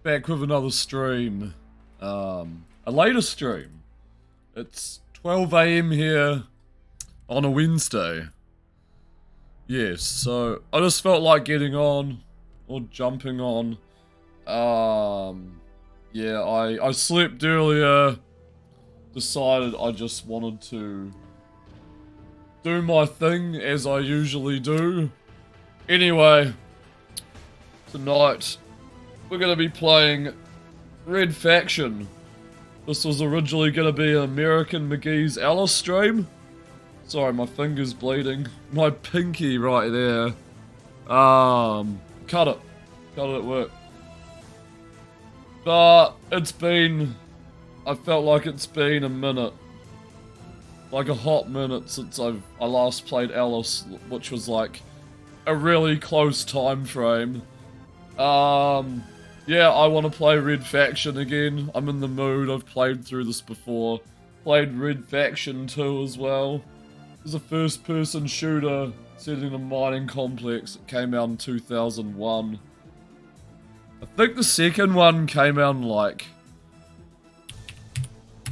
Back with another stream. A later stream. It's 12 AM here on a Wednesday. Yes, so I just felt like getting on or jumping on. Yeah, I slept earlier. Decided I just wanted to do my thing as I usually do. Anyway, tonight we're going to be playing Red Faction. This was originally going to be an American McGee's Alice stream. Sorry, my finger's bleeding. My pinky right there. Cut it at work. But I felt like it's been a minute. Like a hot minute since I last played Alice, which was like a really close time frame. Yeah, I want to play Red Faction again. I'm in the mood. I've played through this before. Played Red Faction 2 as well. It's a first-person shooter set in a mining complex. It came out in 2001. I think the second one came out in like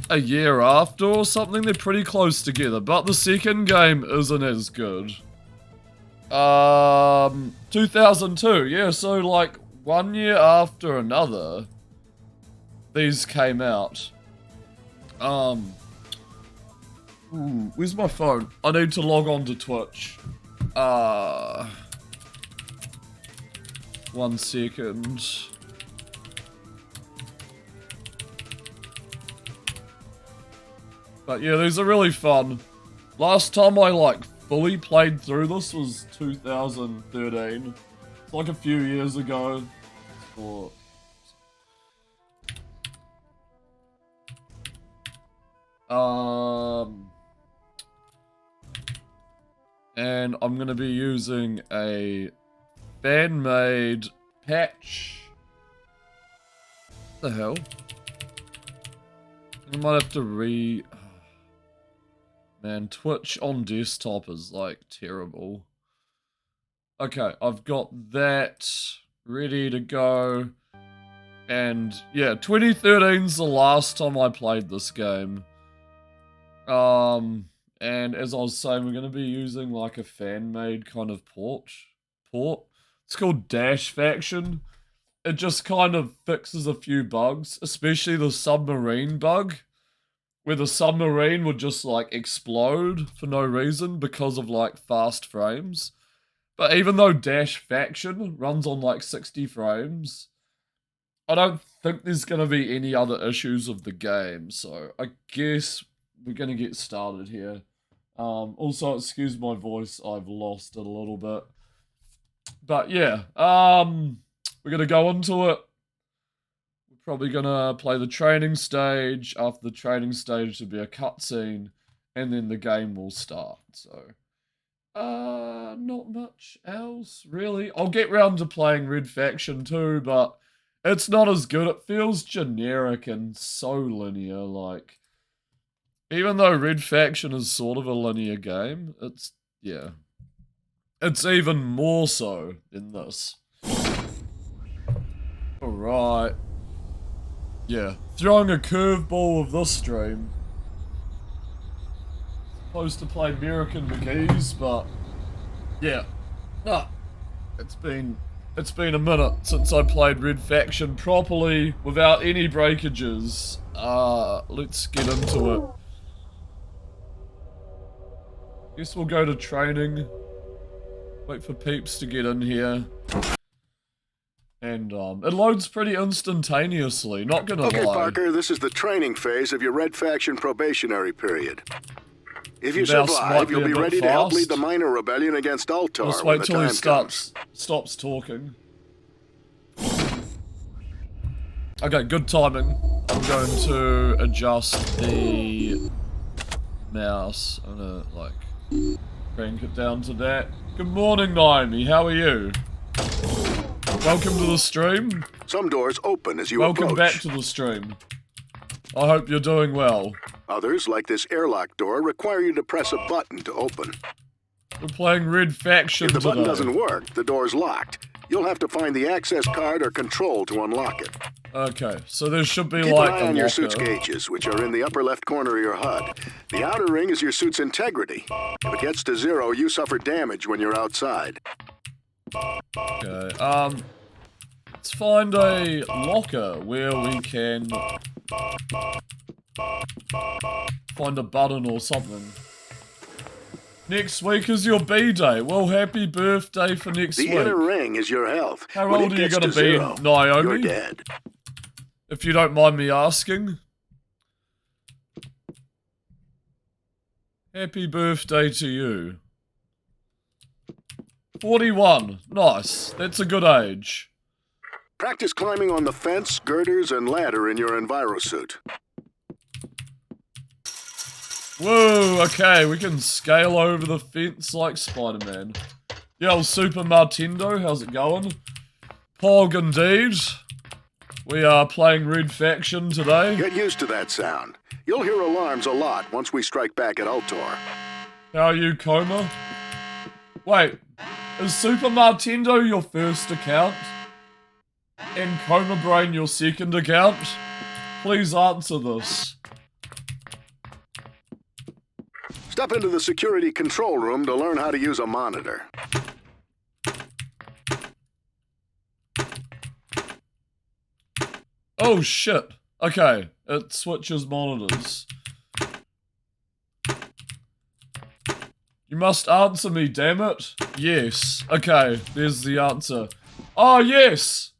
a year after or something. They're pretty close together, but the second game isn't as good. 2002, yeah, so like 1 year after another, these came out. Ooh, where's my phone? I need to log on to Twitch. 1 second. But yeah, these are really fun. Last time I like fully played through this was 2013. It's like a few years ago. Or and I'm gonna be using a fan-made patch. What the hell? I might have to Man, Twitch on desktop is like terrible. Okay, I've got that ready to go. And yeah, 2013's the last time I played this game. And as I was saying, we're going to be using like a fan-made kind of port. It's called Dash Faction. It just kind of fixes a few bugs, especially the submarine bug, where the submarine would just like explode for no reason because of like fast frames. But even though Dash Faction runs on like 60 frames, I don't think there's going to be any other issues of the game. So I guess we're going to get started here. Also, excuse my voice, I've lost it a little bit. But yeah, we're going to go into it. We're probably going to play the training stage. After the training stage, there'll be a cutscene, and then the game will start. So, not much else, really. I'll get round to playing Red Faction too, but it's not as good. It feels generic and so linear, like, even though Red Faction is sort of a linear game, it's even more so in this. Alright. Yeah, throwing a curveball of this stream. Supposed to play American McGee's, but yeah. It's been a minute since I played Red Faction properly without any breakages. Let's get into it. Guess we'll go to training. Wait for peeps to get in here. And, it loads pretty instantaneously, not gonna lie. Okay, Parker, this is the training phase of your Red Faction probationary period. If you survive, you'll be ready to help lead the minor rebellion against Altar Let's when wait the till he time stops talking. Okay, good timing. I'm going to adjust the mouse. I'm gonna, like, crank it down to that. Good morning, Naomi. How are you? Welcome to the stream. Some doors open as you approach. Welcome back to the stream. I hope you're doing well. Others, like this airlock door, require you to press a button to open. We're playing Red Faction If the button today. doesn't work, the door's locked. You'll have to find the access card or control to unlock it. Okay, so there should be Keep like an eye a on your locker. suit's gauges, which are in the upper left corner of your HUD. The outer ring is your suit's integrity. If it gets to 0, you suffer damage when you're outside. Okay, let's find a locker where we can find a button or something. Next week is your B-Day. Well, happy birthday for next week. The inner ring is your health. How When old it are you gets going to to be, 0, Naomi? You're dead. If you don't mind me asking. Happy birthday to you. 41. Nice. That's a good age. Practice climbing on the fence, girders, and ladder in your envirosuit. Whoa, okay, we can scale over the fence like Spider-Man. Yo, Super Martindo, how's it going? Pog indeed. We are playing Red Faction today. Get used to that sound. You'll hear alarms a lot once we strike back at Ultor. How are you, Coma? Wait, is Super Martindo your first account? And Coma Brain your second account? Please answer this. Step into the security control room to learn how to use a monitor. Oh shit. Okay, it switches monitors. You must answer me, damn it. Yes. Okay, there's the answer. Oh yes!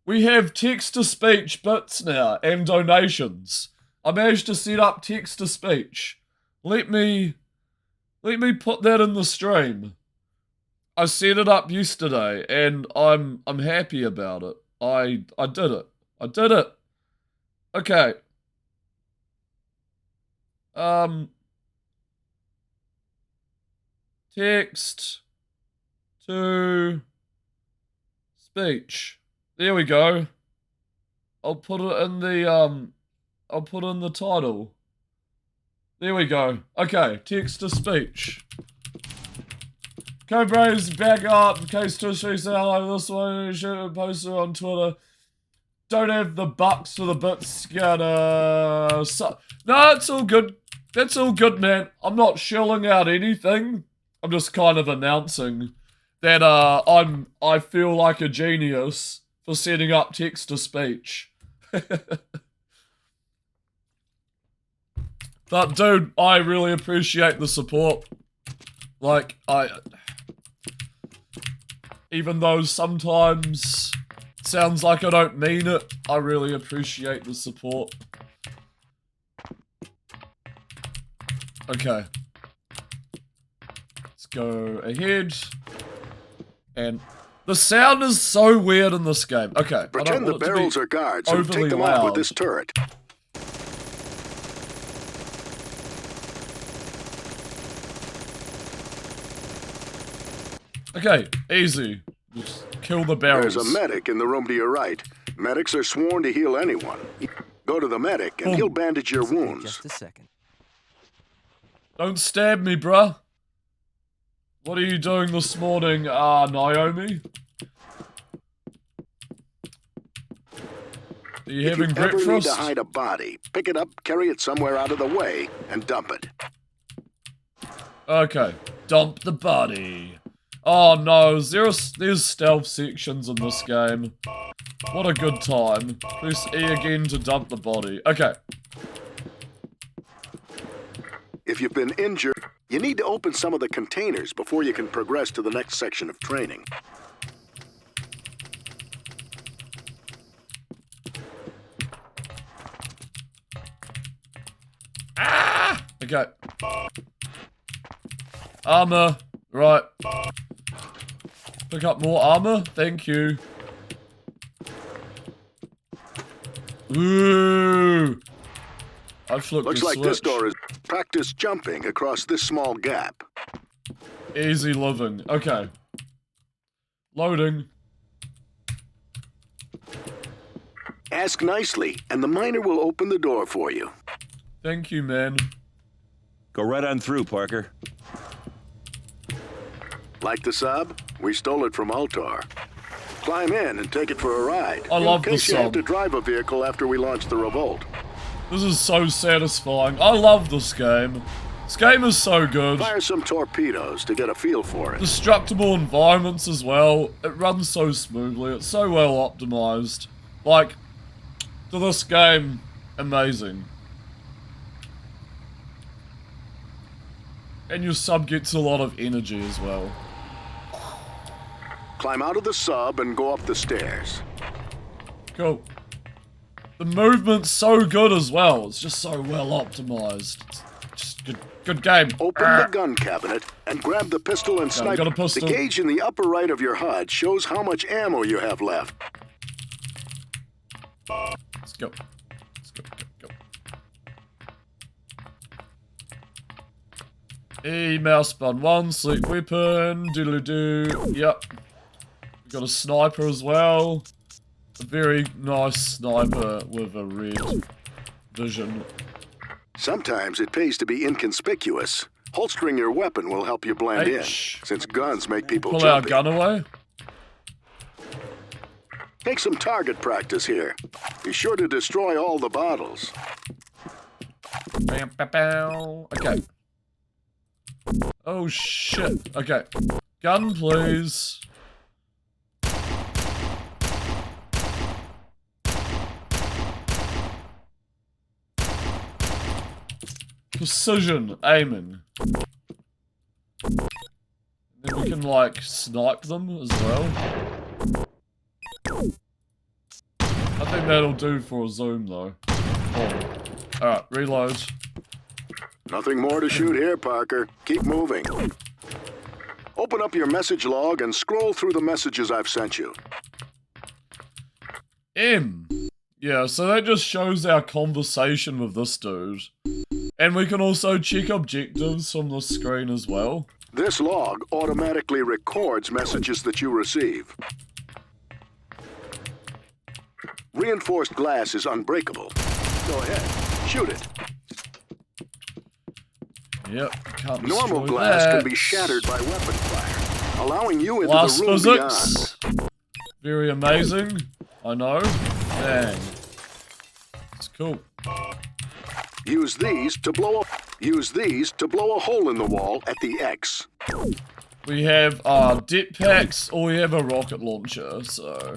We have text-to-speech bits now, and donations. I managed to set up text-to-speech. Let me put that in the stream. I set it up yesterday, and I'm happy about it. I did it. I did it. Okay. Text to speech. There we go. I'll put it in the title. There we go. Okay, text to speech. Cobra's back up in case Tushy say hello this way. Shoot a poster on Twitter. Don't have the bucks for the bits. No, it's all good. That's all good, man. I'm not shelling out anything. I'm just kind of announcing that I feel like a genius for setting up text to speech. But dude, I really appreciate the support. Like, even though sometimes it sounds like I don't mean it, I really appreciate the support. Okay. Let's go ahead. And the sound is so weird in this game. Okay. Pretend the barrels are guards and take them out with this turret. Okay, easy. Just kill the barrels. There's a medic in the room to your right. Medics are sworn to heal anyone. Go to the medic and he'll bandage your wounds. Just a second. Don't stab me, bruh. What are you doing this morning, Naomi? Are you having breakfast? If you ever need to hide a body, pick it up, carry it somewhere out of the way, and dump it. Okay, dump the body. Oh no, there's stealth sections in this game. What a good time. Press E again to dump the body. Okay. If you've been injured, you need to open some of the containers before you can progress to the next section of training. Ah! Okay. Armor. Right. Pick up more armor. Thank you. Ooh. I flipped Looks the like switch. this door is practice jumping across this small gap. Easy living. Okay. Loading. Ask nicely, and the miner will open the door for you. Thank you, man. Go right on through, Parker. Like the sub? We stole it from Ultar. Climb in and take it for a ride. I love the in case you have sub. to drive a vehicle after we launch the revolt. This is so satisfying. I love this game. This game is so good. Fire some torpedoes to get a feel for it. Destructible environments as well. It runs so smoothly. It's so well optimized. Like, to this game, amazing. And your sub gets a lot of energy as well. Climb out of the sub and go up the stairs. Cool. The movement's so good as well. It's just so well optimized. It's just good game. Open the gun cabinet and grab the pistol and sniper. Got a pistol. The gauge in the upper right of your HUD shows how much ammo you have left. Let's go. Let's go, go, go. E mouse button 1, select weapon, doodle-doo. Yep. We got a sniper as well. A very nice sniper with a red vision. Sometimes it pays to be inconspicuous. Holstering your weapon will help you blend in, since guns make people Pull our jumpy. gun away. Take some target practice here. Be sure to destroy all the bottles. Bam, bam, bam. Okay. Oh shit. Okay. Gun, please. Precision aiming. Then we can like snipe them as well. I think that'll do for a zoom though. Oh. Alright, reload. Nothing more to shoot here, Parker. Keep moving. Open up your message log and scroll through the messages I've sent you. M. Yeah, so that just shows our conversation with this dude. And we can also check objectives from the screen as well. This log automatically records messages that you receive. Reinforced glass is unbreakable. Go ahead, shoot it. Yep, can't Normal destroy glass that. can be shattered by weapon fire, allowing you into Blast the room physics. beyond. Very amazing. I know. Dang. It's cool. Use these to blow a hole in the wall at the X. We have det packs or we have a rocket launcher, so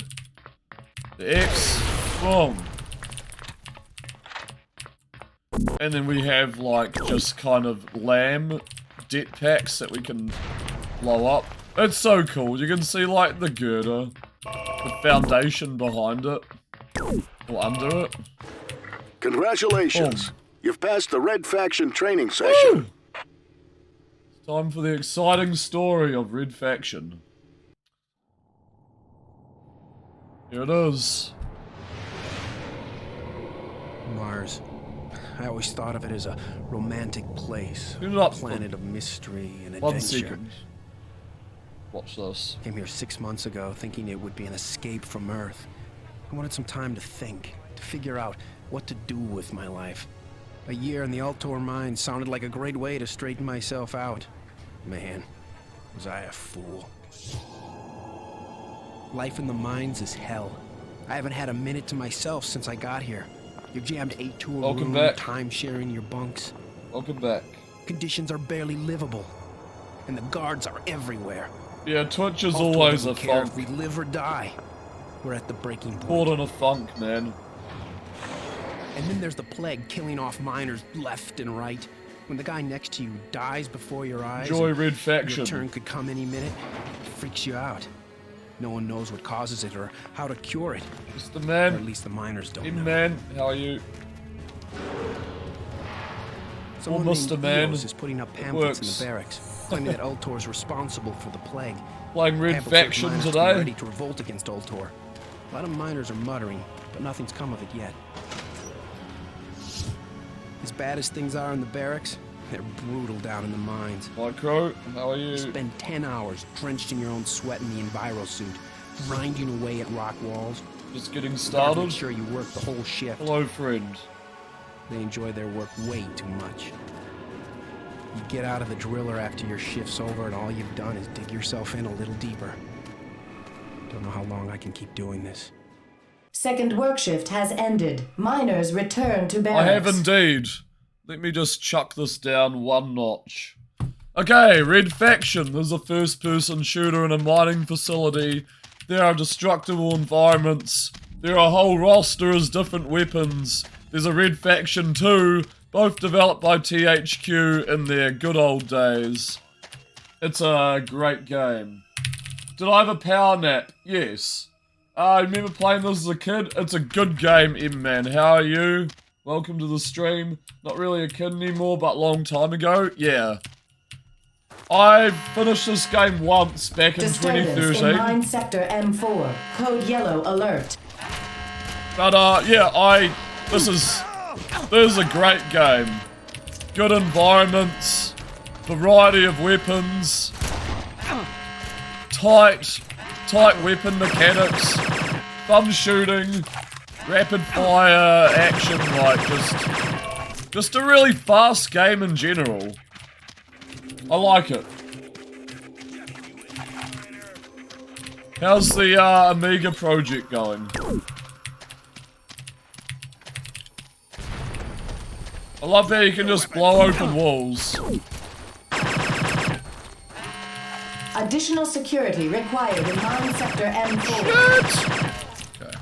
the X, boom. And then we have like just kind of lamb det packs that we can blow up. It's so cool. You can see like the girder, the foundation behind it, or under it. Congratulations. Boom. You've passed the Red Faction training session. Woo! It's time for the exciting story of Red Faction. Here it is. Mars. I always thought of it as a romantic place. Turn it up A planet of mystery and for 1 adventure. second. Watch this. Came here 6 months ago thinking it would be an escape from Earth. I wanted some time to think, to figure out what to do with my life. A year in the Altor mine sounded like a great way to straighten myself out. Man, was I a fool. Life in the mines is hell. I haven't had a minute to myself since I got here. You're jammed 8 to a Welcome room, back. time sharing your bunks. Welcome back. Conditions are barely livable. And the guards are everywhere. Yeah, Twitch is Altor always a doesn't care funk. if we live or die. We're at the breaking point. Caught in a funk, man. And then there's the plague killing off miners left and right. When the guy next to you dies before your eyes, Enjoy and Red your Faction. turn could come any minute, it freaks you out. No one knows what causes it or how to cure it. Mr. Or at Man. least the miners don't Hey, know. man. How are you? Someone Mr. named Man. Eos is putting up pamphlets in works. the barracks, claiming that Ultor's responsible for the plague. Playing Red Pamphlets urge Faction miners to be today. ready to revolt against Ultor. A lot of miners are muttering, but nothing's come of it yet. As bad as things are in the barracks, they're brutal down in the mines. Micro, how are You you? spend 10 hours drenched in your own sweat in the enviro suit, grinding away at rock walls. Just getting Guards started. make sure you work the whole shift. Hello, friend. They enjoy their work way too much. You get out of the driller after your shift's over and all you've done is dig yourself in a little deeper. Don't know how long I can keep doing this. Second work shift has ended. Miners return to barracks. I have indeed. Let me just chuck this down one notch. Okay, Red Faction. There's a first-person shooter in a mining facility. There are destructible environments. There are a whole roster of different weapons. There's a Red Faction 2, both developed by THQ in their good old days. It's a great game. Did I have a power nap? Yes. I remember playing this as a kid. It's a good game, M-Man. How are you? Welcome to the stream. Not really a kid anymore, but long time ago. Yeah. I finished this game once back in Disturbance 2013. in Mine Sector M4. Code Yellow alert. But yeah, this is a great game. Good environments, variety of weapons, tight weapon mechanics, fun shooting, rapid fire action, like just a really fast game in general. I like it. How's the Amiga project going? I love how you can just blow open walls. Additional security required in Mine Sector M4. Shit! Okay.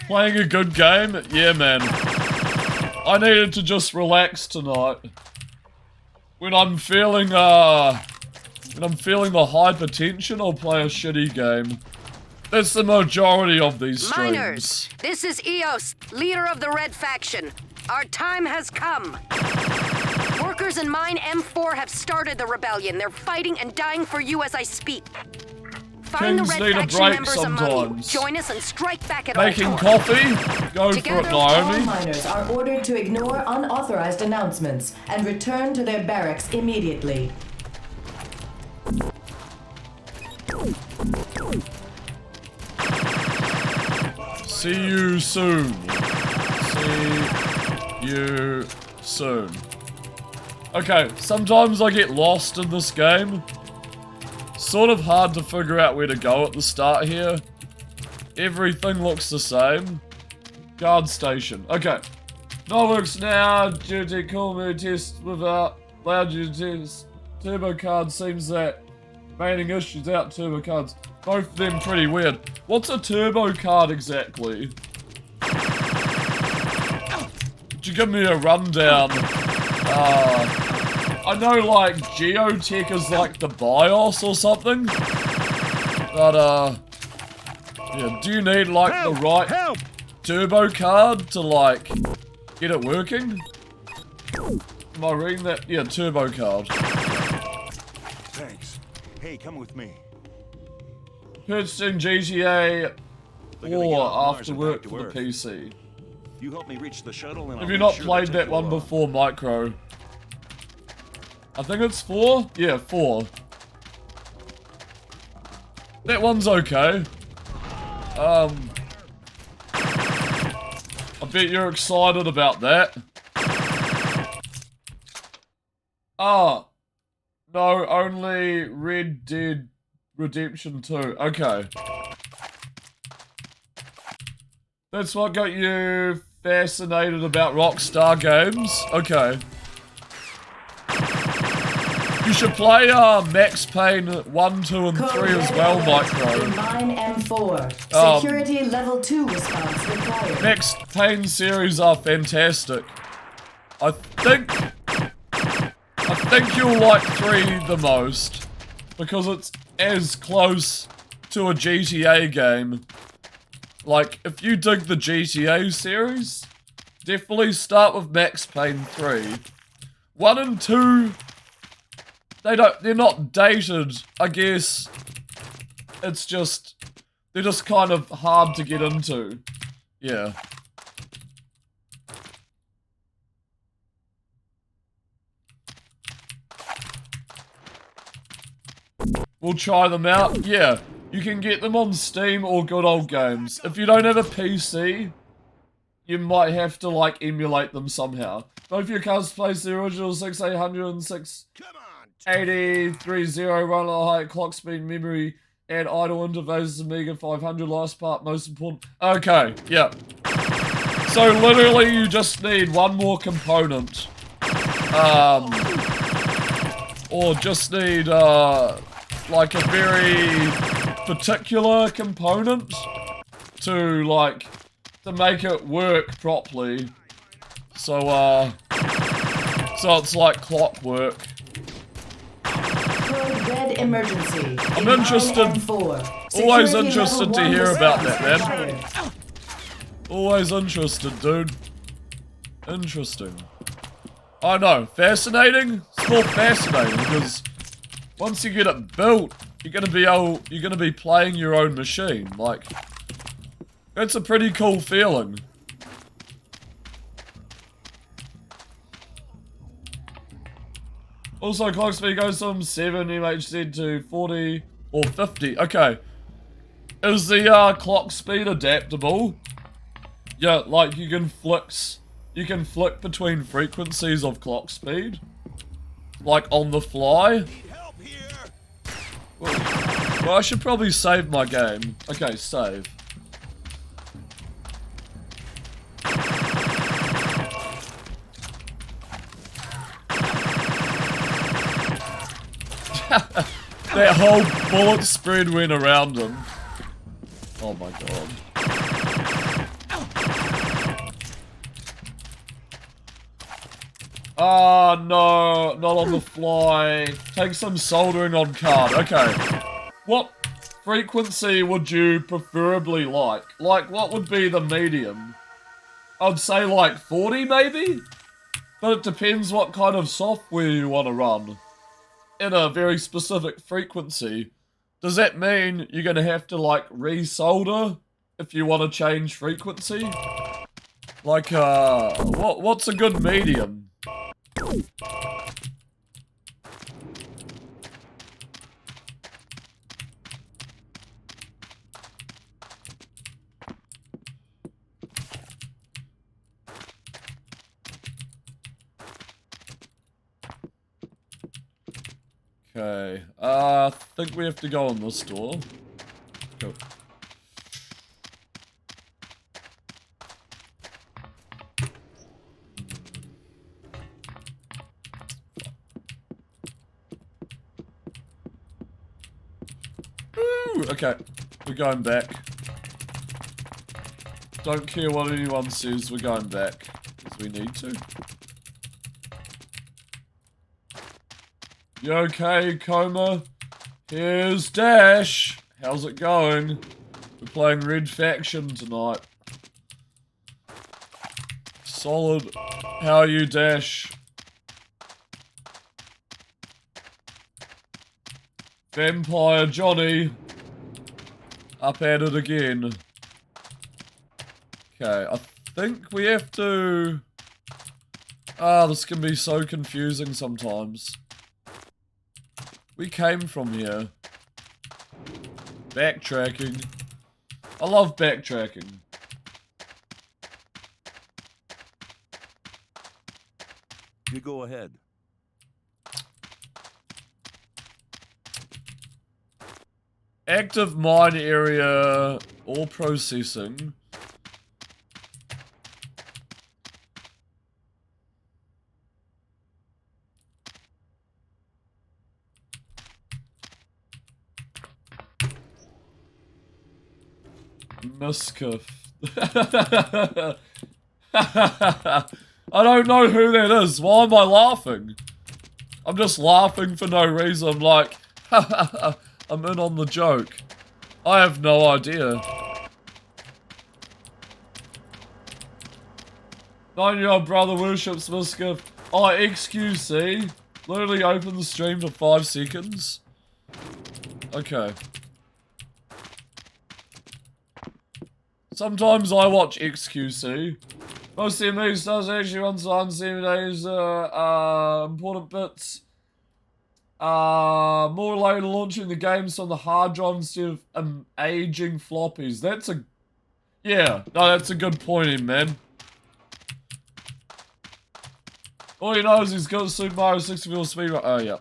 Playing a good game? Yeah, man. I needed to just relax tonight. When I'm feeling the hypertension, I'll play a shitty game. That's the majority of these streams. Miners, this is Eos, leader of the Red Faction. Our time has come. Workers in Mine M4 have started the rebellion. They're fighting and dying for you as I speak. Find Kings the Red need a Faction break members among you. sometimes. Join us and strike back at Making Altor. coffee? Go Together, for it, All Naomi. miners are ordered to ignore unauthorized announcements and return to their barracks immediately. See you soon. See you soon. Okay, sometimes I get lost in this game. Sort of hard to figure out where to go at the start here. Everything looks the same. Guard station. Okay. No works now. Duty call me test without loud duty test. Turbo card seems that remaining issues out turbo cards. Both of them pretty weird. What's a turbo card exactly? Could you give me a rundown? I know like Geotech is like the BIOS or something. But yeah, do you need like the right turbo card to like get it working? Am I reading that? Yeah, turbo card. Thanks. Hey, come with me. Purchasing GTA They're gonna get 4 off Mars after and work back to for the Earth. PC. You help me reach the shuttle and Have I'll you make not sure played they that take one you off. before, Micro? I think it's 4? Yeah, 4. That one's okay. I bet you're excited about that. Ah. No, only Red Dead Redemption 2. Okay. That's what got you fascinated about Rockstar games? Okay. You should play Max Payne 1, 2, and 3 as well, Micro. Mine M4. Security level 2 response required. Max Payne series are fantastic. I think you'll like 3 the most, because it's as close to a GTA game. Like, if you dig the GTA series, definitely start with Max Payne 3. 1 and 2, they're not dated, I guess. It's just, they're just kind of hard to get into. Yeah. We'll try them out. Yeah, you can get them on Steam or Good Old Games. If you don't have a PC, you might have to, like, emulate them somehow. Both your cards place the original 6800 and 6... Come on, 8030 run at height, clock speed, memory, and idle interfaces, Amiga 500. Last part, most important. Okay, yeah. So literally, you just need one more component. Or just need like a very particular component to make it work properly. So it's like clockwork. Code red emergency. I'm interested. Always interested to hear about that, man. Always interested, dude. Interesting. I know, fascinating? It's more fascinating because once you get it built, you're gonna be playing your own machine. Like, that's a pretty cool feeling. Also, clock speed goes from 7 MHz to 40 or 50. Okay. Is the clock speed adaptable? Yeah, like you can flick between frequencies of clock speed. Like on the fly. Well, I should probably save my game. Okay, save. That whole bullet spread went around him. Oh my god. Ah, no, not on the fly. Take some soldering on card. Okay. What frequency would you preferably like? Like, what would be the medium? I'd say like 40 maybe? But it depends what kind of software you want to run. In a very specific frequency. Does that mean you're going to have to like resolder if you want to change frequency? Like, what's a good medium? Okay, I think we have to go on this door. Go. Ooh, okay, we're going back. Don't care what anyone says, we're going back. Because we need to. You okay, Coma? Here's Dash. How's it going? We're playing Red Faction tonight. Solid. How are you, Dash? Vampire Johnny. Up at it again. Okay, I think we have to... Ah, this can be so confusing sometimes. We came from here. Backtracking. I love backtracking. You go ahead. Active mine area. All processing. Miskiff. I don't know who that is. Why am I laughing? I'm just laughing for no reason. I'm like, I'm in on the joke. I have no idea. 9-year-old brother worships Miskiff. Oh, XQC. Literally open the stream for 5 seconds. Okay. Sometimes I watch XQC. Most of the movie stars actually runs on 7 days, important bits. More later launching the games on the hard drive instead of aging floppies. That's a... Yeah, no, that's a good point in, man. All you know is he's got a Super Mario 64 speedrun. Oh, yeah.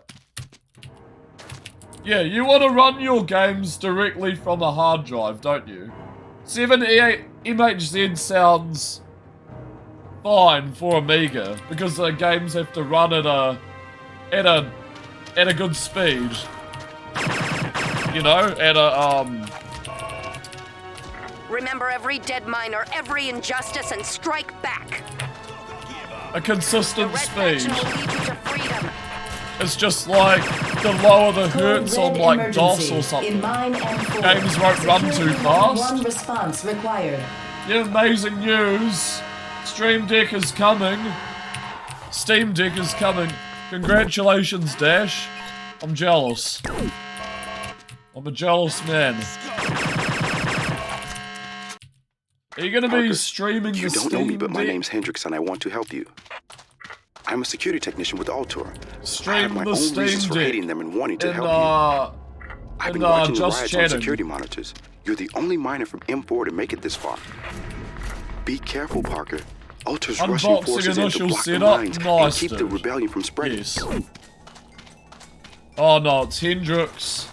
Yeah, you want to run your games directly from a hard drive, don't you? 788 MHZ sounds fine for Amiga because the games have to run at a good speed. You know, at a Remember every dead miner, every injustice, and strike back. a consistent The Red speed. Faction will lead you to freedom. It's just like the lower the Code hertz on red like DOS emergency or something. in mine M4. Games won't run too Security fast. 1 response required. Yeah, amazing news. Stream Deck is coming. Steam Deck is coming. Congratulations, Dash. I'm jealous. I'm a jealous man. Are you gonna be Parker, streaming you the don't know me, Steam but my Deck? name's Hendrix, and I want to help you. I'm a security technician with Altor. I have Stream my the own Steam reasons for Deck. hating them and wanting to In, help you. I've been watching the just riots on chatting. security monitors. You're the only miner from M4 to make it this far. Be careful, Parker. Altor's rushing Unboxing forces in to initial block the setup. mines and Nice, keep the dude. rebellion from spreading. Yes. Oh no, it's Hendrix.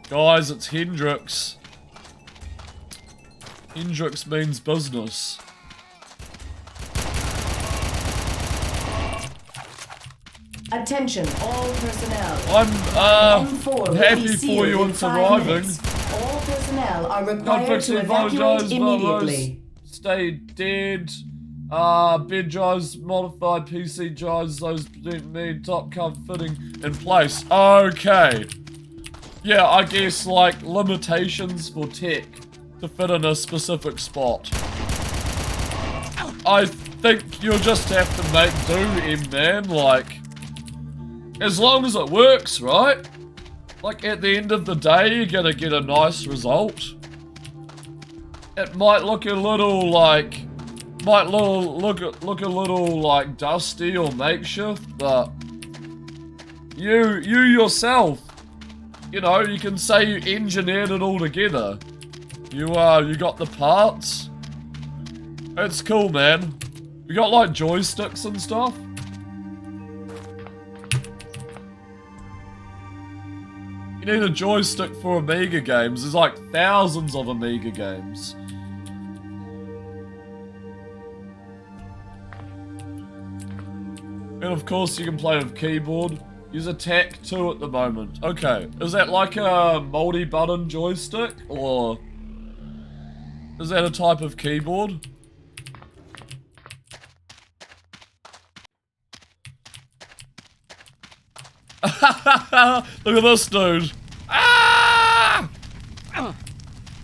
Guys, it's Hendrix. Hendrix means business. Attention, all personnel. I'm M4 will be happy for sealed you in in 5 surviving. minutes. All personnel are Not required fixing to evacuate apologize, immediately. stay dead. Bed drives, modified PC drives, those need top cover fitting in place. Okay. Yeah, I guess like limitations for tech to fit in a specific spot. I think you'll just have to make do, M-Man, like, as long as it works, right? Like, at the end of the day, you're gonna get a nice result. It might look a little like, look a little like dusty or makeshift, but you yourself, you know, you can say you engineered it all together. You got the parts. It's cool, man. You got like joysticks and stuff. You need a joystick for Amiga games. There's like thousands of Amiga games. And of course you can play with keyboard. Use attack 2 at the moment. Okay, is that like a multi-button joystick? Or is that a type of keyboard? Look at this dude. Ah!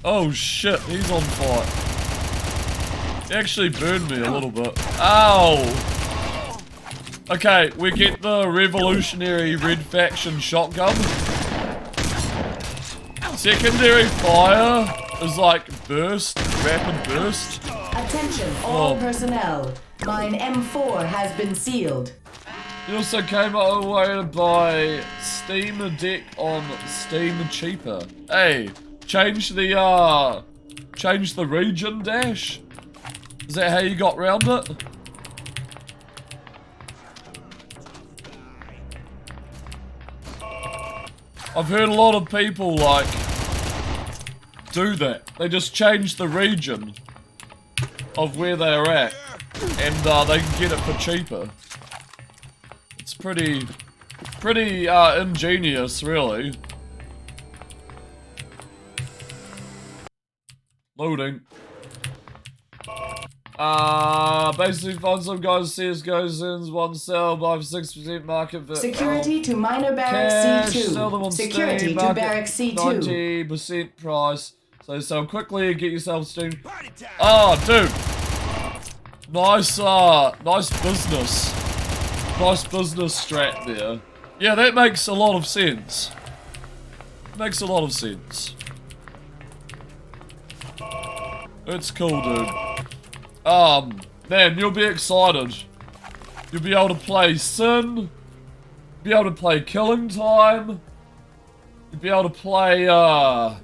Oh shit, he's on fire. He actually burned me a little bit. Ow! Okay, we get the revolutionary Red Faction shotgun. Secondary fire is like burst, rapid burst. Attention, all personnel. Mine M4 has been sealed. He also came out way to buy Steam Deck on Steam cheaper. Hey, change the region, Dash? Is that how you got round it? I've heard a lot of people, like, do that. They just change the region of where they're at, and they can get it for cheaper. It's pretty ingenious, really. Loading. Basically find some guys CSGO sends one sell by 6% market for Security to minor barracks cash, C2. sell them on Security Steam, to market barracks C2. 90% price. So sell quickly and get yourself Steam. Oh, dude. Nice business. Nice business strat there. Yeah, that makes a lot of sense. Makes a lot of sense. It's cool, dude. Man, you'll be excited. You'll be able to play Sin. Be able to play Killing Time. You'll be able to play, you'll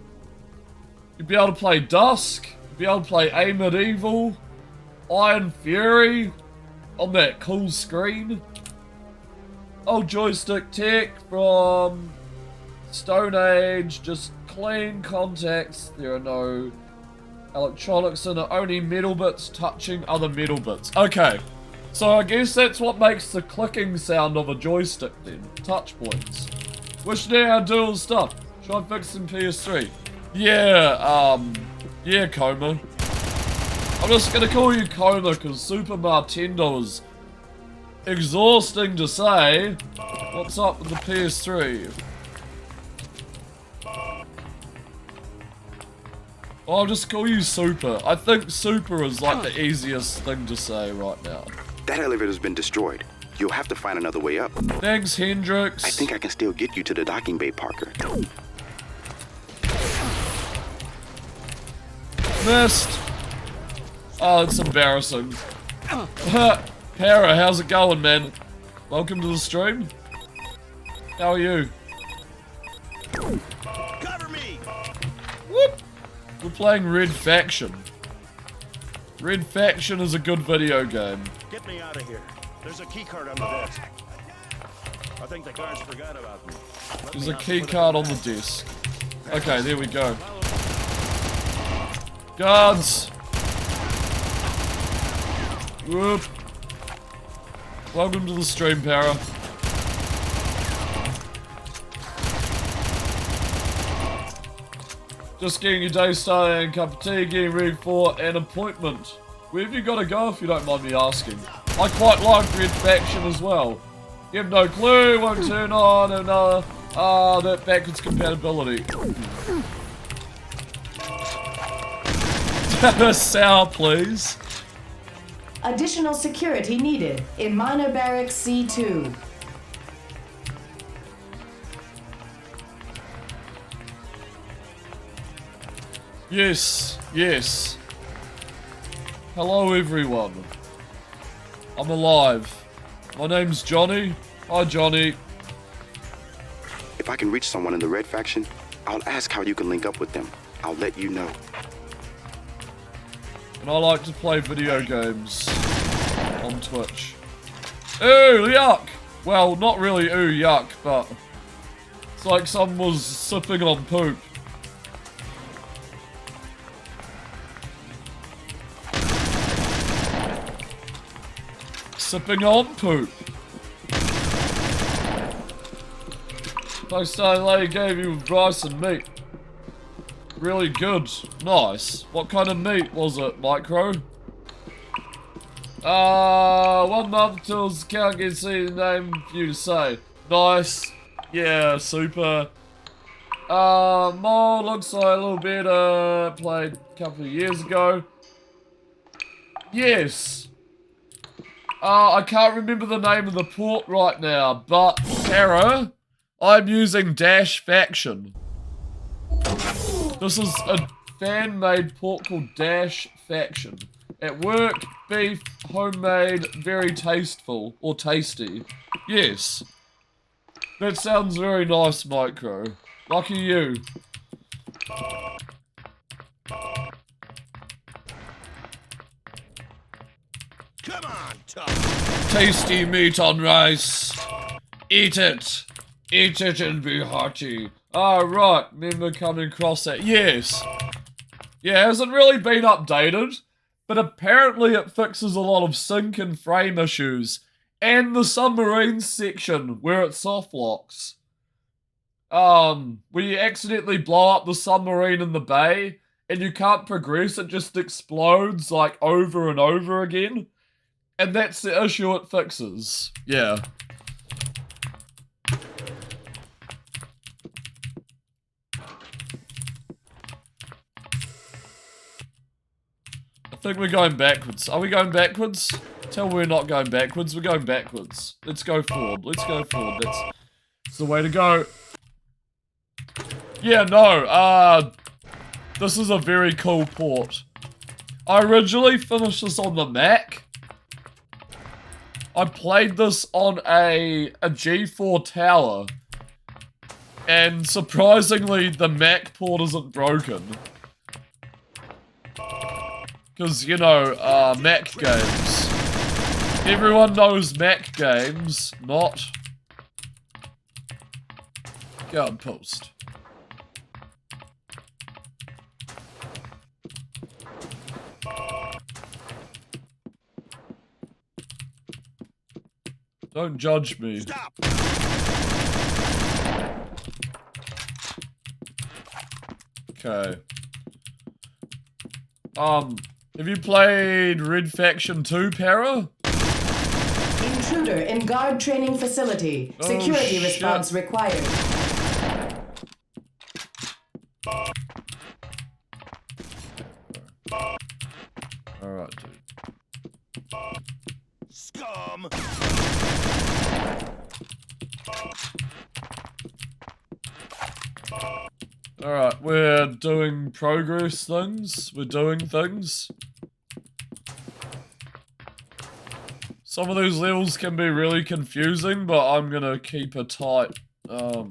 be able to play Dusk. You'll be able to play A Medieval. Iron Fury. On that cool screen. Oh, joystick tech from Stone Age, just clean contacts. There are no electronics in it, only metal bits touching other metal bits. Okay, so I guess that's what makes the clicking sound of a joystick then. Touch points. Wish they had dual stuff. Should I fix some PS3? Yeah, yeah, Coma. I'm just gonna call you Coma because Super Martendo is exhausting to say. What's up with the PS3? I'll just call you Super. I think Super is like the easiest thing to say right now. That elevator's been destroyed. You'll have to find another way up. Thanks, Hendrix. I think I can still get you to the docking bay, Parker. Missed. Oh, it's embarrassing. Para, how's it going, man? Welcome to the stream. How are you? Cover me! Whoop. We're playing Red Faction. Red Faction is a good video game. Get me out of here. There's a key card on the desk. I think the guards forgot about me. There's a key card on the desk. Okay, there we go. Guards! Whoop. Welcome to the stream, Para. Just getting your day started and a cup of tea, getting ready for an appointment. Where have you got to go if you don't mind me asking? I quite like Red Faction as well. You have no clue, won't turn on, and that backwards compatibility. Sour, please. Additional security needed in Minor Barracks C2. Yes, yes. Hello everyone. I'm alive. My name's Johnny. Hi Johnny. If I can reach someone in the Red Faction, I'll ask how you can link up with them. I'll let you know. And I like to play video games on Twitch. Ooh, yuck! Well, not really ooh, yuck, but it's like someone was sipping on poop. Sipping on poop. Pakistani lady gave you rice and meat. Really good. Nice. What kind of meat was it, Micro? 1 month till can't get see the name for you to say. Nice. Yeah, super. More looks like a little bit, played a couple of years ago. Yes. I can't remember the name of the port right now, but Tara, I'm using Dash Faction. This is a fan-made port called Dash Faction. At work, beef, homemade, very tasteful, or tasty. Yes. That sounds very nice, Micro. Lucky you. Come on, tough. Tasty meat on rice. Eat it. Eat it and be hearty. Ah, right. Remember coming across that. Yes. Yeah, it hasn't really been updated, but apparently it fixes a lot of sync and frame issues. And the submarine section where it soft locks. Where you accidentally blow up the submarine in the bay and you can't progress, it just explodes like over and over again. And that's the issue it fixes. Yeah. I think we're going backwards. Are we going backwards? Tell me we're not going backwards. We're going backwards. Let's go forward. Let's go forward. That's the way to go. Yeah, no. This is a very cool port. I originally finished this on the Mac. I played this on a G4 tower. And surprisingly, the Mac port isn't broken. Because, you know, Mac games. Everyone knows Mac games, not. Outpost. Don't judge me. Stop! Okay. Have you played Red Faction 2, Para? Intruder in guard training facility. Oh, Security shit. response required. Alright, dude. Scum! Alright, we're doing progress things. We're doing things. Some of those levels can be really confusing, but I'm gonna keep a tight, a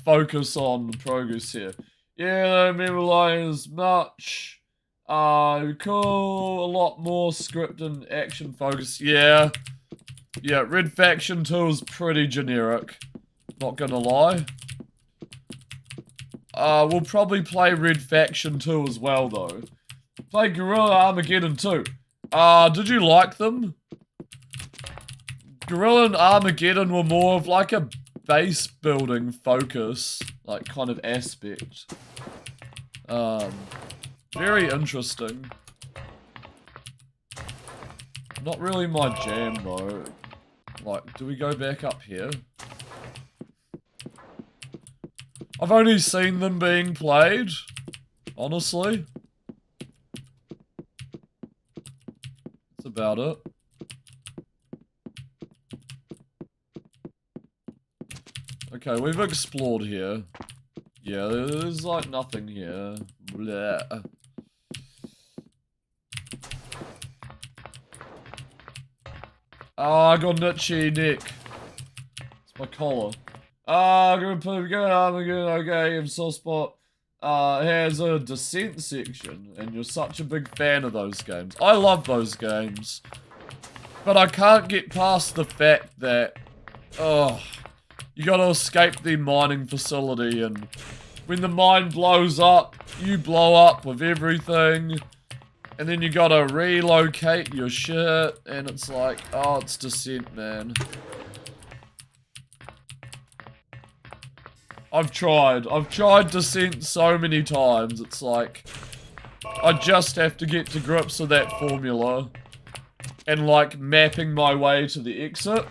focus on progress here. Yeah, I don't remember as much. Cool, a lot more script and action focus. Yeah. Yeah, Red Faction 2 is pretty generic. Not gonna lie. We'll probably play Red Faction 2 as well, though. Play Guerrilla Armageddon 2. Did you like them? Guerrilla and Armageddon were more of like a base building focus, like kind of aspect. Very interesting. Not really my jam, though. Like, do we go back up here? I've only seen them being played, honestly. That's about it. Okay, we've explored here. Yeah, there's like nothing here. Blech. Oh, I got an itchy neck. It's my collar. I'm gonna put okay, if soft spot has a descent section, and you're such a big fan of those games. I love those games. But I can't get past the fact that you gotta escape the mining facility, and when the mine blows up, you blow up with everything. And then you gotta relocate your shit, and it's like, oh, it's descent, man. I've tried descent so many times, it's like, I just have to get to grips with that formula, and like, mapping my way to the exit.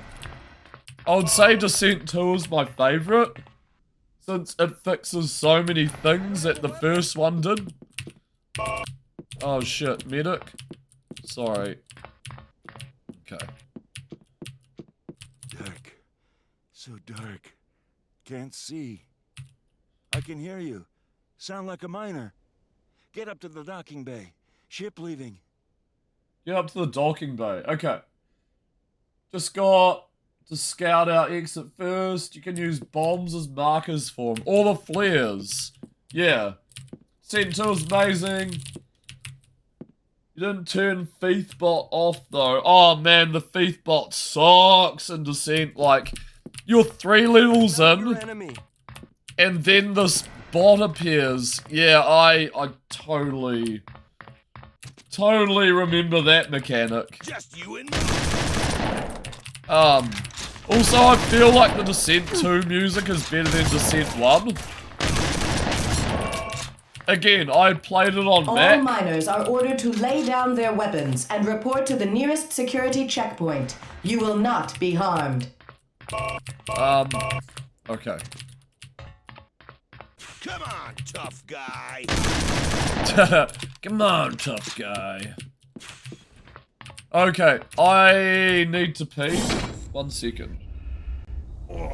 I would say Descent 2 is my favourite, since it fixes so many things that the first one did. Oh shit, medic? Sorry. Okay. Dark. So dark. Can't see. I can hear you. Sound like a miner. Get up to the docking bay. Ship leaving. Get up to the docking bay. Okay. Just got to scout out exit first. You can use bombs as markers for them. Or the flares. Yeah. Descent 2 is amazing. You didn't turn Thiefbot off, though. Oh, man, the Thiefbot sucks in Descent. Like, you're 3 levels in, and then this bot appears. Yeah, I totally remember that mechanic. Just you and Also, I feel like the Descent 2 music is better than Descent 1. Again, I played it on Mac. All miners are ordered to lay down their weapons and report to the nearest security checkpoint. You will not be harmed. Okay. Come on, tough guy. Come on, tough guy. Okay, I need to pee. 1 second. Oh.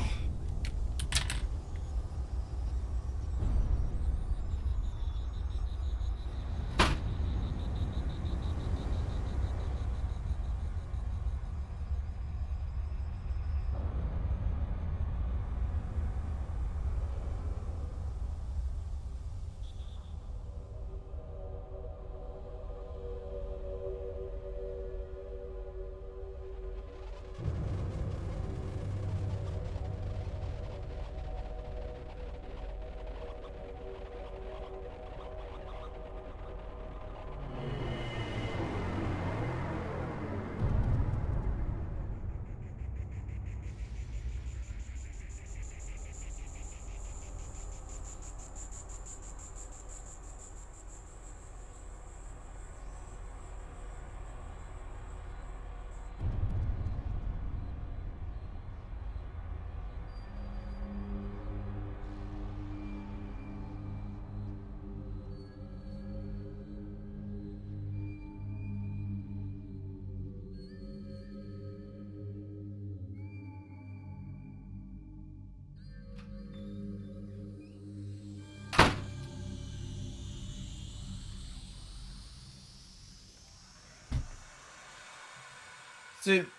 Descent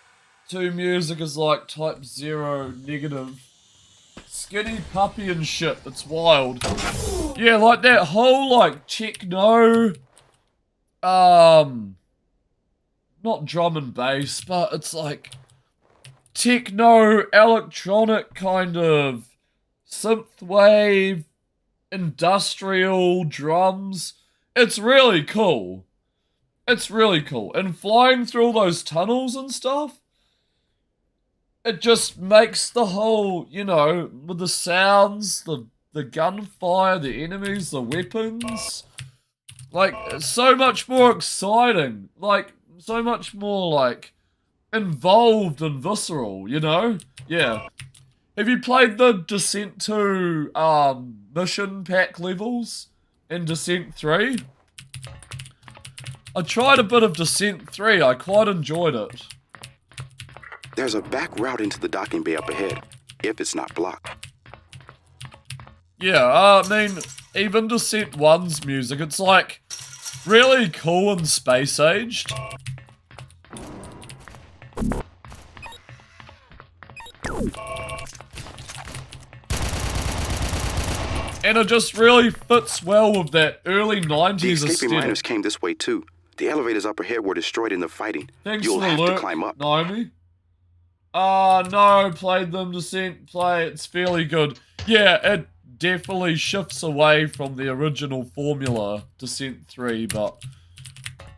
2 music is like type 0 negative. Skinny puppy and shit. It's wild. Yeah, like that whole like techno, not drum and bass, but it's like techno electronic kind of synthwave industrial drums. It's really cool. It's really cool. And flying through all those tunnels and stuff, it just makes the whole, you know, with the sounds, the gunfire, the enemies, the weapons, like, so much more exciting. Like, so much more, like, involved and visceral, you know? Yeah. Have you played the Descent 2 mission pack levels in Descent 3? I tried a bit of Descent 3. I quite enjoyed it. There's a back route into the docking bay up ahead, if it's not blocked. Yeah, I mean, even Descent 1's music, it's like really cool and space-aged. And it just really fits well with that early 90s The escaping aesthetic. miners came this way too. The elevators up ahead were destroyed in the fighting. Thanks You'll for the have alert, to climb up. Naomi. No, played them, Descent, play, it's fairly good. Yeah, it definitely shifts away from the original formula, Descent 3, but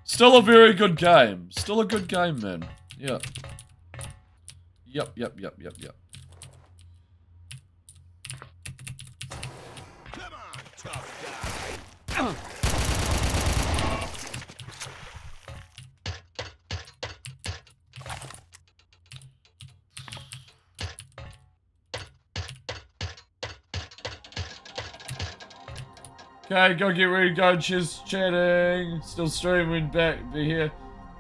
still a very good game. Still a good game, man. Yeah. Yep. Come on, tough guy. Okay, go get ready, go, cheers, chatting. Still streaming back, be here.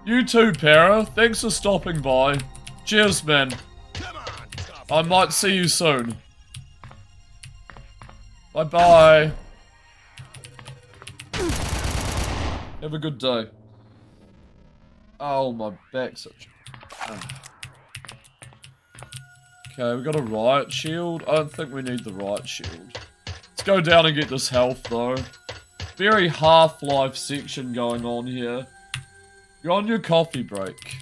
You too, Para. Thanks for stopping by. Cheers, man. Come on, tough I might see you soon. Bye-bye. Have a good day. Oh, my back's such... Okay, we got a riot shield. I don't think we need the riot shield. Let's go down and get this health, though. Very Half-Life section going on here. You're on your coffee break.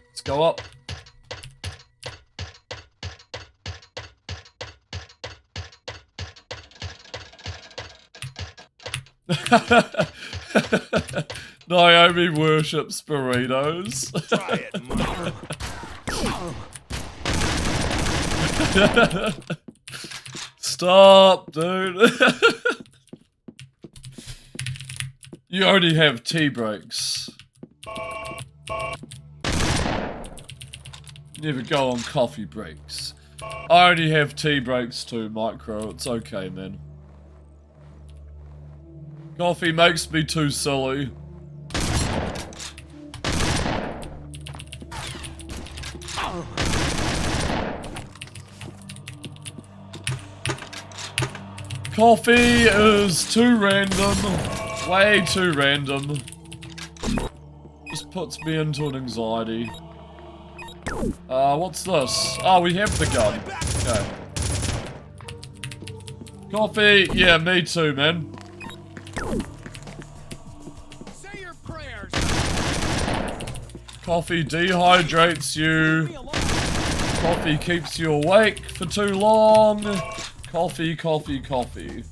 Let's go up. Naomi worships burritos. Try it, mother. Stop, dude. You already have tea breaks. Never go on coffee breaks. I already have tea breaks too, Micro. It's okay, man. Coffee makes me too silly. Coffee is too random. Way too random. Just puts me into an anxiety. What's this? Oh, we have the gun. Okay. Coffee, yeah, me too, man. Say your prayers. Coffee dehydrates you. Coffee keeps you awake for too long. Coffee, coffee, coffee.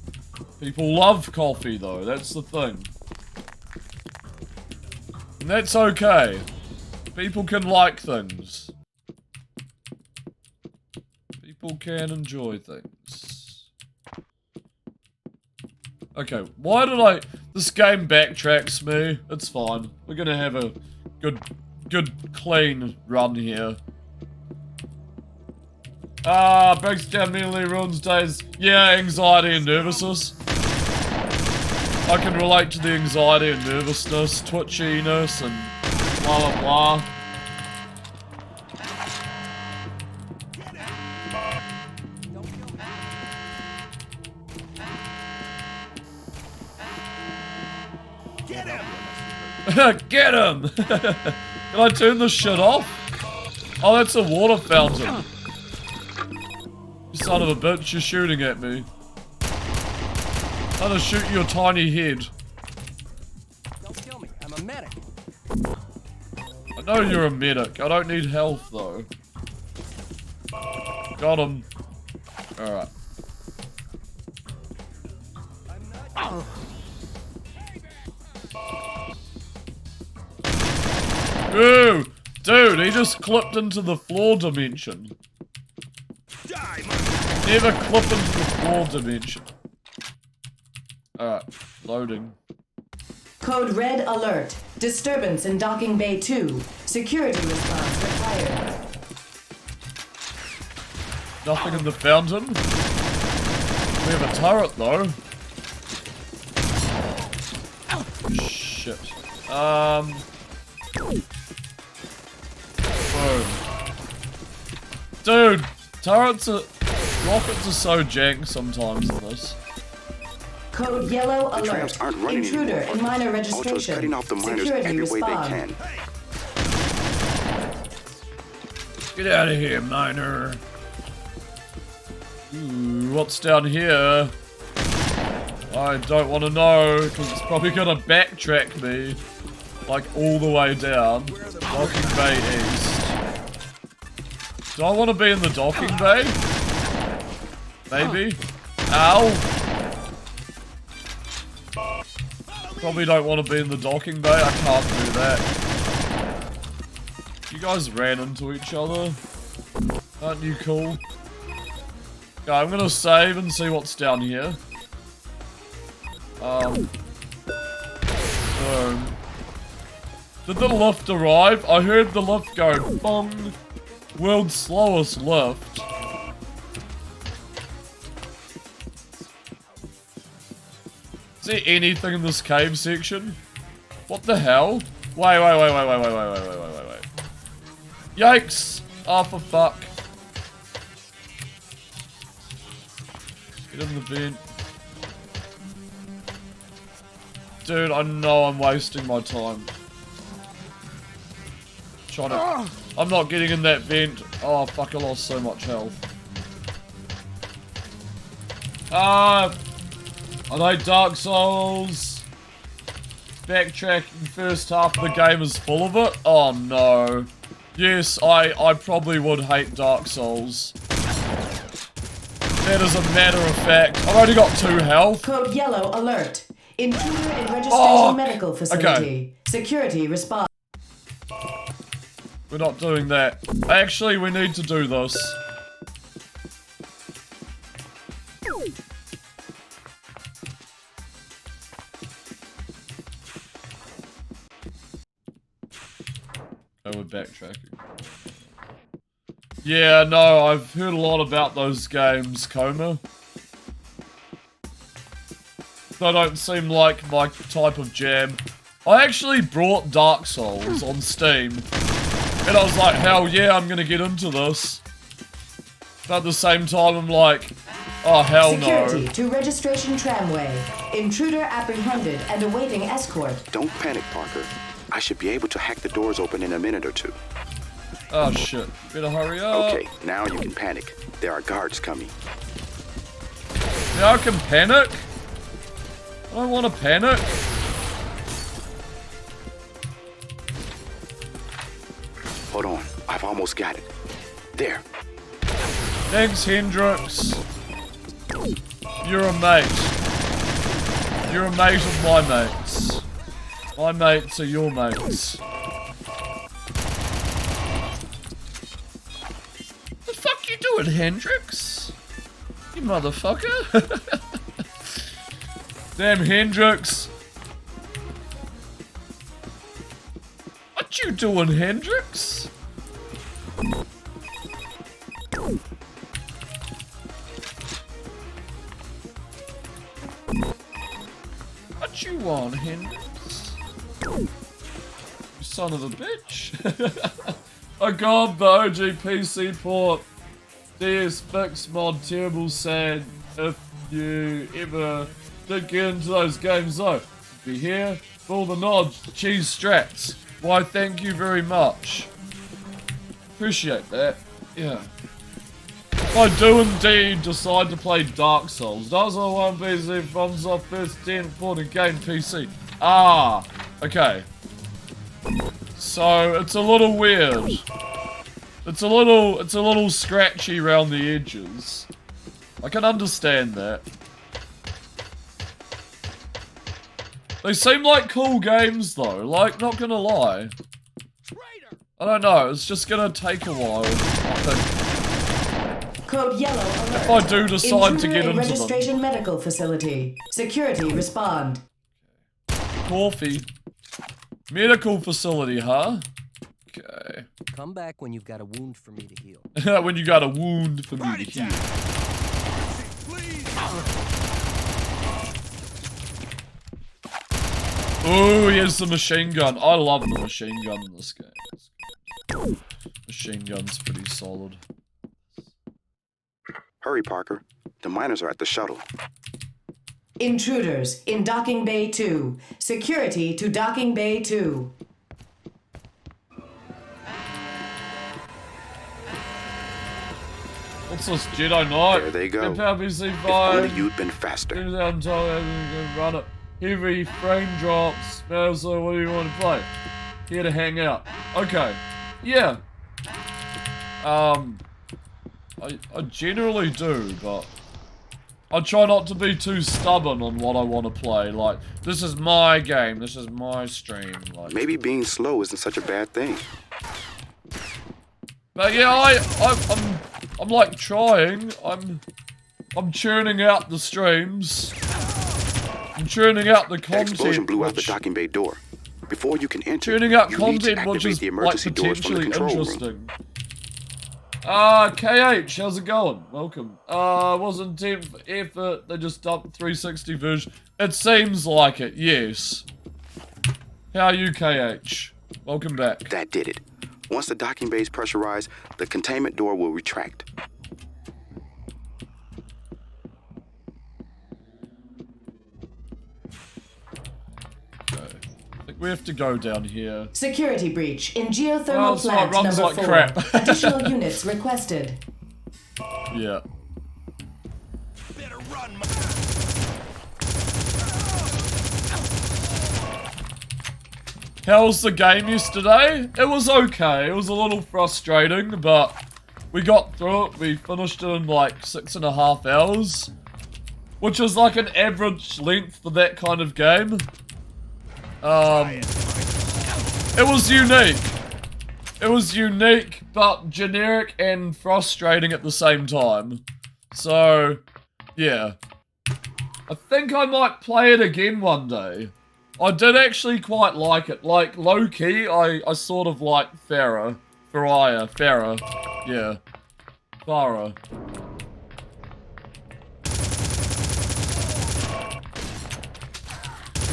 People love coffee, though. That's the thing. And that's okay. People can like things. People can enjoy things. Okay, why did I... This game backtracks me. It's fine. We're gonna have a good clean run here. Breaks down mentally, ruins days. Yeah, anxiety and nervousness. I can relate to the anxiety and nervousness, twitchiness, and blah blah blah. Get him! Can I turn this shit off? Oh, that's a water fountain. You son of a bitch, you're shooting at me. I'm gonna shoot your tiny head. Don't kill me. I'm a medic. I know you're a medic. I don't need health, though. Got him. Alright. Ooh! Dude, he just clipped into the floor dimension. Never clip into the floor dimension. Alright, loading. Code Red Alert. Disturbance in Docking Bay 2. Security response required. Nothing in the fountain. We have a turret, though. Shit. Boom. Dude, rockets are so jank sometimes in this. Code Yellow The trams Alert. aren't running Intruder anymore. in minor Ultra's registration. cutting off the miners Security every way they respond. can. Get out of here, miner. Ooh, what's down here? I don't want to know, because it's probably going to backtrack me. Like, all the way down. Docking Bay East. Do I want to be in the docking bay? Maybe? Ow! Probably don't want to be in the docking bay. I can't do that. You guys ran into each other. Aren't you cool? Okay, I'm gonna save and see what's down here. Did the lift arrive? I heard the lift go bong. World's slowest lift. Is there anything in this cave section? What the hell? Wait. Yikes! Oh, for fuck. Get in the vent. Dude, I know I'm wasting my time. I'm not getting in that vent. Oh, fuck, I lost so much health. I like Dark Souls. Backtracking first half of the game is full of it. Oh, no. Yes, I probably would hate Dark Souls. That is a matter of fact. I've only got 2 health. Code Yellow Alert. Intruder in registration medical facility. Okay. Security response. We're not doing that. Actually, we need to do this. Oh, we're backtracking. Yeah, no, I've heard a lot about those games, Coma. They don't seem like my type of jam. I actually brought Dark Souls on Steam. And I was like, hell yeah, I'm gonna get into this. But at the same time, I'm like, oh, hell no. Security to registration tramway. Intruder apprehended and awaiting escort. Don't panic, Parker. I should be able to hack the doors open in a minute or 2. Oh shit, better hurry up. Okay, now you can panic. There are guards coming. Now I can panic? I don't want to panic. Hold on, I've almost got it. There. Thanks, Hendrix. You're a mate. You're a mate of my mates. My mates are your mates. The fuck you doing, Hendrix? You motherfucker. Damn, Hendrix. What you doing, Hendrix? What you want, Hendrix? You son of a bitch. Oh god, the OG PC port. DS Fix mod, terrible sad. If you ever did get into those games though, be here for all the nods. Cheese strats. Why, thank you very much. Appreciate that. Yeah. If I do indeed decide to play Dark Souls, does I want PC from off first 10 for the game PC? Ah, okay. So it's a little weird. It's a little scratchy around the edges. I can understand that. They seem like cool games though, like, not gonna lie. I don't know, it's just gonna take a while, I think. Code yellow alert. If I do decide to get into registration medical facility. Security respond. Coffee. Medical facility, huh? Okay. Come back when you've got a wound for me to heal. When you got a wound for me to heal. Oh, here's the machine gun. I love the machine gun in this game. Machine gun's pretty solid. Hurry, Parker. The miners are at the shuttle. Intruders in Docking Bay 2. Security to Docking Bay 2. What's this, Jedi Knight? There they go. If only you'd been faster. Run it. Heavy frame drops. So what do you want to play? Here to hang out. Okay. Yeah. I generally do, but I try not to be too stubborn on what I want to play. Like, this is my game. This is my stream. Like, maybe being slow isn't such a bad thing. But yeah, I'm like trying. I'm churning out the streams. I'm churning out the content. An explosion blew out the docking bay door. Before you can enter, churning out you need to content which activate is the like emergency doors from the potentially control room. interesting. KH, how's it going? Welcome. Wasn't intent for effort. They just dumped 360 version. It seems like it. Yes. How are you, KH? Welcome back. That did it. Once the docking bay is pressurized, the containment door will retract. We have to go down here. Security breach in geothermal so plant it runs number like 4. crap. Additional units requested. Yeah. Better run, How was the game yesterday? It was okay. It was a little frustrating, but we got through it. We finished it in like 6.5 hours, which is like an average length for that kind of game. It was unique. It was unique, but generic and frustrating at the same time. So, yeah. I think I might play it again one day. I did actually quite like it. Like, low-key, I sort of like Farah. Yeah. Farah.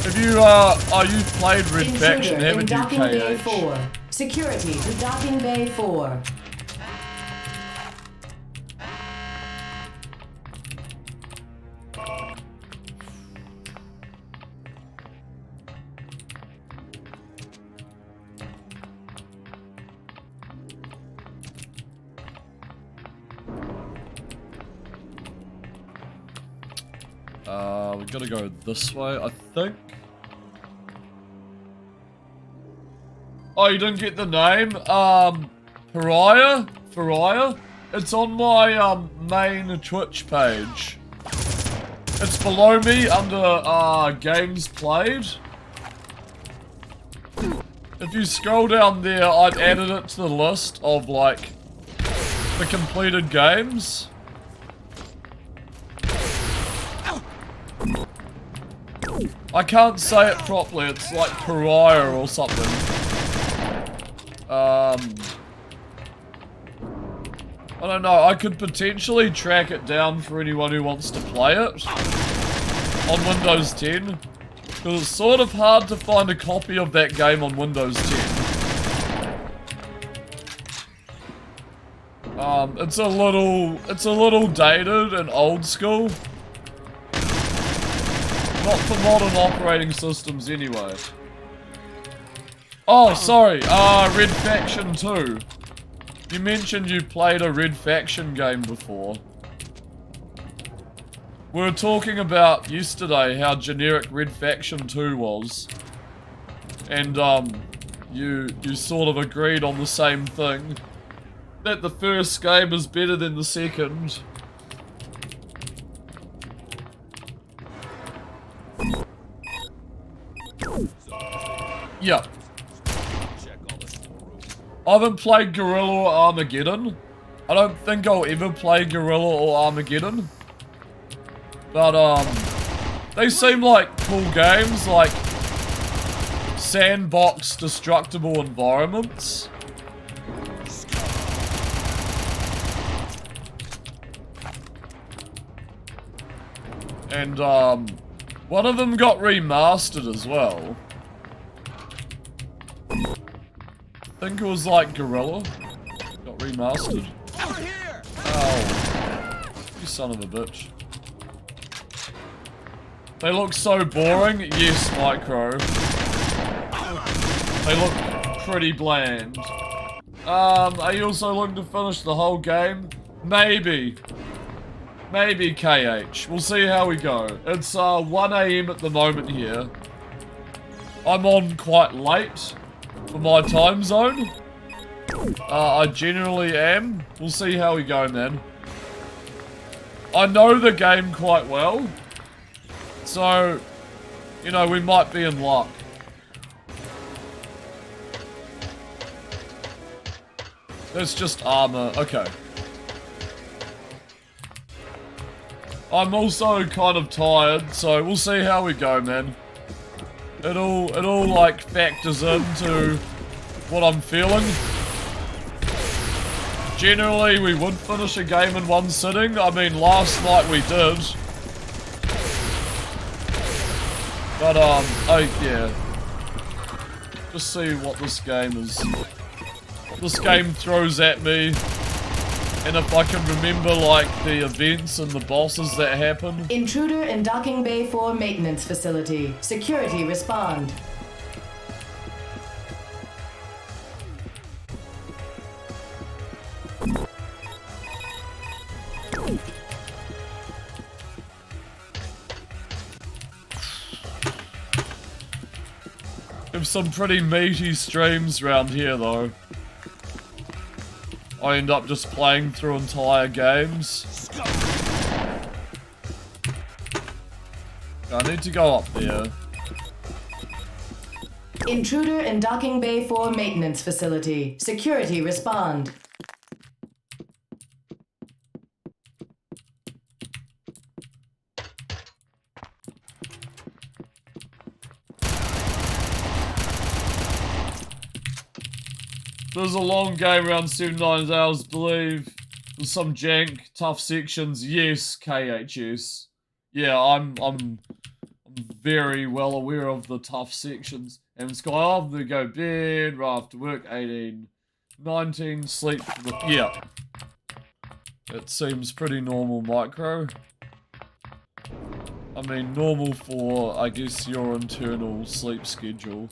Have you, you've played Red Faction, haven't you, Docking Bay KH? 4. Security to Docking Bay 4. We gotta go this way, I think. Oh, you didn't get the name? Pariah? It's on my, main Twitch page. It's below me under, games played. If you scroll down there, I've added it to the list of, like, the completed games. I can't say it properly, it's like Pariah or something. I don't know, I could potentially track it down for anyone who wants to play it on Windows 10. Because it's sort of hard to find a copy of that game on Windows 10. It's a little dated and old school. Not for modern operating systems anyway. Oh, sorry. Red Faction 2. You mentioned you played a Red Faction game before. We were talking about yesterday how generic Red Faction 2 was. And, you sort of agreed on the same thing. That the first game is better than the second. Yeah. I haven't played Guerrilla or Armageddon. I don't think I'll ever play Guerrilla or Armageddon. But, they seem like cool games, like sandbox destructible environments. And, one of them got remastered as well. I think it was like Guerrilla. Got remastered. Oh. You son of a bitch. They look so boring. Yes, Micro. They look pretty bland. Are you also looking to finish the whole game? Maybe. Maybe, KH. We'll see how we go. It's 1 AM at the moment here. I'm on quite late for my time zone. I generally am. We'll see how we go, man. I know the game quite well. So, you know, we might be in luck. That's just armor. Okay. I'm also kind of tired, so we'll see how we go, man. It all like factors into what I'm feeling. Generally, we would finish a game in one sitting. I mean, last night we did. But, oh yeah. Just see what this game is. What this game throws at me. And if I can remember, like, the events and the bosses that happen. Intruder in Docking Bay 4 maintenance facility. Security respond. Have some pretty meaty streams around here, though. I end up just playing through entire games. I need to go up there. Intruder in Docking Bay 4 maintenance facility. Security respond. There's a long game, around 7-9 hours, believe. There's some jank, tough sections. Yes, KHS. Yeah, I'm very well aware of the tough sections. And Sky off, they go bed, right after work, 18, 19, sleep. Yeah. It seems pretty normal, Micro. I mean, normal for, I guess, your internal sleep schedule.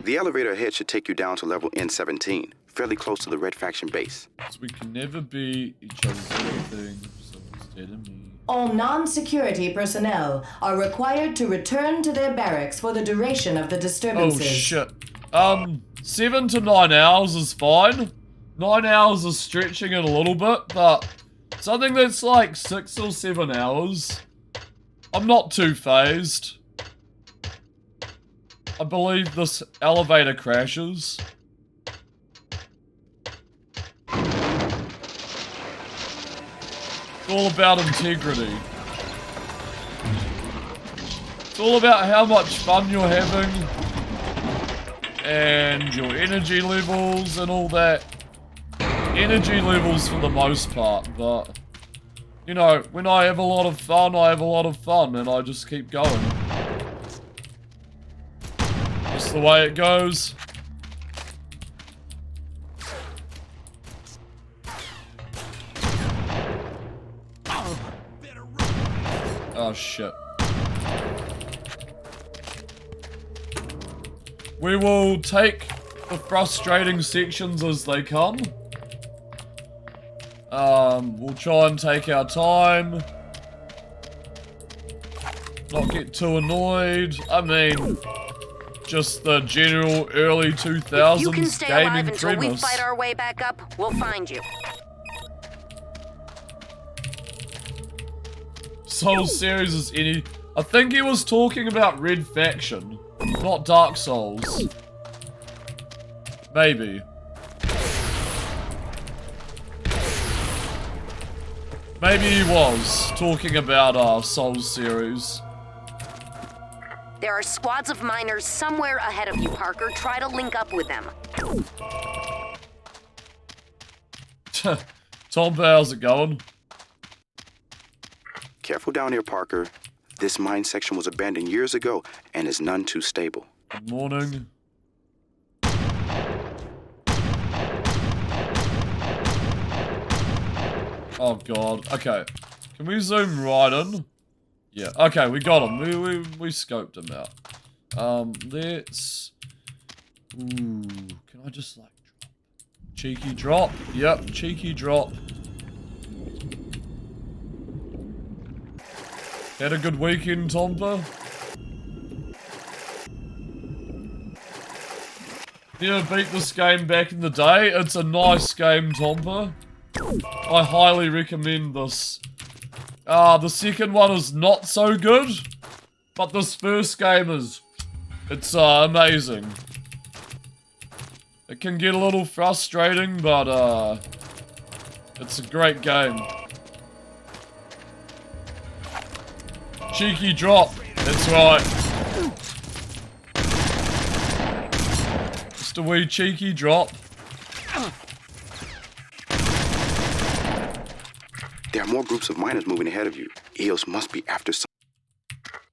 The elevator ahead should take you down to level N17, fairly close to the Red Faction base. So we can never be each other's everything, so instead of me. All non-security personnel are required to return to their barracks for the duration of the disturbances. Oh shit. 7 to 9 hours is fine. 9 hours is stretching it a little bit, but something that's like 6 or 7 hours, I'm not too phased. I believe this elevator crashes. It's all about integrity. It's all about how much fun you're having and your energy levels and all that. Energy levels for the most part, but you know, when I have a lot of fun, I have a lot of fun and I just keep going. Just the way it goes. Oh, shit. We will take the frustrating sections as they come. We'll try and take our time. Not get too annoyed. I mean, just the general early 2000s If you can stay gaming alive until we premise. fight our way back up, we'll find you. Souls series is any... I think he was talking about Red Faction, not Dark Souls. Maybe. Maybe he was talking about Souls series. There are squads of miners somewhere ahead of you, Parker. Try to link up with them. Tom, how's it going? Careful down here, Parker. This mine section was abandoned years ago and is none too stable. Good morning. Oh god. Okay. Can we zoom right in? Yeah. Okay, we got him. We scoped him out. Let's... Ooh. Can I just like drop? Cheeky drop. Yep, cheeky drop. Had a good weekend, Tompa? Yeah, beat this game back in the day. It's a nice game, Tompa. I highly recommend this. The second one is not so good, but this first game is... It's amazing. It can get a little frustrating, but it's a great game. Cheeky drop. That's right. Just a wee cheeky drop. There are more groups of miners moving ahead of you. EOS must be after some...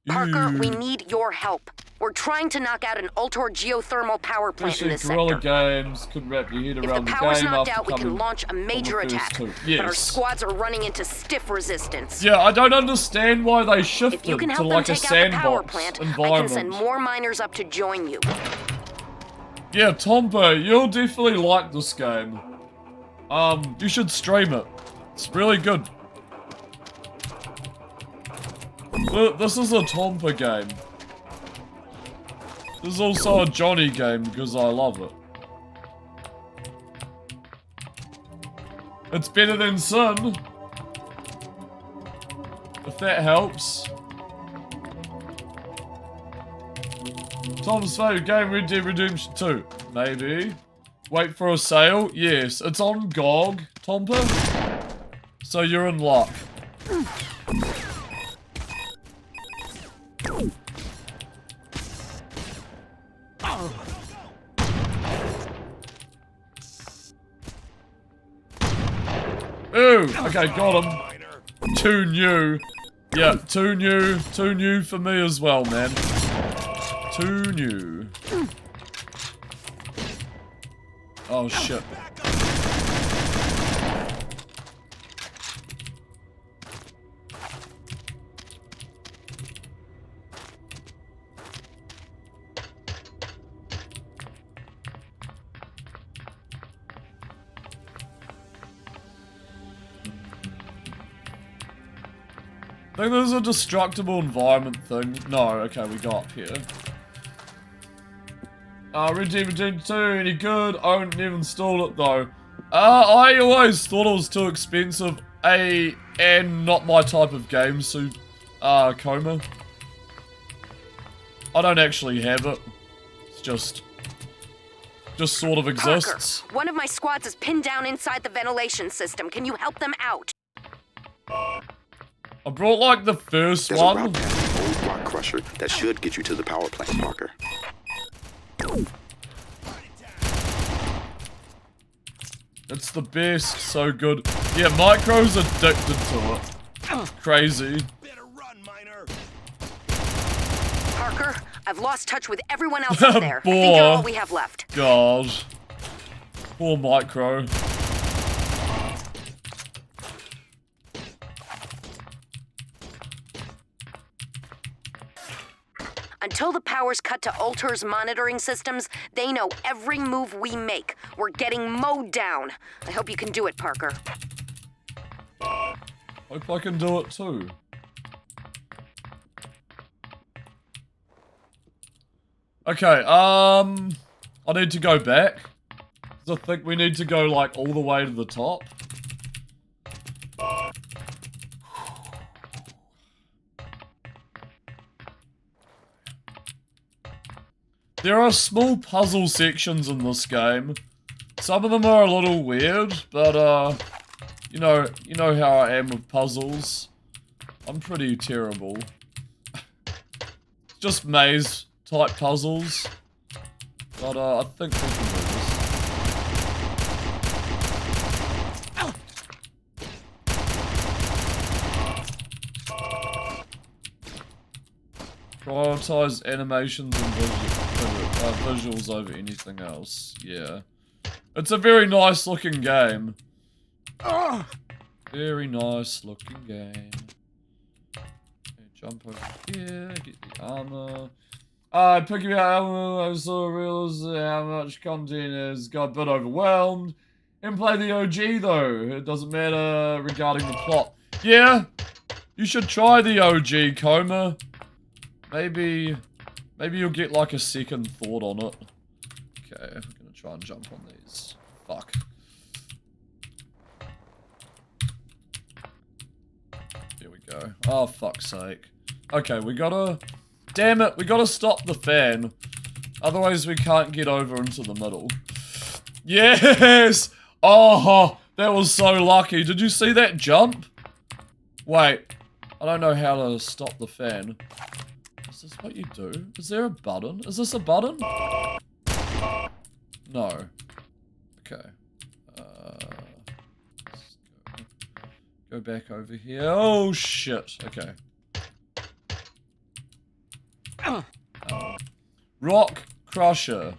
Parker, we need your help. We're trying to knock out an Ultor geothermal power plant in this Guerrilla sector. Games could wrap your head If the around the power's game knocked after out, we can coming launch a major from the first attack. two. But our Yes. squads are running into stiff resistance. Yeah, I don't understand why they If shifted you can to help them like a take out the power sandbox plant, I can environment. send more miners up to join you. Yeah, Tompa, you'll definitely like this game. You should stream it. It's really good. This is a Tompa game. This is also a Johnny game because I love it. It's better than Sin. If that helps. Tom's favorite game, Red Dead Redemption 2. Maybe. Wait for a sale? Yes. It's on GOG, Tompa. So you're in luck. Ooh, okay, got him. Too new. Yeah, too new for me as well, man. Too new. Oh shit. I think there's a destructible environment thing. No, okay, we got up here. Red Dead Redemption 2, any good? I haven't even installed it though. I always thought it was too expensive. And not my type of game, so, Coma. I don't actually have it. It's just sort of exists. Parker, one of my squads is pinned down inside the ventilation system. Can you help them out? I brought like the first There's a one. route past the old rock crusher that should get you to the power plant, Parker. It's the best, so good. Yeah, Micro's addicted to it. Crazy. Better run, miner. Parker, I've lost touch with everyone else up there. I think Boy. you're all we have left. God. Poor Micro. Until the power's cut to Ultor's monitoring systems, they know every move we make. We're getting mowed down. I hope you can do it, Parker. Hope I can do it too. Okay, I need to go back. 'Cause I think we need to go like all the way to the top. There are small puzzle sections in this game. Some of them are a little weird, but you know how I am with puzzles. I'm pretty terrible. Just maze type puzzles. But I think we can do this. Prioritize animations and visuals over anything else. Yeah. It's a very nice looking game. Very nice looking game. Okay, jump over here, get the armor. Picking out armor, I sort of realized how much content is. Got a bit overwhelmed. And play the OG though. It doesn't matter regarding the plot. Yeah, you should try the OG, Coma. Maybe you'll get like a second thought on it. Okay, I'm gonna try and jump on these. Fuck. There we go. Oh, fuck's sake. Okay, we gotta... Damn it, we gotta stop the fan. Otherwise we can't get over into the middle. Yes! Oh, that was so lucky. Did you see that jump? Wait, I don't know how to stop the fan. Is this what you do? Is there a button? Is this a button? No. Okay. Let's go back over here. Oh, shit. Okay. Rock crusher.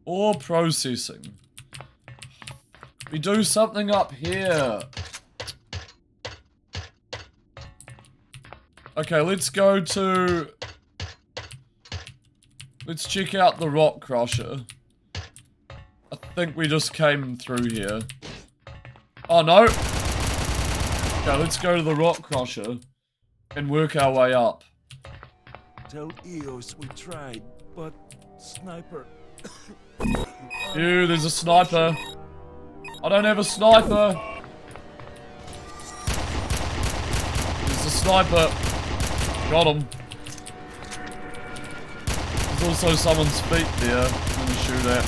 Ore processing. We do something up here. Okay, let's go to... Let's check out the rock crusher. I think we just came through here. Oh, no. Okay, let's go to the rock crusher and work our way up. Tell Eos we tried, but sniper. Ew, there's a sniper. I don't have a sniper. There's a sniper. Got him. There's also someone's feet there. I'm gonna shoot at.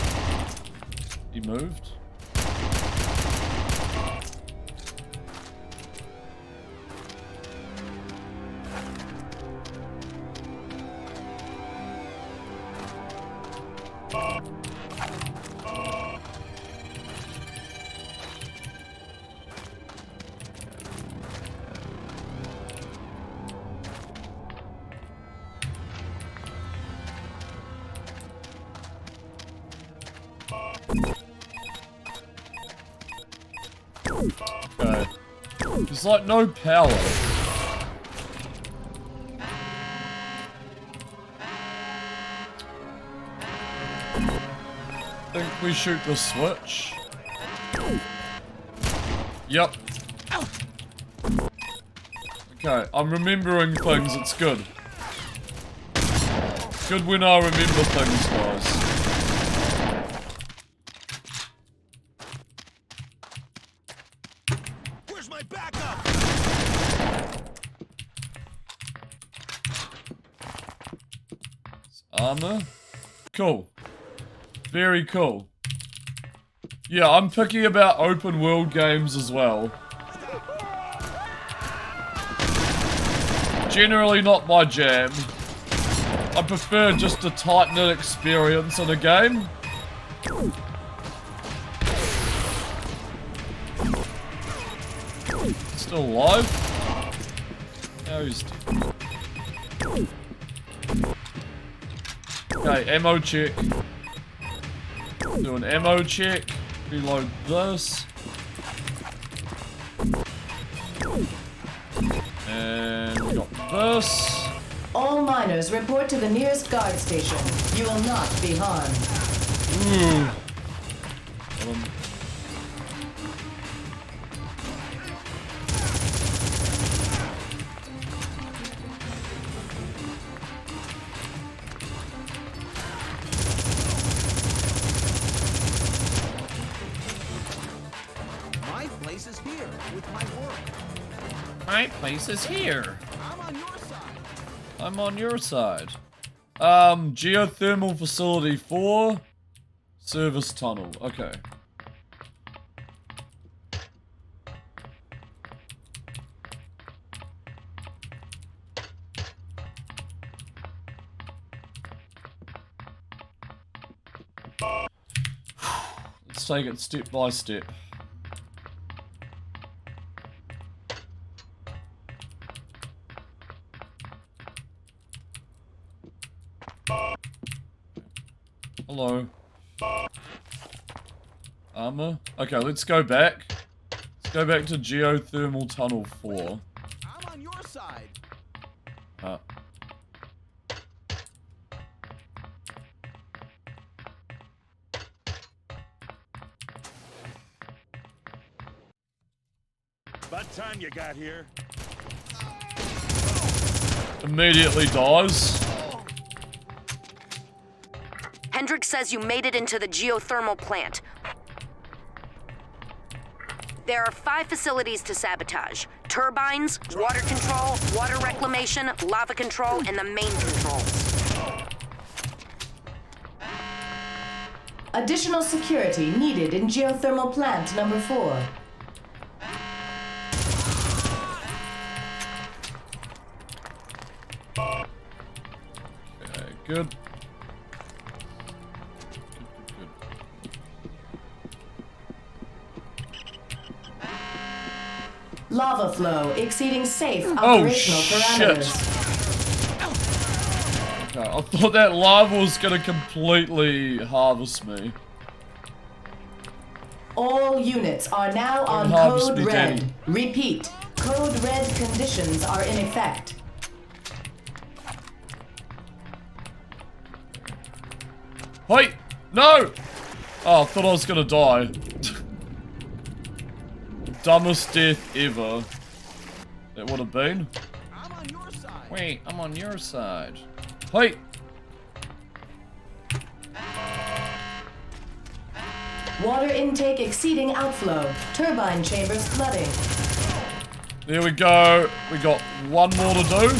He moved. Okay. There's like no power. I think we shoot the switch. Yep. Okay, I'm remembering things, it's good. It's good when I remember things, guys. Armor. Cool. Very cool. Yeah, I'm picky about open world games as well. Generally not my jam. I prefer just a tight-knit experience in a game. Still alive? Now he's dead. Okay, ammo check. Do an ammo check. Reload this. And we got this. All miners, report to the nearest guard station. You will not be harmed. My place is here with my work. My place is here. I'm on your side. I'm on your side. Geothermal facility 4. Service tunnel. Okay. Let's take it step by step. Hello. Armor. Okay, let's go back. Let's go back to geothermal tunnel 4. I'm on your side. About time you got here. Immediately dies. Hendricks says you made it into the geothermal plant. There are 5 facilities to sabotage. Turbines, water control, water reclamation, lava control, and the main controls. Additional security needed in geothermal plant number 4. Okay, good. Lava flow exceeding safe operational parameters. Okay, I thought that lava was gonna completely harvest me. All units are now on harvest code me, red. Danny. Repeat, code red conditions are in effect. Wait! No! Oh, I thought I was gonna die. Dumbest death ever. That would have been. I'm on your side. Wait, I'm on your side. Wait! Water intake exceeding outflow. Turbine chambers flooding. There we go. We got one more to do.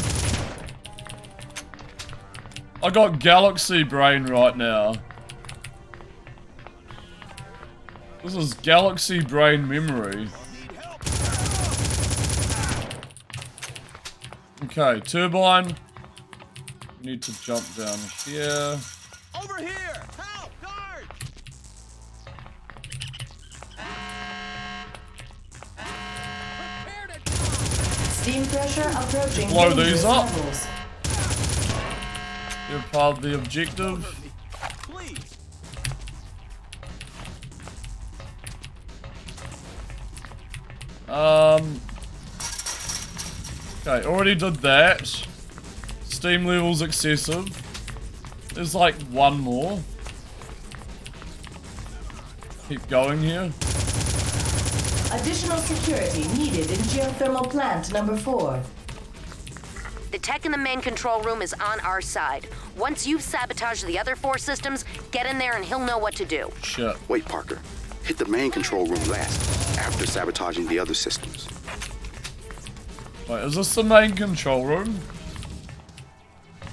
I got galaxy brain right now. This is galaxy brain memory. Okay, turbine. Need to jump down here. Over here! Help! Guard! Steam pressure approaching Blow dangerous these up. levels. You're part of the objective. Please. Okay, already did that. Steam level's excessive. There's like one more. Keep going here. Additional security needed in geothermal plant number 4. The tech in the main control room is on our side. Once you've sabotaged the other 4 systems, get in there and he'll know what to do. Shit. Wait, Parker. Hit the main control room last, after sabotaging the other systems. Wait, is this the main control room?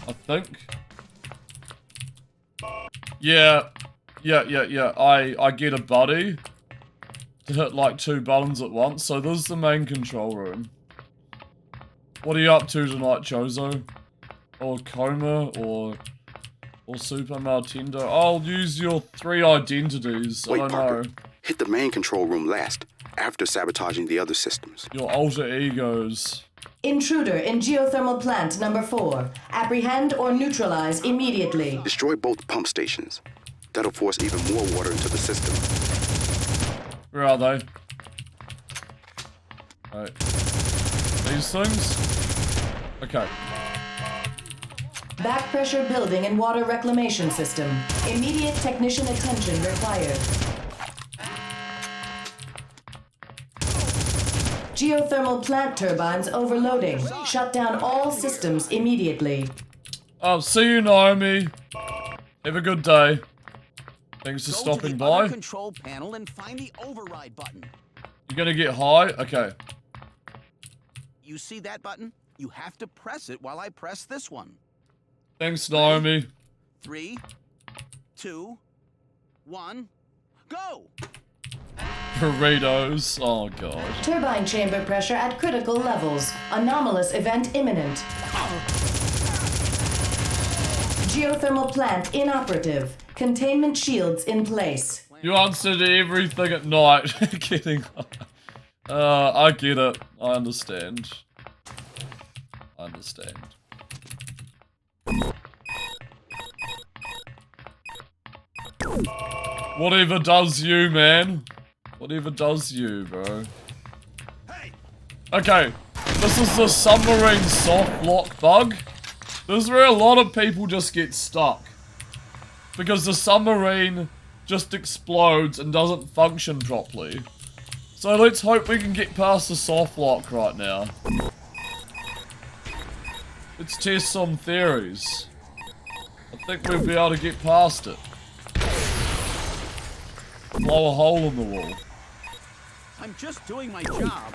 I think. Yeah. I get a buddy to hit like 2 buttons at once, so this is the main control room. What are you up to tonight, Chozo? Or Coma, or Super Maltendo? I'll use your 3 identities. Wait, I don't Parker. know. Hit the main control room last, after sabotaging the other systems. Your alter egos. Intruder in geothermal plant number 4. Apprehend or neutralize immediately. Destroy both pump stations. That'll force even more water into the system. Where are they? Right. These things? Okay. Back pressure building and water reclamation system. Immediate technician attention required. Geothermal plant turbines overloading. Shut down all systems immediately. Oh, see you, Naomi. Have a good day. Thanks for stopping by. Control panel and find the override button. You're gonna get high? Okay. You see that button? You have to press it while I press this one. Thanks, Naomi. 3, 2, 1, go! Burritos. Oh, God. Turbine chamber pressure at critical levels. Anomalous event imminent. Geothermal plant inoperative. Containment shields in place. You answered everything at night. Kidding. I get it. I understand. I understand. Whatever does you, man. Whatever does you, bro. Okay, this is the submarine soft lock bug. This is where a lot of people just get stuck. Because the submarine just explodes and doesn't function properly. So let's hope we can get past the soft lock right now. Let's test some theories. I think we'll be able to get past it. Blow a hole in the wall. I'm just doing my job.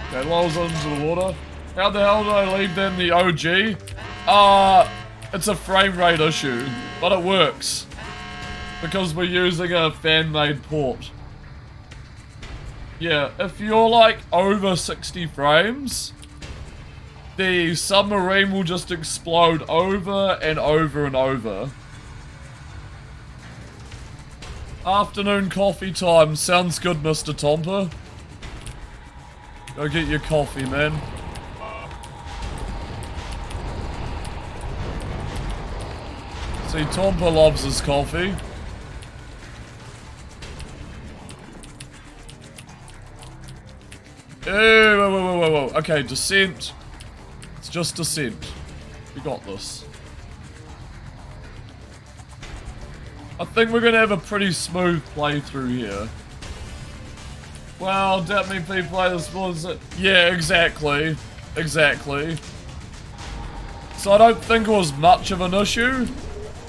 Okay, lowers into the water. How the hell did I leave them the OG? It's a frame rate issue, but it works. Because we're using a fan-made port. Yeah, if you're like over 60 frames, the submarine will just explode over and over and over. Afternoon coffee time. Sounds good, Mr. Tomper. Go get your coffee, man. See, Tomper loves his coffee. Hey, whoa. Okay, descent. It's just descent. We got this. I think we're gonna have a pretty smooth playthrough here. Well, doubt me people play this more than... Yeah, exactly. Exactly. So I don't think it was much of an issue.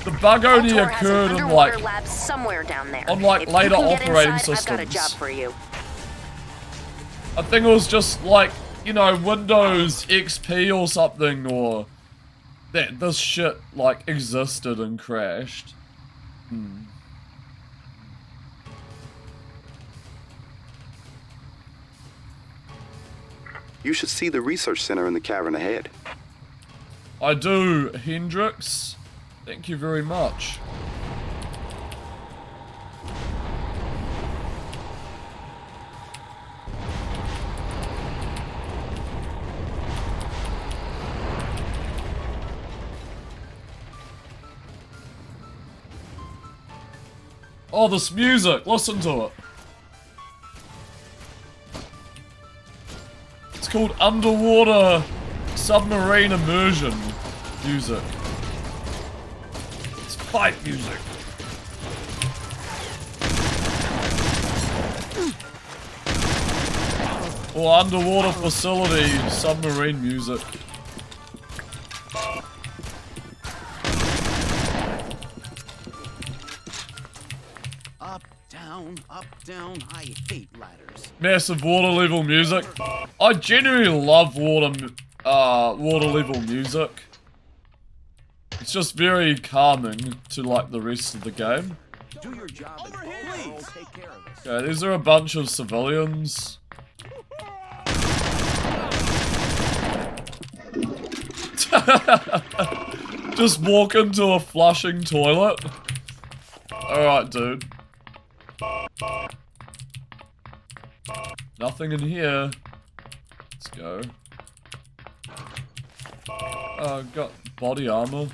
The bug only occurred in like... lab somewhere down there. On like later operating systems. I've got a job for you. I think it was just like, you know, Windows XP or something, or that this shit like existed and crashed. You should see the research center in the cavern ahead. I do, Hendrix. Thank you very much. Oh, this music. Listen to it. It's called Underwater Submarine Immersion music. It's fight music. Or underwater facility submarine music. Up, down, I hate ladders. Massive water level music. I genuinely love water level music. It's just very calming to like the rest of the game. Do your job. Over here, please. Take care of this. Okay, these are a bunch of civilians. Just walk into a flushing toilet. Alright, dude. Nothing in here. Let's go. Got body armor.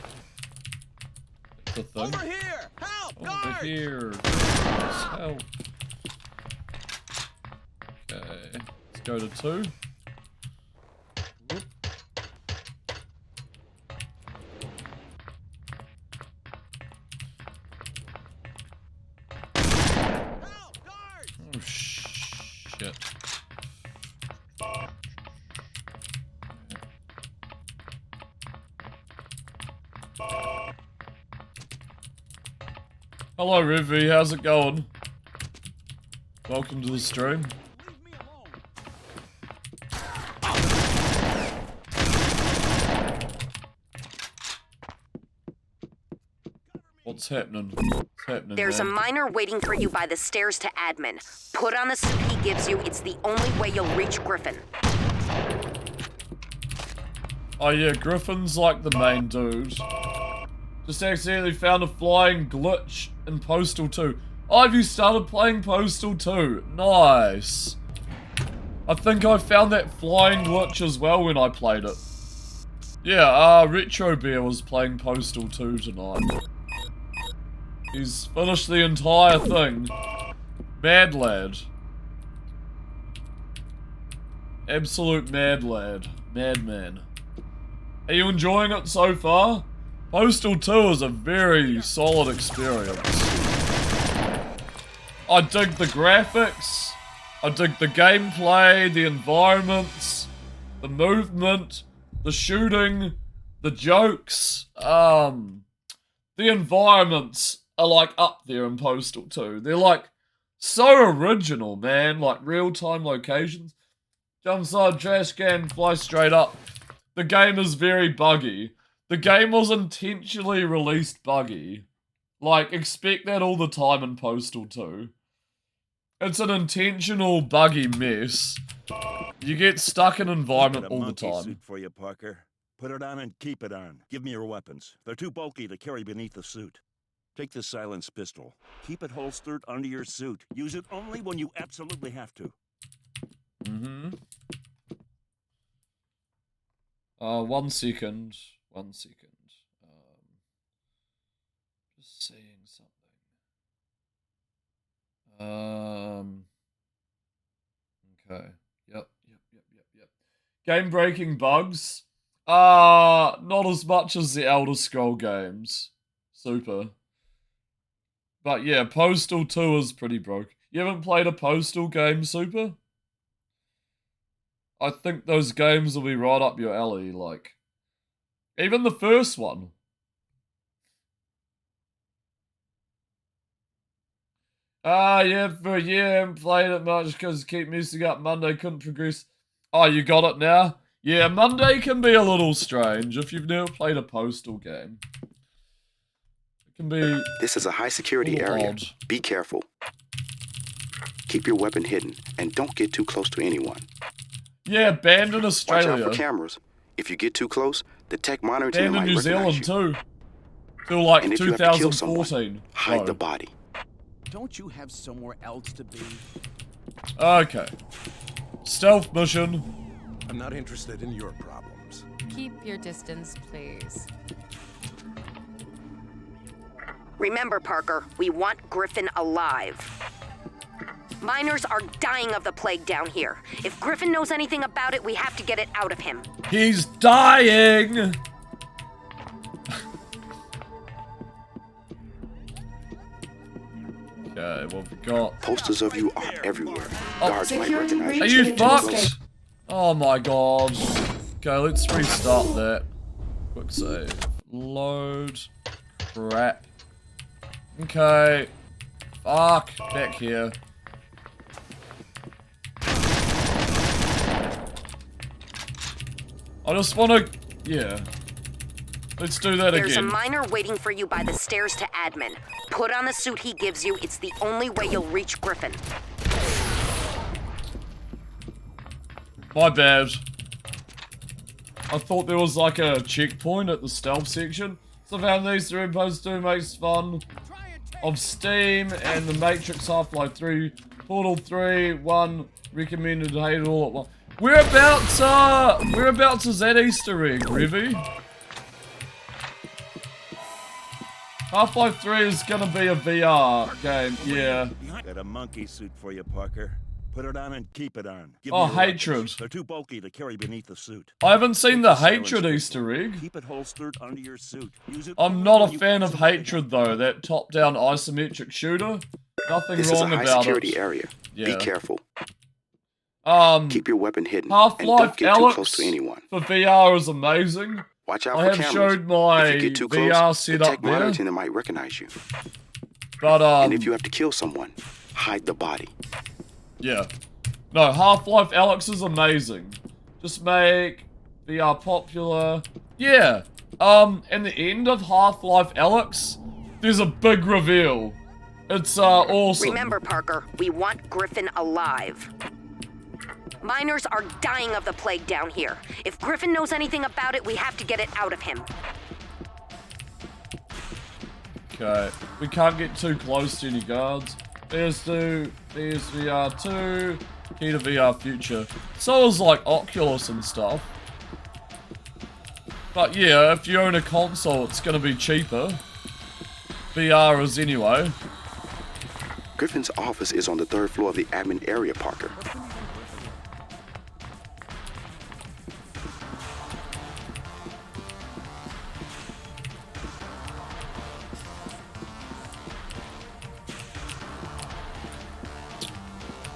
That's a thing. Over here! Help! Over guard! here. Help. go to 2. Whoop. Oh, shit. Hello, Rivi. How's it going? Welcome to the stream. What's happening? What's happening, There's man? a miner waiting for you by the stairs to admin. Put on the suit he gives you. It's the only way you'll reach Griffin. Oh yeah, Griffin's like the main dude. Just accidentally found a flying glitch in Postal 2. Oh, have you started playing Postal 2? Nice. I think I found that flying glitch as well when I played it. Yeah, Retro Bear was playing Postal 2 tonight. He's finished the entire thing. Mad lad. Absolute mad lad. Madman. Are you enjoying it so far? Postal 2 is a very solid experience. I dig the graphics. I dig the gameplay, the environments, the movement, the shooting, the jokes. The environments are like up there in Postal 2. They're like so original, man. Like real-time locations. Jump inside trash can, fly straight up. The game is very buggy. The game was intentionally released buggy. Like, expect that all the time in Postal 2. It's an intentional buggy mess. You get stuck in environment all the time. Suit for you, Parker. Put it on and keep it on. Give me your weapons. They're too bulky to carry beneath the suit. Take the silenced pistol. Keep it holstered under your suit. Use it only when you absolutely have to. Mm-hmm. 1 second. 1 second. Just saying something. Okay. Yep. Game-breaking bugs. Not as much as the Elder Scroll games. Super. But yeah, Postal 2 is pretty broke. You haven't played a Postal game, Super? I think those games will be right up your alley, like. Even the first one. Yeah, for a year I haven't played it much because keep messing up. Monday couldn't progress. Oh, you got it now? Yeah, Monday can be a little strange if you've never played a Postal game. It can be. This is a high security area. Odd. Be careful. Keep your weapon hidden and don't get too close to anyone. Yeah, banned in Australia. Watch out for cameras. If you get too close, the tech monitoring banned in might New recognize Zealand you. too. Till like And if you have to kill someone, 2014. hide the body. Don't you have somewhere else to be? Okay. Stealth mission. I'm not interested in your problems. Keep your distance, please. Remember, Parker, we want Griffin alive. Miners are dying of the plague down here. If Griffin knows anything about it, we have to get it out of him. He's dying! Okay, what we got? Posters of you are everywhere. Guards might recognize you. Are you fucked? Oh my god. Okay, let's restart that. Quick save. Load. Crap. Okay. Fuck. Back here. I just wanna... Yeah. Let's do that There's again. a miner waiting for you by the stairs to admin. Put on the suit he gives you. It's the only way you'll reach Griffin. My bad. I thought there was like a checkpoint at the stealth section. Somehow these 3 Post 2 makes fun of Steam and the Matrix Half-Life 3, Portal 3, 1, recommended, hated all at once. Whereabouts is that Easter egg, Revy? Half-Life 3 is gonna be a VR game, yeah. Got a monkey suit for you, Parker. Put it on and keep it on. Give Oh, me your hatred. weapons. They're too bulky to carry beneath the suit. I haven't seen the Silence hatred pistol. Easter egg. Keep it holstered under your suit. Use it I'm only not when a you fan of absolutely hatred though, that top-down isometric shooter. Nothing This is a wrong high about security it. area. Yeah. Be careful. Keep your weapon hidden and Half-Life don't get too Alex close to anyone. for VR is amazing. Watch out I for have cameras. showed my If you get too VR close, the setup tech there. monitoring them might recognize you. But And if you have to kill someone, hide the body. yeah. No, Half-Life Alex is amazing. Just make VR popular. Yeah. In the end of Half-Life Alex, there's a big reveal. It's awesome. Remember, Parker, we want Griffin alive. Miners are dying of the plague down here. If Griffin knows anything about it, we have to get it out of him. Okay. We can't get too close to any guards. PS2, PSVR2, key to VR future. So is like Oculus and stuff. But yeah, if you own a console, it's gonna be cheaper. VR is anyway. Griffin's office is on the 3rd floor of the admin area, Parker.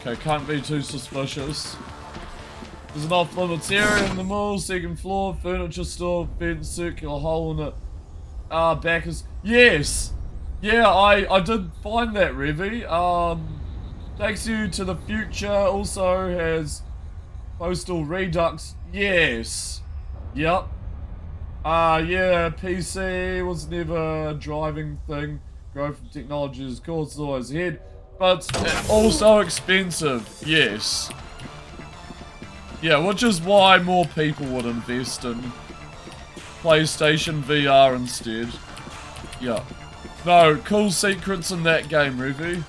Okay, can't be too suspicious. There's an off-limits area in the mall, 2nd floor, furniture store, fence, circular hole in it. Back is... Yes! Yeah, I did find that, Revy. Takes you to the future, also has postal redux. Yes. Yep. Yeah, PC was never a driving thing. Growth of technology is, of course, always ahead. But it's also expensive, yes. Yeah, which is why more people would invest in PlayStation VR instead. Yeah. No, cool secrets in that game, Ruby.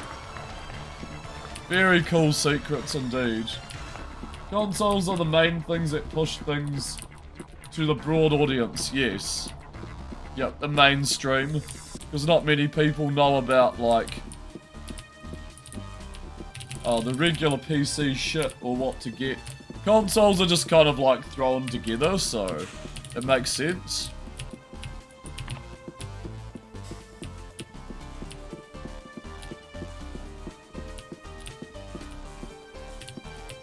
Very cool secrets indeed. Consoles are the main things that push things to the broad audience, yes. Yep, the mainstream. Because not many people know about, like... the regular PC shit or what to get. Consoles are just kind of like thrown together, so it makes sense.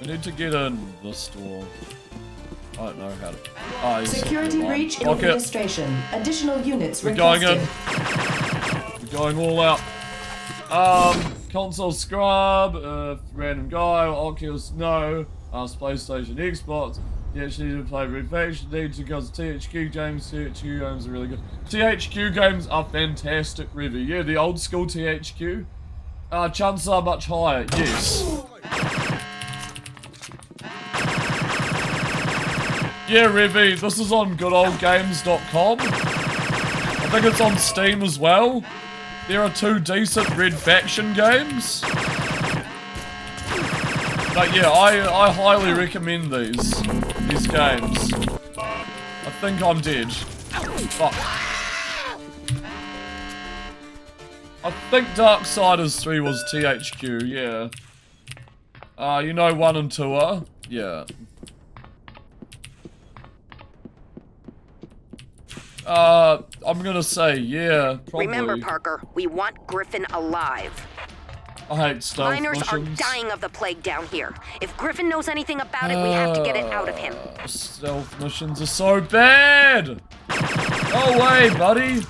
We need to get in the store. I don't know how to... Security breach in Okay. administration. Additional units We're going requested. in. We're going all out. Console scrub, random guy, Oculus, no. Ask PlayStation, Xbox. You actually need to play Red Faction, need to because THQ games. THQ games are really good. THQ games are fantastic, Revy. Yeah, the old school THQ. Chances are much higher, yes. Yeah, Revy, this is on goodoldgames.com. I think it's on Steam as well. There are 2 decent Red Faction games. But yeah, I highly recommend these games. I think I'm dead. Fuck. I think Darksiders 3 was THQ, yeah. You know 1 and 2 are? Yeah. I'm gonna say, yeah, probably. Remember, Parker, we want Griffin alive. I hate stealth Miners missions. are dying of the plague down here. If Griffin knows anything about it, we have to get it out of him. Stealth missions are so bad! Go away, buddy!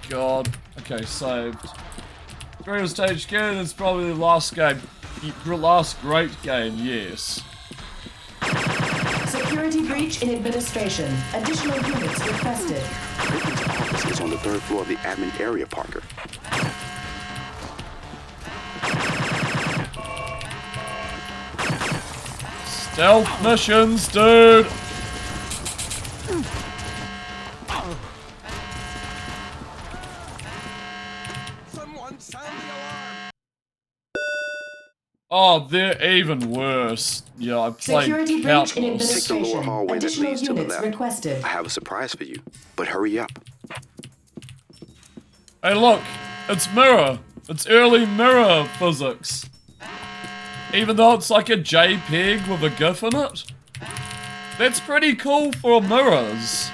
God. Okay, saved. 3 was stage good, it's probably the last game. Last great game, yes. Security breach in administration. Additional units requested. Griffin's office is on the 3rd floor of the admin area, Parker. Stealth missions, dude! Someone sound the alarm! Oh, they're even worse. Yeah, I've played Security breach in countless. Take the lower administration. hallway that Additional leads to the units left. requested. I have a surprise for you, but hurry up. Hey, look! It's Mirror It's early mirror physics. Even though it's like a JPEG with a GIF in it. That's pretty cool for mirrors.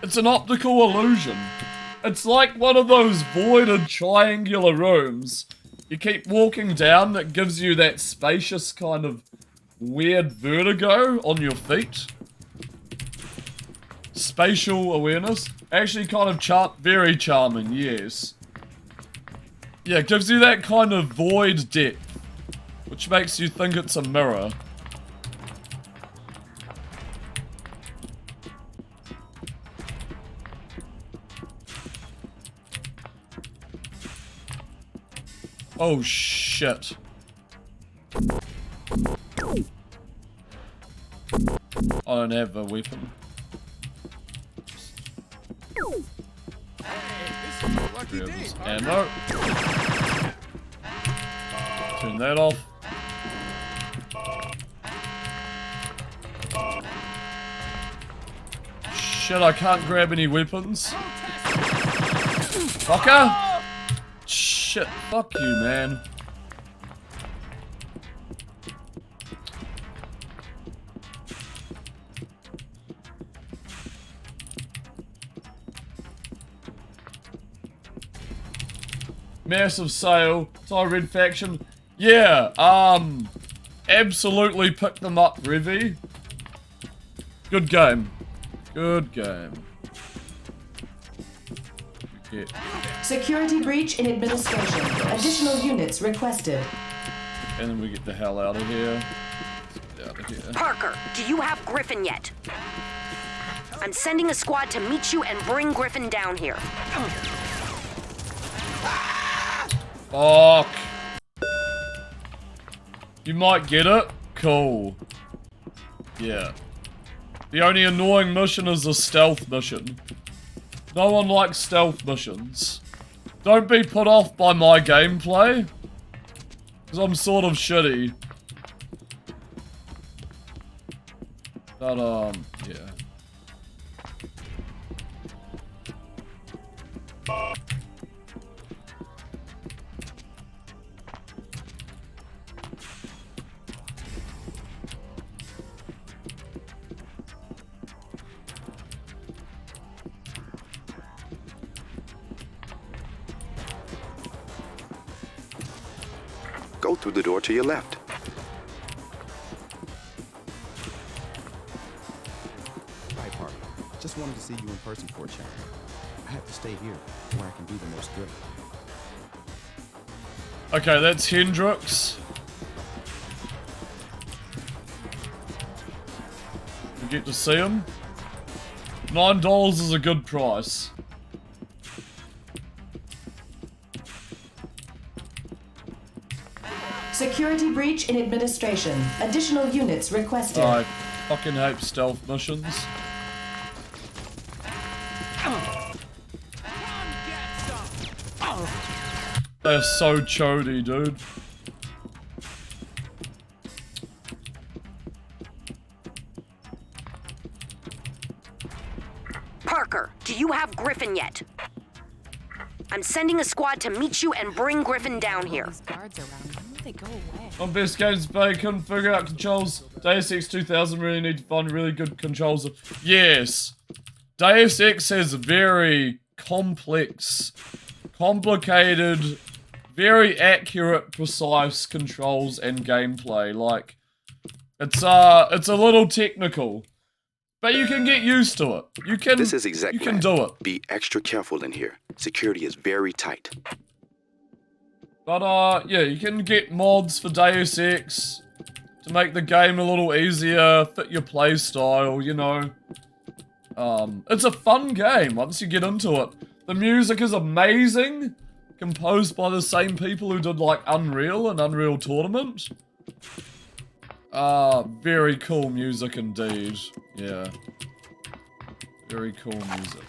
It's an optical illusion. It's like one of those voided triangular rooms. You keep walking down, that gives you that spacious kind of weird vertigo on your feet. Spatial awareness. Actually kind of very charming, yes. Yeah, it gives you that kind of void depth, which makes you think it's a mirror. Oh shit. I don't have a weapon. Ammo. Turn that off. Shit, I can't grab any weapons. Fucker! Shit, fuck you, man. Massive sale. Sorry, Red Faction. Yeah, absolutely pick them up, Revy. Good game. Good game. Okay. Security breach in administration. Additional units requested. And then we get the hell out of here. Get out of here. Parker, do you have Griffin yet? I'm sending a squad to meet you and bring Griffin down here. Fuck. You might get it? Cool. Yeah. The only annoying mission is a stealth mission. No one likes stealth missions. Don't be put off by my gameplay, because I'm sort of shitty. But, yeah. Go through the door to your left. Hi, Parker. Just wanted to see you in person for a chat. I have to stay here, where I can do the most good. Okay, that's Hendrix. We get to see him. $9 is a good price. Security breach in administration. Additional units requested. I fucking hate stealth missions. They're so chody, dude. Parker, do you have Griffin yet? I'm sending a squad to meet you and bring Griffin down here. Guards around. When will they go away? On best games play, couldn't figure out controls. Deus Ex 2000 really need to find really good controls. Yes. Deus Ex has very complex, complicated, very accurate, precise controls and gameplay. Like, it's a little technical. But you can get used to it. You can. This is exact. You can do it. Be extra careful in here. Security is very tight. But yeah, you can get mods for Deus Ex to make the game a little easier, fit your play style. You know, it's a fun game once you get into it. The music is amazing, composed by the same people who did like Unreal and Unreal Tournament. Very cool music indeed. Yeah. Very cool music.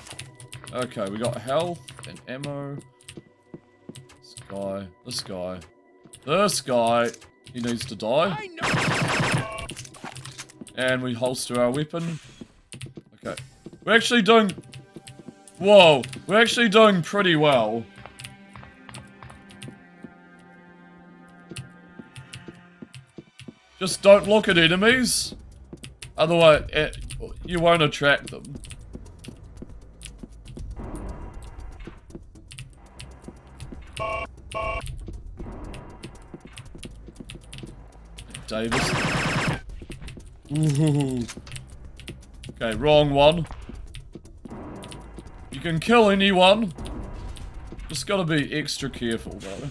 Okay, we got health and ammo. This guy, he needs to die. And we holster our weapon. Okay. We're actually doing... Whoa, we're actually doing pretty well. Just don't look at enemies. Otherwise, you won't attract them. Davis. Ooh. Okay, wrong one. You can kill anyone. Just gotta be extra careful though.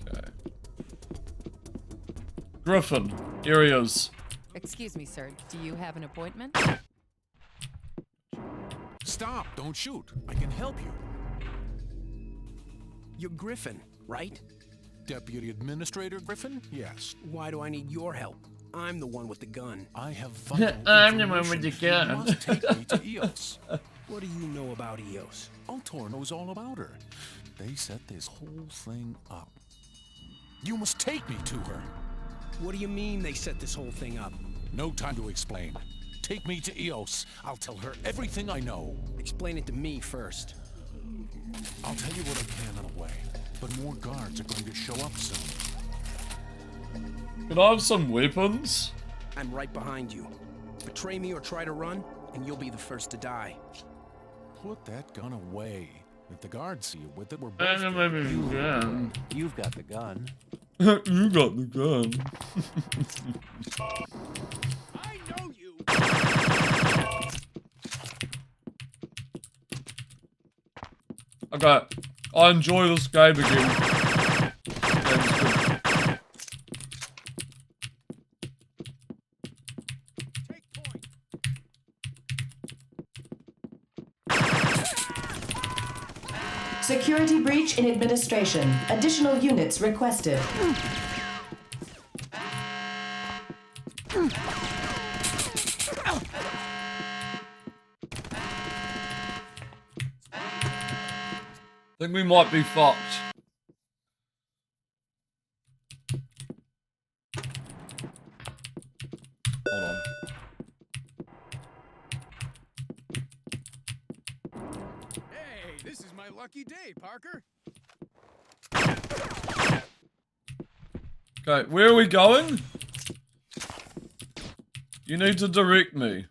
Okay. Griffin, areas. Excuse me, sir. Do you have an appointment? Stop! Don't shoot. I can help you. You're Griffin, right? Deputy Administrator Griffin? Yes. Why do I need your help? I'm the one with the gun. I have vital I'm the one with the gun. You must take me to EOS. What do you know about EOS? Ultor knows all about her. They set this whole thing up. You must take me to her. What do you mean they set this whole thing up? No time to explain. Take me to EOS. I'll tell her everything I know. Explain it to me first. I'll tell you what I can in a way, but more guards are going to show up soon. Can I have some weapons? I'm right behind you. Betray me or try to run, and you'll be the first to die. Put that gun away. If the guards see you with it, we're both I don't have a gun. You've got the gun. You got the gun. I know you. Okay, I enjoy this game again. Security breach in administration. Additional units requested. I think we might be fucked. Hold on. Hey, this is my lucky day, Parker. Okay, where are we going? You need to direct me.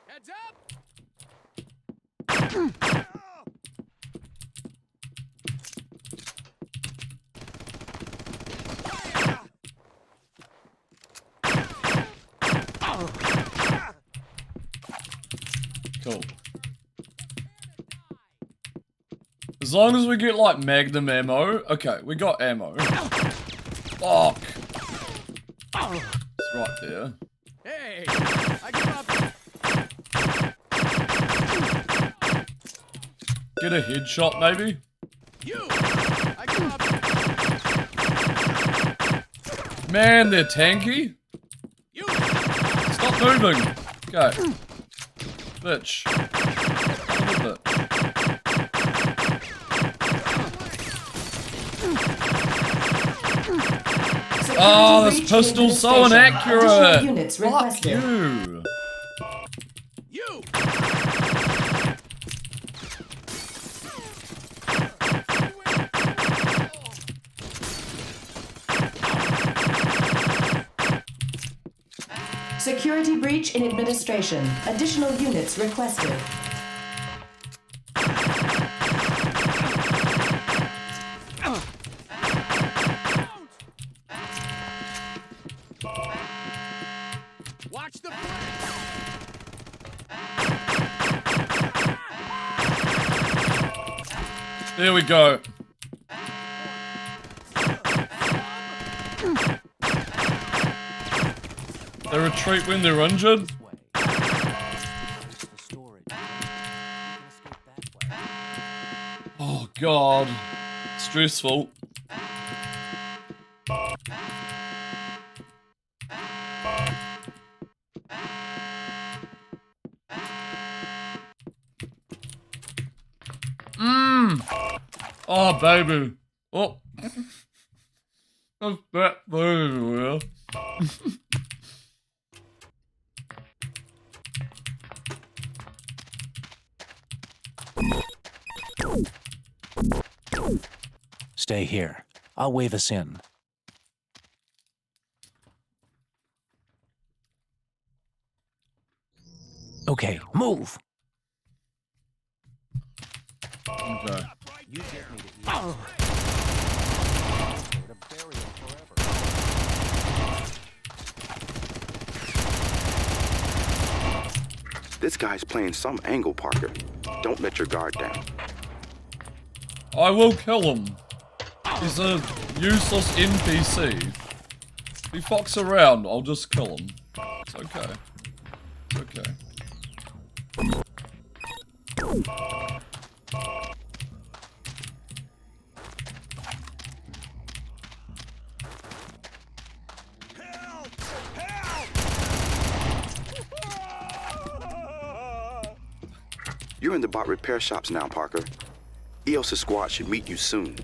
Heads up! Cool. As long as we get like magnum ammo. Okay, we got ammo. Fuck. It's right there. Hey, I give up. Get a headshot maybe? You! I give up. Man, they're tanky. You! Stop moving. Okay. Bitch. Look at that. Oh, this pistol's so inaccurate. Units Fuck requested. you. You! Security breach in administration. Additional units requested. Watch the There we go. They retreat when they're injured. Oh god. Stressful. Oh baby. Oh. That's that everywhere. stay here. I'll wave us in. Okay, move! Okay. You get me to eat. This guy's playing some angle, Parker. Don't let your guard down. I will kill him. He's a useless NPC. If he fucks around, I'll just kill him. It's okay. It's okay. You're in the bot repair shops now, Parker. EOS's squad should meet you soon.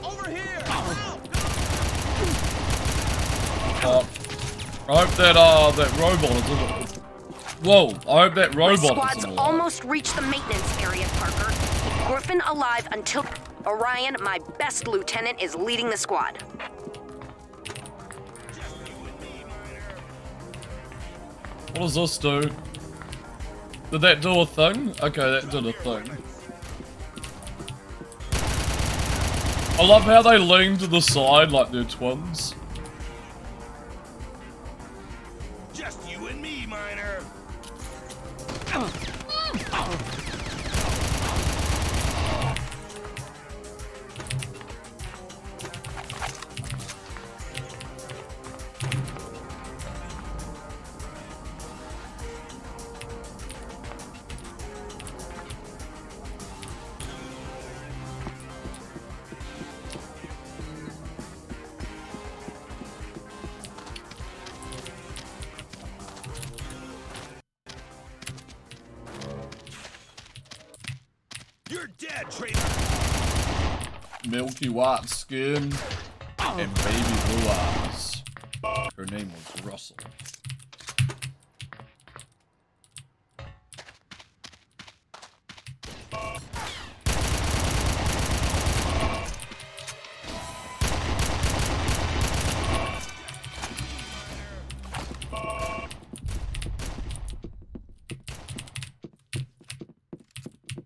Over here! I hope that robot is. Whoa! I hope that robot My is. squad's almost reached the maintenance area, Parker. Keep Griffin alive until Orion, my best lieutenant, is leading the squad. What does this do? Did that do a thing? Okay, that did a thing. I love how they lean to the side like they're twins. Just you and me, Miner. You're dead, traitor. Milky white skin and baby blue eyes. Her name was Russell.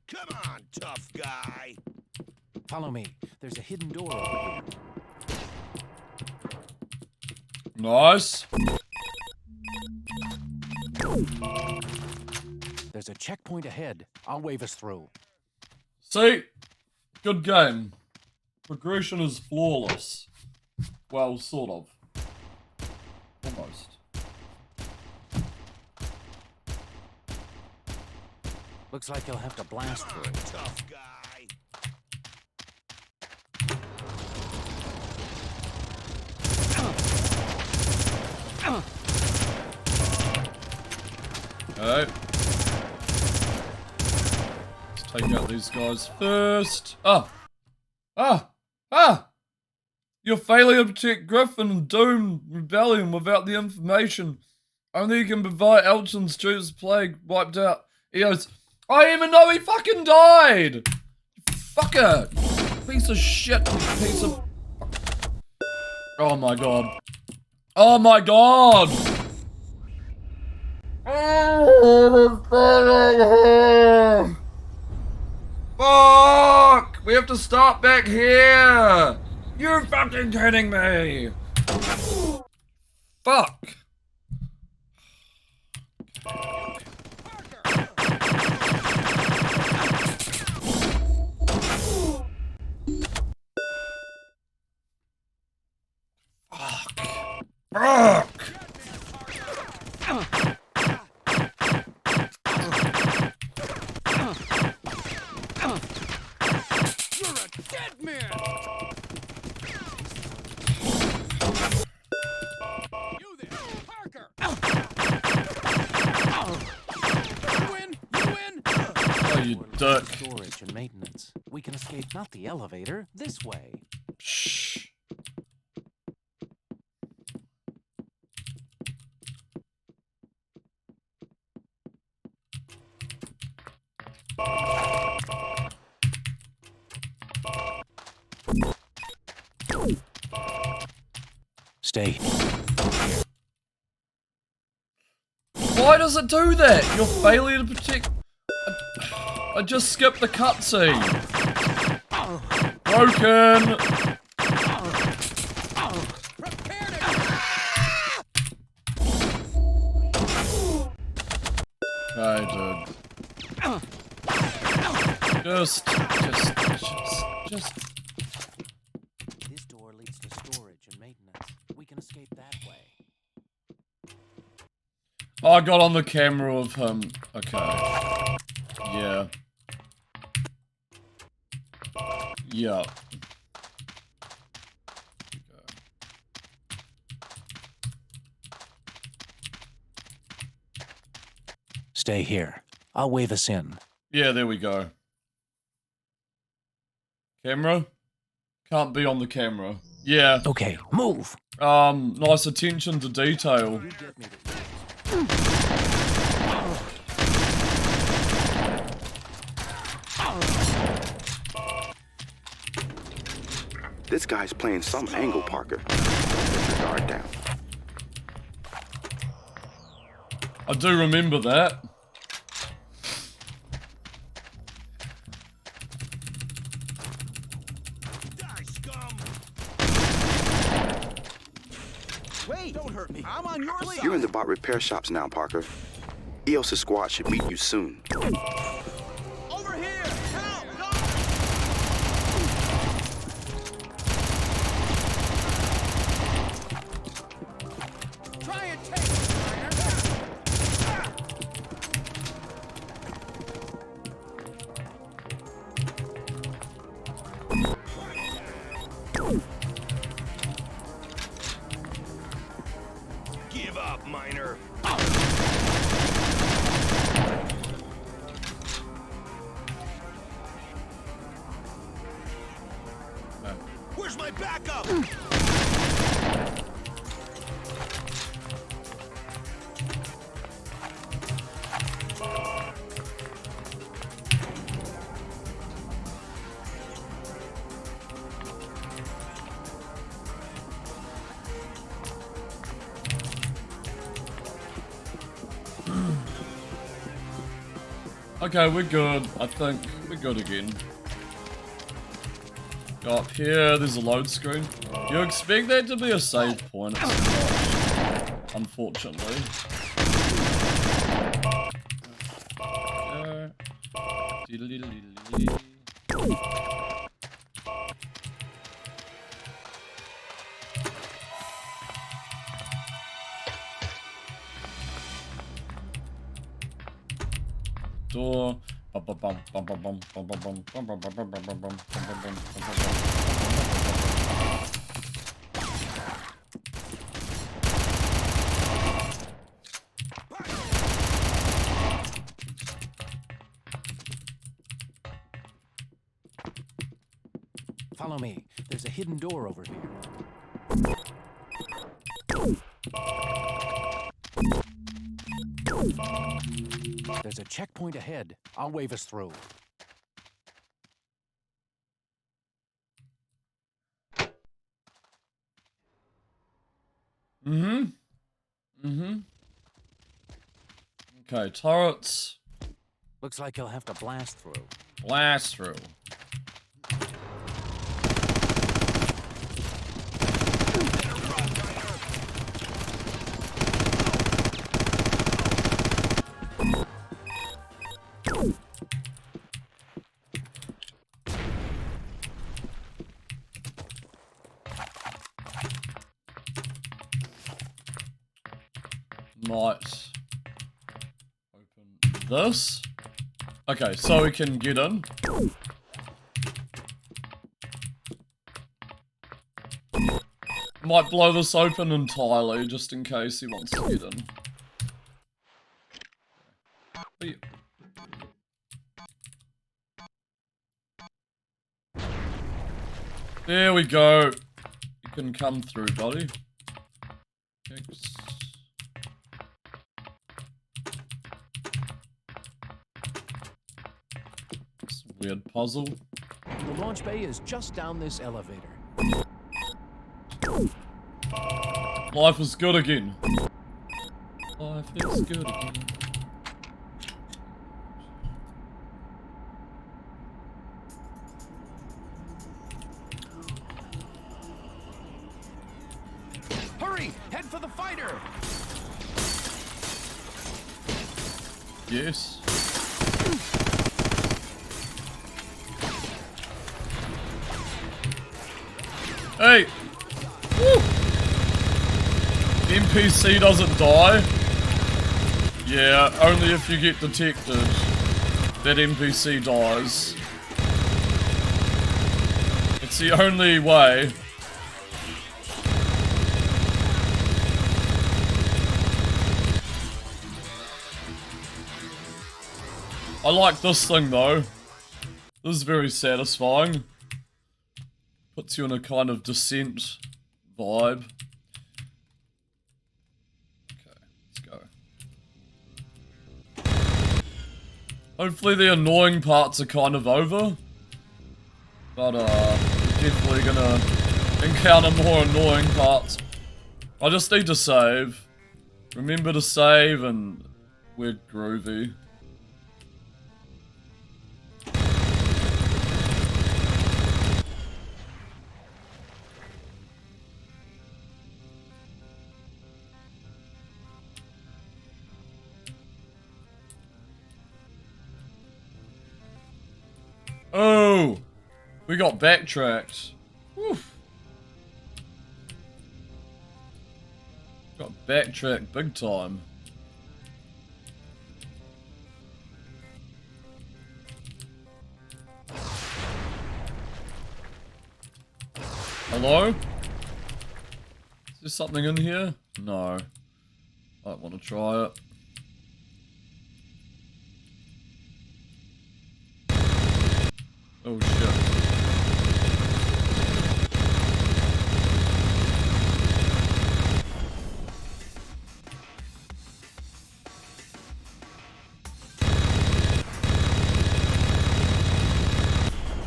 Come on, tough guy. Follow me. There's a hidden door over here. Nice. There's a checkpoint ahead. I'll wave us through. See? Good game. Progression is flawless. Well, sort of. Almost. Looks like you'll have to blast through it. Tough guy. Alright. Let's take out these guys first. Ah! Ah! Ah! You're failing to protect Griffin and Doom Rebellion without the information. Only you can provide Elton's Street's plague wiped out. EOS. I didn't even know he fucking died! Fucker! Piece of shit. Piece of... Oh my god. Oh my god! Fuck! We have to start back here! You're fucking kidding me! Fuck! Fuck! You're a dead man! You there, Parker! You win! You win! Oh, you dick. Storage and maintenance. We can escape not the elevator, this way. Shh. Stay. Why does it do that? Your failure to protect... I just skipped the cutscene. Broken. Okay, dude. Just. This door leads to storage and maintenance. We can escape that way. Oh, I got on the camera of him. Okay. Yeah. Yeah. Stay here. I'll wave us in. Yeah, there we go. Camera? Can't be on the camera. Yeah. Okay, move. Nice attention to detail. This guy's playing some angle, Parker. Let your guard down. I do remember that. Wait, don't hurt me. I'm on your side. You're in the bot repair shops now, Parker. EOS's squad should meet you soon. Over here! Help! Try and take it, Give up, Miner. Where's my backup? Okay, we're good. I think we're good again. Go up here, there's a load screen. You expect that to be a save point, it's not, unfortunately. Door. Follow me. There's a hidden door over here. There's a checkpoint ahead. I'll wave us through. Okay, turrets. Looks like you'll have to blast through. Blast through. Might open this. Okay, so we can get in. Might blow this open entirely, just in case he wants to get in. There we go. You can come through, buddy. Thanks. It's a weird puzzle. The launch bay is just down this elevator. Life is good again. Life is good again. Hurry! Head for the fighter! Yes. Hey! Woo! NPC doesn't die? Yeah, only if you get detected. That NPC dies. It's the only way. I like this thing though. This is very satisfying. Puts you in a kind of descent vibe. Okay, let's go. Hopefully the annoying parts are kind of over. But we're definitely gonna encounter more annoying parts. I just need to save. Remember to save and we're groovy. Oh! We got backtracked. Whew. Got backtracked big time. Hello? Is there something in here? No. I don't want to try it. Oh shit.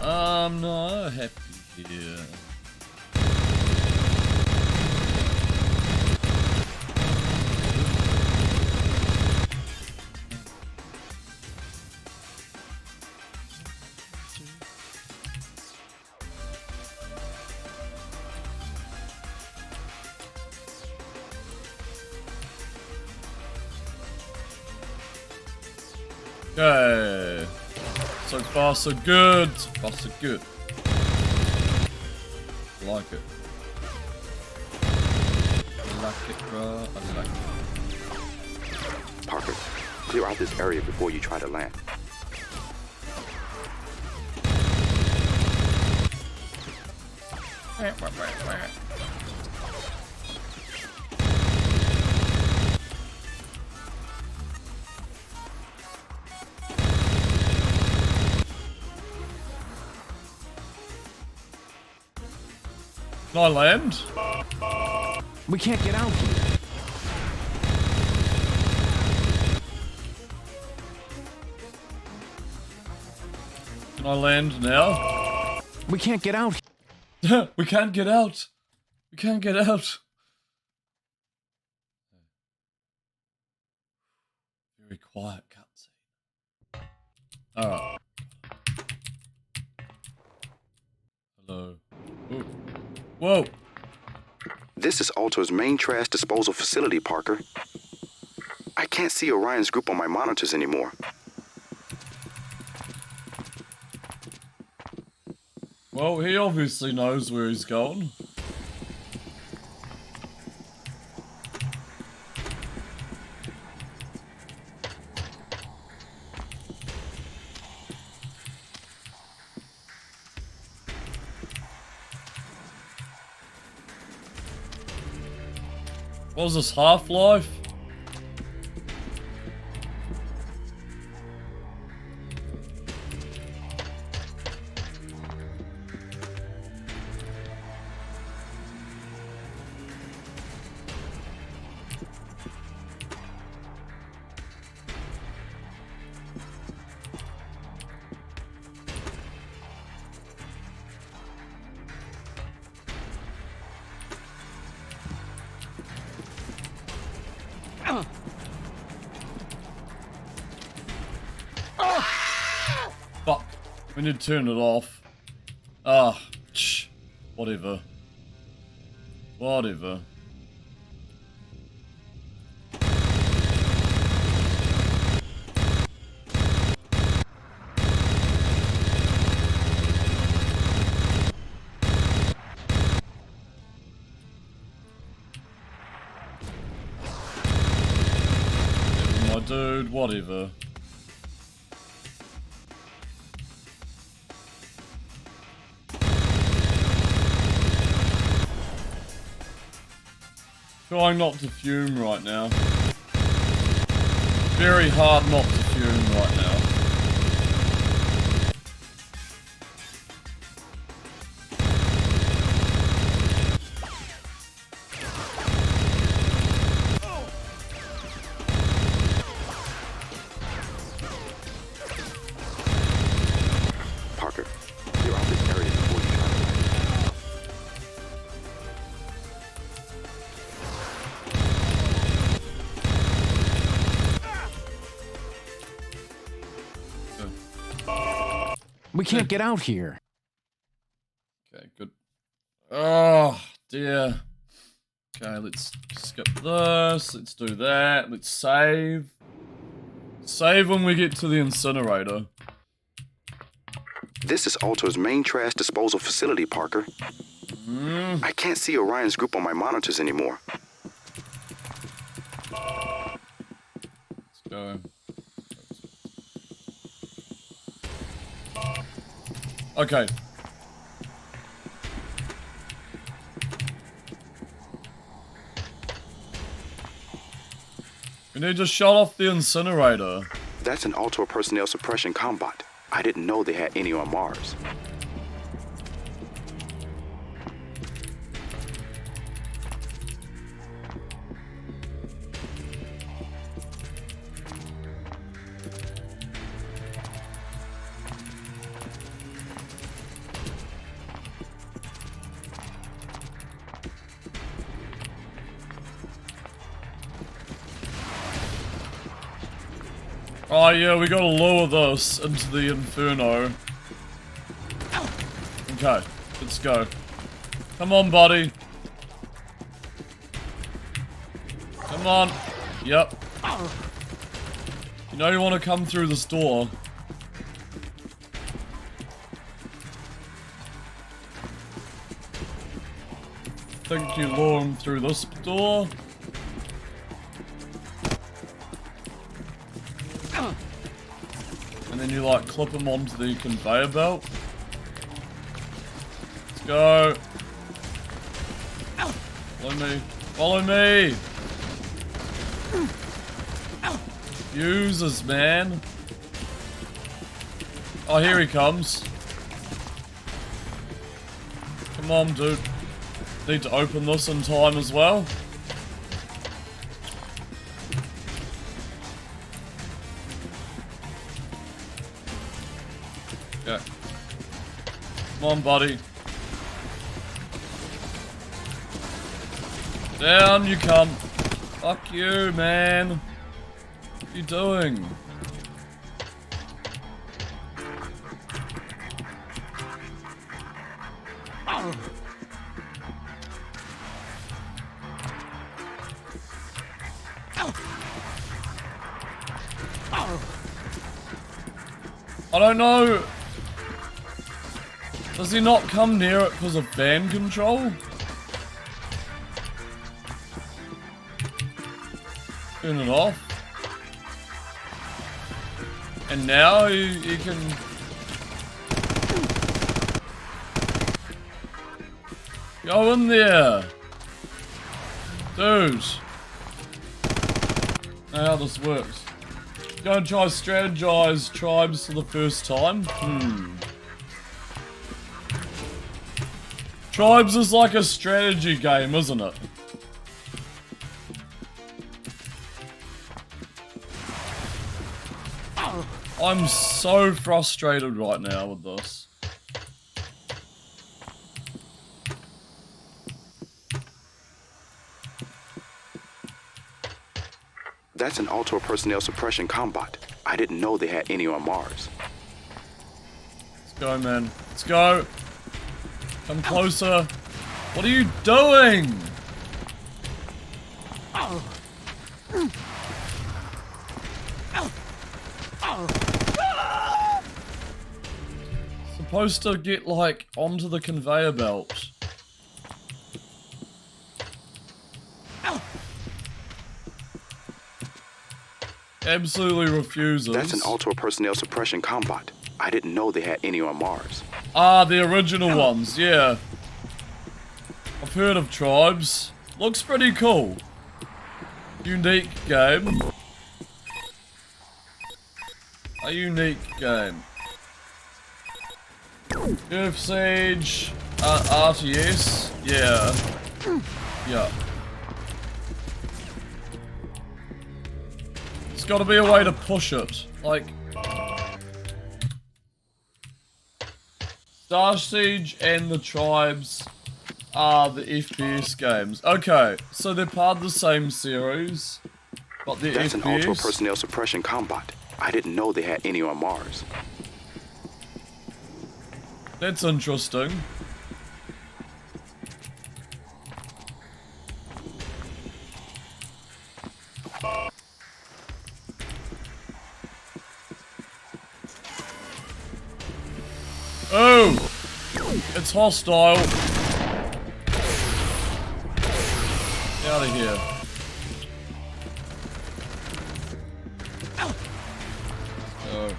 I'm not happy here. Okay. So far, so good. So far, so good. I like it. I like it, bro. I like it. Parker, clear out this area before you try to land. Can I land? We can't get out here. Can I land now? We can't get out. We can't get out. We can't get out. Very quiet cutscene. Alright. Hello. Ooh. Whoa. This is Alto's main trash disposal facility, Parker. I can't see Orion's group on my monitors anymore. Well, he obviously knows where he's going. What was this, Half-Life? Fuck. We need to turn it off. Ah, whatever. Whatever. My dude, whatever. Trying not to fume right now. Very hard not to fume right now. Parker, you're out this area before you try to land. We can't get out here. Okay, good. Oh, dear. Okay, let's skip this. Let's do that. Let's save. Save when we get to the incinerator. This is Alto's main trash disposal facility, Parker. I can't see Orion's group on my monitors anymore. Let's go. Okay. We need to shut off the incinerator. That's an Alto personnel suppression combat. I didn't know they had any on Mars. Oh yeah, we gotta lower this into the inferno. Okay, let's go. Come on, buddy. Come on. Yep. You know you want to come through this door. I think you lure him through this door. And then you like clip him onto the conveyor belt. Let's go. Follow me. Follow me. Users, man. Oh, here he comes. Come on, dude. Need to open this in time as well. Yeah. Come on, buddy. Down you come. Fuck you, man. What are you doing? I don't know. Does he not come near it because of fan control? Turn it off. And now he can... Go in there. Dude. Know how this works. Gonna try strategize tribes for the first time? Tribes is like a strategy game, isn't it? I'm so frustrated right now with this. That's an Altor personnel suppression combot. I didn't know they had any on Mars. Let's go, man. Let's go. Come closer. What are you doing? Supposed to get, like, onto the conveyor belt. Absolutely refuses. That's an Altor personnel suppression combot. I didn't know they had any on Mars. Ah, the original ones, yeah. I've heard of Tribes. Looks pretty cool. Unique game. A unique game. Earth Siege, RTS, yeah. Yeah. There's gotta be a way to push it. Like... Star Siege and the Tribes are the FPS games. Okay, so they're part of the same series, but they're That's FPS. an Altor personnel suppression combot. I didn't know they had any on Mars. That's interesting. Oh! It's hostile. Get out of here. Oh.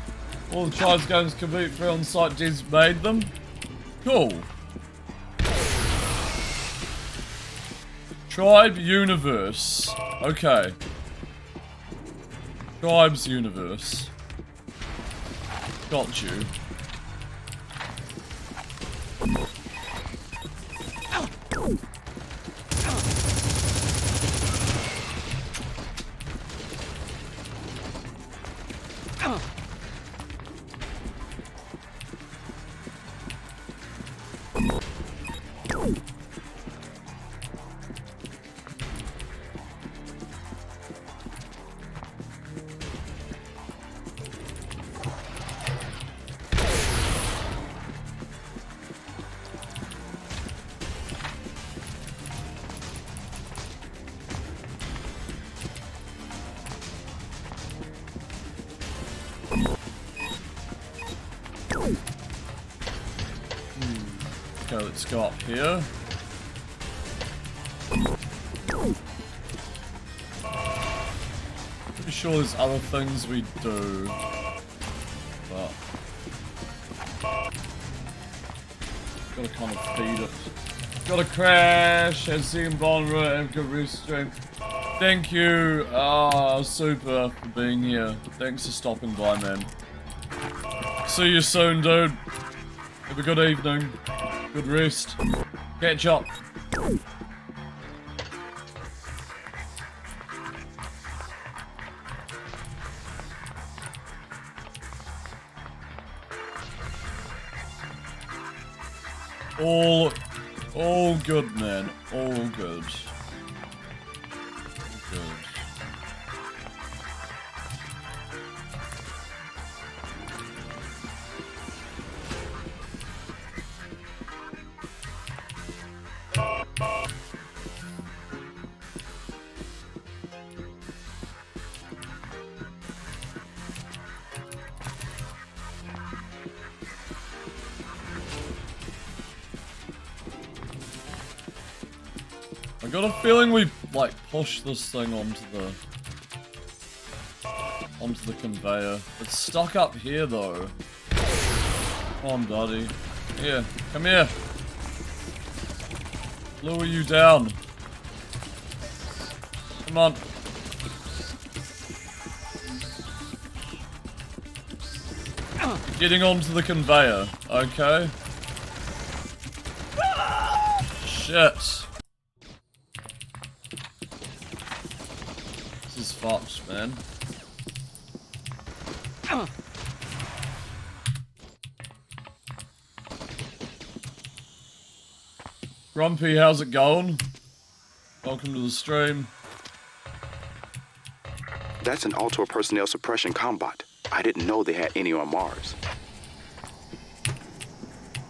All the Tribes games complete free on site. Diz made them. Cool. Tribe Universe. Okay. Tribes Universe. Got you. Okay, let's go up here. Pretty sure there's other things we do. But gotta kind of feed it. Gotta crash, has seen vulnerable and good restream. Thank you, Super, for being here. Thanks for stopping by, man. See you soon, dude. Have a good evening. Good rest. Catch up. All good, man. All good. All good. I got a feeling we like push this thing onto the conveyor. It's stuck up here though. Come on, buddy. Here, come here. Lower you down. Come on. Getting onto the conveyor, okay? Shit. This is fucked, man. Grumpy, how's it going? Welcome to the stream. That's an Altor personnel suppression combat. I didn't know they had any on Mars.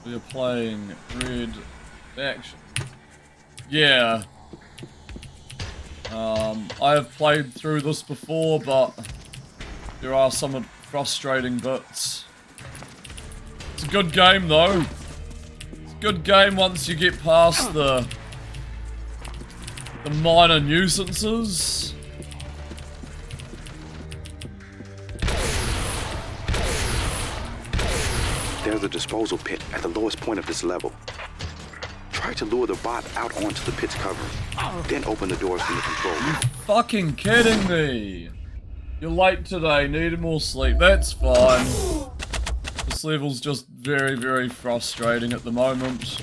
We are playing Red Faction. Yeah. I have played through this before, but there are some frustrating bits. It's a good game though. It's a good game once you get past the minor nuisances. There's a disposal pit at the lowest point of this level. Try to lure the bot out onto the pit's cover, then open the doors from the control room. You fucking kidding me? You're late today, needed more sleep. That's fine. This level's just very, very frustrating at the moment.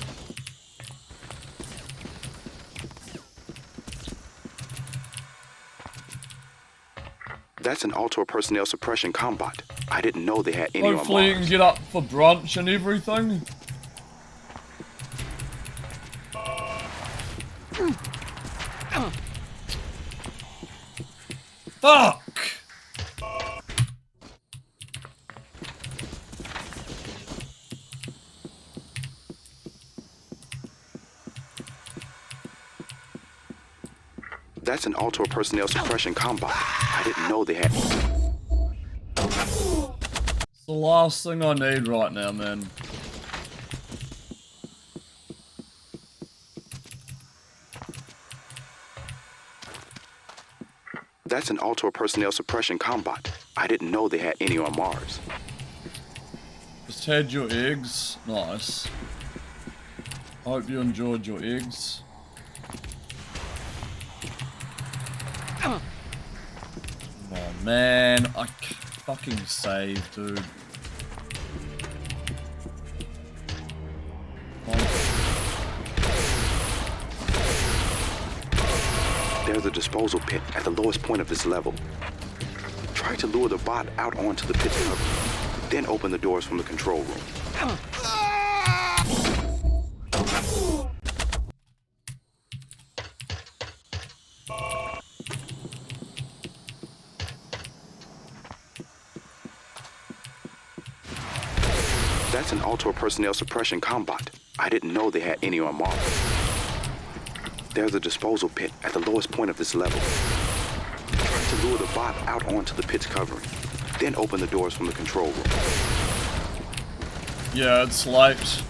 That's an Altor personnel suppression combat. I didn't know they had any on Mars. Hopefully you can get up for brunch and everything. Fuck! That's an Altor personnel suppression combat. I didn't know they had... It's the last thing I need right now, man. That's an Altor personnel suppression combat. I didn't know they had any on Mars. Just had your eggs. Nice. I hope you enjoyed your eggs. Oh man, I can't fucking save, dude. There's a disposal pit at the lowest point of this level. Try to lure the bot out onto the pit's cover, then open the doors from the control room. That's an Altor personnel suppression combat. I didn't know they had any on Mars. There's a disposal pit at the lowest point of this level. Try to lure the bot out onto the pit's covering, then open the doors from the control room. Yeah, it's late.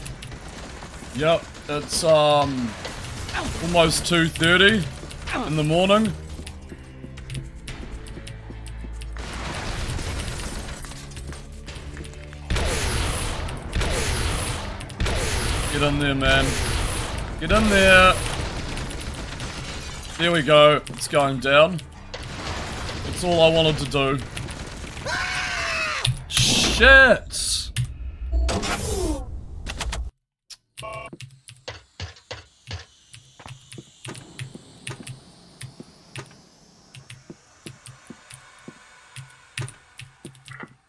Yep, it's almost 2:30 in the morning. Get in there, man. Get in there. There we go. It's going down. That's all I wanted to do. Shit!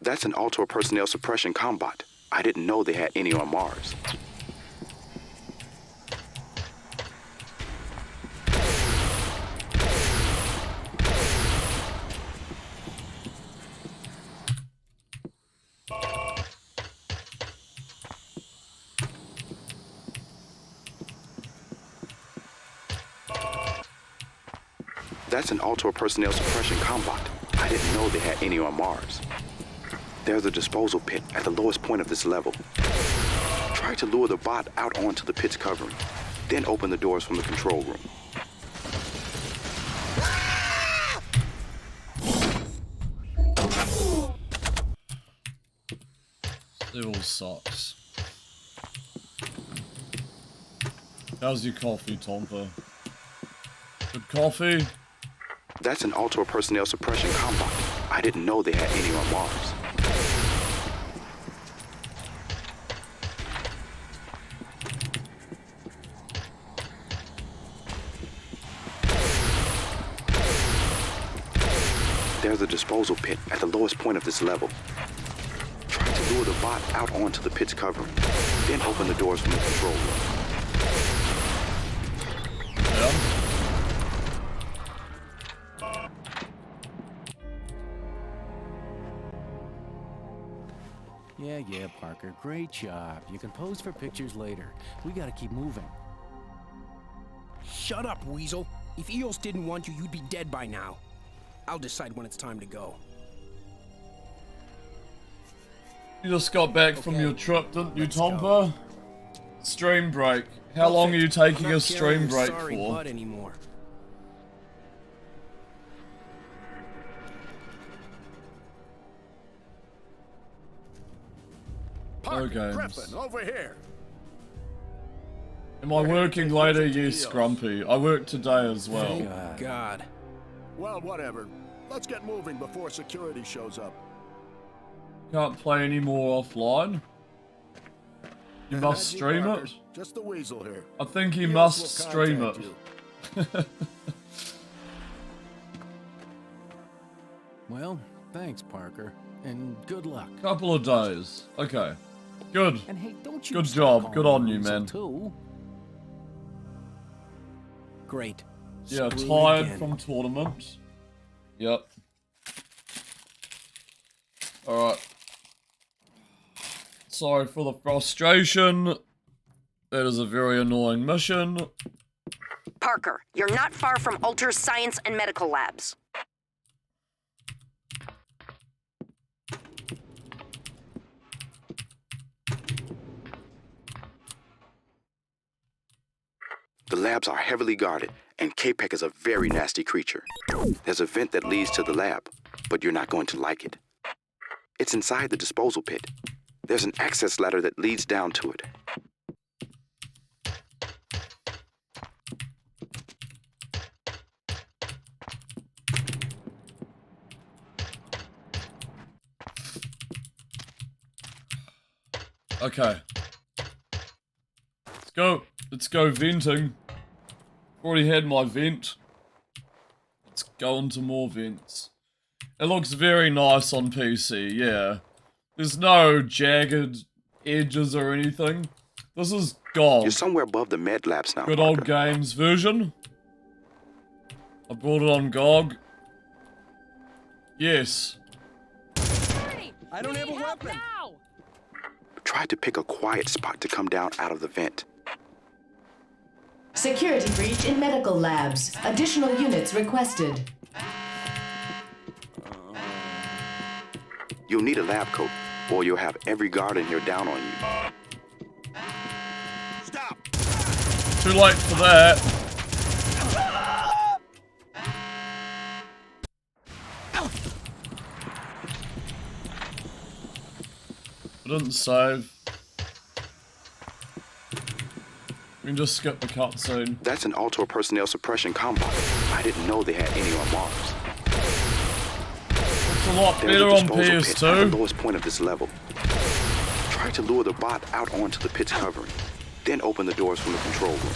That's an Altor personnel suppression combat. I didn't know they had any on Mars. That's an Altor personnel suppression combat. I didn't know they had any on Mars. There's a disposal pit at the lowest point of this level. Try to lure the bot out onto the pit's covering, then open the doors from the control room. It all sucks. How's your coffee, Tompa? Good coffee? That's an Altor personnel suppression combat. I didn't know they had any on Mars. There's a disposal pit at the lowest point of this level. Try to lure the bot out onto the pit's covering, then open the doors from the control room. Yeah, Parker. Great job. You can pose for pictures later. We gotta keep moving. Shut up, Weasel. If Eos didn't want you, you'd be dead by now. I'll decide when it's time to go. You just got back from your trip, didn't you, Tompa? Stream break. How long are you taking a stream break for? Anymore. Okay. Griffin, over here. Am I working later? Yes, Grumpy. I work today as well. Thank God. Well, whatever. Let's get moving before security shows up. Can't play any more offline. You must stream Parker. it? Just the Weasel here. I think he Eos must will stream it. contact Well, thanks, Parker. And good luck. Couple of days. Okay. Good. And hey, don't you Good stop job. Good calling on you, Weasel man. Too. Great. Yeah, Screw tired again. from tournament. Yep. Alright. Sorry for the frustration. That is a very annoying mission. Parker, you're not far from Alter's science and medical labs. The labs are heavily guarded, and K-Pek is a very nasty creature. There's a vent that leads to the lab, but you're not going to like it. It's inside the disposal pit. There's an access ladder that leads down to it. Okay. Let's go. Let's go venting. Already had my vent. Let's go into more vents. It looks very nice on PC, yeah. There's no jagged edges or anything. This is GOG. You're somewhere above the med labs now. Good old games version. I brought it on GOG. Yes. I don't have a weapon. Try to pick a quiet spot to come down out of the vent. Security breach in medical labs. Additional units requested. You'll need a lab coat, or you'll have every guard in here down on you. Stop! Too late for that. I didn't save. We can just skip the cutscene. That's an Altor personnel suppression compound. I didn't know they had any on Mars. It's a lot There's better a on disposal pit at PS2. the lowest point of this level. Try to lure the bot out onto the pit's covering, then open the doors from the control room.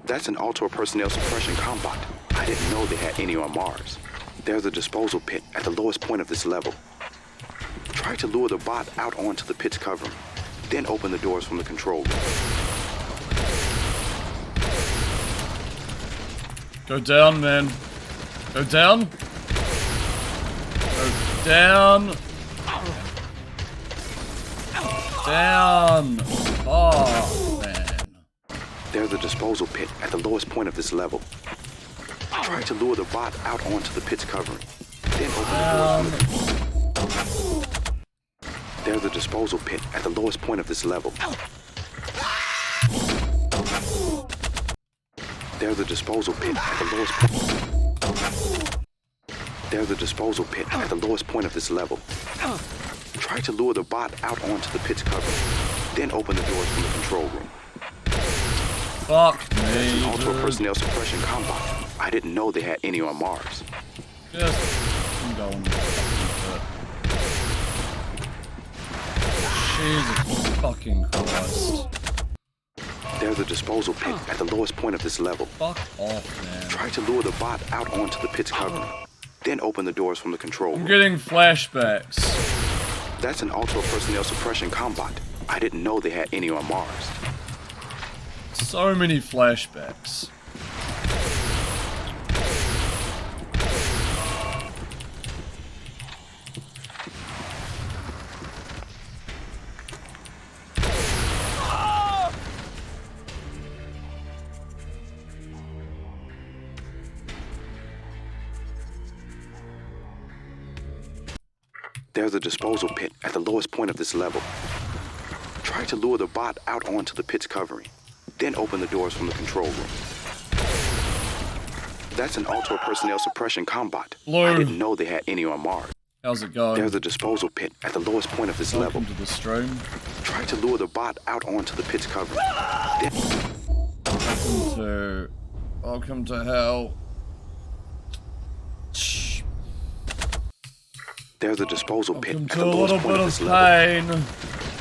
That's an Altor personnel suppression compound. I didn't know they had any on Mars. There's a disposal pit at the lowest point of this level. Try to lure the bot out onto the pit's covering, then open the doors from the control room. Go down, man. Go down. Go down. Down. Oh, man. There's a disposal pit at the lowest point of this level. Try to lure the bot out onto the pit's covering, then open the doors from the... There's a disposal pit at the lowest point of this level. There's a disposal pit at the lowest point. There's a disposal pit at the lowest point of this level. Try to lure the bot out onto the pit's covering, then open the doors from the control room. Fuck me. That's an Altor personnel suppression compound. I didn't know they had any on Mars. Just go on. Jesus fucking Christ. There's a disposal pit at the lowest point of this level. Fuck off, man. Try to lure the bot out onto the pit's covering, then open the doors from the control room. I'm getting flashbacks. That's an Ultra personnel suppression combat. I didn't know they had any on Mars. So many flashbacks. There's a disposal pit at the lowest point of this level. Try to lure the bot out onto the pit's covering, then open the doors from the control room. That's an Ultra personnel suppression combat. I didn't know they had any on Mars. How's it going? There's a disposal pit at the lowest point of this level. Welcome to the stream. Try to lure the bot out onto the pit's covering. Welcome to hell. There's a disposal pit at the a lowest little point bit of of this level. pain.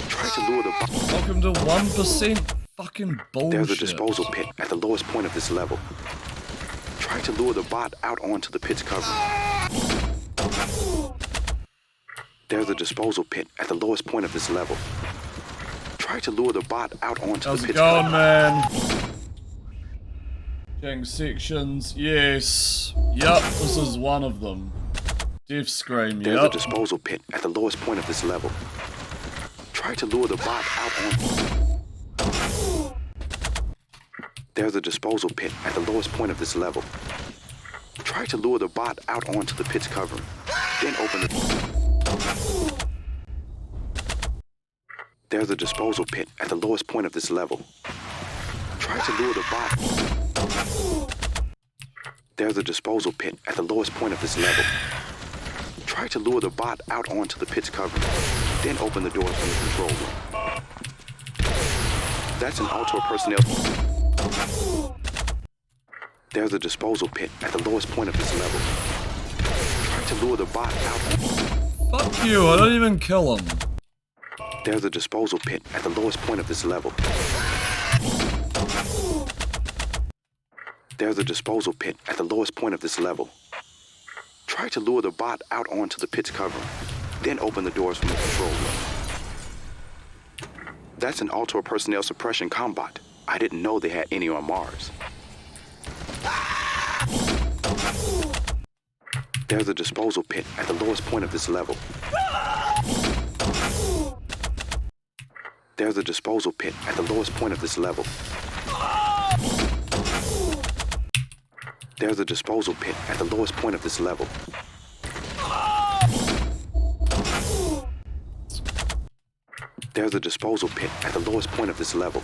Try to lure the bot. Welcome to 1% fucking bullshit. There's a disposal pit at the lowest point of this level. Try to lure the bot out onto the pit's covering. There's a disposal pit at the lowest point of this level. Try to lure the bot out onto How's the it pit's going, covering. man? Gang sections, yes. Yup, this is one of them. Death Scream, There's a yep. disposal pit at the lowest point of this level. Try to lure the bot out on. There's a disposal pit at the lowest point of this level. Try to lure the bot out onto the pit's covering. Then open the. There's a disposal pit at the lowest point of this level. Try to lure the bot. There's a disposal pit at the lowest point of this level. Try to lure the bot out onto the pit's covering, then open the doors from the control room. That's an Ultra personnel. There's a disposal pit at the lowest point of this level. Try to lure the bot out. Fuck you, I don't even kill him. There's a disposal pit at the lowest point of this level. There's a disposal pit at the lowest point of this level. Try to lure the bot out onto the pit's covering, then open the doors from the control room. That's an Ultra personnel suppression combat. I didn't know they had any on Mars. There's a disposal pit at the lowest point of this level. There's a disposal pit at the lowest point of this level. There's a disposal pit at the lowest point of this level. There's a disposal pit at the lowest point of this level.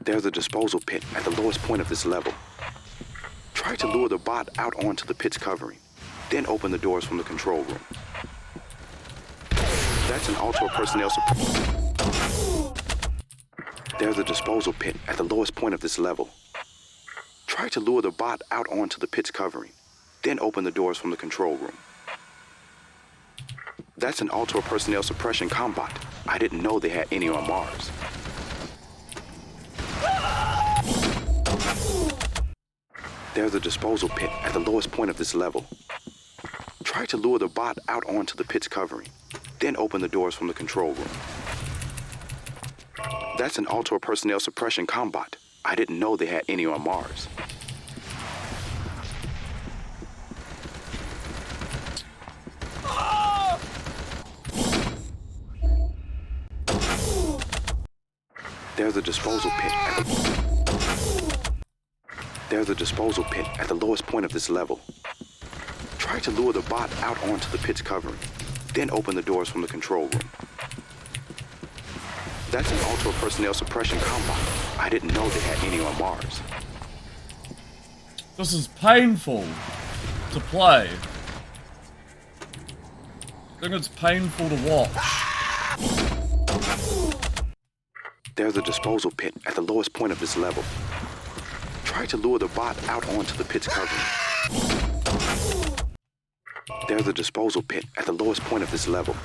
There's a disposal pit at the lowest point of this level. Try to lure the bot out onto the pit's covering, then open the doors from the control room. That's an Ultra personnel support. There's a disposal pit at the lowest point of this level. Try to lure the bot out onto the pit's covering, then open the doors from the control room. That's an Ultra personnel suppression combat. I didn't know they had any on Mars. There's a disposal pit at the lowest point of this level. Try to lure the bot out onto the pit's covering, then open the doors from the control room. That's an Ultra personnel suppression combat. I didn't know they had any on Mars. There's a disposal pit at the... There's a disposal pit at the lowest point of this level. Try to lure the bot out onto the pit's covering, then open the doors from the control room. That's an Ultra personnel suppression combat. I didn't know they had any on Mars. This is painful to play. I think it's painful to watch. There's a disposal pit at the lowest point of this level. Try to lure the bot out onto the pit's covering. There's a disposal pit at the lowest point of this level.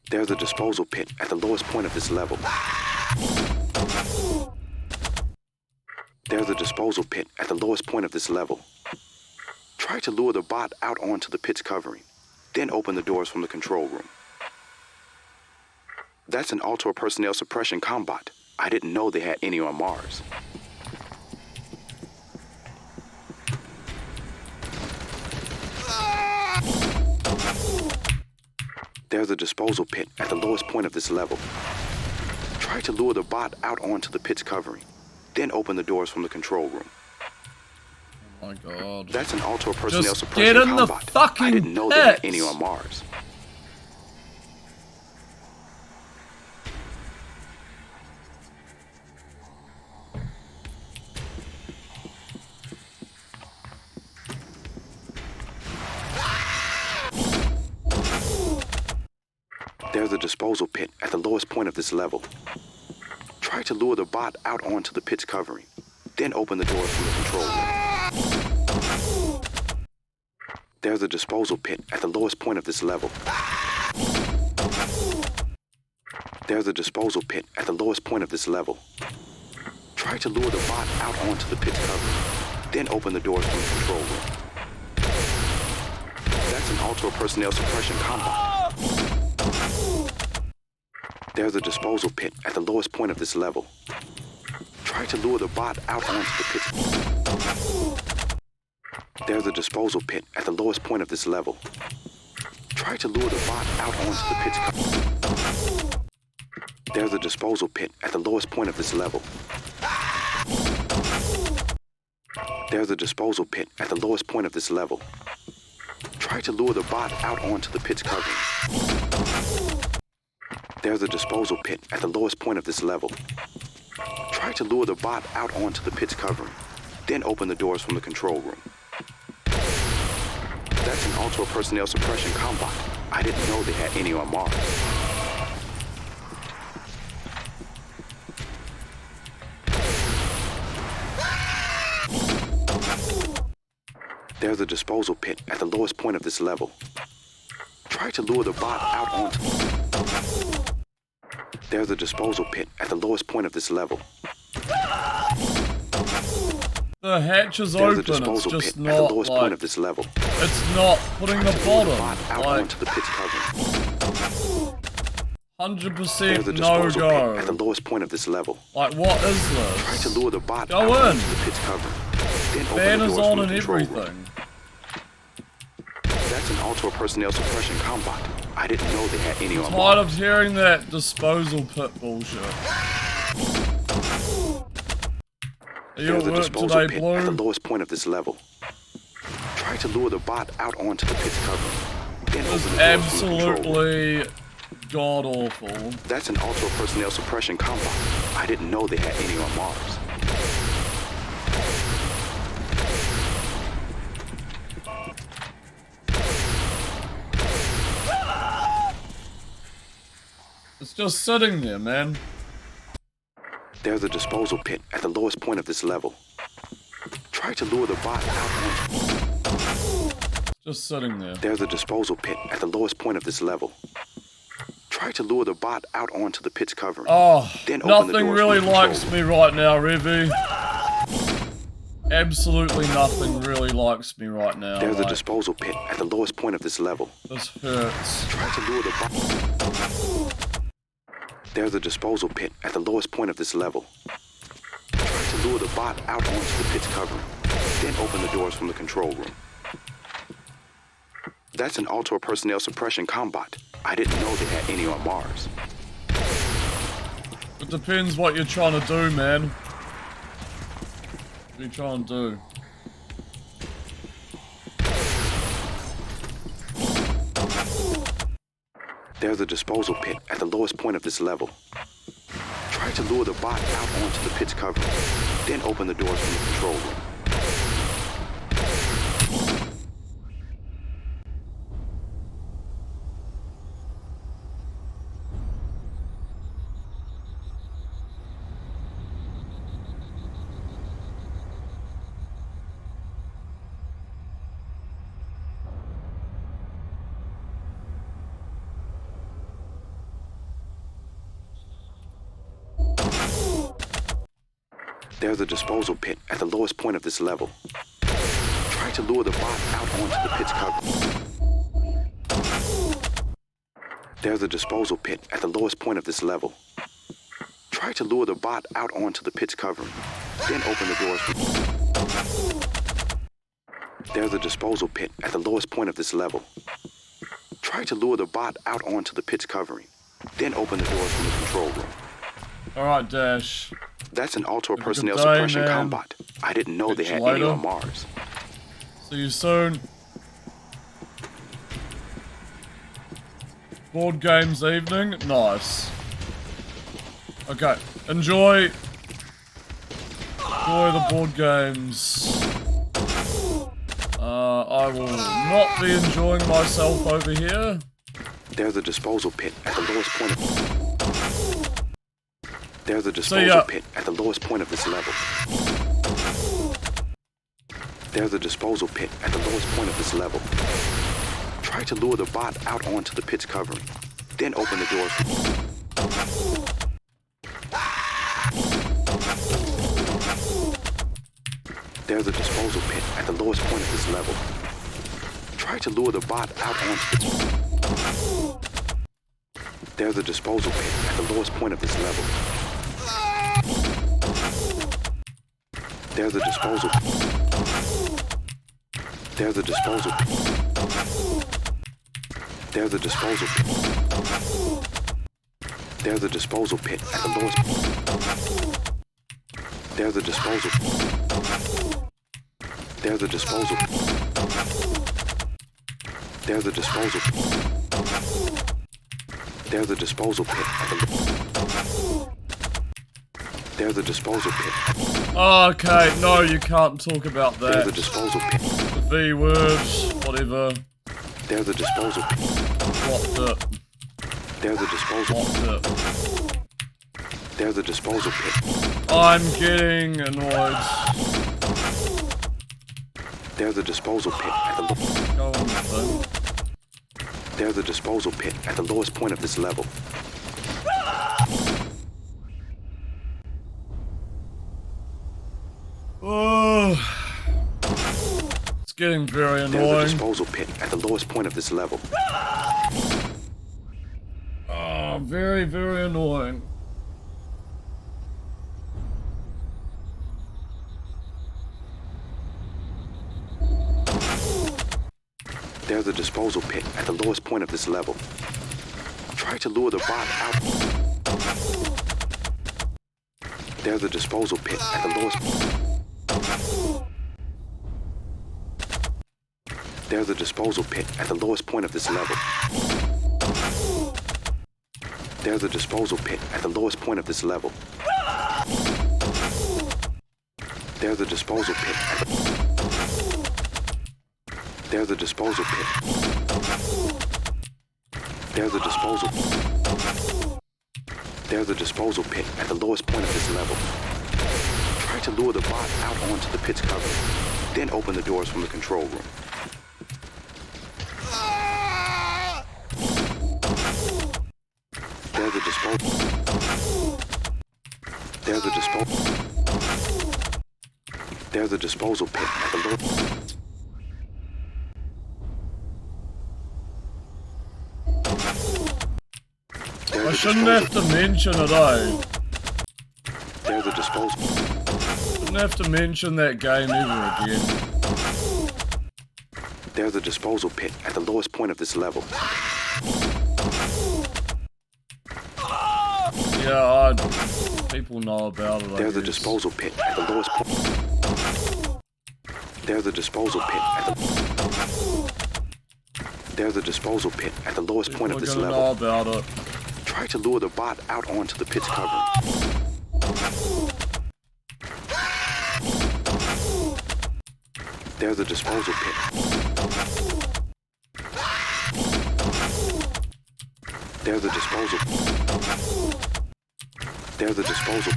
There's a disposal pit at the lowest point of this level. There's a disposal pit at the lowest point of this level. Try to lure the bot out onto the pit's covering, then open the doors from the control room. That's an Altor personnel suppression combot. I didn't know they had any on Mars. There's a disposal pit at the lowest point of this level. Try to lure the bot out onto the pit's covering, then open the doors from the control room. Oh my god. That's an Altor personnel Just suppression get in the combot. fucking I didn't know they had pits. any on Mars. There's a disposal pit at the lowest point of this level. Try to lure the bot out onto the pit's covering, then open the doors from the control room. There's a disposal pit at the lowest point of this level. There's a disposal pit at the lowest point of this level. Try to lure the bot out onto the pit's covering, then open the doors from the control room. That's an Altor personnel suppression combot. There's a disposal pit at the lowest point of this level. Try to lure the bot out onto the pit. There's a disposal pit at the lowest point of this level. Try to lure the bot out onto the pit's. There's a disposal pit at the lowest point of this level. There's a disposal pit at the lowest point of this level. Try to lure the bot out onto the pit's covering. There's a disposal pit at the lowest point of this level. Try to lure the bot out onto the pit's covering, then open the doors from the control room. That's an Altor personnel suppression combot. I didn't know they had any on Mars. There's a disposal pit at the lowest point of this level. Try to lure the bot out onto. There's a disposal pit at the lowest point of this level. The hatch is There's open, a disposal it's just pit not at the lowest like, point of this level. it's not putting the bottom, Out like, onto the pit's covering. 100% There's a no disposal go. pit at the lowest point of this level. Like, what is this? Try to lure the bot Go out in. onto the pit's covering. Then open Fan the is doors on from the and control room. everything. That's an Altor personnel suppression combot. I didn't know they had any on Tired Mars. of hearing that disposal pit bullshit. Are you There's at a work disposal today, pit at the Blue? lowest point of this level. Try to lure the bot out onto the pit's covering. Then This open is the doors from the control room. absolutely god-awful. That's an Altor personnel suppression combot. I didn't know they had any on Mars. It's just sitting there, man. There's a disposal pit at the lowest point of this level. Try to lure the bot out onto. Just sitting there. There's a disposal pit at the lowest point of this level. Try to lure the bot out onto the pit's covering. Oh, then open the nothing doors really from the control likes room. me right now, Revy. Absolutely nothing really likes me right now. There's a like, disposal pit at the lowest point of this level. this hurts. Try to lure the bot. There's a disposal pit at the lowest point of this level. Try to lure the bot out onto the pit's covering. Then open the doors from the control room. That's an Altor personnel suppression combot. I didn't know they had any on Mars. It depends what you're trying to do, man. What are you trying to do? There's a disposal pit at the lowest point of this level. Try to lure the bot out onto the pit's covering. Then open the doors from the control room. There's a disposal pit at the lowest point of this level. Try to lure the bot out onto the pit's cover. There's a disposal pit at the lowest point of this level. Try to lure the bot out onto the pit's covering, then open the doors. There's a disposal pit at the lowest point of this level. Try to lure the bot out onto the pit's covering, then open the doors from the control room. Alright, Dash. That's an Altor personnel suppression combot. I didn't know they had any on Mars. See you soon. Board games evening? Nice. Okay, enjoy the board games. I will not be enjoying myself over here. There's a disposal pit at the lowest point of... There's a disposal pit at the lowest point of this level. There's a disposal pit at the lowest point of this level. Try to lure the bot out onto the pit's covering, then open the doors. There's a disposal pit at the lowest point of this level. Try to lure the bot out onto the... There's a disposal pit at the lowest point of this level. There's a disposal pit. There's a disposal pit. There's a disposal pit. There's a disposal pit at the lowest... There's a disposal pit. There's a disposal pit. There's a disposal pit. There's a disposal pit at the... There's a disposal pit. Okay, no, you can't talk about that. There's a disposal pit. The V words, whatever. There's a disposal pit. What the? There's a disposal pit. What the? There's a disposal pit. I'm getting annoyed. There's a disposal pit at the... Go on the phone. There's a disposal pit at the lowest point of this level. Oh, it's getting very annoying. There's a disposal pit at the lowest point of this level. Oh, very, very annoying. There's a disposal pit at the lowest point of this level. Try to lure the bot out. There's a disposal pit at the lowest... There's a disposal pit at the lowest point of this level. There's a disposal pit at the lowest point of this level. There's a disposal pit at the... There's a disposal pit. There's a disposal... There's a disposal pit at the lowest point of this level. Try to lure the bot out onto the pit's cover, then open the doors from the control room. There's a disposal... There's a disposal... There's a disposal pit at the low... I shouldn't have to mention it, eh? There's a disposal... Shouldn't have to mention that game ever again. There's a disposal pit at the lowest point of this level. Yeah, people know about it, There's a disposal pit at the lowest point. There's a disposal pit at the... There's a disposal pit at the lowest point of this level. Know about it. Try to lure the bot out onto the pit's covering. There's a disposal pit. There's a disposal... There's a disposal...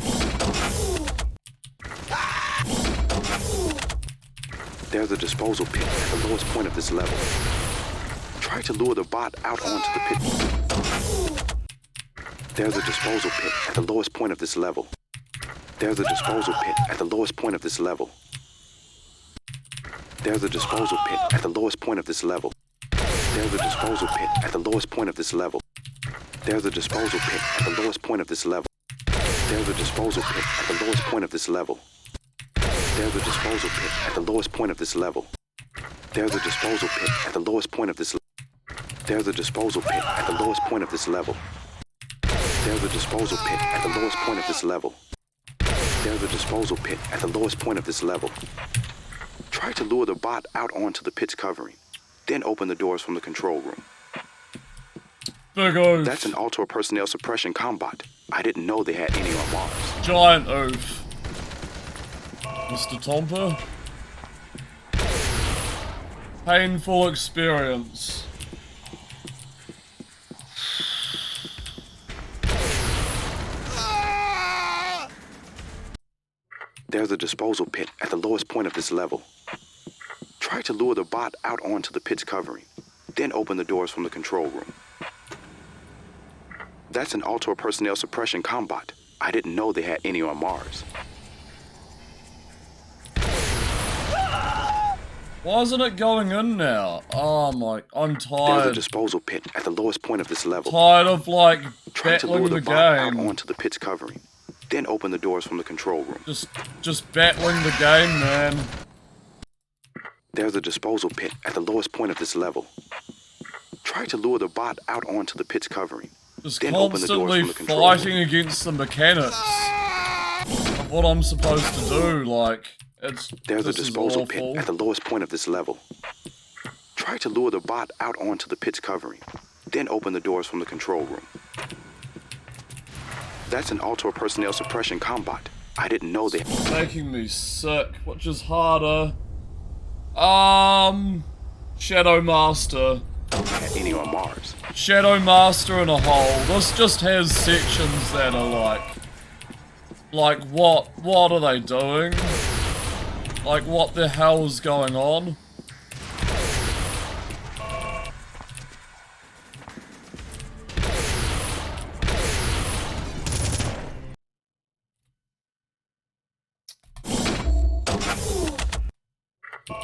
There's a disposal pit at the lowest point of this level. Try to lure the bot out onto the pit. There's a disposal pit at the lowest point of this level. There's a disposal pit at the lowest point of this level. There's a disposal pit at the lowest point of this level. There's a disposal pit at the lowest point of this level. There's a disposal pit at the lowest point of this level. There's a disposal pit at the lowest point of this level. There's a disposal pit at the lowest point of this level. There's a disposal pit at the lowest point of this level. There's a disposal pit at the lowest point of this level. There's a disposal pit at the lowest point of this level. There's a disposal pit at the lowest point of this level. Try to lure the bot out onto the pit's covering. Then open the doors from the control room. Big oaf. That's an Altor personnel suppression combot. I didn't know they had any on Mars. Giant oaf. Mr. Tomper. Painful experience. There's a disposal pit at the lowest point of this level. Try to lure the bot out onto the pit's covering. Then open the doors from the control room. That's an Altor personnel suppression combot. I didn't know they had any on Mars. Why isn't it going in now? Oh my, I'm tired. There's a disposal pit at the lowest point of this level. Tired of like Try to lure battling the the bot game. out onto the pit's covering. Then open the doors from the control room. Just battling the game, man. There's a disposal pit at the lowest point of this level. Try to lure the bot out onto the pit's covering. Just then open the doors constantly from the control room. fighting against the mechanics of what I'm supposed to do. Like, There's a this is disposal awful. pit at the lowest point of this level. Try to lure the bot out onto the pit's covering. Then open the doors from the control room. That's an Altor personnel suppression combot. I didn't know they... It's making me sick. Which is harder? Shadow Master. Had any on Mars. Shadow Master in a hole. This just has sections that are like what are they doing? Like, what the hell is going on?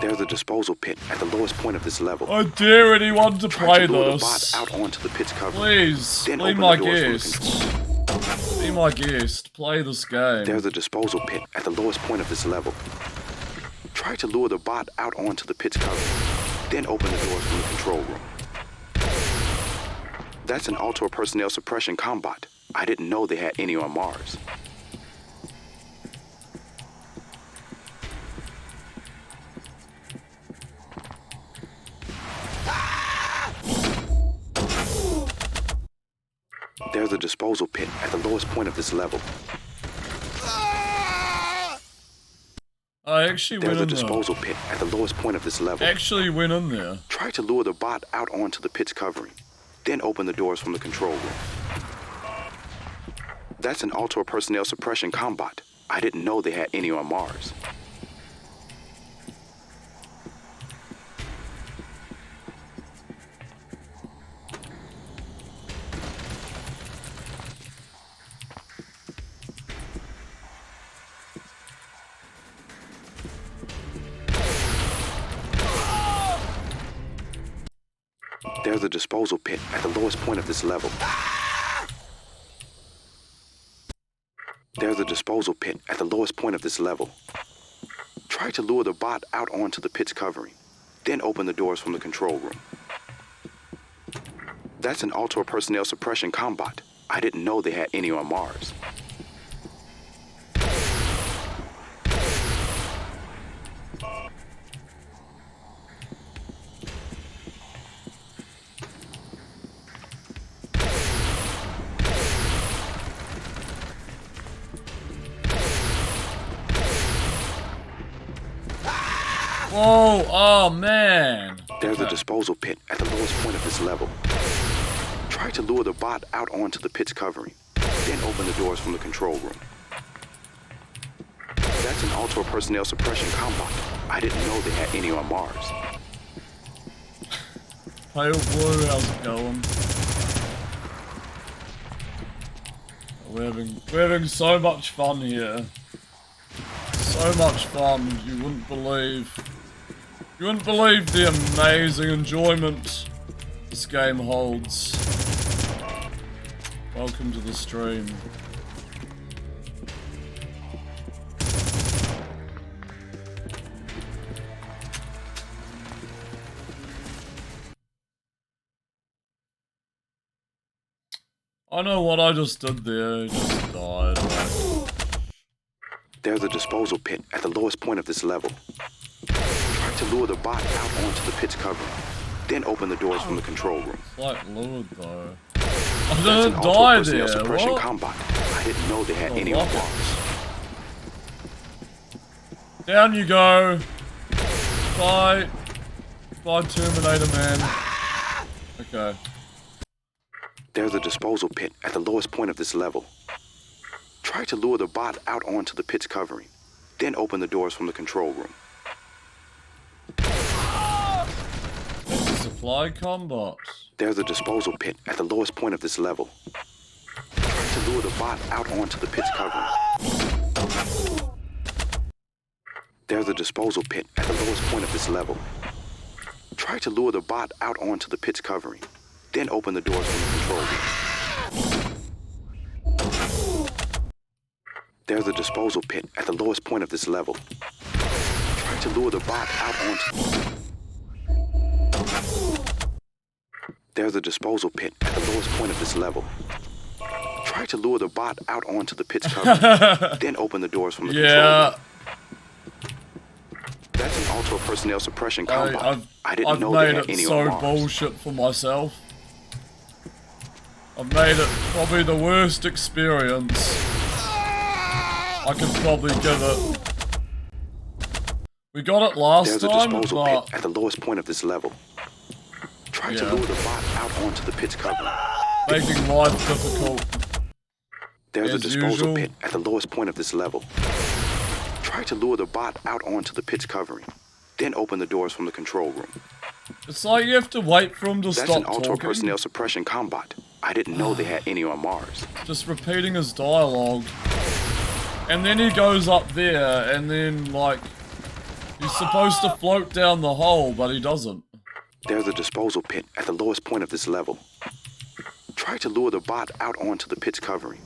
There's a disposal pit at the lowest point of this level. I dare anyone to play Try to lure this. the bot out onto the pit's covering. Please, Then be open my the doors from the guest. control. Be my guest. Play this game. There's a disposal pit at the lowest point of this level. Try to lure the bot out onto the pit's covering. Then open the doors from the control room. That's an Altor personnel suppression combot. I didn't know they had any on Mars. There's a disposal pit at the lowest point of this level. I actually went in there. There's a disposal pit at the lowest point of this level. Actually went in there. Try to lure the bot out onto the pit's covering. Then open the doors from the control room. That's an Altor personnel suppression combot. I didn't know they had any on Mars. There's a disposal pit at the lowest point of this level. There's a disposal pit at the lowest point of this level. Try to lure the bot out onto the pit's covering. Then open the doors from the control room. That's an Altor personnel suppression combot. I didn't know they had any on Mars. Whoa, oh man. There's a disposal pit at the lowest point of this level. Try to lure the bot out onto the pit's covering. Then open the doors from the control room. That's an Altor personnel suppression combot. I didn't know they had any on Mars. Pale Blue, how's it going? We're having so much fun here. So much fun, you wouldn't believe. You wouldn't believe the amazing enjoyment this game holds. Welcome to the stream. I know what I just did there. I just died. There's a disposal pit at the lowest point of this level. Try to lure the bot out onto the pit's covering. Then open the doors from the control room. It's like lured though. I That's didn't an die personnel there. suppression What? combat. I didn't know they had any on Mars. Down you go. Bye. Bye, Terminator Man. Okay. There's a disposal pit at the lowest point of this level. Try to lure the bot out onto the pit's covering. Then open the doors from the control room. It's a supply combat. There's a disposal pit at the lowest point of this level. Try to lure the bot out onto the pit's covering. There's a disposal pit at the lowest point of this level. Try to lure the bot out onto the pit's covering. Then open the doors from the control room. There's a disposal pit at the lowest point of this level. Try to lure the bot out onto... There's a disposal pit at the lowest point of this level. Try to lure the bot out onto the pit's covering. Then open the doors from the control room. That's an auto personnel suppression combat. I didn't know they had any on Mars. I've made it so bullshit for myself. I've made it probably the worst experience I could probably give it. We got it last time, There's a disposal pit at the lowest point of this level. Try to lure the bot out onto the pit's covering. Making life difficult. There's a disposal pit at the lowest point of this level. Try to lure the bot out onto the pit's covering. Then open the doors from the control room. It's like you have to wait for him to stop talking. That's an auto personnel suppression combat. I didn't know they had any on Mars. Just repeating his dialogue. And then he goes up there, and then, like, he's supposed to float down the hole, but he doesn't. There's a disposal pit at the lowest point of this level. Try to lure the bot out onto the pit's covering.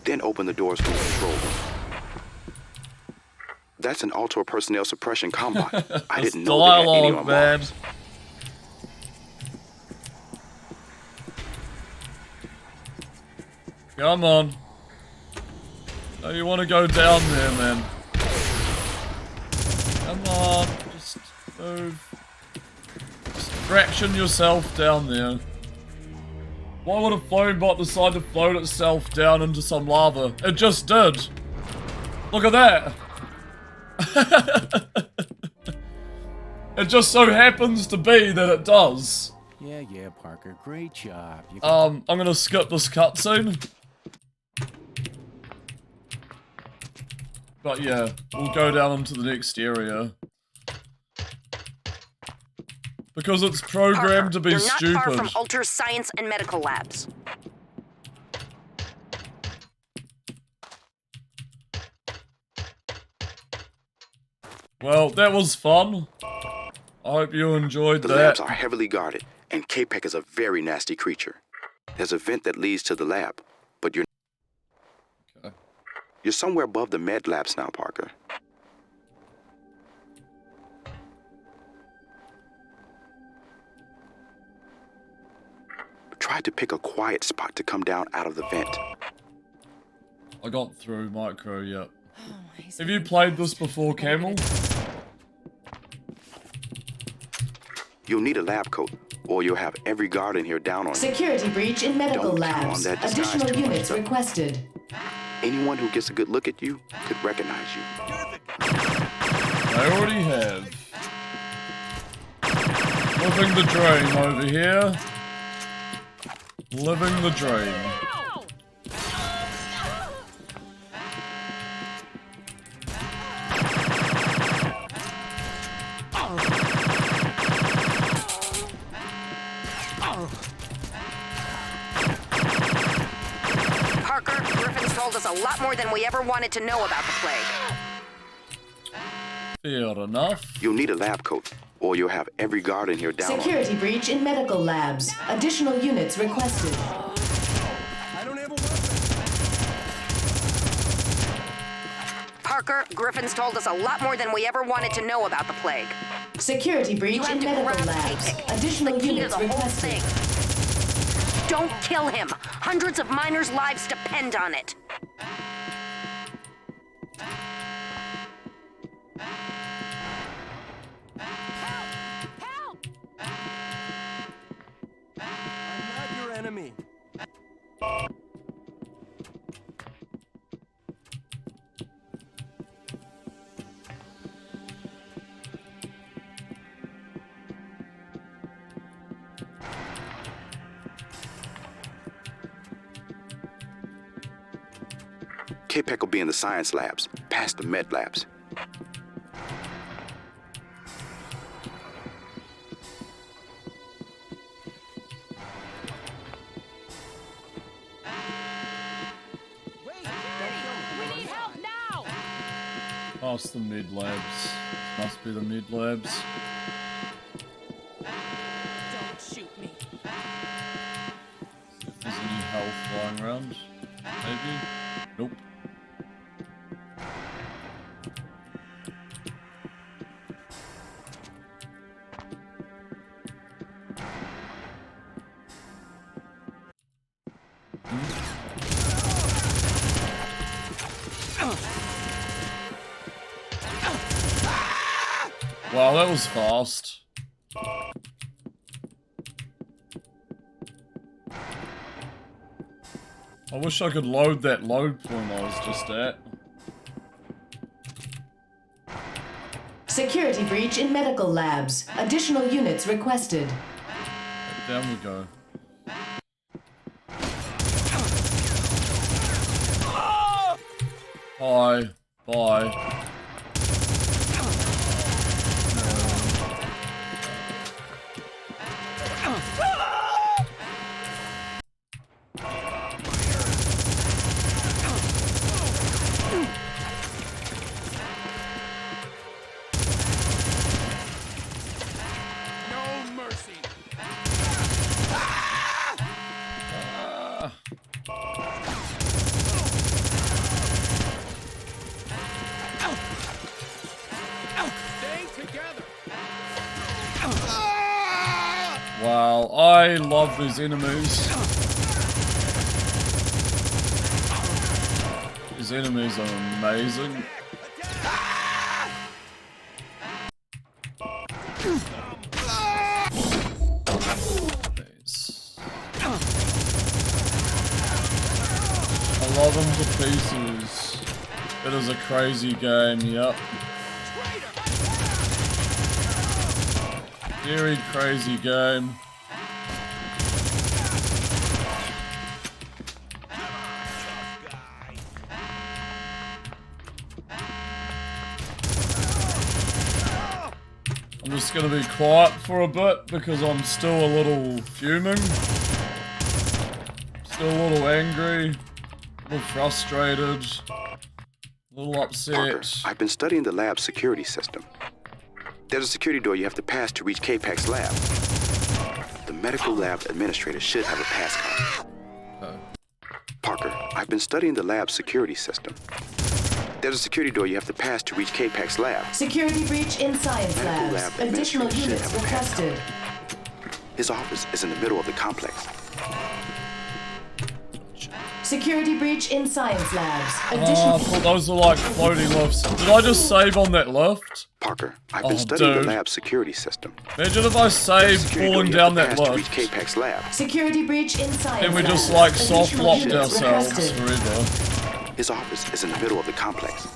Then open the doors from the control room. That's an auto personnel suppression combat. I didn't know they had any on Mars. Come on. Oh, you want to go down there, man. Come on. Just move. Just fraction yourself down there. Why would a flame bot decide to float itself down into some lava? It just did. Look at that. It just so happens to be that it does. Yeah, Parker. Great job. I'm gonna skip this cutscene. But yeah, we'll go down into the next area. Because it's programmed to be stupid. You're not far from Alter's science and medical labs. Well, that was fun. I hope you enjoyed that. The labs are heavily guarded, and K-Pek is a very nasty creature. There's a vent that leads to the lab, but you're somewhere above the med labs now, Parker. Try to pick a quiet spot to come down out of the vent. I got through micro, yep. Have you played this before, Camel? You'll need a lab coat, or you'll have every guard in here down on you. Security breach in medical labs. Additional units requested. Anyone who gets a good look at you could recognize you. I already have. Living the dream over here. Living the dream. Parker, Griffin's told us a lot more than we ever wanted to know about the plague. Fair enough. You'll need a lab coat, or you'll have every guard in here down. Security breach in medical labs. Additional units requested. I don't have a weapon. Parker, Griffin's told us a lot more than we ever wanted to know about the plague. Security breach in medical labs. Additional units requested. Don't kill him. Hundreds of miners' lives depend on it. Help! I'm not your enemy. K-Pack will be in the science labs, past the med labs. Past the mid labs. Must be the mid labs. Don't shoot me. If there's any health flying around. Maybe? Nope. Wow, that was fast. I wish I could load that load point I was just at. Security breach in medical labs. Additional units requested. Down we go. Hi. Bye. Wow, I love these enemies. These enemies are amazing. I love them to pieces. It is a crazy game, yep. Very crazy game. I'm just gonna be quiet for a bit because I'm still a little fuming. Still a little angry, a little frustrated, a little upset. Parker, I've been studying the lab security system. There's a security door you have to pass to reach K-Pack's lab. The medical lab administrator should have a passcode. Parker, I've been studying the lab security system. There's a security door you have to pass to reach K-Pack's lab. Security breach in science Medical labs. lab Additional administrator units should have a requested. passcode. His office is in the middle of the complex. Security breach in science labs. Oh, I thought those were like floating lifts. Did I just save on that lift? Parker, I've been studying the lab security system. Imagine if I saved falling down that lift. K-Pack's lab. Security breach in science And we labs. just like soft Additional locked units ourselves requested. forever. His office is in the middle of the complex.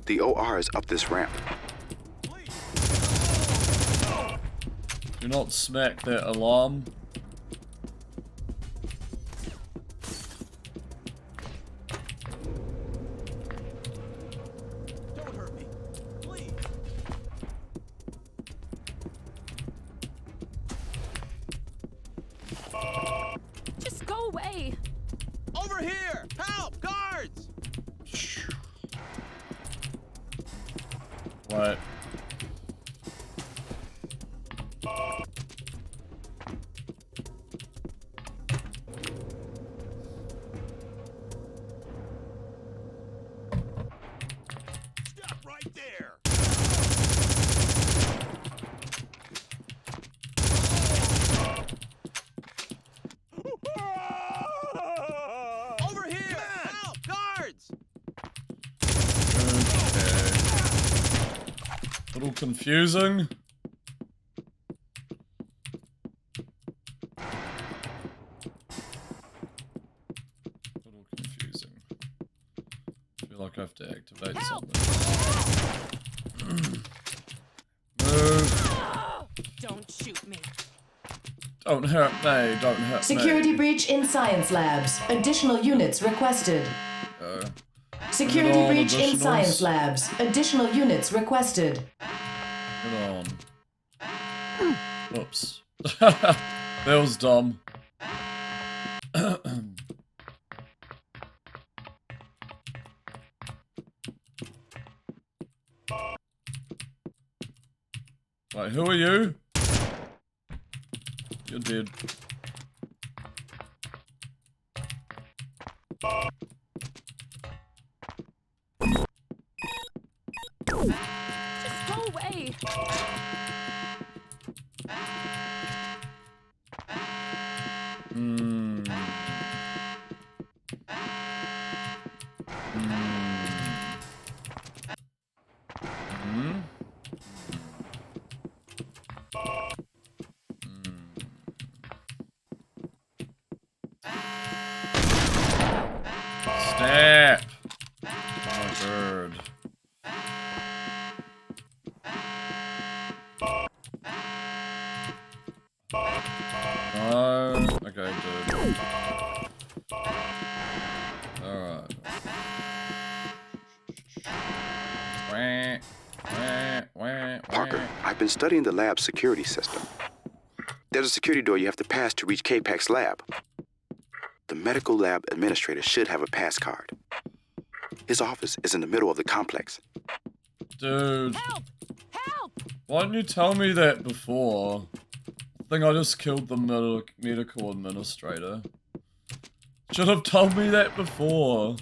The OR is up this ramp. Do not smack that alarm. Over here! Help! Guards! What? Stop right there! Over here! Help! Guards! Okay. Little confusing. Little confusing. I feel like I have to activate something. Move. Don't shoot me. Don't hurt me. Don't hurt Security me. breach in science labs. Additional units requested. Security Bring it on, breach in additionals. science labs. Additional units requested. Hold on. Oops. That was dumb. Wait, who are you? You're dead. Just go away. Snap! Oh, bird. Oh, okay, dude. Alright. Parker, I've been studying the lab's security system. There's a security door you have to pass to reach K-Pac's lab. The medical lab administrator should have a pass card. His office is in the middle of the complex. Dude. Help! Help! Why didn't you tell me that before? I think I just killed the medical administrator. Should have told me that before.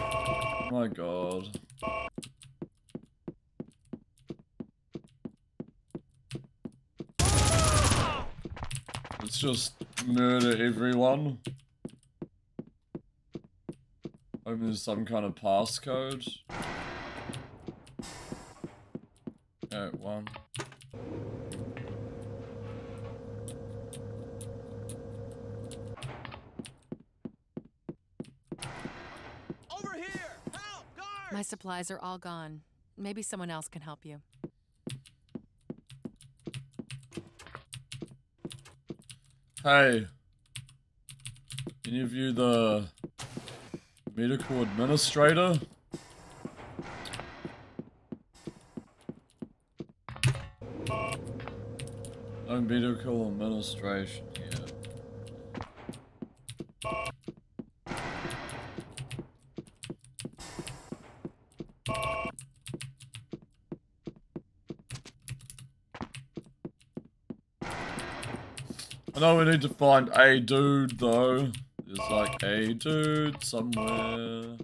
Oh my god. Let's just murder everyone. Hope there's some kind of passcode. Alright, one. Over here! Help! Guards! My supplies are all gone. Maybe someone else can help you. Hey. Any of you the medical administrator? No medical administration here. I know we need to find a dude though. There's like a dude somewhere.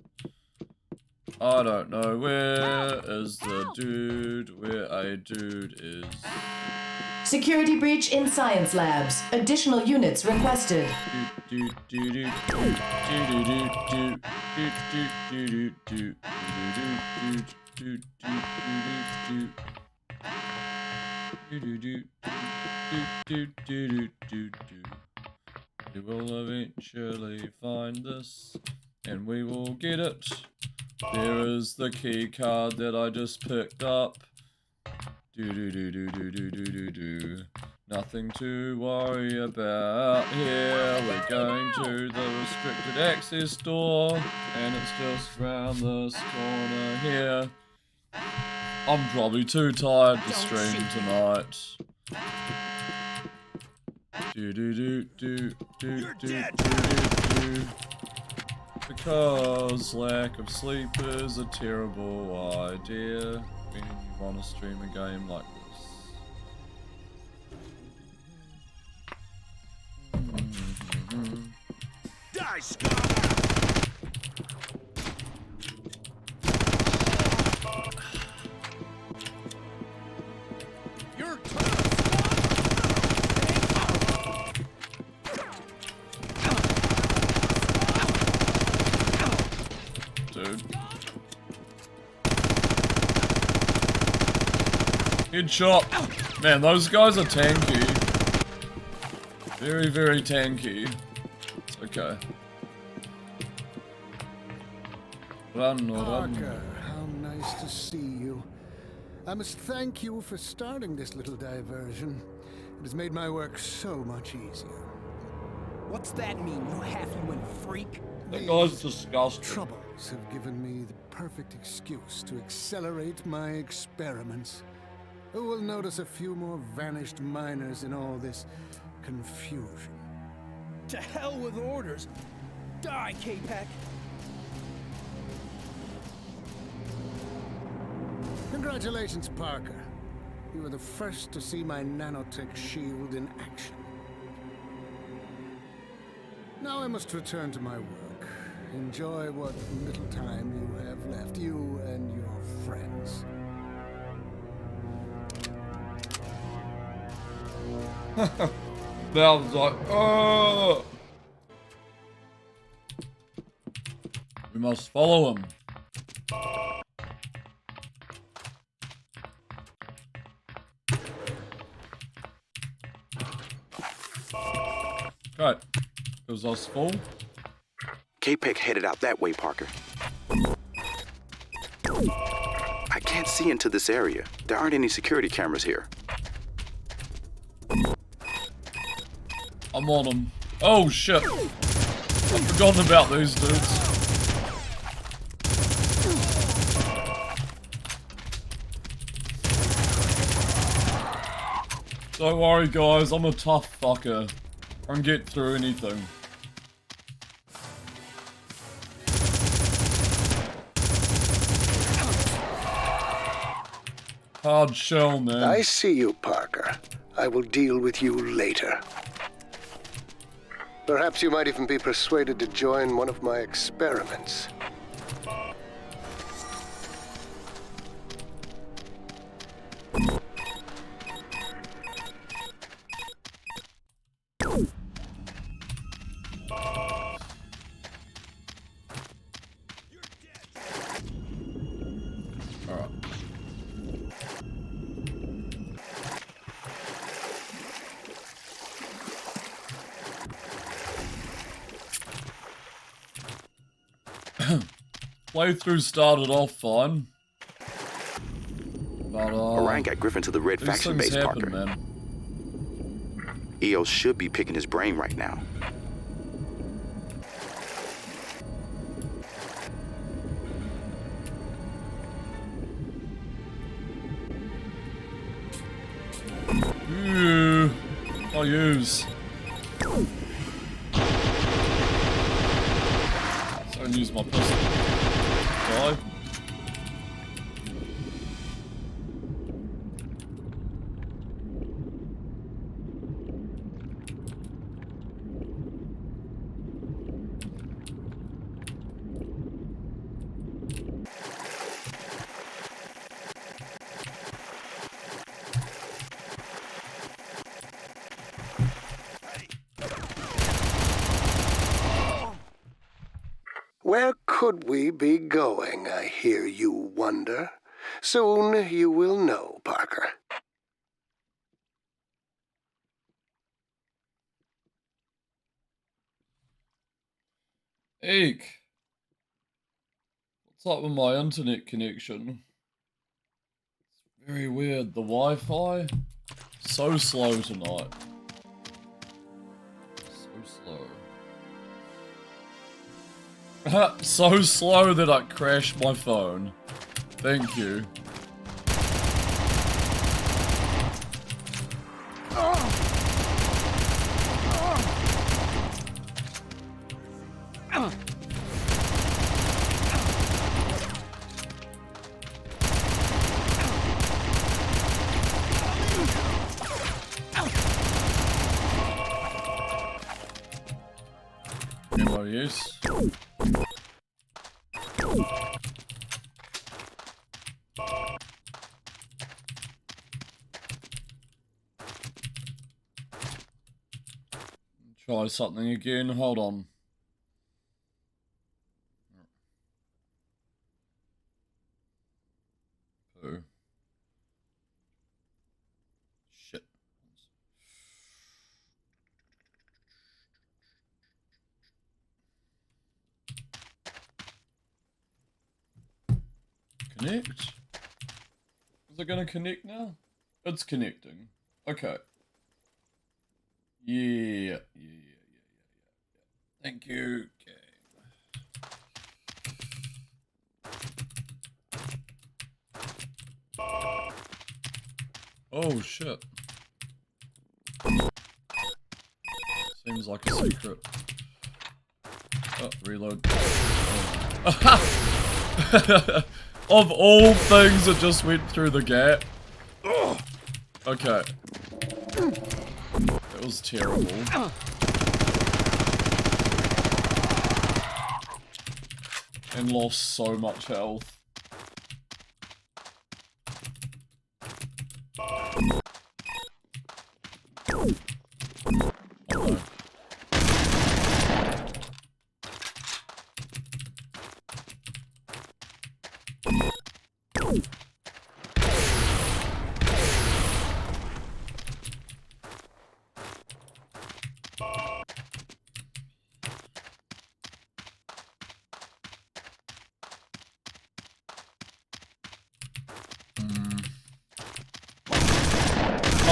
I don't know where is the dude, where a dude is. Security breach in science labs. Additional units requested. We will eventually find this, and we will get it. There is the key card that I just picked up. Nothing to worry about here. We're going to the restricted access door, and it's just round this corner here. I'm probably too tired to stream tonight. Cause lack of sleep is a terrible idea when you want to stream a game like this. Die, Scott! Your turn, Dude. Headshot. Man, those guys are tanky. Very, very tanky. It's okay. Run, run. Parker, how nice to see you. I must thank you for starting this little diversion. It has made my work so much easier. What's that mean, you half-human freak? That guy's disgusting. Troubles have given me the perfect excuse to accelerate my experiments. Who will notice a few more vanished miners in all this confusion? To hell with orders. Die, K-Pack. Congratulations, Parker. You were the first to see my nanotech shield in action. Now I must return to my work. Enjoy what little time you have left, you and your friends. Valve's like, oh! We must follow him. Okay. Goes us full. K-Pack headed out that way, Parker. I can't see into this area. There aren't any security cameras here. I'm on him. Oh shit. I've forgotten about these dudes. Don't worry guys, I'm a tough fucker. I can get through anything. Hard shell, man. I see you, Parker. I will deal with you later. Perhaps you might even be persuaded to join one of my experiments. Playthrough started off fine. But, Orion got Griffin to the Red Faction base, Parker. Man. EOS should be picking his brain right now. Ooh, I'll use. So I use my pistol. Die. Where could we be going, I hear you wonder? Soon you will know, Parker. Eek. What's up with my internet connection? It's very weird. The Wi-Fi? So slow tonight. So slow. So slow that I crashed my phone. Thank you. Oh, yes. Try something again. Hold on. Oh. Shit. Connect? Is it gonna connect now? It's connecting. Okay. Yeah. Thank you. Oh shit. Seems like a secret. Oh, reload. Of all things, it just went through the gap. Okay. That was terrible. And lost so much health. Oh no.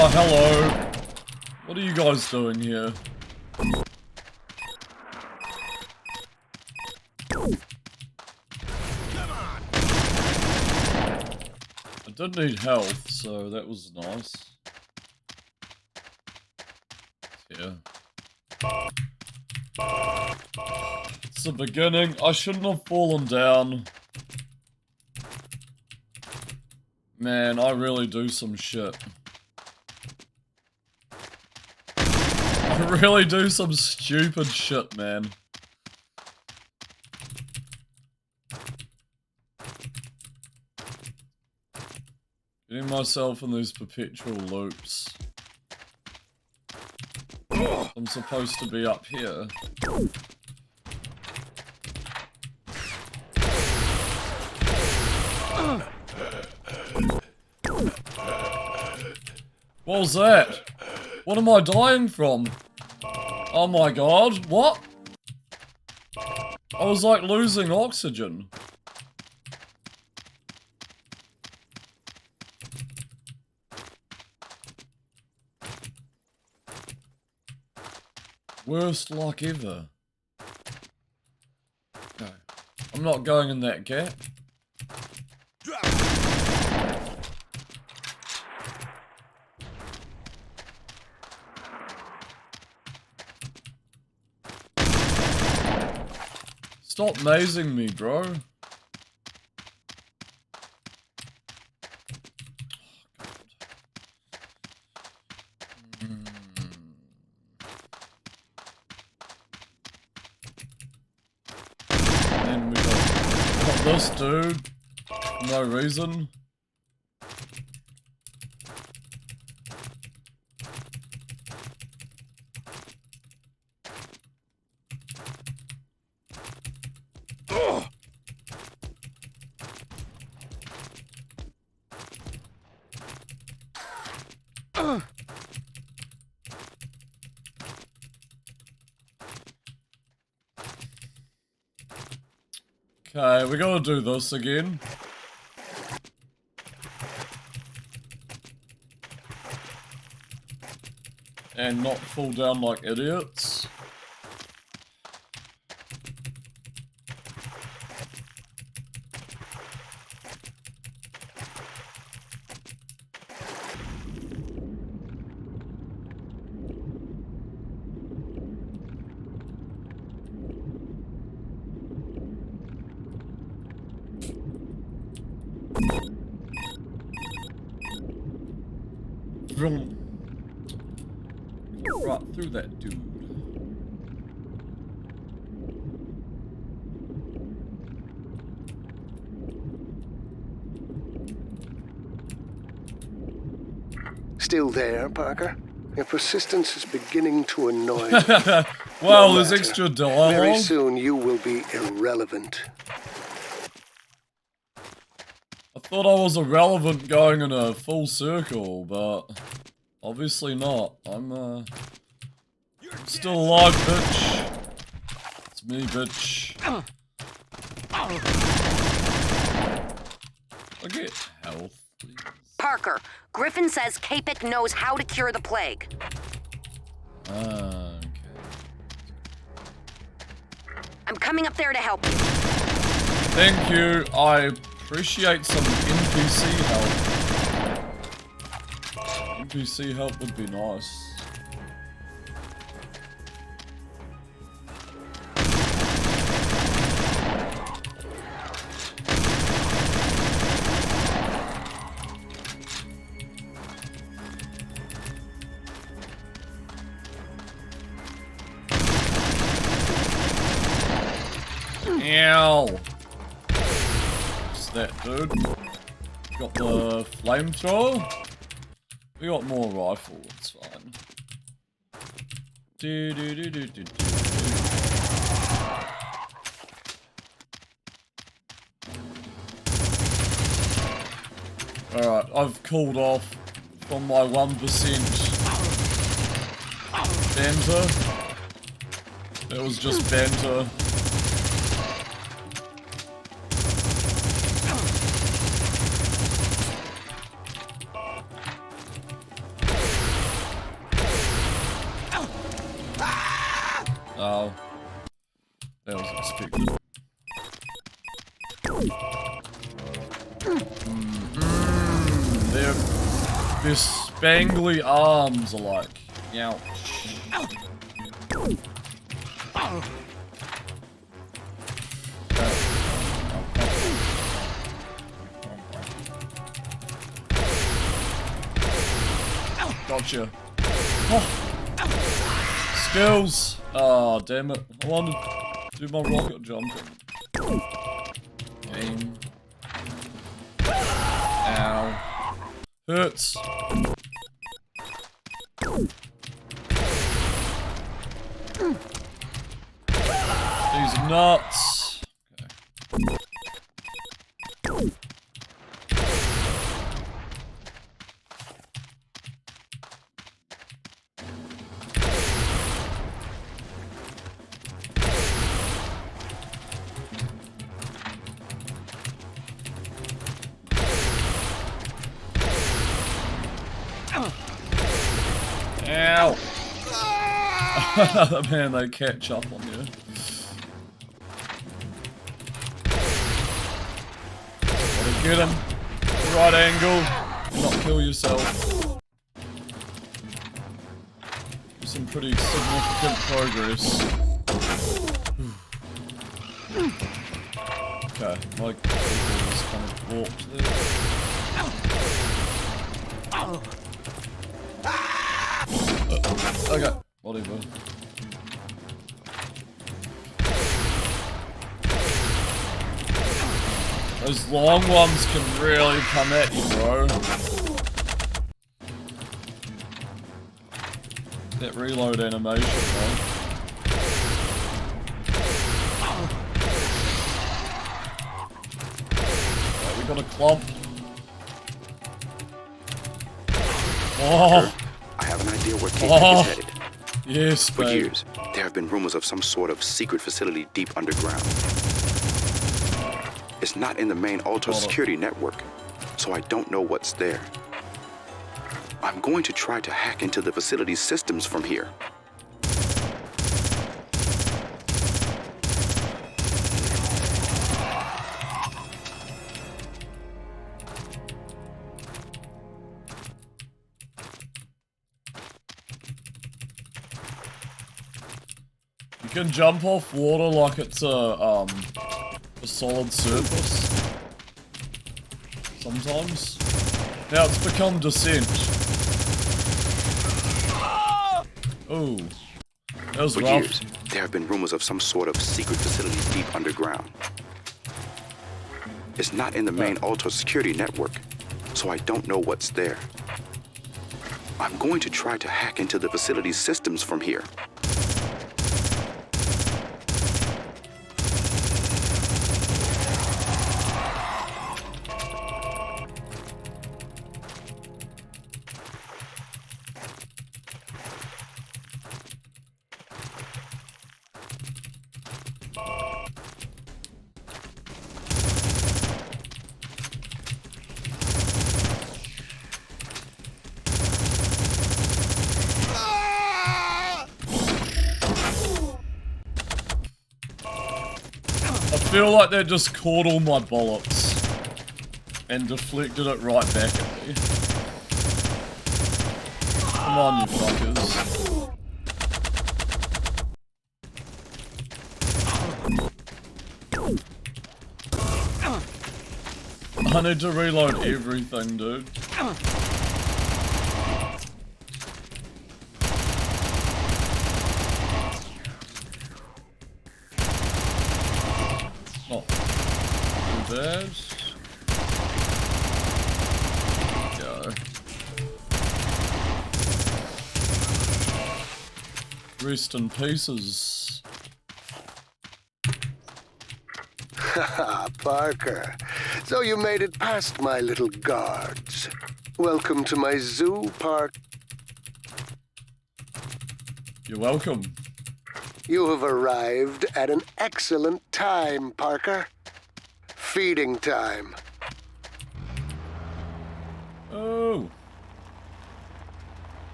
Oh, hello. What are you guys doing here? I did need health, so that was nice. Yeah. It's the beginning. I shouldn't have fallen down. Man, I really do some shit. I really do some stupid shit, man. Getting myself in these perpetual loops. I'm supposed to be up here. What was that? What am I dying from? Oh my god, what? I was like losing oxygen. Worst luck ever. No. I'm not going in that gap. Stop mazing me, bro. Then we got this dude. No reason. Okay, we gotta do this again. And not fall down like idiots. Vroom. Right through that dude. still there, Parker? Your persistence is beginning to annoy me. Wow, No there's matter. extra dialogue. Very soon you will be irrelevant. I thought I was irrelevant going in a full circle, but obviously not. I'm still alive, bitch. It's me, bitch. I get health, please. Parker, Griffin says Kapik knows how to cure the plague. Okay. I'm coming up there to help you. Thank you. I appreciate some NPC help. NPC help would be nice. Ow! What's that, dude? Got the flamethrower? We got more rifle, it's fine. Alright, I've cooled off from my 1% banter. It was just banter. Oh. That was expected. Their spangly arms are like, ouch. Gotcha. Oh. Skills. Oh, damn it. I wanted to do my rocket jumping. Aim. Ow. Hurts. These nuts. Okay. Ow! Man, they catch up on you. Gotta get him. Right angle. Not kill yourself. Some pretty significant progress. Okay, my keyboard is kind of warped there. Okay, whatever. Those long ones can really come at you, bro. That reload animation, bro. Right, we got a clump. Oh! I have an idea where Kapik is headed. Yes, For years, there have been rumors of some sort of secret facility deep underground. It's not in the main Altar security network, so I don't know what's there. I'm going to try to hack into the facility's systems from here. You can jump off water like it's a solid surface. Sometimes. Now it's become descent. Oh. That was For rough. years, there have been rumors of some sort of secret facility deep underground. It's not in the main Altar security network, so I don't know what's there. I'm going to try to hack into the facility's systems from here. I feel like they just caught all my bullets and deflected it right back at me. Come on, you fuckers. I need to reload everything, dude. Not too bad. Go. Rest in pieces. Haha, Parker. So you made it past my little guards. Welcome to my zoo, Park. You're welcome. You have arrived at an excellent time, Parker. Feeding time. Oh.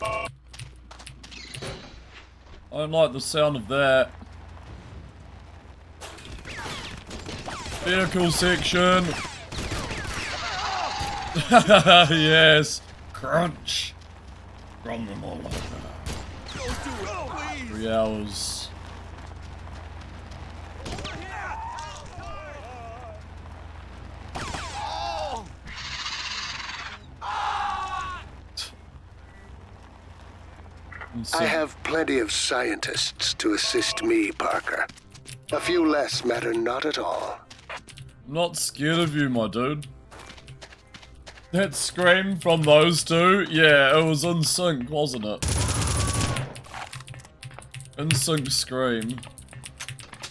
I don't like the sound of that. Vehicle section. Yes. Crunch. Run them all over. 3 hours. I have plenty of scientists to assist me, Parker. A few less matter not at all. I'm not scared of you, my dude. That scream from those two, yeah, it was in sync, wasn't it? In sync scream.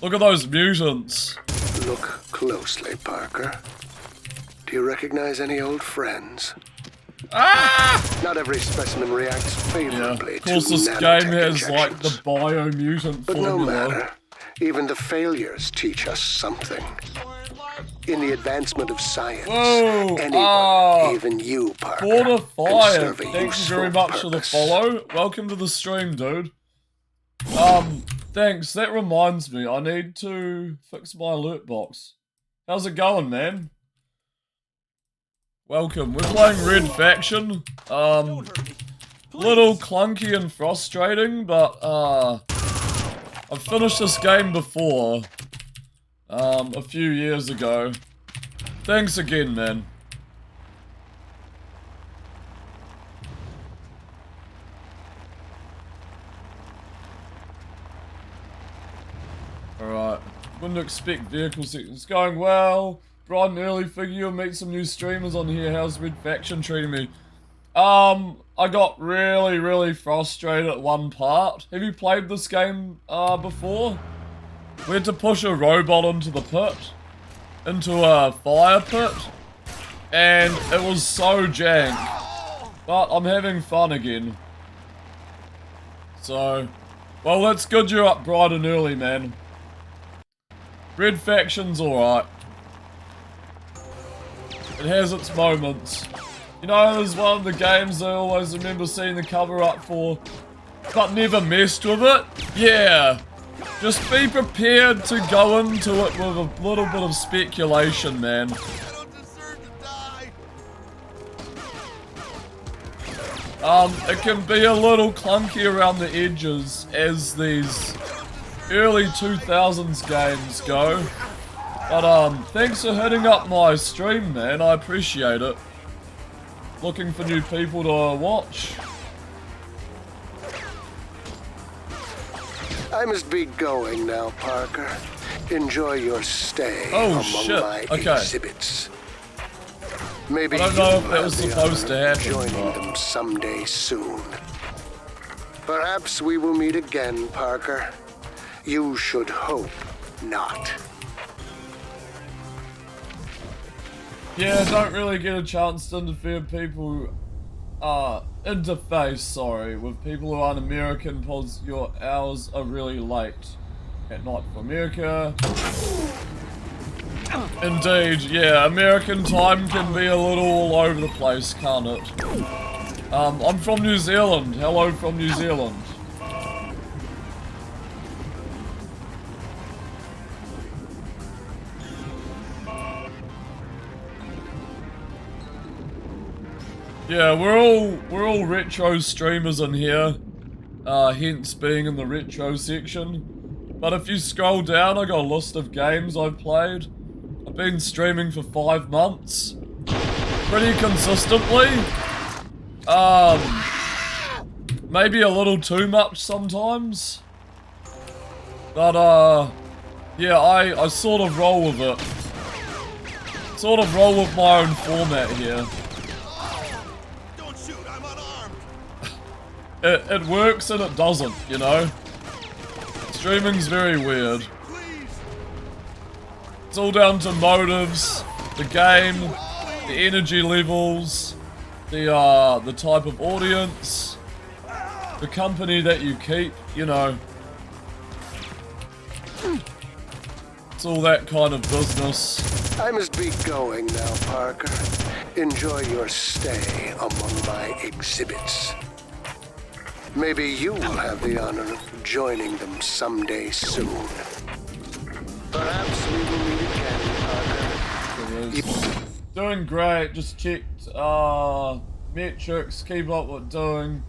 Look at those mutants. Look closely, Parker. Do you recognize any old friends? Ah! Not every specimen reacts favorably to of course, this game has like the bio-mutant formula. No matter. Even the failures teach us something. In the advancement of science, anyone, even you, Parker, Fortified. Thank you very much for the follow. Welcome to the stream, dude. Thanks. That reminds me, I need to fix my alert box. How's it going, man? Welcome. We're playing Red Faction. Little clunky and frustrating, but I've finished this game before. A few years ago. Thanks again, man. Alright. Wouldn't expect vehicle sections going well. Bright and early, figure you'll meet some new streamers on here. How's Red Faction treating me? I got really frustrated at one part. Have you played this game before? We had to push a robot into the pit. Into a fire pit. And it was so jank. But I'm having fun again. So, well, that's good you're up bright and early, man. Red Faction's alright. It has its moments. You know, there's one of the games I always remember seeing the cover up for, but never messed with it. Yeah. Just be prepared to go into it with a little bit of speculation, man. It can be a little clunky around the edges as these early 2000s games go. But thanks for hitting up my stream, man. I appreciate it. Looking for new people to watch. I must be going now, Parker. Enjoy your stay among my exhibits. Maybe I don't know if that you'll was have the supposed to honor of happen, joining but... them someday soon. Perhaps we will meet again, Parker. You should hope not. Yeah, don't really get a chance to interface, sorry, with people who aren't American because your hours are really late at night for America. Indeed, yeah, American time can be a little all over the place, can't it? I'm from New Zealand. Hello from New Zealand. Yeah, we're all retro streamers in here, hence being in the retro section. But if you scroll down, I got a list of games I've played. I've been streaming for 5 months, pretty consistently. Maybe a little too much sometimes, but yeah, I sort of roll with it. Sort of roll with my own format here. It works and it doesn't, you know? Streaming's very weird. It's all down to motives, the game, the energy levels, the type of audience, the company that you keep, you know. It's all that kind of business. I must be going now, Parker. Enjoy your stay among my exhibits. Maybe you will have the honor of joining them someday soon. Perhaps we will meet again, Parker. Doing great, just checked metrics, keep up what doing.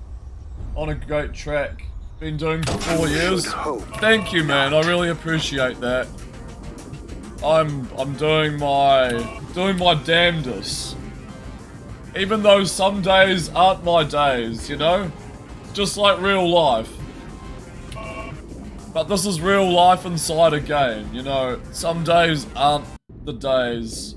On a great track. Been doing for 4 years. Thank you, man, I really appreciate that. I'm doing my damnedest. Even though some days aren't my days, you know? Just like real life. But this is real life inside a game, you know? Some days aren't the days.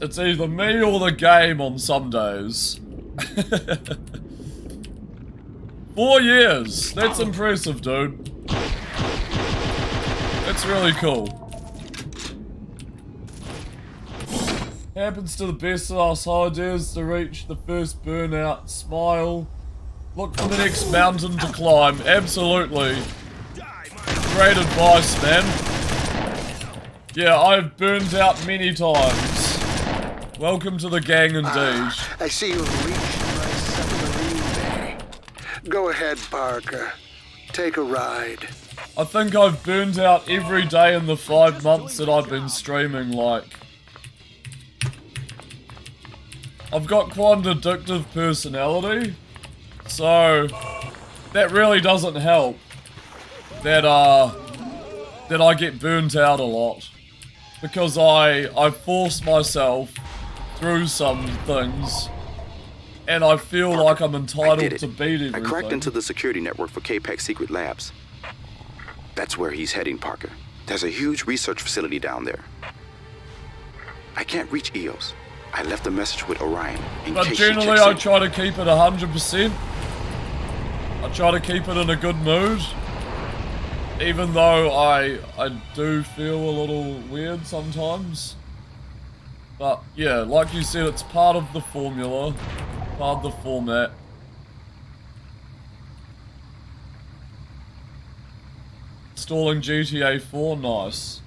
It's either me or the game on some days. 4 years! That's impressive, dude. That's really cool. Happens to the best of us ideas to reach the first burnout. Smile. Look for the next mountain to climb. Absolutely. Great advice, man. Yeah, I've burned out many times. Welcome to the gang indeed. I see you've reached my submarine bay. Go ahead, Parker. Take a ride. I think I've burned out every day in the 5 months that I've been streaming, like. I've got quite an addictive personality, so that really doesn't help that I get burnt out a lot, because I force myself through some things, and I feel like I'm entitled to beat everything. I cracked into the security network for K-Pax Secret Labs. That's where he's heading, Parker. There's a huge research facility down there. I can't reach EOS. I left a message with Orion in but case generally I try to keep it 100%. I try to keep it in a good mood. Even though I do feel a little weird sometimes. But yeah, like you said, it's part of the formula. Part of the format. Installing GTA 4, nice.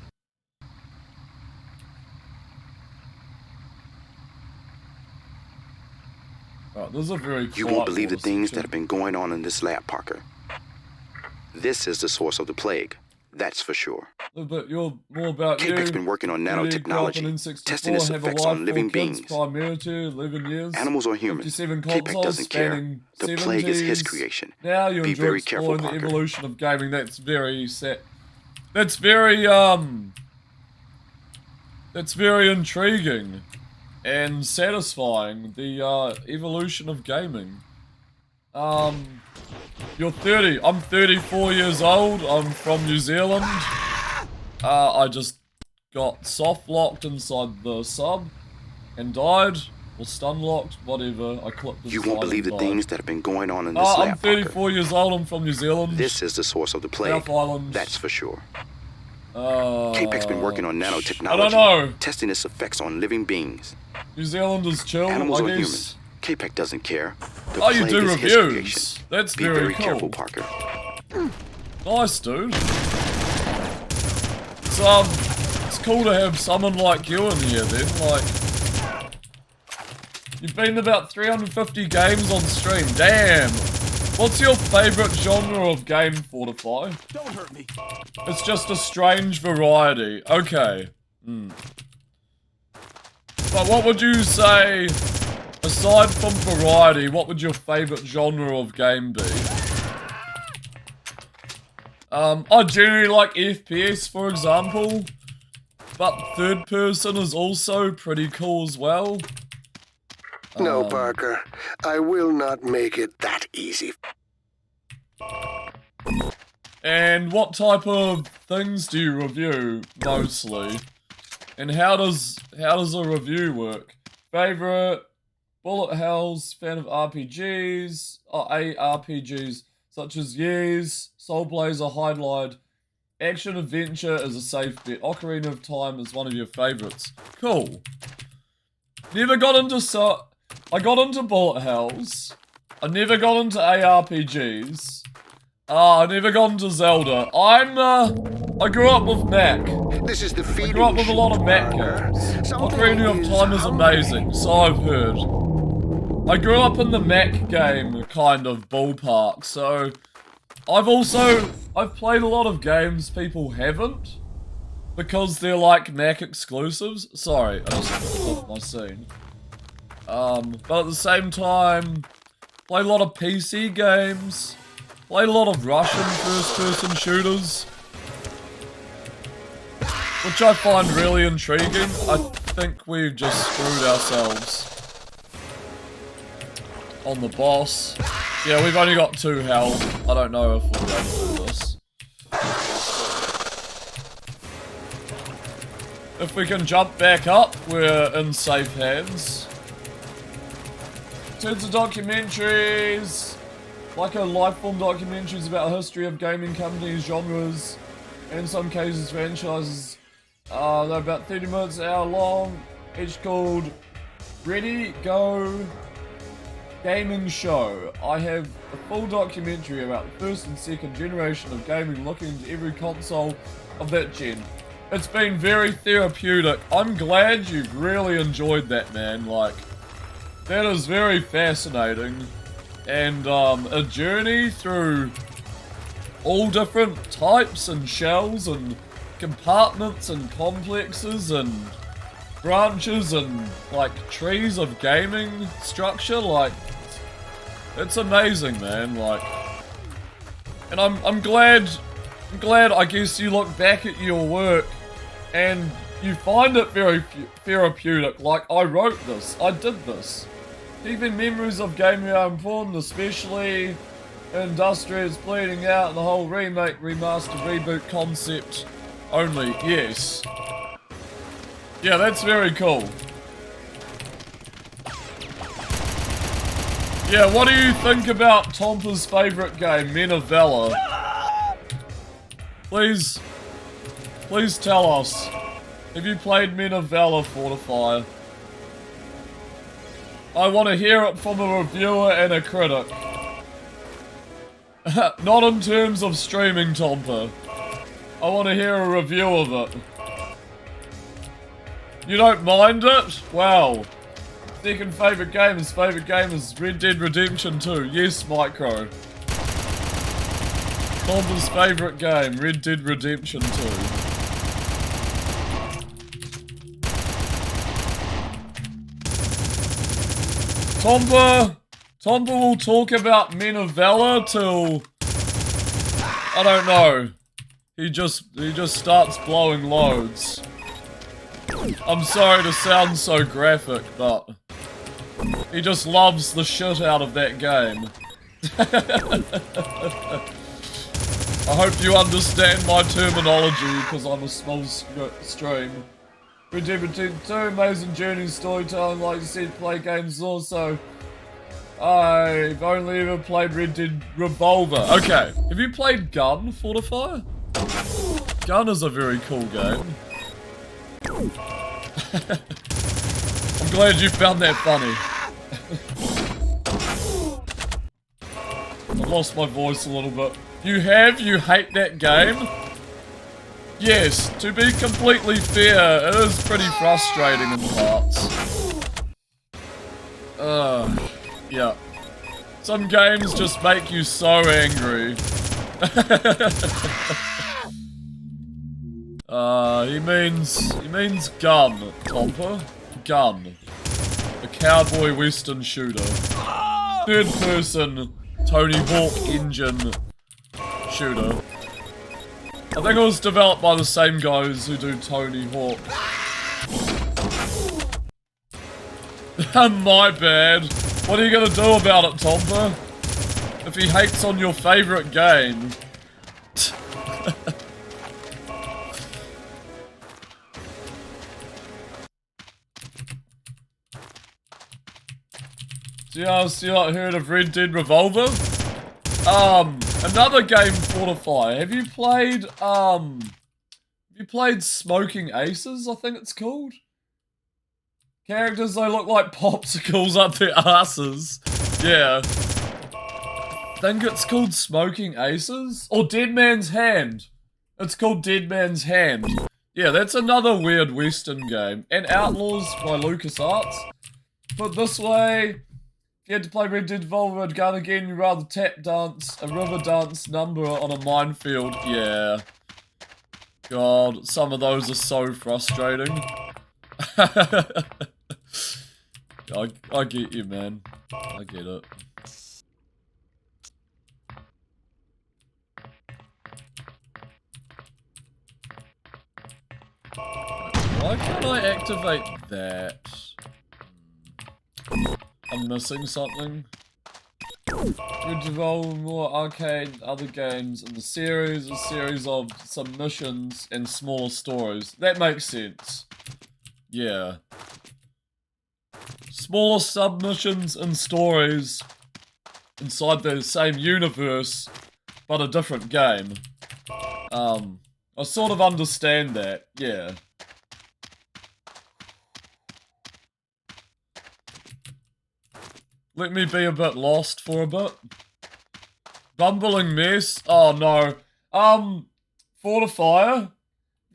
Right, this is a very You won't believe the things that have been going on in this lab, Parker. This is the source of the plague, that's for sure. But you're more about K-Pac's been working on nanotechnology, testing its effects on living beings. Animals or humans, K-Pac doesn't care. The plague is his creation. Now you're Be very careful, the Parker. evolution of gaming. That's very That's very intriguing and satisfying. The evolution of gaming. You're 30. I'm 34 years old. I'm from New Zealand. I just got soft locked inside the sub and died, or stun locked, whatever. I clipped this. You won't believe the things that have been going on in this lab. I'm 34 years old. I'm from New Zealand. This is the source of the plague. South Island. That's for sure. Capec's been working on nanotechnology, I don't know. testing its effects on living beings. New Zealand is chill, Animals I or guess. humans. Capec doesn't care. The Oh, you plague do is his reviews. creation. That's Be very very cool. careful, Parker. Nice, dude. It's cool to have someone like you in here then, like... You've been about 350 games on stream, damn! What's your favourite genre of game, Fortify? Don't hurt me. It's just a strange variety. Okay. But what would you say, aside from variety, what would your favourite genre of game be? I generally like FPS, for example. But third person is also pretty cool as well. No, Parker. I will not make it that easy. And what type of things do you review, mostly? And how does a review work? Favorite? Bullet hells, fan of RPGs, ARPGs, such as Years, Soul Blazer, Highlight. Action Adventure is a safe bet. Ocarina of Time is one of your favorites. Cool. Never got into I got into bullet hells. I never got into ARPGs. I never got into Zelda. I grew up with Mac. This is the I grew up with a lot of Mac games. Ocarina of Time is amazing, so I've heard. I grew up in the Mac game kind of ballpark, so I've played a lot of games people haven't because they're like Mac exclusives. Sorry, I just flipped my scene. But at the same time, played a lot of PC games, played a lot of Russian first-person shooters, which I find really intriguing. I think we've just screwed ourselves on the boss. Yeah, we've only got 2 health. I don't know if we'll be able to do this. If we can jump back up, we're in safe hands. In terms of documentaries, like a lifeform documentaries about the history of gaming companies, genres, and in some cases franchises. They're about 30 minutes an hour long, each called Ready, Go, Gaming Show. I have a full documentary about the first and second generation of gaming, looking into every console of that gen. It's been very therapeutic. I'm glad you've really enjoyed that, man. Like, that is very fascinating. And a journey through all different types and shells and compartments and complexes and branches and like trees of gaming structure. Like, it's amazing, man. Like, and I'm glad I guess you look back at your work and you find it very therapeutic. Like, I wrote this, I did this. Keeping memories of gaming are important, especially Industria's bleeding out and the whole remake, remaster, reboot concept only. Yes. Yeah, that's very cool. Yeah, what do you think about Tompa's favourite game, Men of Valor? Please tell us. Have you played Men of Valor, Fortify? I want to hear it from a reviewer and a critic. Not in terms of streaming, Tompa. I want to hear a review of it. You don't mind it? Wow. Second favourite game, his favourite game is Red Dead Redemption 2. Yes, Micro. Tompa's favourite game, Red Dead Redemption 2. Tompa will talk about Men of Valor till, I don't know. He just starts blowing loads. I'm sorry to sound so graphic, but he just loves the shit out of that game. I hope you understand my terminology, because I'm a small stream. Red Dead Redemption 2, amazing journey, storytelling, like you said, play games also. I've only ever played Red Dead Revolver. Okay, have you played Gun, Fortifier? Gun is a very cool game. I'm glad you found that funny. I've lost my voice a little bit. You hate that game? Yes, to be completely fair, it is pretty frustrating in parts. Yeah. Some games just make you so angry. He means gun, Tomper. Gun. A cowboy western shooter. Third person, Tony Hawk engine shooter. I think it was developed by the same guys who do Tony Hawk. My bad. What are you gonna do about it, Tomper? If he hates on your favorite game. Still not heard of Red Dead Revolver? Another game, Fortify. Have you played Smoking Aces, I think it's called? Characters, they look like popsicles up their asses. Yeah. I think it's called Smoking Aces? Or Dead Man's Hand. It's called Dead Man's Hand. Yeah, that's another weird Western game. And Outlaws by LucasArts. Put this way, if you had to play Red Dead Revolver and gun again, you'd rather tap dance a river dance number on a minefield. Yeah. God, some of those are so frustrating. I get you, man. I get it. Why can't I activate that? I'm missing something. Red Devolver, more arcade, other games in the series, a series of submissions and smaller stories. That makes sense. Yeah. Smaller submissions and stories inside the same universe, but a different game. I sort of understand that, yeah. Let me be a bit lost for a bit. Bumbling mess? Oh no. Fortifier? Have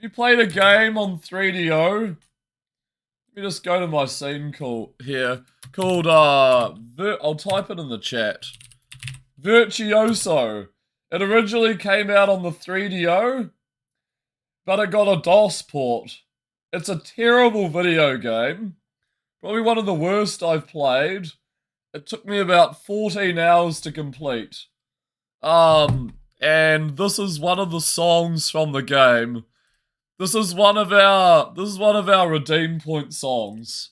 you played a game on 3DO? Let me just go to my scene here. Called, I'll type it in the chat. Virtuoso. It originally came out on the 3DO, but it got a DOS port. It's a terrible video game. Probably one of the worst I've played. It took me about 14 hours to complete. And this is one of the songs from the game. This is one of our redeem point songs.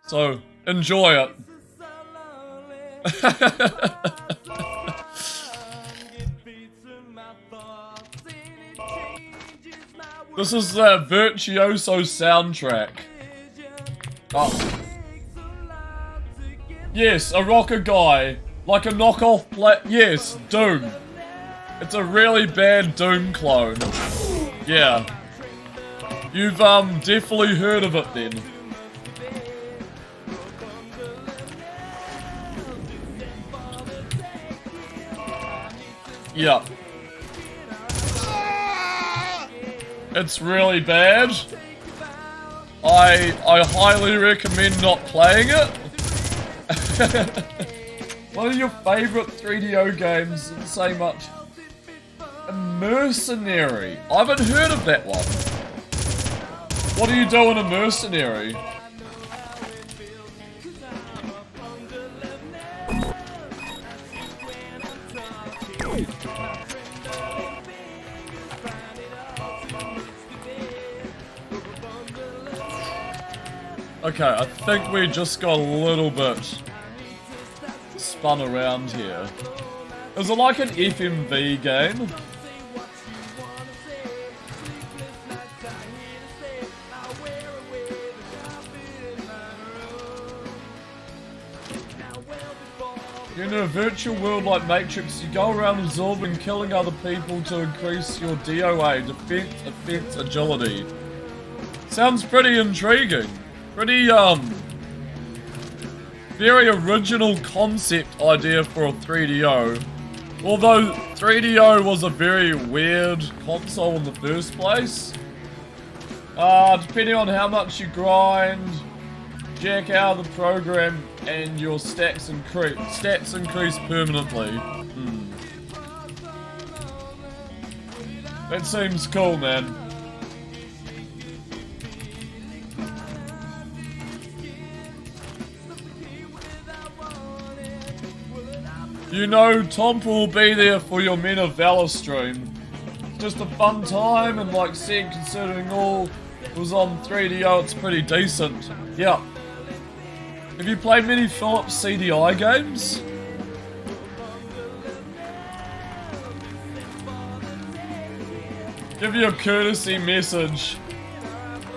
So, enjoy it. This is the Virtuoso soundtrack. Oh. Yes, a rocker guy. Like a knockoff yes, Doom. It's a really bad Doom clone. Yeah. You've definitely heard of it then. Yeah. It's really bad. I highly recommend not playing it. One of your favourite 3DO games didn't say much. A mercenary. I haven't heard of that one. What do you do in a mercenary? Okay, I think we just got a little bit spun around here. Is it like an FMV game? In a virtual world like Matrix, you go around absorbing and killing other people to increase your DOA, defense, offense, agility. Sounds pretty intriguing. Pretty, very original concept idea for a 3DO. Although 3DO was a very weird console in the first place. Depending on how much you grind, jack out of the program, and your stats increase permanently. That seems cool, man. You know, Tomp will be there for your Men of Valor stream. It's just a fun time, and like said, considering all was on 3DO, it's pretty decent. Yeah. Have you played many Philips CDI games? Give you a courtesy message.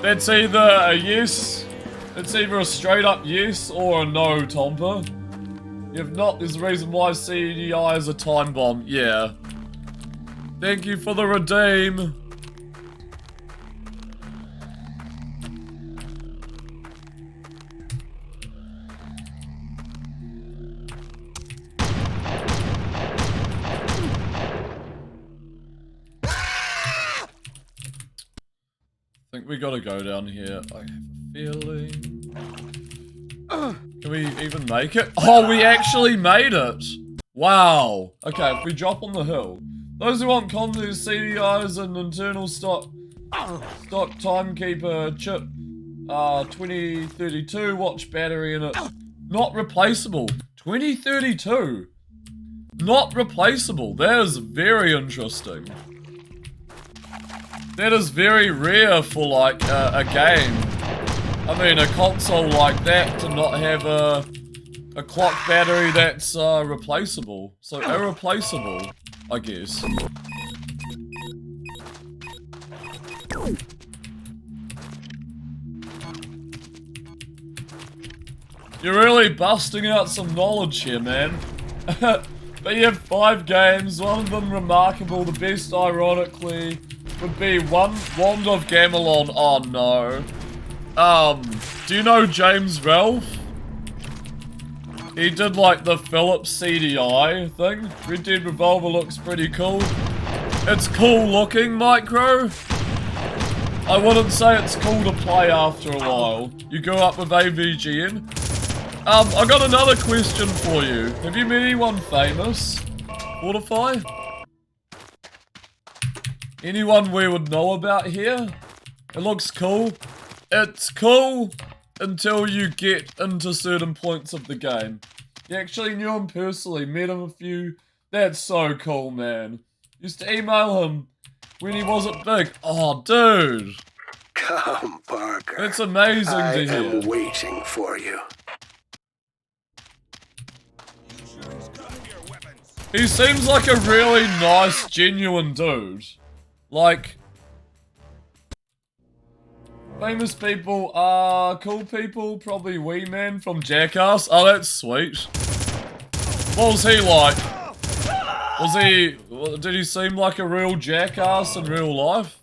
That's either a yes, it's either a straight up yes or a no, Tompa. If not, there's a reason why CDI is a time bomb. Yeah. Thank you for the redeem. I think we gotta go down here. I have a feeling. Can we even make it? Oh, we actually made it! Wow. Okay, if we drop on the hill. Those who want context, CDIs and internal stock timekeeper chip 2032 watch battery in it. Not replaceable. 2032. Not replaceable. That is very interesting. That is very rare for like a game. I mean, a console like that to not have a clock battery that's replaceable. So irreplaceable, I guess. You're really busting out some knowledge here, man. But you have 5 games, one of them remarkable, the best ironically would be Wand of Gamelon. Oh no. Do you know James Ralph? He did like the Philips CDI thing. Red Dead Revolver looks pretty cool. It's cool looking, Micro. I wouldn't say it's cool to play after a while. You go up with AVGN. I got another question for you. Have you met anyone famous? Fortify? Anyone we would know about here? It looks cool. It's cool until you get into certain points of the game. You actually knew him personally, met him a few. That's so cool, man. Used to email him when he wasn't big. Oh, dude. Come, Parker. It's amazing to hear. I am waiting for you. He seems like a really nice, genuine dude. Like, famous people are cool people, probably Wee Man from Jackass. Oh, that's sweet. What was he like? Did he seem like a real jackass in real life?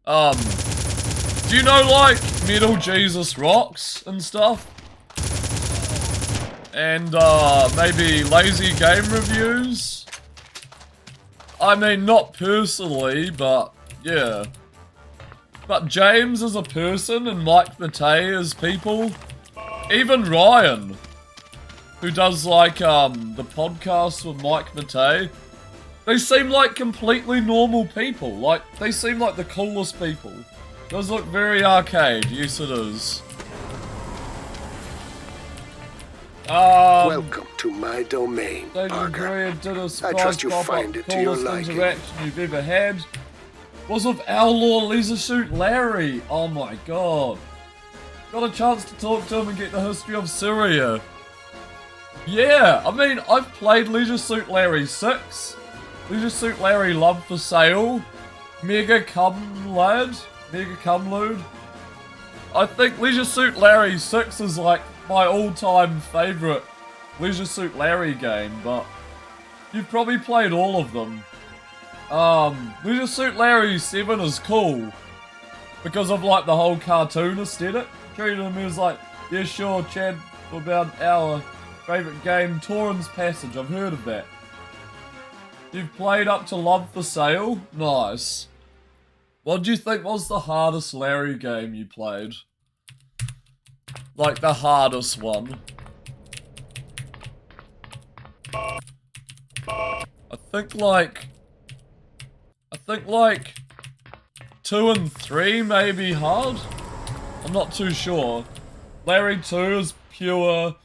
Do you know like Metal Jesus Rocks and stuff? And maybe lazy game reviews? I mean, not personally, but yeah. But James as a person and Mike Matei as people. Even Ryan, who does like the podcast with Mike Matei. They seem like completely normal people. Like, they seem like the coolest people. Does look very arcade. Yes, it is. Welcome to my domain, Parker. I trust you find it to your liking. Interaction you've ever had was with Outlaw Leisure Suit Larry. Oh my god. Got a chance to talk to him and get the history of Syria. Yeah, I mean, I've played Leisure Suit Larry 6, Leisure Suit Larry Love for Sale, Mega Cumlude. I think Leisure Suit Larry 6 is like my all-time favourite Leisure Suit Larry game, but you've probably played all of them. Leisure Suit Larry 7 is cool because of like the whole cartoon aesthetic. Treated him as like, yeah sure, Chad, for about our favourite game, Torrens Passage. I've heard of that. You've played up to Love for Sale? Nice. What do you think was the hardest Larry game you played? Like the hardest one. I think like 2 and 3 may be hard. I'm not too sure. Larry 2 is pure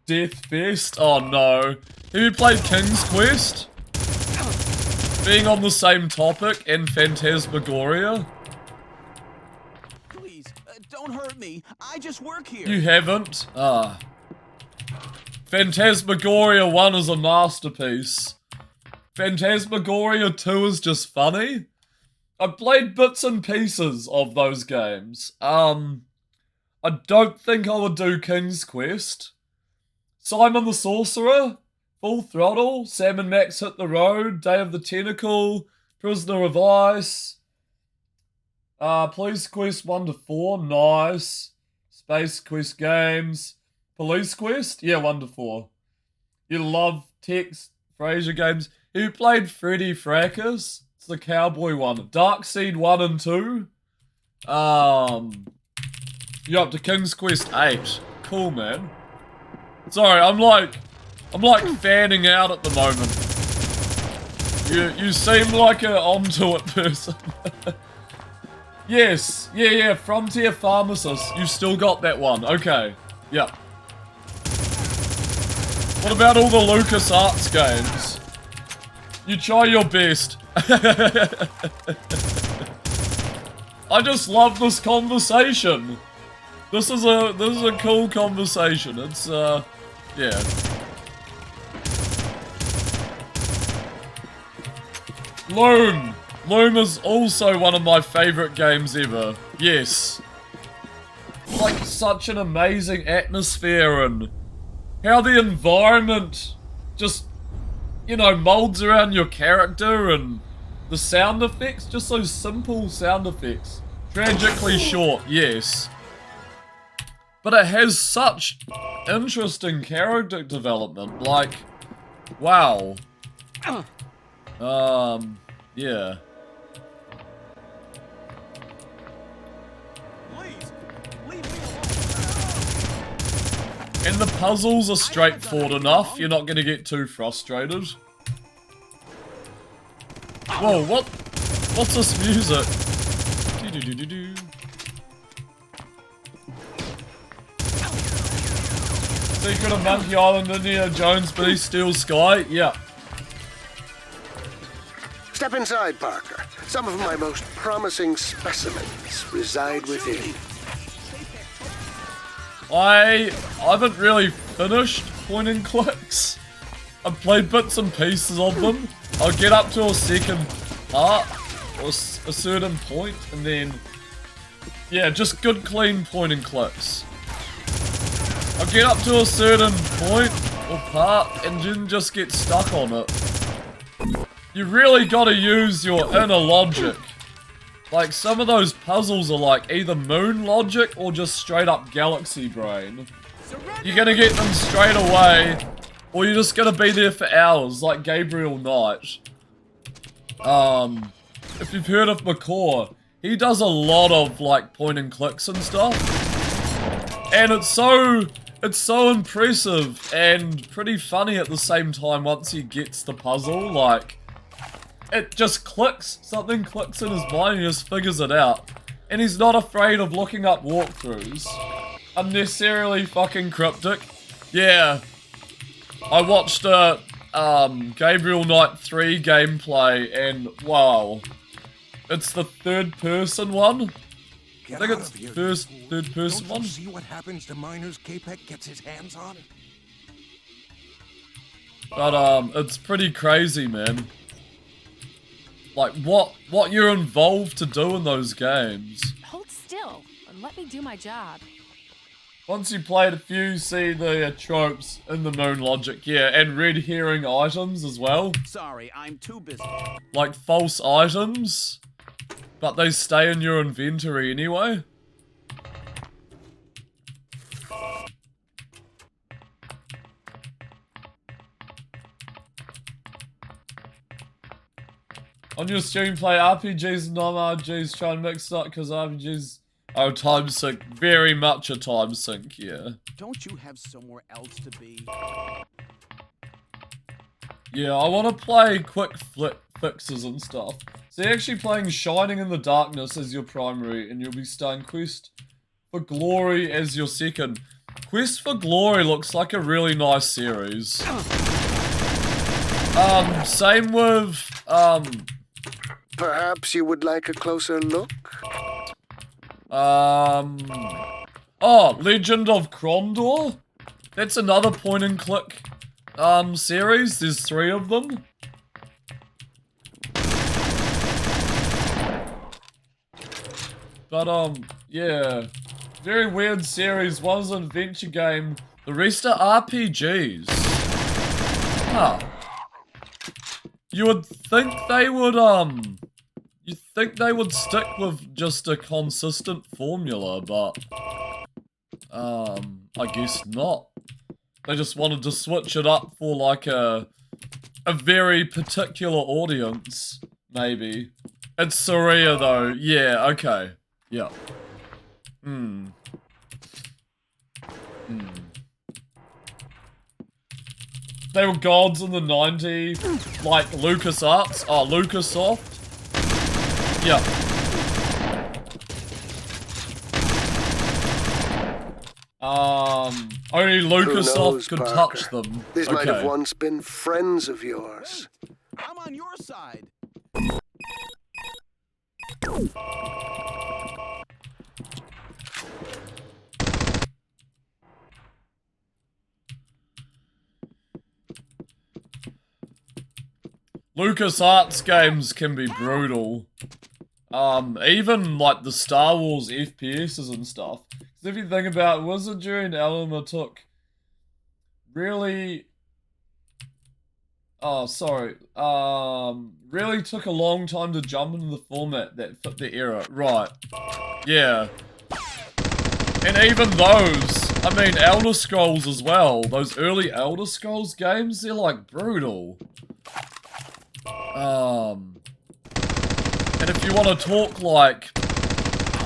death fest. Oh no. Have you played King's Quest? Being on the same topic and Phantasmagoria? Please, don't hurt me. I just work here. You haven't? Ah. Phantasmagoria 1 is a masterpiece. Phantasmagoria 2 is just funny. I've played bits and pieces of those games. I don't think I would do King's Quest. Simon the Sorcerer, Full Throttle, Sam and Max Hit the Road, Day of the Tentacle, Prisoner of Ice, Police Quest 1 to 4, nice. Space Quest games, Police Quest, yeah, 1 to 4. You love Tex Fraser games. You played Freddy Fracas? It's the cowboy one. Darkseid 1 and 2. You're up to King's Quest 8. Cool, man. Sorry, I'm like fanning out at the moment. You seem like a onto it person. Yes, yeah, Frontier Pharmacist. You still got that one. Okay, yep. What about all the LucasArts games? You try your best. I just love this conversation. This is a cool conversation. It's yeah. Loom. Loom is also one of my favorite games ever. Yes. Like such an amazing atmosphere and how the environment just, you know, molds around your character and the sound effects, just those simple sound effects. Tragically short, yes. But it has such interesting character development, like, wow. Yeah. And the puzzles are straightforward enough, you're not gonna get too frustrated. Whoa, what's this music? Do-do-do-do-do. Secret of Monkey Island, Indiana Jones, Beast, Steel Sky? Yeah. Step inside, Parker. Some of my most promising specimens reside within. I haven't really finished point and clicks. I've played bits and pieces of them. I'll get up to a second part, or a certain point, and then, yeah, just good clean point and clicks. I'll get up to a certain point or part, and then just get stuck on it. You really gotta use your inner logic. Like, some of those puzzles are like either moon logic or just straight up galaxy brain. You're gonna get them straight away, or you're just gonna be there for hours, like Gabriel Knight. If you've heard of McCaw, he does a lot of like point and clicks and stuff. And it's so impressive and pretty funny at the same time once he gets the puzzle, like, it just clicks, something clicks in his mind and he just figures it out. And he's not afraid of looking up walkthroughs. Unnecessarily fucking cryptic. Yeah. I watched Gabriel Knight 3 gameplay and wow. It's the third person one. I think it's the first third person one. See what happens to miners Capek gets his hands on? But it's pretty crazy, man. Like what you're involved to do in those games. Hold still and let me do my job. Once you played a few, see the tropes in the moon logic, yeah, and red herring items as well. Sorry, I'm too busy. Like false items, but they stay in your inventory anyway. On your stream, play RPGs and non-RPGs, try and mix it up, because RPGs are time sync. Very much a time sync, yeah. Don't you have somewhere else to be? Yeah, I want to play quick fixes and stuff. So you're actually playing Shining in the Darkness as your primary, and you'll be starting Quest for Glory as your second. Quest for Glory looks like a really nice series. Same with, Perhaps you would like a closer look? Oh, Legend of Krondor? That's another point and click, series. There's 3 of them. But, yeah. Very weird series. One's an adventure game. The rest are RPGs. Huh. You would think they would, you'd think they would stick with just a consistent formula, but, I guess not. They just wanted to switch it up for, like, a very particular audience, maybe. It's Saria, though. Yeah, okay. Yeah. They were gods in the 90s, like LucasArts, LucasSoft. Yeah. Only LucasSoft could touch them. These might have once been friends of yours. I'm on your side. LucasArts games can be brutal. Even like the Star Wars FPSs and stuff. Because if you think about it, was it during Alamo took really... Oh, sorry. Really took a long time to jump into the format that fit the era. Right. Yeah. And even those, I mean, Elder Scrolls as well. Those early Elder Scrolls games, they're like brutal. And if you want to talk like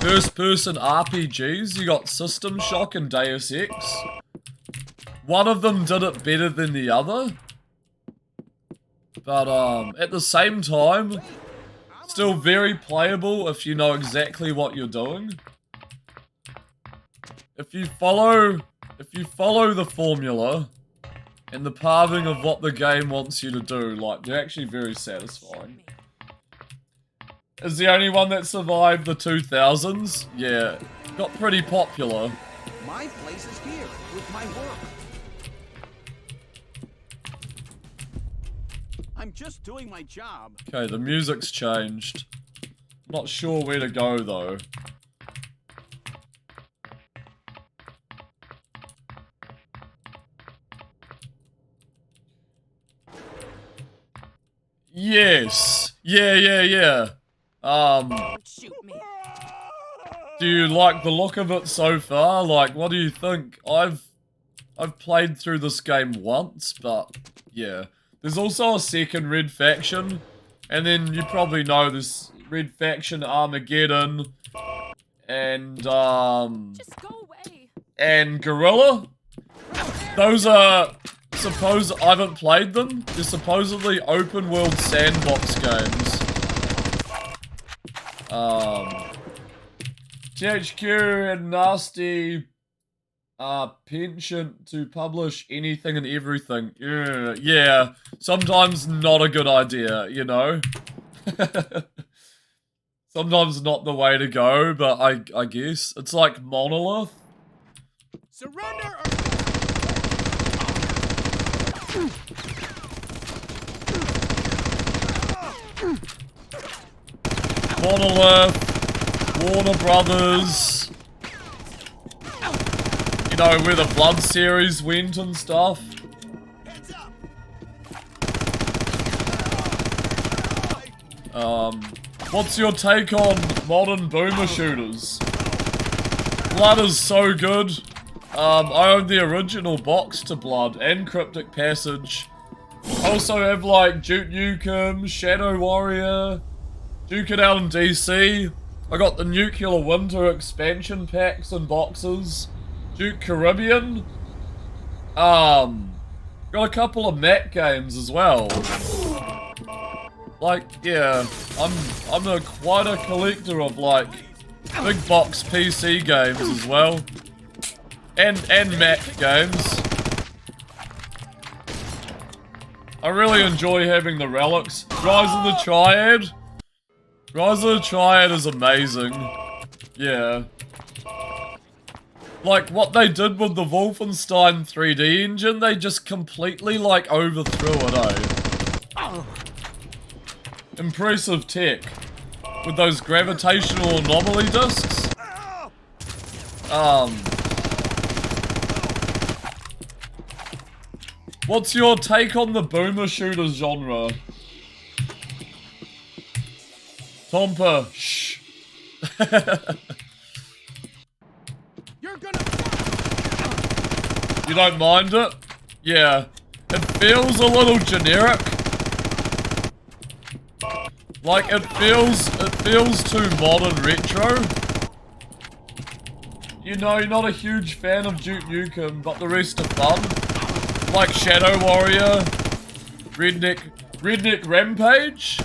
first-person RPGs, you got System Shock and Deus Ex. One of them did it better than the other. But, at the same time, still very playable if you know exactly what you're doing. If you follow the formula and the pathing of what the game wants you to do, like, they're actually very satisfying. Is the only one that survived the 2000s? Yeah, got pretty popular. My place is here with my work. I'm just doing my job. Okay, the music's changed. Not sure where to go though. Yes. Yeah. Do you like the look of it so far? Like, what do you think? I've played through this game once, but yeah. There's also a second Red Faction, and then you probably know this Red Faction Armageddon, and Just go away. And Guerrilla. Those are I haven't played them. They're supposedly open world sandbox games. THQ and Nasty penchant to publish anything and everything. Yeah, sometimes not a good idea, you know? Sometimes not the way to go, but I guess. It's like Monolith. Surrender Monolith, Warner Brothers, you know, where the Blood series went and stuff. What's your take on modern boomer shooters? Blood is so good. I own the original box to Blood and Cryptic Passage. I also have like Duke Nukem, Shadow Warrior, Duke It Out in DC. I got the Nuclear Winter expansion packs and boxes. Duke Caribbean. Got a couple of Mac games as well. Like, yeah, I'm quite a collector of like big box PC games as well. And Mac games. I really enjoy having the relics. Rise of the Triad. Rise of the Triad is amazing. Yeah. Like, what they did with the Wolfenstein 3D engine, they just completely, like, overthrew it, eh? Impressive tech. With those gravitational anomaly discs. What's your take on the boomer shooter genre? Tompa, shh. You don't mind it? Yeah. It feels a little generic. Like, it feels too modern retro. You know, you're not a huge fan of Duke Nukem, but the rest are fun. Like Shadow Warrior, Redneck Rampage.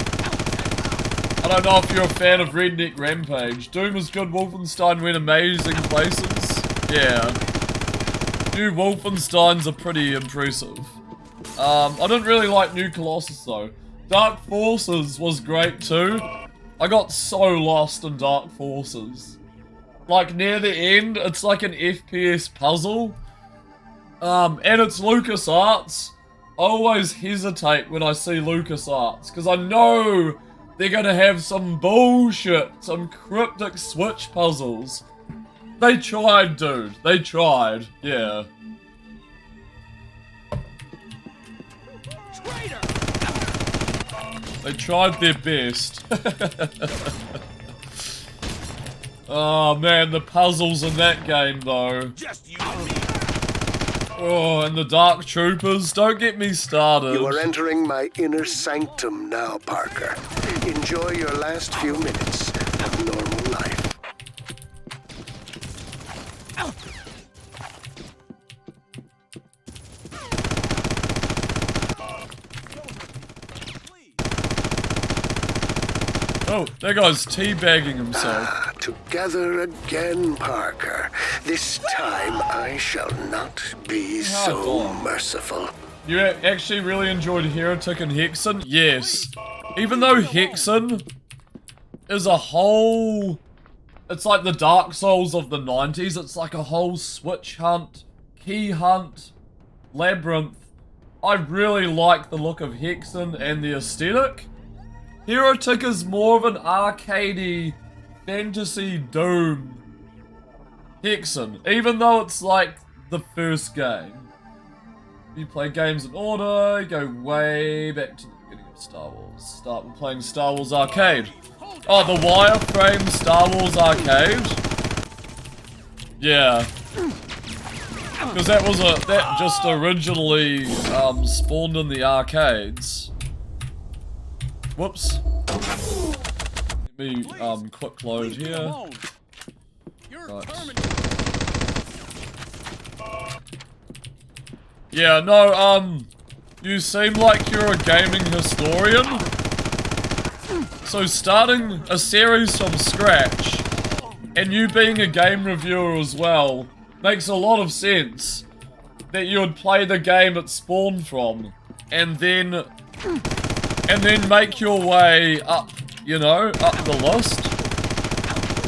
I don't know if you're a fan of Redneck Rampage. Doom is good, Wolfenstein went amazing places. Yeah. New Wolfensteins are pretty impressive. I didn't really like New Colossus though. Dark Forces was great too. I got so lost in Dark Forces. Like near the end, it's like an FPS puzzle. And it's LucasArts. I always hesitate when I see LucasArts, because I know they're gonna have some bullshit, some cryptic Switch puzzles. They tried, dude. They tried. Yeah. Traitor! They tried their best. Oh man, the puzzles in that game though. Just you and me. Oh, and the Dark Troopers, don't get me started. You are entering my inner sanctum now, Parker. Enjoy your last few minutes of normal life. Oh, that guy's teabagging himself. Together again, Parker. This time I shall not be so merciful. You actually really enjoyed Heretic and Hexen? Yes. Even though Hexen is a whole... It's like the Dark Souls of the 90s. It's like a whole switch hunt, key hunt, labyrinth. I really like the look of Hexen and the aesthetic. Heretic is more of an arcadey fantasy Doom. Hexen, even though it's like the first game. You play games in order, you go way back to the beginning of Star Wars. Start with playing Star Wars Arcade. Oh, the wireframe Star Wars Arcade? Yeah. Because that just originally spawned in the arcades. Whoops. Let me quick load here. Right. Yeah, no, you seem like you're a gaming historian. So starting a series from scratch, and you being a game reviewer as well, makes a lot of sense. That you would play the game it spawned from, and then make your way up, you know, up the list.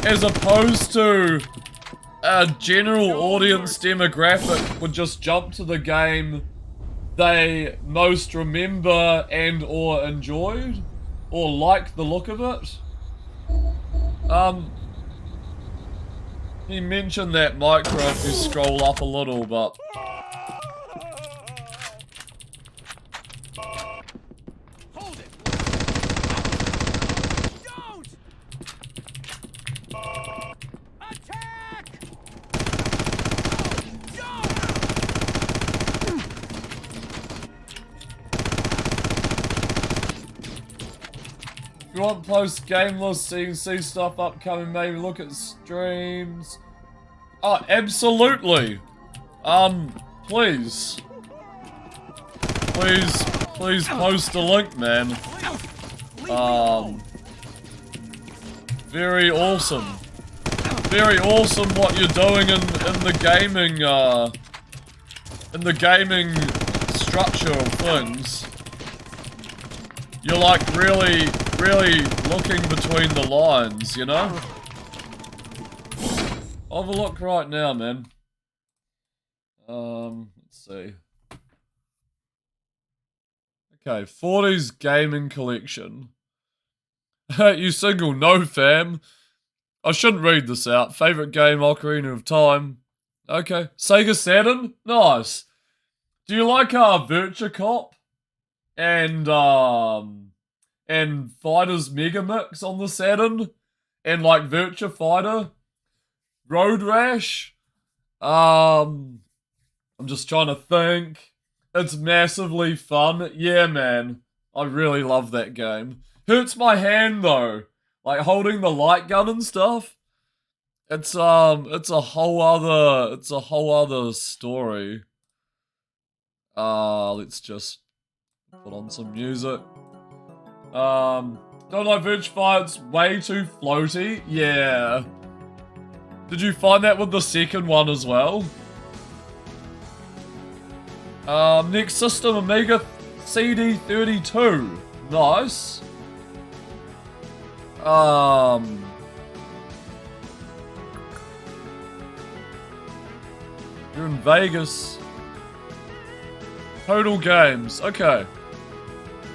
As opposed to a general audience demographic would just jump to the game they most remember and or enjoyed. or like the look of it. He mentioned that micro if you scroll up a little, but Hold it! Don't! Attack! if you want post game list so you can see stuff upcoming, maybe look at streams. Oh, absolutely. Please. Please post a link, man. Very awesome. Very awesome what you're doing in the gaming structure of things. You're like really looking between the lines, you know? I'll have a look right now, man. Let's see. Okay, 40s gaming collection. You single? No, fam. I shouldn't read this out. Favorite game, Ocarina of Time. Okay. Sega Saturn? Nice. Do you like Virtua Cop? And Fighters Mega Mix on the Saturn? And like Virtua Fighter? Road Rash? I'm just trying to think. It's massively fun. Yeah, man. I really love that game. Hurts my hand though. Like holding the light gun and stuff. It's a whole other story. Let's just put on some music. Don't like Virtua Fighter, it's way too floaty. Yeah. Did you find that with the second one as well? Next system, Amiga CD32. Nice. You're in Vegas. Total Games. Okay.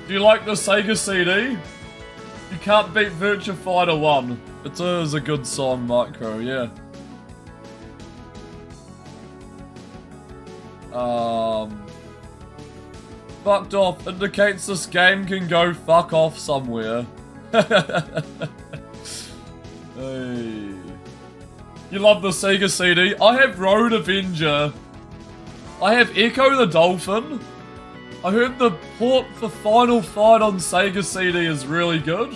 Do you like the Sega CD? You can't beat Virtua Fighter 1. It is a good song, Micro, yeah. Fucked off indicates this game can go fuck off somewhere. Hey. You love the Sega CD? I have Road Avenger. I have Echo the Dolphin. I heard the port for Final Fight on Sega CD is really good.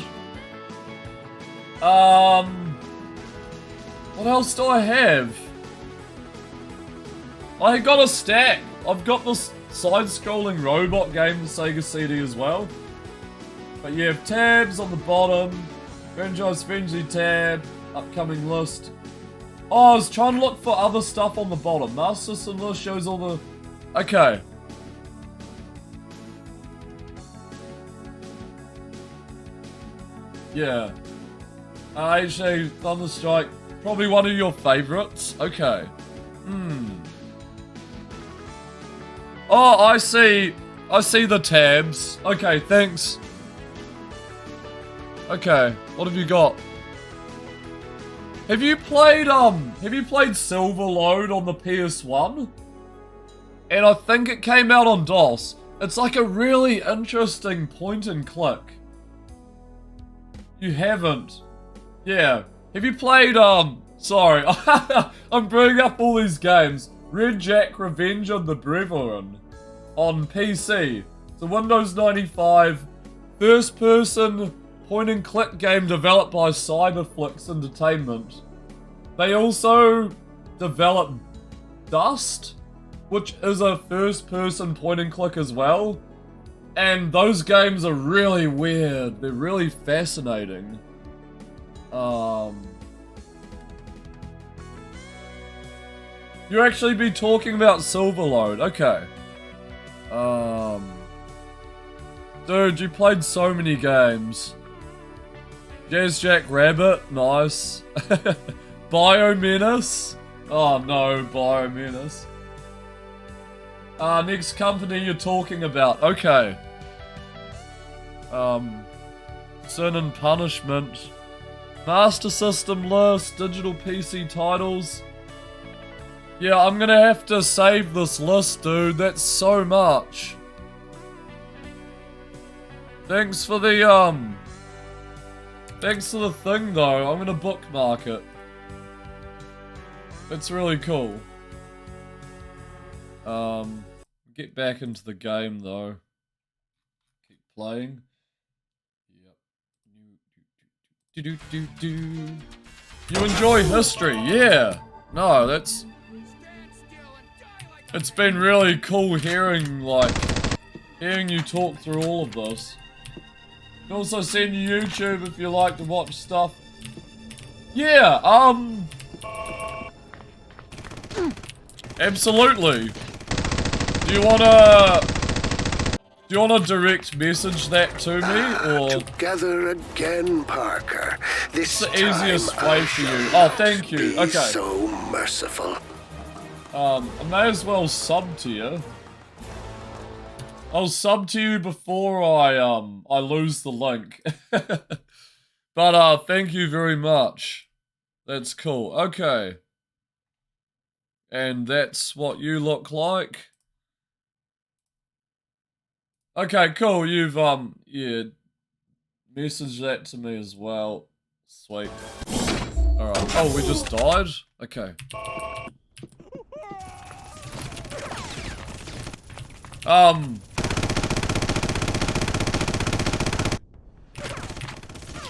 What else do I have? I got a stack. I've got this side-scrolling robot game for Sega CD as well. But you have tabs on the bottom. Franchise Frenzy tab. Upcoming list. Oh, I was trying to look for other stuff on the bottom. Master System list shows all the... Okay. Yeah. HA Thunderstrike. Probably one of your favorites. Okay. Oh, I see the tabs. Okay, thanks. Okay, what have you got? Have you played Silverload on the PS1? And I think it came out on DOS. It's like a really interesting point and click. You haven't. Yeah. Have you played, sorry. I'm bringing up all these games. Red Jack Revenge of the Brethren on PC. It's a Windows 95 first-person point-and-click game developed by Cyberflix Entertainment. They also developed Dust, which is a first-person point-and-click as well. And those games are really weird. They're really fascinating. You actually be talking about Silverload. Okay. Dude, you played so many games. Jazz Jack Rabbit, nice. Biomenace. Oh no, Biomenace. Next company you're talking about. Okay. Sin and Punishment. Master System list, digital PC titles. Yeah, I'm gonna have to save this list, dude. That's so much. Thanks for the, thanks for the thing, though. I'm gonna bookmark it. That's really cool. Get back into the game, though. Keep playing. Yep. You enjoy history, yeah. No, that's... It's been really cool hearing you talk through all of this. You can also send you YouTube if you like to watch stuff. Yeah, absolutely. Do you wanna direct message that to me, or? Together again, Parker. This is the easiest way for you. Oh, thank you. Okay. So merciful. I may as well sub to you. I'll sub to you before I lose the link. But thank you very much. That's cool. Okay. And that's what you look like. Okay, cool. You've yeah, messaged that to me as well. Sweet. Alright. Oh, we just died? Okay.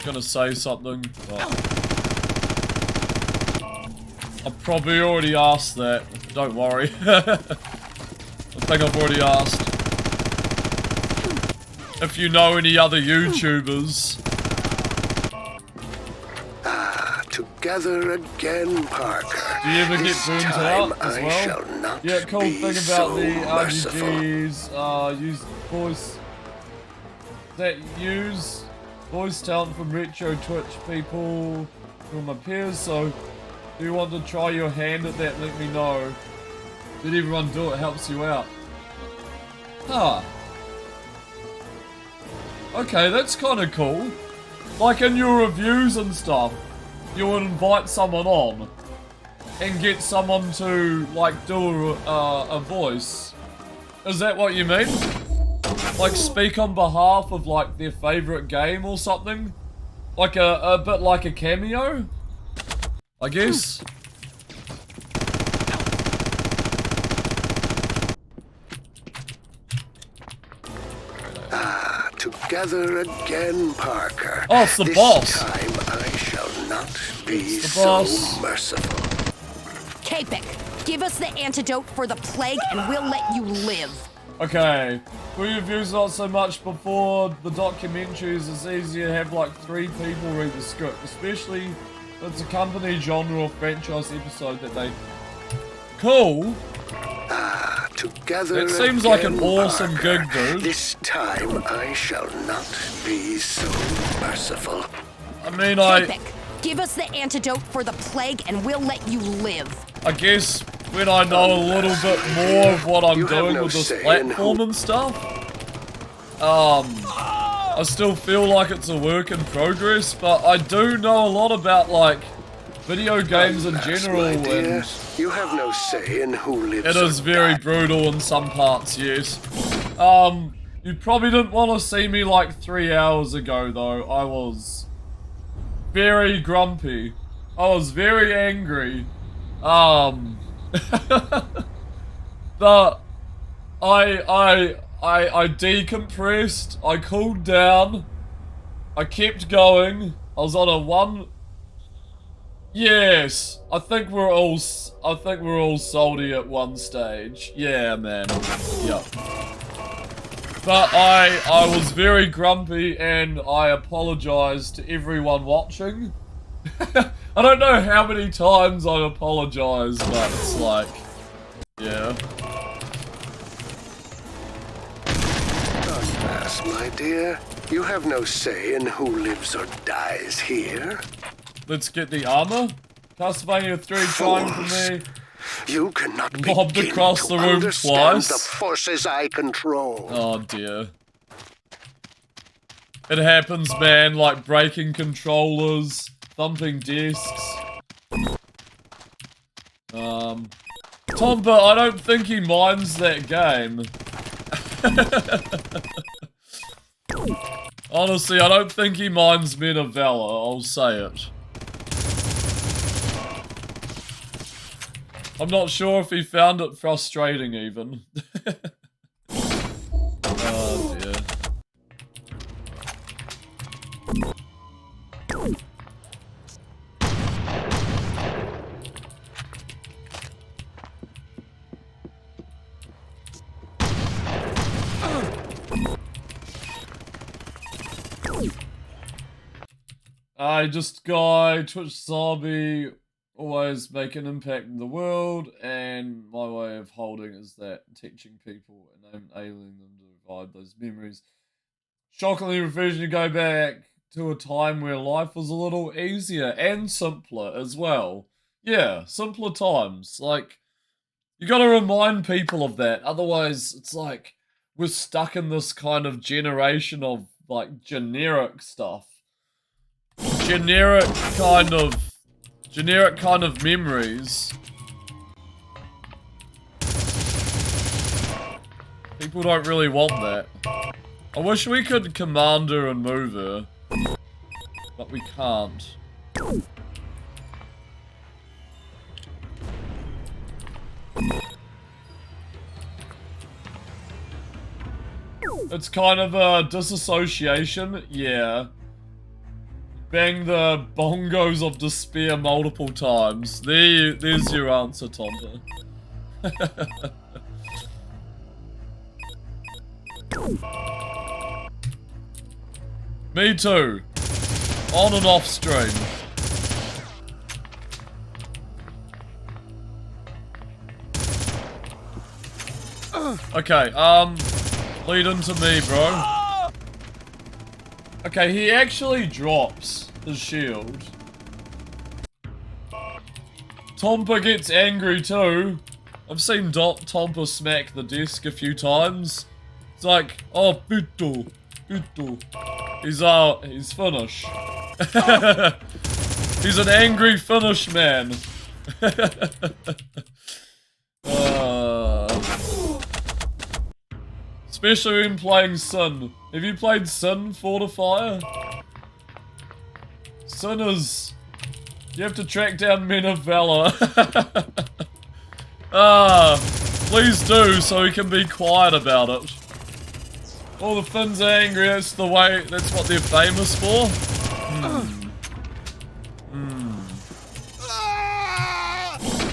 Gonna say something, but I've probably already asked that. Don't worry. I think I've already asked. If you know any other YouTubers. Together again, Parker. Do you ever get burnt out as well? Yeah, cool thing about the RGGs, use voice that use voice talent from retro Twitch people from my peers, so do you want to try your hand at that? Let me know. Did everyone do it? Helps you out. Huh. Okay, that's kind of cool. Like in your reviews and stuff, you would invite someone on and get someone to like do a voice. Is that what you mean? Like speak on behalf of like their favorite game or something? Like a bit like a cameo? I guess. Together again, Parker. Oh, it's the boss. This time I shall not be so merciful. Kapek, give us the antidote for the plague and we'll let you live. Okay. For your views, not so much before the documentaries, it's easier to have like 3 people read the script, especially if it's a company, genre, or franchise episode that they... Cool. Together it seems like an awesome Parker. gig, dude. This time I shall not be so merciful. I mean, Kapek, give us the antidote for the plague and we'll let you live. I guess when I know a little bit more of what I'm doing with this platform and stuff, I still feel like it's a work in progress, but I do know a lot about like video games in general, and you have no say in who lives. It is very brutal in some parts, yes. You probably didn't want to see me like 3 hours ago, though. I was very grumpy. I was very angry. But I decompressed. I cooled down. I kept going. I was on a one. Yes, I think we're all salty at one stage. Yeah, man. Yep. But I was very grumpy and I apologized to everyone watching. I don't know how many times I apologize, but it's like, yeah. Alas, my dear, you have no say in who lives or dies here. Let's get the armor. Castlevania 3 trying for me. You cannot lobbed across the room twice. The forces I control. Oh dear. It happens, man, like breaking controllers, thumping desks. Tomba, I don't think he minds that game. Honestly, I don't think he minds Men of Valor, I'll say it. I'm not sure if he found it frustrating even. Oh dear. Just guy, Twitch zombie, always make an impact in the world, and my way of holding is that teaching people and enabling them to revive those memories. Shockingly refreshing to go back to a time where life was a little easier and simpler as well. Yeah, simpler times. Like, you gotta remind people of that, otherwise it's like we're stuck in this kind of generation of like generic stuff. Generic kind of memories. People don't really want that. I wish we could command her and move her, but we can't. It's kind of a disassociation, yeah. Bang the bongos of despair multiple times. There's your answer, Tomba. Me too. On and off stream. Okay, lead into me, bro. Okay, he actually drops his shield. Tompa gets angry too. I've seen Tompa smack the desk a few times. It's like, oh, puto, puto. He's Finnish. He's an angry Finnish man. Especially when playing Sin. Have you played Sin, Fortifier? Sin is... You have to track down Men of Valor. Please do, so we can be quiet about it. All the Finns are angry, that's the way, that's what they're famous for.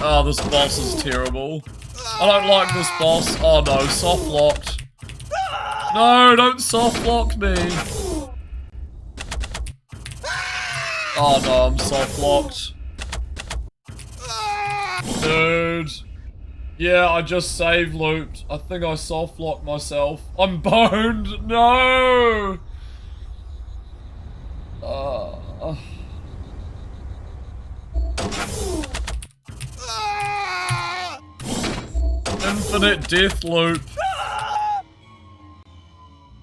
Oh, this boss is terrible. I don't like this boss. Oh no, soft locked. No, don't soft lock me. Oh no, I'm soft locked. Dude. Yeah, I just save looped. I think I soft locked myself. I'm boned. No. Infinite death loop.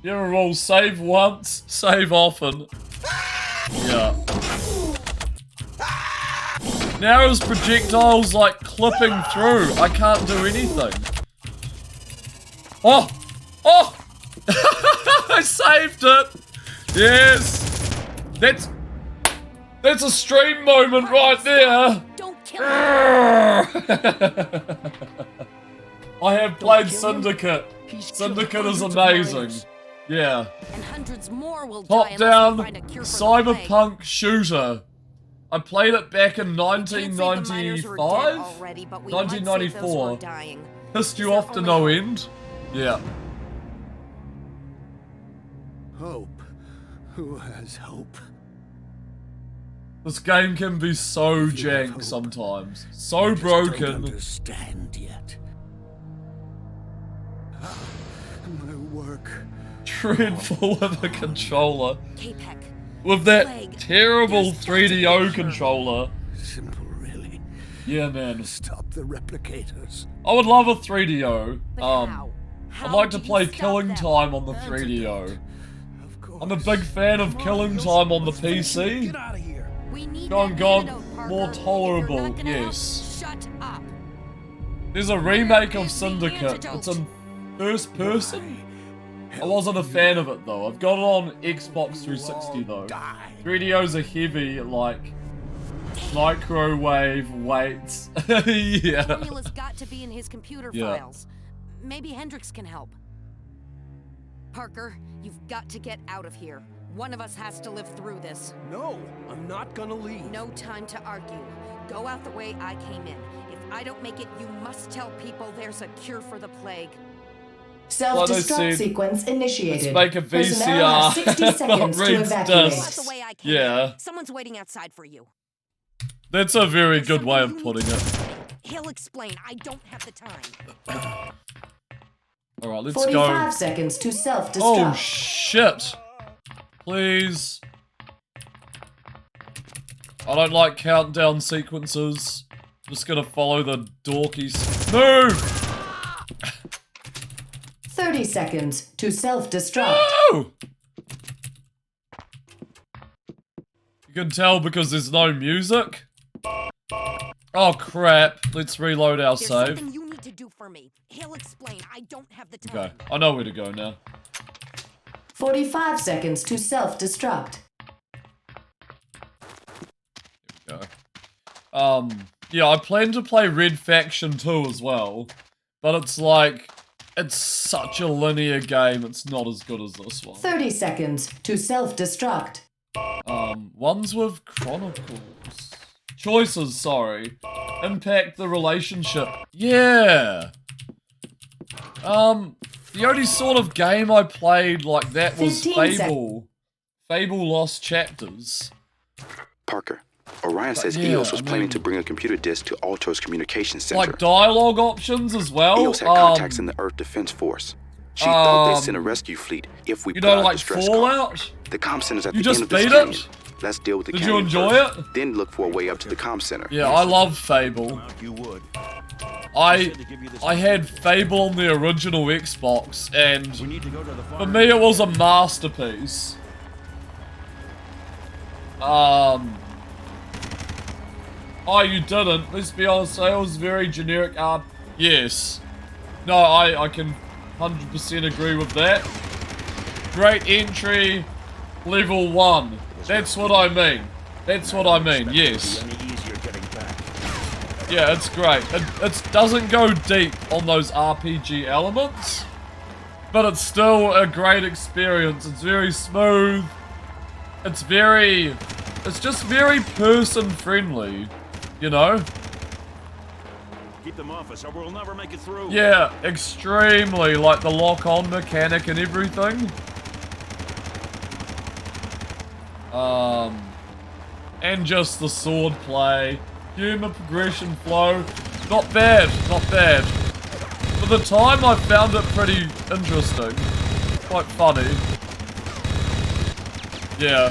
Yeah, roll save once, save often. Yeah. Now his projectile's like clipping through. I can't do anything. Oh! Oh! I saved it! Yes! That's a stream moment right there! Don't kill him! I have played Syndicate. Syndicate is amazing. Yeah. And hundreds more will Top-down cyberpunk shooter. I played it back in 1995? 1994. Pissed you off to no end? Yeah. Hope. Who has hope? This game can be so jank sometimes. So broken. Don't understand yet. My work. Dreadful with a controller. With that terrible 3DO controller. Simple, really. Yeah, man. Stop the replicators. I would love a 3DO. I'd like to play Killing Time on the 3DO. I'm a big fan of killing time on the PC. Gone, more tolerable, yes. Shut up. There's a remake of Syndicate. It's in first person. I wasn't a fan of it though. I've got it on Xbox 360 though. 3DOs are heavy, like microwave weights. Yeah. The formula's got to be in his computer files. Maybe Hendrix can help. Parker, you've got to get out of here. One of us has to live through this. No, I'm not gonna leave. No time to argue. Go out the way I came in. If I don't make it, you must tell people there's a cure for the plague. Self-destruct sequence initiated. Let's make a VCR. 60 seconds to evacuate. Discs. Yeah. Someone's waiting outside for you. That's a very good way of putting it. He'll explain. I don't have the time. Alright, let's 45 seconds to self-destruct. Oh shit. Please. I don't like countdown sequences. Just gonna follow the dorkies. Move! 30 seconds to self-destruct. No! You can tell because there's no music. Oh crap. Let's reload our There's save. something you need to do for me. He'll explain. I don't have the time. Okay, I know where to go now. 45 seconds to self-destruct. Here we go. Yeah, I plan to play Red Faction 2 as well. But it's like, it's such a linear game, it's not as good as this one. 30 seconds to self-destruct. Ones with Chronicles. Choices, sorry. Impact the relationship. Yeah! The only sort of game I played like that was Fable. Fable Lost Chapters. Parker, Orion says EOS was planning to bring a computer disk to Altor's communications center. Like dialogue options as well. EOS had contacts in the Earth Defense Force. She thought they'd send a rescue fleet if we put out like distress Fallout? call. The comm center's at You the just end of this beat canyon. it? Let's deal with the Did canyon you enjoy first, it? then look for a way up to the comm center. Yeah, I love Fable. You would. I had Fable on the original Xbox, and for me it was a masterpiece. Oh, you didn't? Let's be honest, it was very generic. Yes. No, I can 100% agree with that. Great entry, level 1. That's what I mean. That's what I mean, yes. Yeah, it's great. It doesn't go deep on those RPG elements, but it's still a great experience. It's very smooth. It's just very person-friendly, you know? Keep them off us or we'll never make it through. Yeah, extremely, like the lock-on mechanic and everything. And just the sword play. Humor, progression, flow. Not bad, not bad. For the time, I found it pretty interesting. Quite funny. Yeah.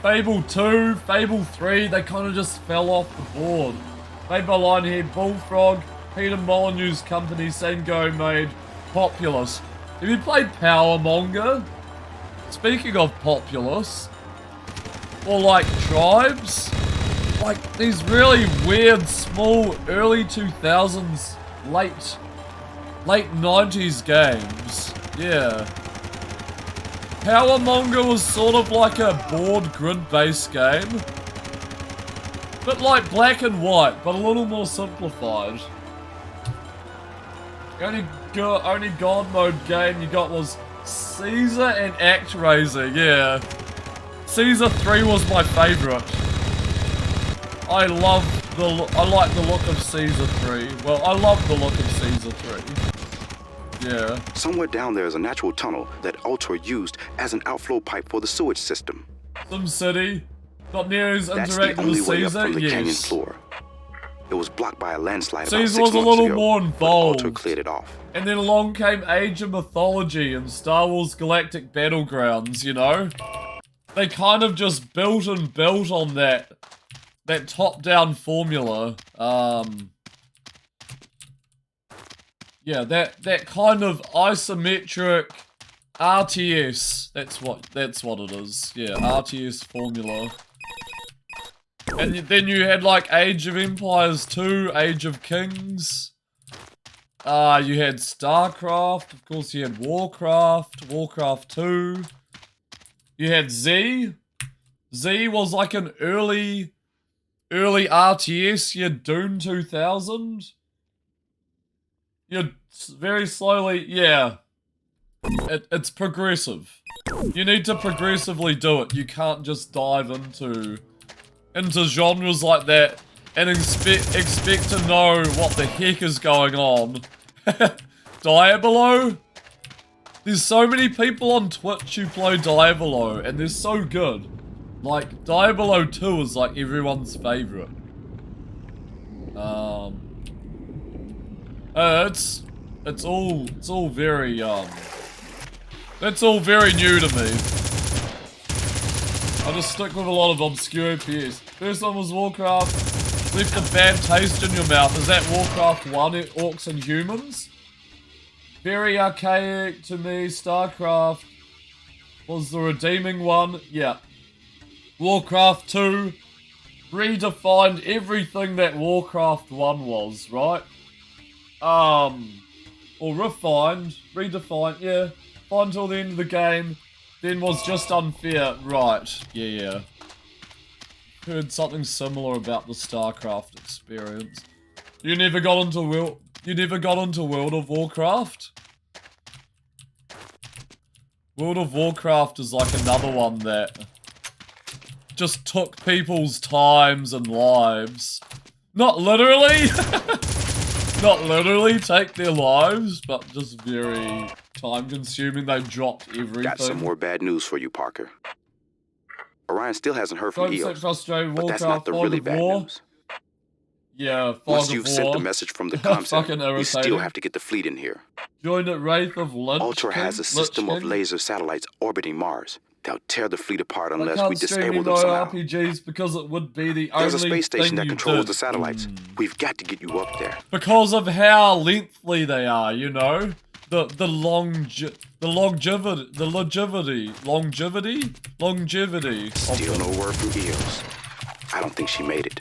Fable 2, Fable 3, they kind of just fell off the board. Made by Lionhead Bullfrog, Peter Molyneux's company, same go made Populous. Have you played Powermonger? Speaking of Populous, or like Tribes, like these really weird, small, early 2000s, late 90s games. Yeah. Powermonger was sort of like a board grid-based game. But like black and white, but a little more simplified. The only God mode game you got was Caesar and ActRaiser, yeah. Caesar 3 was my favourite. I like the look of Caesar 3. Well, I love the look of Caesar 3. Yeah. Somewhere down there is a natural tunnel that Altor used as an outflow pipe for the sewage system. SimCity. Not near as That's interactive the only as way up Caesar, from the canyon yes. floor. It was blocked by a landslide about Caesar 6 was a months little ago, more but involved. Altor cleared it off. And then along came Age of Mythology and Star Wars Galactic Battlegrounds, you know? They kind of just built and built on that that top-down formula, yeah, that kind of isometric RTS, that's what it is. Yeah, RTS formula. And then you had like Age of Empires 2, Age of Kings. You had StarCraft, of course you had Warcraft, Warcraft 2. You had Z. Z was like an early RTS. You had Doom 2000. You're very slowly, yeah. It's progressive. You need to progressively do it. You can't just dive into genres like that and expect to know what the heck is going on. Diablo? There's so many people on Twitch who play Diablo, and they're so good. Like, Diablo 2 is like everyone's favorite. It's all very, that's all very new to me. I just stick with a lot of obscure PS. First one was Warcraft. Left a bad taste in your mouth. Is that Warcraft 1, Orcs and Humans? Very archaic to me. StarCraft was the redeeming one. Yeah. Warcraft 2 redefined everything that Warcraft 1 was, right? Or refined, redefined, yeah. Fine till the end of the game. Then was just unfair. Right, yeah. Heard something similar about the StarCraft experience. You never got into World of Warcraft? World of Warcraft is like another one that just took people's times and lives. Not literally! Not literally take their lives, but just very time-consuming. They dropped everything. Got some more bad news for you, Parker. Orion still hasn't heard from EOS, but that's not the really bad news. Yeah, Fog Once of you've War. sent the message from the comm center, you irritating. still have to get the fleet in here. Joined at Wraith of Lich Ultra has a system of laser satellites orbiting Mars. They'll tear the fleet apart unless we disable them somehow. RPGs because it would be the There's a only space station that thing controls you the satellites. We've got to get you up there. Because of how lengthy they are, you know? The longevity. Still no word from EOS. I don't think she made it.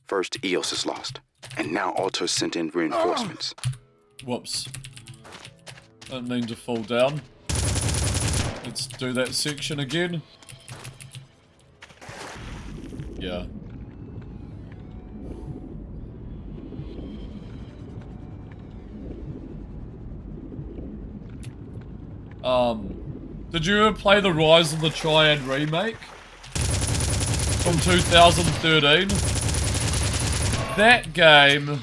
First, EOS is lost, and now Ultra sent in reinforcements. Whoops. Didn't mean to fall down. Let's do that section again. Yeah. Did you ever play the Rise of the Triad remake? From 2013? That game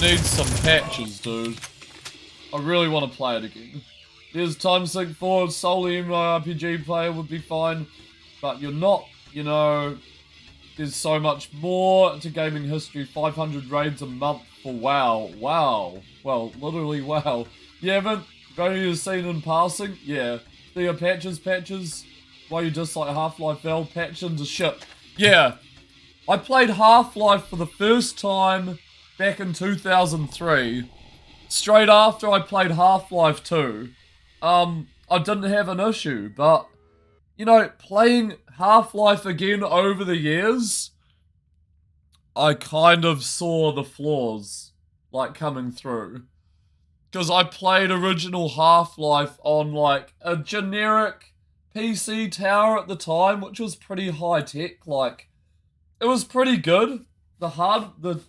needs some patches, dude. I really want to play it again. There's time sync forward, solely MMORPG player would be fine, but you're not, you know, there's so much more to gaming history, 500 raids a month for WoW. Wow. Well, literally wow. You haven't only seen in passing? Yeah. There are patches. Why you dislike Half-Life L? Patch into shit. Yeah. I played Half-Life for the first time back in 2003. Straight after I played Half-Life 2. I didn't have an issue, but, you know, playing Half-Life again over the years, I kind of saw the flaws, like, coming through. Because I played original Half-Life on, like, a generic PC tower at the time, which was pretty high-tech, like, it was pretty good. The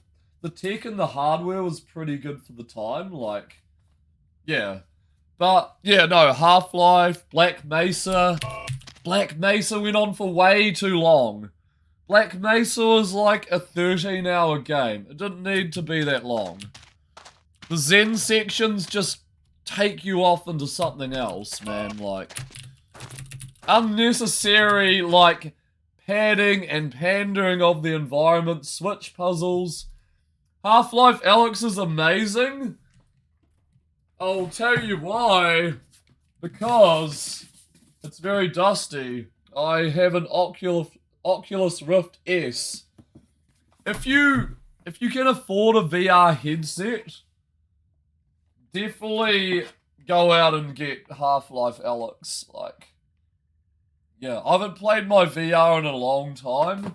tech and the hardware was pretty good for the time, like, yeah. But, yeah, no, Half-Life, Black Mesa. Black Mesa went on for way too long. Black Mesa was like a 13-hour game. It didn't need to be that long. The Zen sections just take you off into something else, man, like, unnecessary, like, padding and pandering of the environment, switch puzzles. Half-Life Alyx is amazing. I'll tell you why. Because it's very dusty. I have an Oculus Rift S. If you can afford a VR headset, definitely go out and get Half-Life Alyx. Like, yeah, I haven't played my VR in a long time,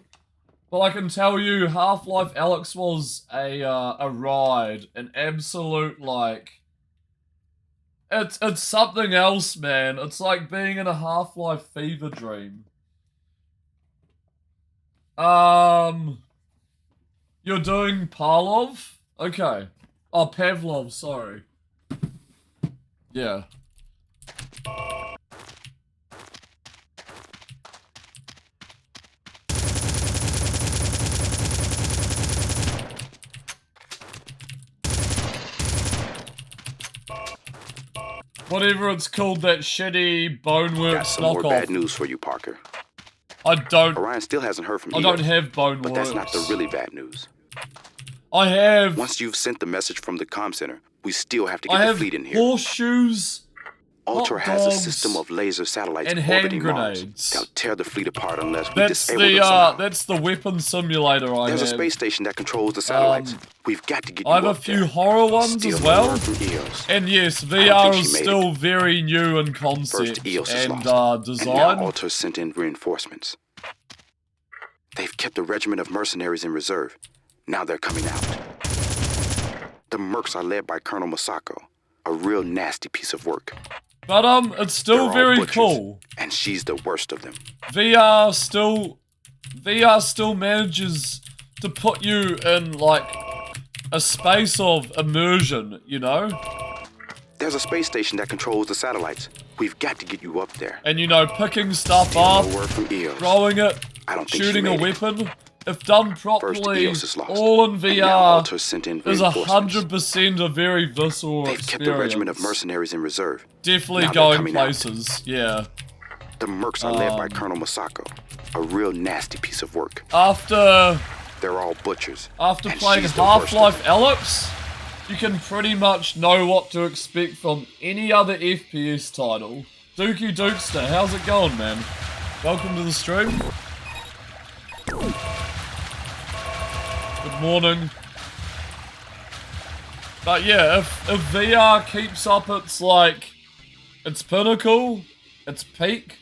but I can tell you Half-Life Alyx was a ride, an absolute, like, it's something else, man. It's like being in a Half-Life fever dream. You're doing Pavlov? Okay. Oh, Pavlov, sorry. Yeah. Whatever it's called, that shitty Boneworks Got some knockoff. more bad news for you, Parker. I don't. Orion still hasn't heard from I don't have Boneworks. But that's not the really bad news. I have. Once you've sent the message from the comm center, we still have to get the fleet in here. Horseshoes. Ultra has a system of laser satellites and hand orbiting Mars. grenades. They'll tear the fleet apart unless we disable them somehow. That's the weapon simulator There's have. a space station that controls the satellites. We've got to get you I have up a few there. horror ones Steal as well. more from EOS. And yes, I don't VR think is she made still very new in concept First, EOS is and lost. design. And now Ultra sent in reinforcements. They've kept a regiment of mercenaries in reserve. Now they're coming out. The mercs are led by Colonel Masako, a real nasty piece of work. But it's still very cool. And she's the worst of them. VR still manages to put you in like a space of immersion, you know? There's a space station that controls the satellites. We've got to get you up there. And you know, picking stuff Still up, no word from EOS. throwing it, I don't think shooting she a made it. weapon, if done properly, EOS is lost. all in And now VR, Ultra sent in is reinforcements. 100% a very visceral They've experience. kept a regiment of mercenaries in reserve. Definitely Now they're going coming out. places, yeah. The mercs are led by Colonel Masako, a real nasty piece of work. After They're all butchers. After and playing she's the worst of Half-Life Alyx, you can pretty much know what to expect from any other FPS title. Dookie Dukester, how's it going, man? Welcome to the stream. Good morning. But yeah, if VR keeps up its pinnacle, its peak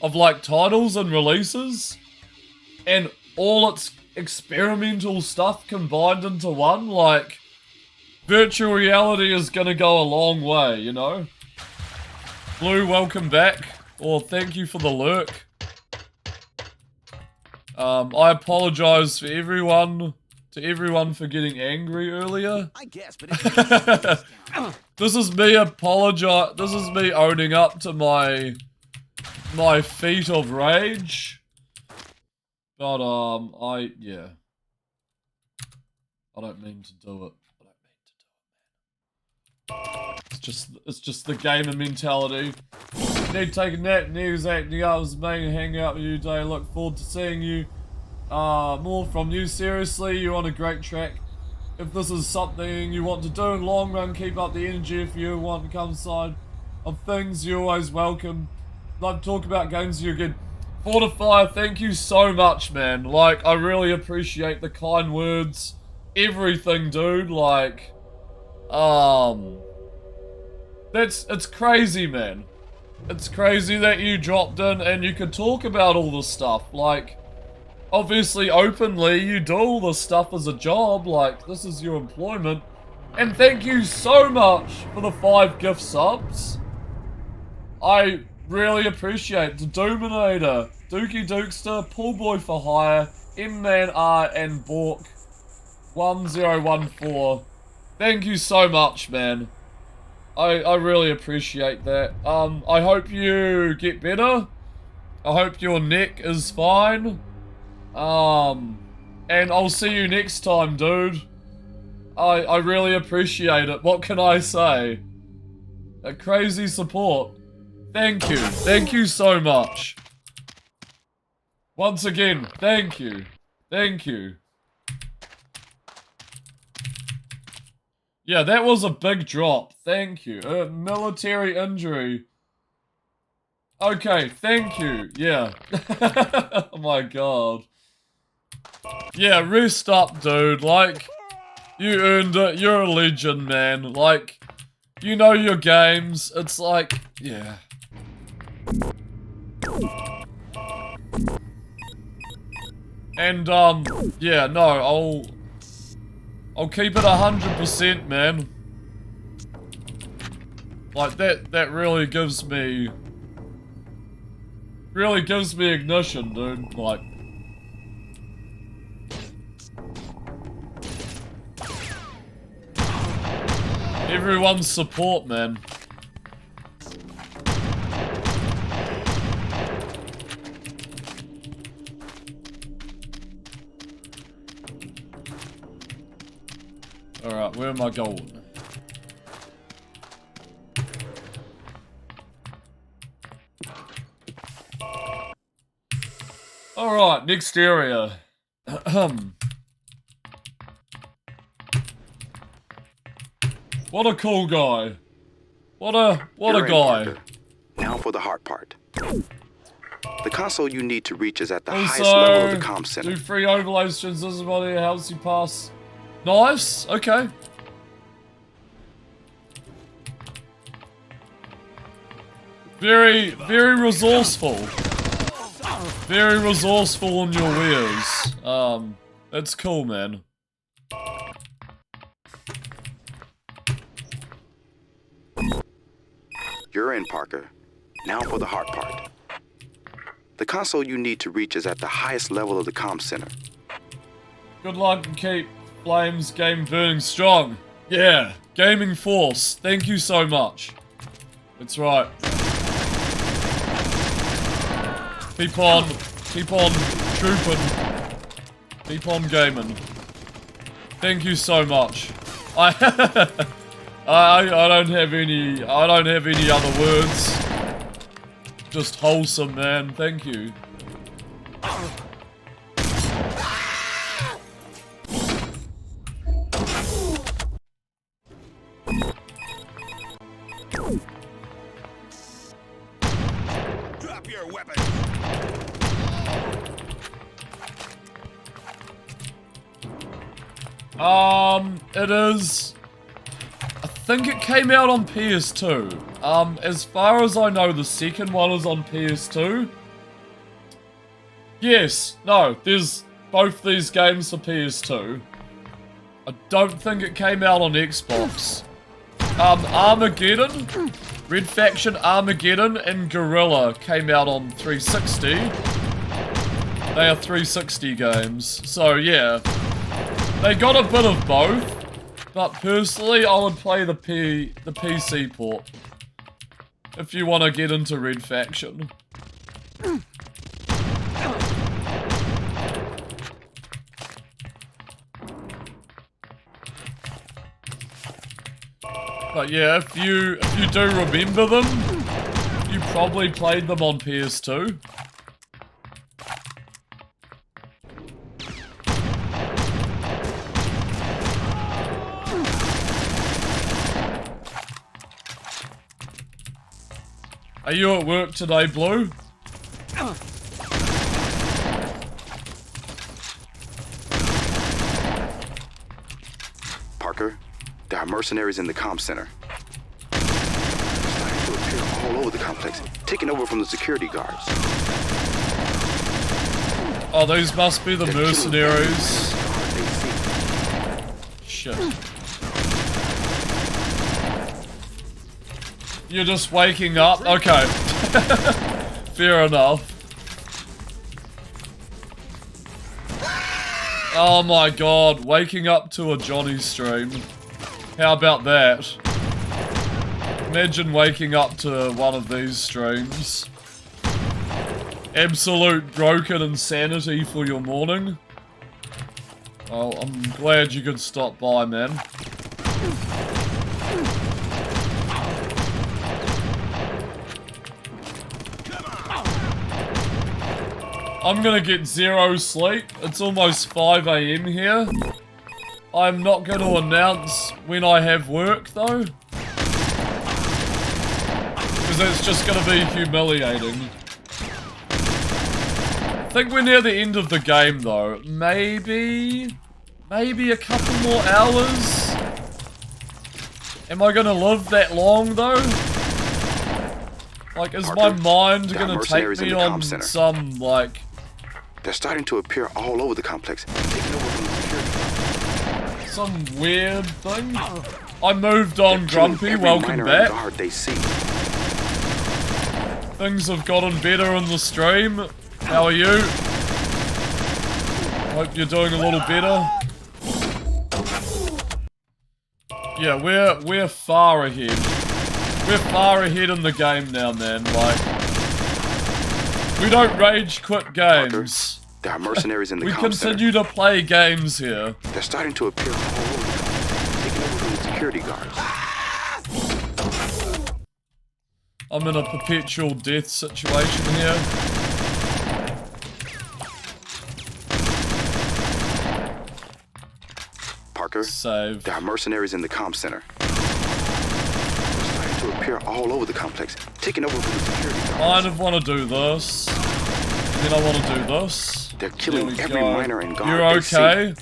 of like titles and releases, and all its experimental stuff combined into one, like, virtual reality is gonna go a long way, you know? Blue, welcome back, or thank you for the lurk. I apologize for everyone for getting angry earlier. I guess, but This is me this is me owning up to my feat of rage. But yeah. I don't mean to do it. It's just the gamer mentality. Need taking that news acting up was main hang out with you today. Look forward to seeing you. More from you. Seriously, you're on a great track. If this is something you want to do in long run, keep up the energy. If you want to come side of things, you're always welcome. Love to talk about games you good. Fortify, thank you so much, man. Like, I really appreciate the kind words. Everything, dude. Like, it's crazy, man. It's crazy that you dropped in and you could talk about all this stuff. Like, obviously, openly, you do all this stuff as a job. Like, this is your employment. And thank you so much for the 5 gift subs. I really appreciate the Doominator, Dookie Dukester, Poolboy for Hire, M-Man R, and Bork 1014. Thank you so much, man. I really appreciate that. I hope you get better. I hope your neck is fine. And I'll see you next time, dude. I really appreciate it. What can I say? A crazy support. Thank you. Thank you so much. Once again, thank you. Thank you. Yeah, that was a big drop. Thank you. Military injury. Okay, thank you. Yeah. Oh my god. Yeah, rest up, dude. Like, you earned it. You're a legend, man. Like, you know your games. It's like, yeah. And, yeah, no, I'll keep it 100%, man. Like, that really gives me ignition, dude. Like, everyone's support, man. Alright, where am I going? Alright, next area. What a cool guy. What a You're in, guy. Parker. Now for the hard part. The console you need to reach is at the highest level of the comm center. Do free overlays, transition body, helps you pass. Nice, okay. Very resourceful. Very resourceful on your wares. That's cool, man. You're in, Parker. Now for the hard part. The console you need to reach is at the highest level of the comm center. Good luck and keep Flames game burning strong. Yeah, Gaming Force, thank you so much. That's right. Keep on trooping. Keep on gaming. Thank you so much. I don't have any other words. Just wholesome, man. Thank you. Drop your weapon. It is. I think it came out on PS2. As far as I know, the second one is on PS2. Yes, no, there's both these games for PS2. I don't think it came out on Xbox. Armageddon, Red Faction Armageddon and Guerrilla came out on 360. They are 360 games, so yeah. They got a bit of both. But personally, I would play the PC port. If you want to get into Red Faction. But yeah, if you do remember them, you probably played them on PS2. Are you at work today, Blue? Parker, there are mercenaries in the comm center. Starting to appear all over the complex, taking over from the security guards. Oh, those must be the mercenaries. Shit. You're just waking up? Okay. Fair enough. Oh my god, waking up to a Johnny stream. How about that? Imagine waking up to one of these streams. Absolute broken insanity for your morning. Well, I'm glad you could stop by, man. I'm gonna get 0 sleep. It's almost 5 AM here. I'm not gonna announce when I have work though. Because because it's just gonna be humiliating. I think we're near the end of the game though. Maybe a couple more hours? Am I gonna live that long though? Like, is my mind gonna take me on some, like... They're starting to appear all over the complex, taking over from the security. Some weird thing? I moved on, Grumpy, welcome back. Things have gotten better in the stream. How are you? Hope you're doing a little better. Yeah, we're far ahead. We're far ahead in the game now, man. Like, we don't rage quit games. There are mercenaries in the we continue to play games here. They're starting to appear all over the complex, taking over from the security guards. I'm in a perpetual death situation here. Parker, save. There are mercenaries in the comm center. They're starting to appear all over the complex, taking over from the security guards. I kind of want to do this. And then I want to do this. They're killing every miner and guard. You're okay?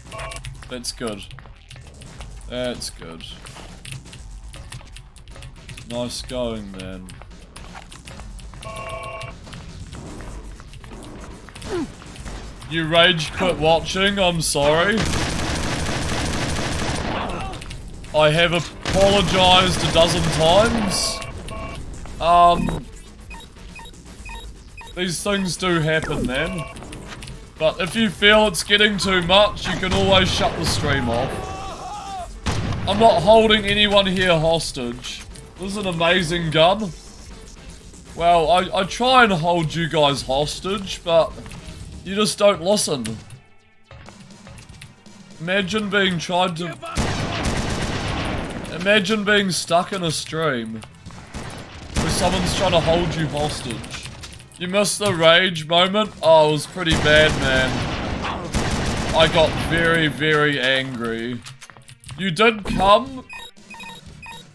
That's good. That's good. Nice going, man. You rage quit watching, I'm sorry. I have apologized a dozen times. These things do happen, man. But if you feel it's getting too much, you can always shut the stream off. I'm not holding anyone here hostage. This is an amazing gun. Well, I try and hold you guys hostage, but you just don't listen. Imagine being Imagine being stuck in a stream where someone's trying to hold you hostage. You missed the rage moment? Oh, it was pretty bad, man. I got very, very angry. You did come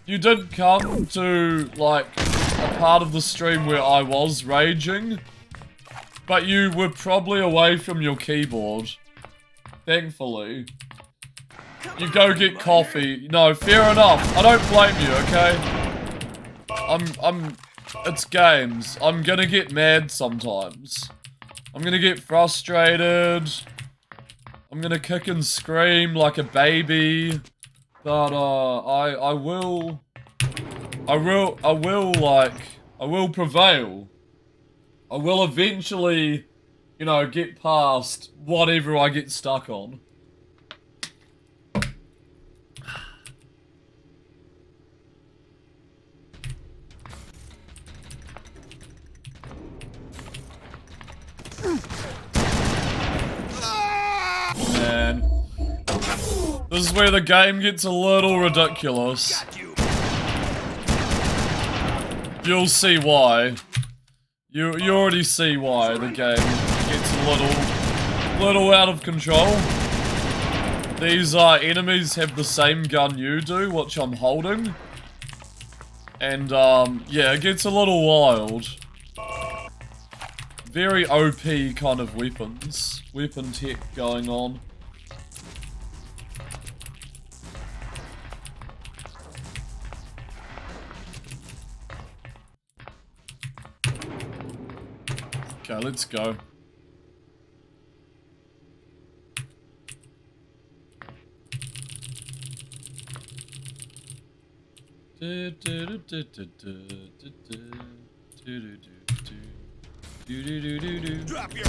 to, like, a part of the stream where I was raging, but you were probably away from your keyboard. Thankfully. You go get coffee. No, fair enough. I don't blame you, okay? It's games. I'm gonna get mad sometimes. I'm gonna get frustrated. I'm gonna kick and scream like a baby. But, I will prevail. I will eventually, you know, get past whatever I get stuck on. Man. This is where the game gets a little ridiculous. You'll see why. You already see why the game gets a little out of control. These enemies have the same gun you do, which I'm holding. And yeah, it gets a little wild. Very OP kind of weapons. Weapon tech going on. Okay, let's go. Drop your...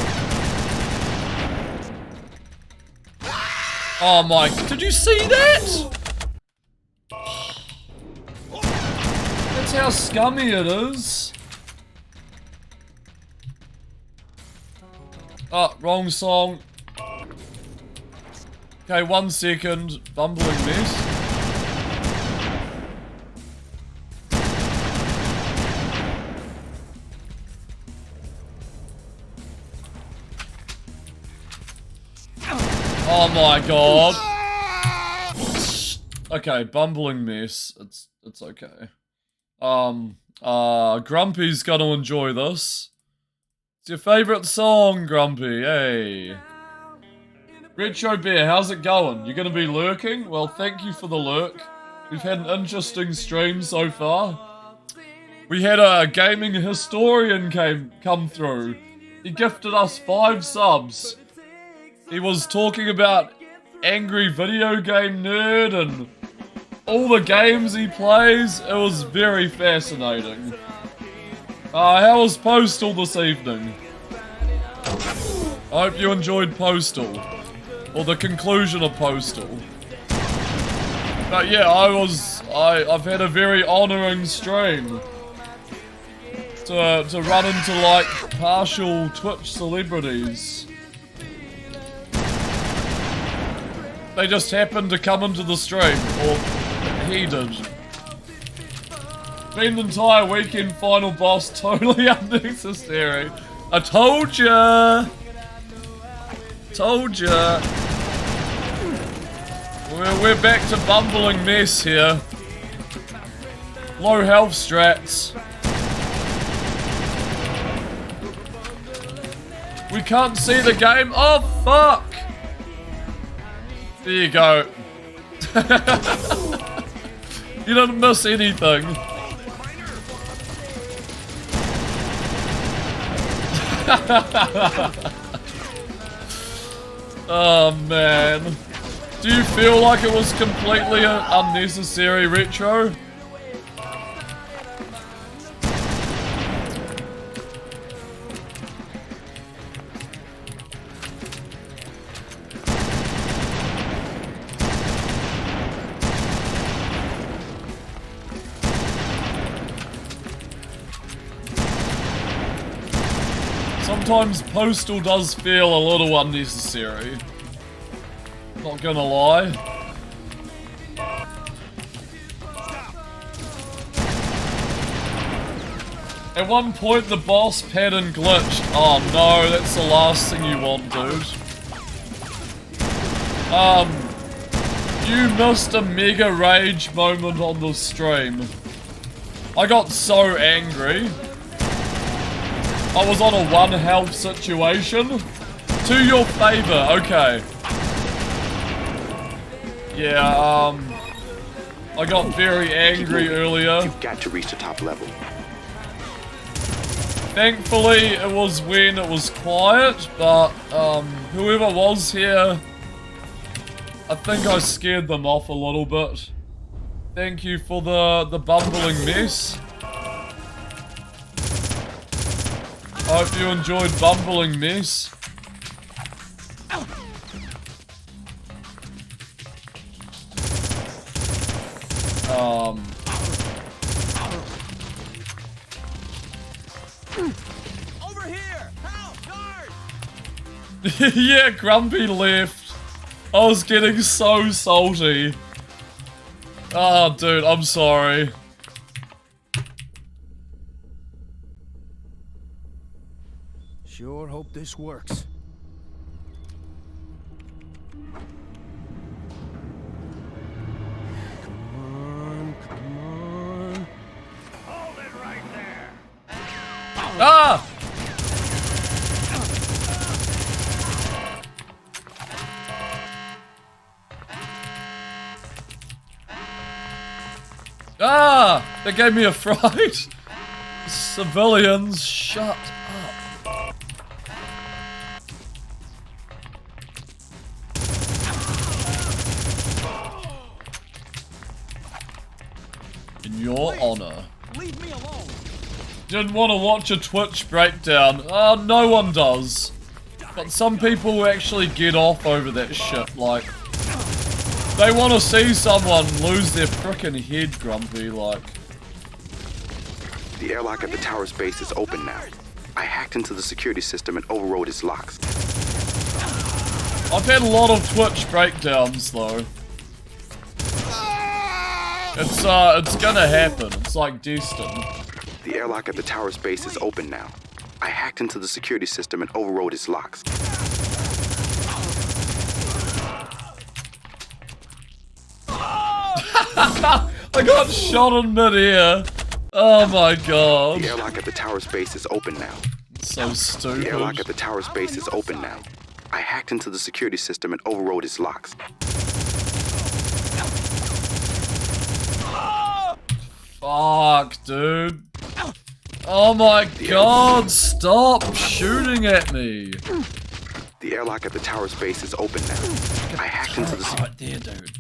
Oh my, did you see that? That's how scummy it is. Oh, wrong song. Okay, 1 second. Bumbling mess. Oh my god. Okay, bumbling mess. It's okay. Grumpy's gonna enjoy this. It's your favorite song, Grumpy, hey. Retro Bear, how's it going? You gonna be lurking? Well, thank you for the lurk. We've had an interesting stream so far. We had a gaming historian come through. He gifted us 5 subs. He was talking about angry video game nerd and all the games he plays. It was very fascinating. How was Postal this evening? I hope you enjoyed Postal. Or the conclusion of Postal. But yeah, I've had a very honouring stream. To run into like partial Twitch celebrities. They just happened to come into the stream, or he did. Been the entire weekend final boss, totally unnecessary. I told ya! Told ya! We're back to bumbling mess here. Low health strats. We can't see the game. Oh, fuck! There you go. You don't miss anything. Oh, man. Do you feel like it was completely unnecessary, Retro? Sometimes Postal does feel a little unnecessary. Not gonna lie. At one point the boss pattern glitched. Oh no, that's the last thing you want, dude. You missed a mega rage moment on the stream. I got so angry. I was on a 1 health situation. To your favor, okay. Yeah, I got very angry earlier. You've got to reach the top level. Thankfully, it was when it was quiet, but whoever was here, I think I scared them off a little bit. Thank you for the bumbling mess. I hope you enjoyed bumbling mess. Over here! Help! Guard! Yeah, Grumpy left. I was getting so salty. Oh, dude, I'm sorry. Sure hope this works. Ah! Ah! That gave me a fright. Civilians, shut up. In your honor. Leave me alone. Didn't want to watch a Twitch breakdown. Oh, no one does. But some people actually get off over that shit, like... They want to see someone lose their frickin' head, Grumpy, like... The airlock at the tower's base is open now. I hacked into the security system and overrode its locks. I've had a lot of Twitch breakdowns, though. It's gonna happen. It's like destined. The airlock at the tower's base is open now. I hacked into the security system and overrode its locks. I got shot in mid-air. Oh my god. The airlock at the tower's base is open now. So stupid. The airlock at the tower's base is open now. I hacked into the security system and overrode its locks. Fuck, dude. Oh my god, stop shooting at me. The airlock at the tower's base is open now. I hacked into the right there, dude.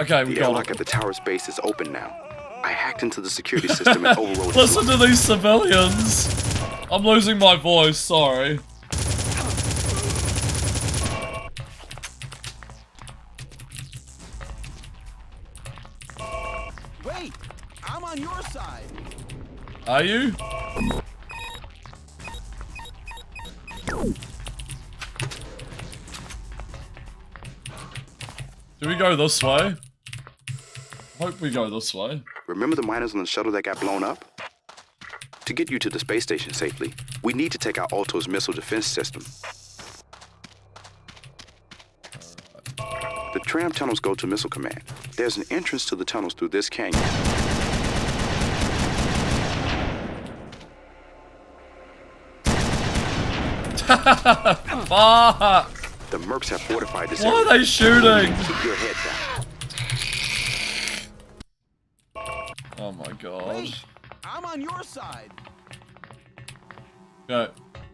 Okay, we The got airlock it. at the tower's base is open now. I hacked into the security system and overrode its Listen locks. to these civilians. I'm losing my voice, sorry. Wait, I'm on your side. Are you? Do we go this way? Hope we go this way. Remember the miners on the shuttle that got blown up? To get you to the space station safely, we need to take out Alto's missile defense system. The tram tunnels go to Missile Command. There's an entrance to the tunnels through this canyon. Fuck! The mercs have fortified this Why area. are they shooting? Keep your head down. Oh my god. Wait, I'm on your side. Okay.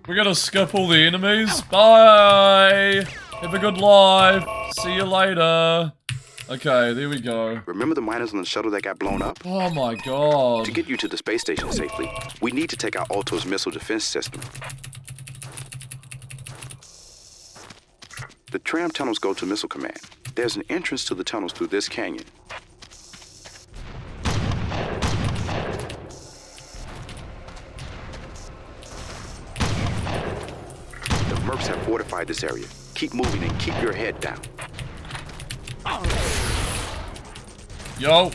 We're gonna skip all the enemies. Bye! Have a good life. See you later. Okay, there we go. Remember the miners on the shuttle that got blown up? Oh my god. To get you to the space station safely, we need to take out Alto's missile defense system. The tram tunnels go to Missile Command. There's an entrance to the tunnels through this canyon. The mercs have fortified this area. Keep moving and keep your head down. Yo.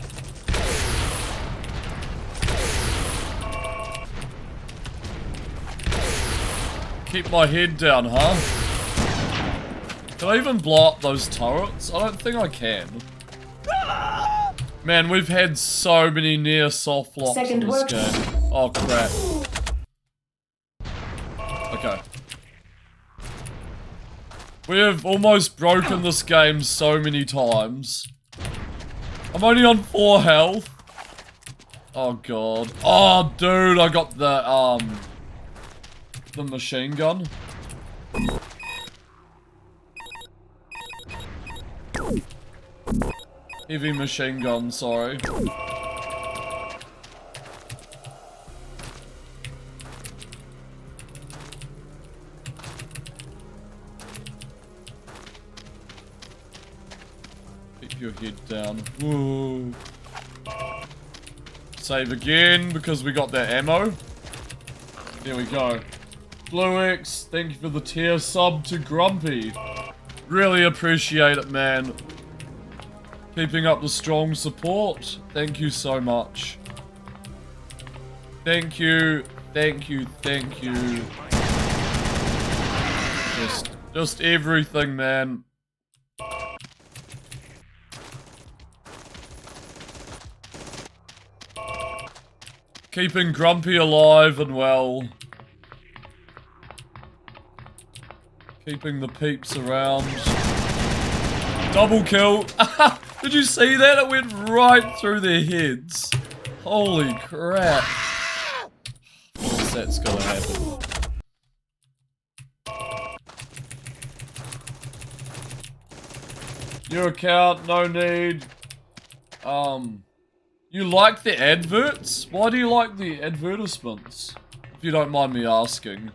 Keep my head down, huh? Can I even blow up those turrets? I don't think I can. Man, we've had so many near soft locks in this game. Oh crap. Okay. We have almost broken this game so many times. I'm only on 4 health. Oh god. Oh dude, I got the machine gun. Heavy machine gun, sorry. Keep your head down. Woo. Save again because we got that ammo. There we go. Blue X, thank you for the tier sub to Grumpy. Really appreciate it, man. Keeping up the strong support. Thank you so much. Thank you. Thank you. Thank you. Just everything, man. Keeping Grumpy alive and well. Keeping the peeps around. Double kill. Did you see that? It went right through their heads. Holy crap. Of course that's gonna happen. New account, no need. You like the adverts? Why do you like the advertisements? If you don't mind me asking.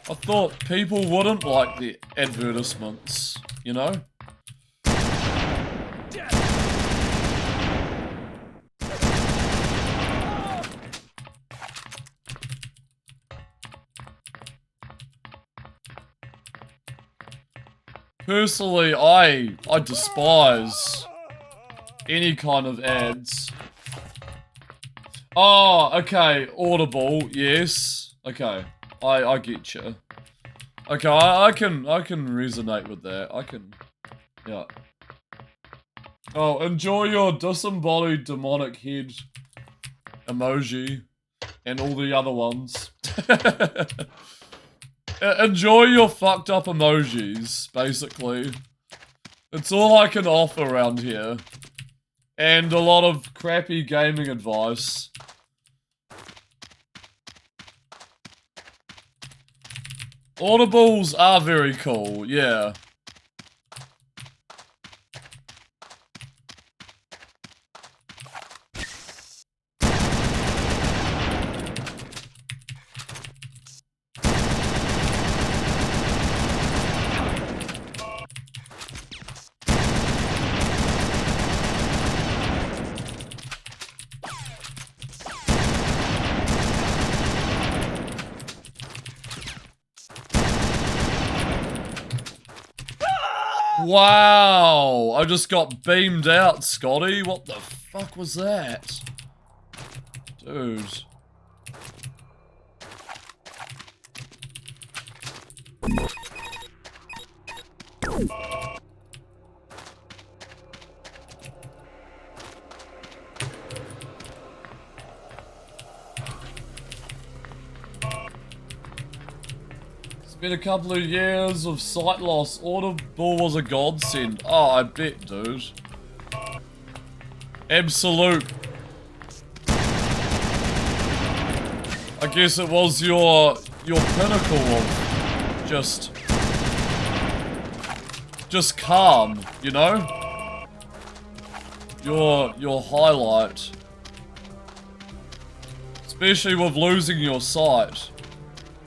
I thought people wouldn't like the advertisements, you know? Personally, I despise any kind of ads. Oh, okay, Audible, yes. Okay. I get you. Okay, I can resonate with that. I can Yeah. Oh, enjoy your disembodied demonic head emoji and all the other ones. Enjoy your fucked up emojis, basically. It's all I can offer around here. And a lot of crappy gaming advice. Audibles are very cool, yeah. Wow, I just got beamed out, Scotty. What the fuck was that? Dude. Been a couple of years of sight loss. Audible was a godsend. Oh, I bet, dude. Absolute. I guess it was your pinnacle of just calm, you know? Your highlight. Especially with losing your sight.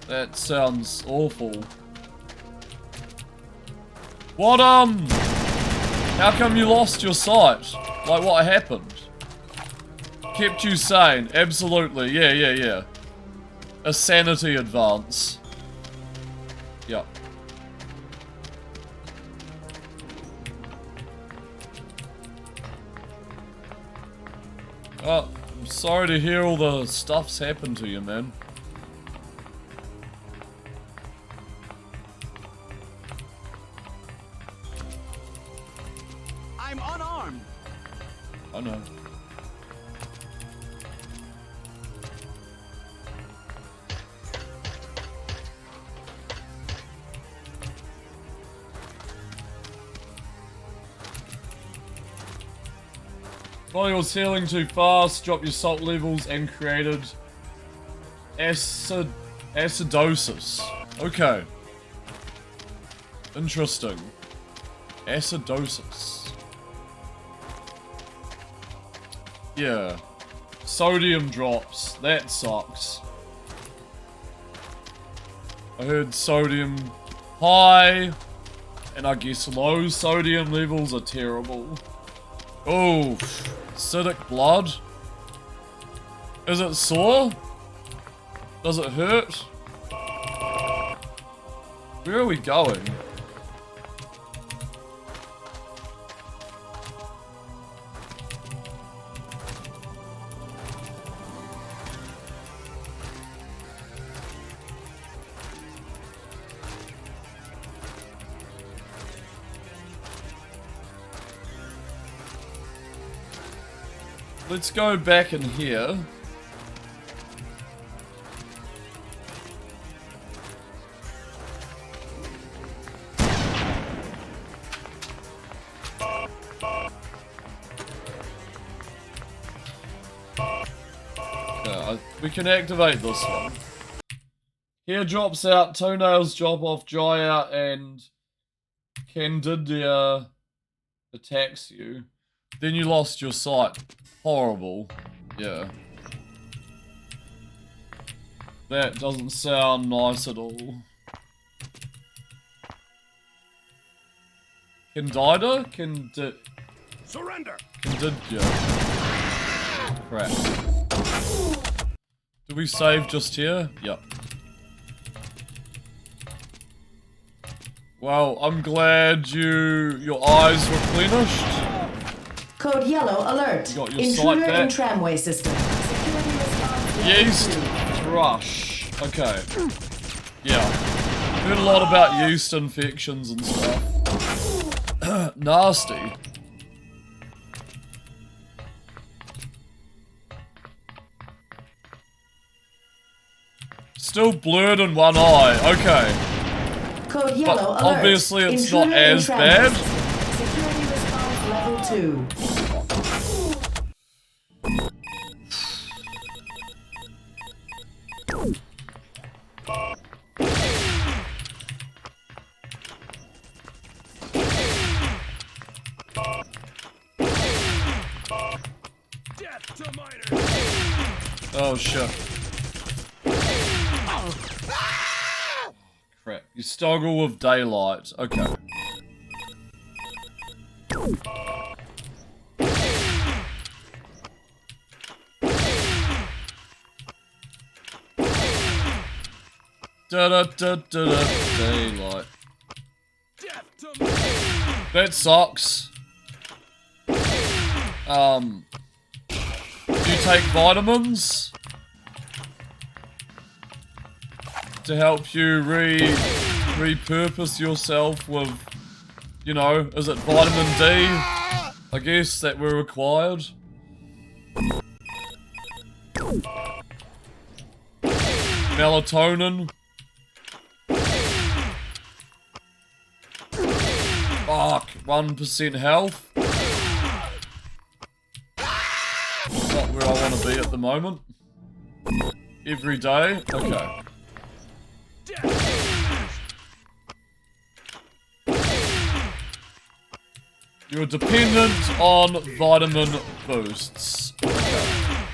That sounds awful. What, how come you lost your sight? Like, what happened? Kept you sane, absolutely, yeah. A sanity advance. Yep. Oh, I'm sorry to hear all the stuff's happened to you, man. I'm unarmed. I know. Body was healing too fast, dropped your salt levels, and created acidosis. Okay. Interesting. Acidosis. Yeah. Sodium drops. That sucks. I heard sodium high, and I guess low sodium levels are terrible. Oh, acidic blood? Is it sore? Does it hurt? Where are we going? Let's go back in here. Yeah, we can activate this one. Hair drops out, toenails drop off, dry out, and Candida attacks you. Then you lost your sight. Horrible. Yeah. That doesn't sound nice at all. Candida? Surrender! Candida. Crap. Did we save just here? Yep. Well, I'm glad your eyes were replenished. Code yellow alert. Got your Intruder sight in back. tramway system. Security response. Yeast thrush. Okay. Yeah. Heard a lot about yeast infections and stuff. Nasty. Still blurred in one eye. Okay. Code yellow But alert. obviously it's Intruder not as in bad. transit. Security response level 2. Oh shit. Crap. You struggle with daylight. Okay. Daylight. That sucks. Do you take vitamins to help you repurpose yourself with, you know, is it vitamin D? I guess that were required. Melatonin. Fuck, 1% health. Not where I want to be at the moment. Every day? Okay. You're dependent on vitamin boosts. Okay.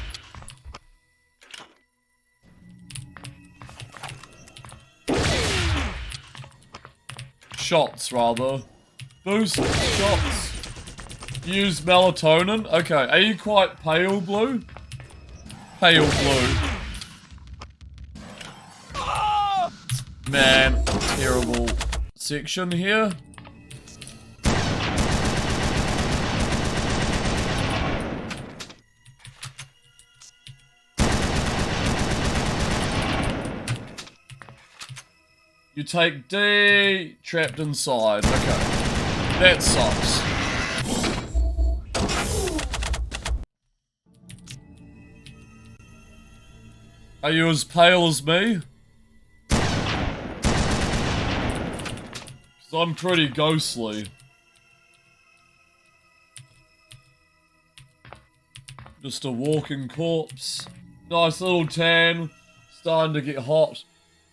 Shots, rather. Boost shots. Use melatonin. Okay, are you quite pale blue? Pale blue. Man, terrible section here. You take D, trapped inside. Okay. That sucks. Are you as pale as me? 'Cause I'm pretty ghostly. Just a walking corpse. Nice little tan. Starting to get hot.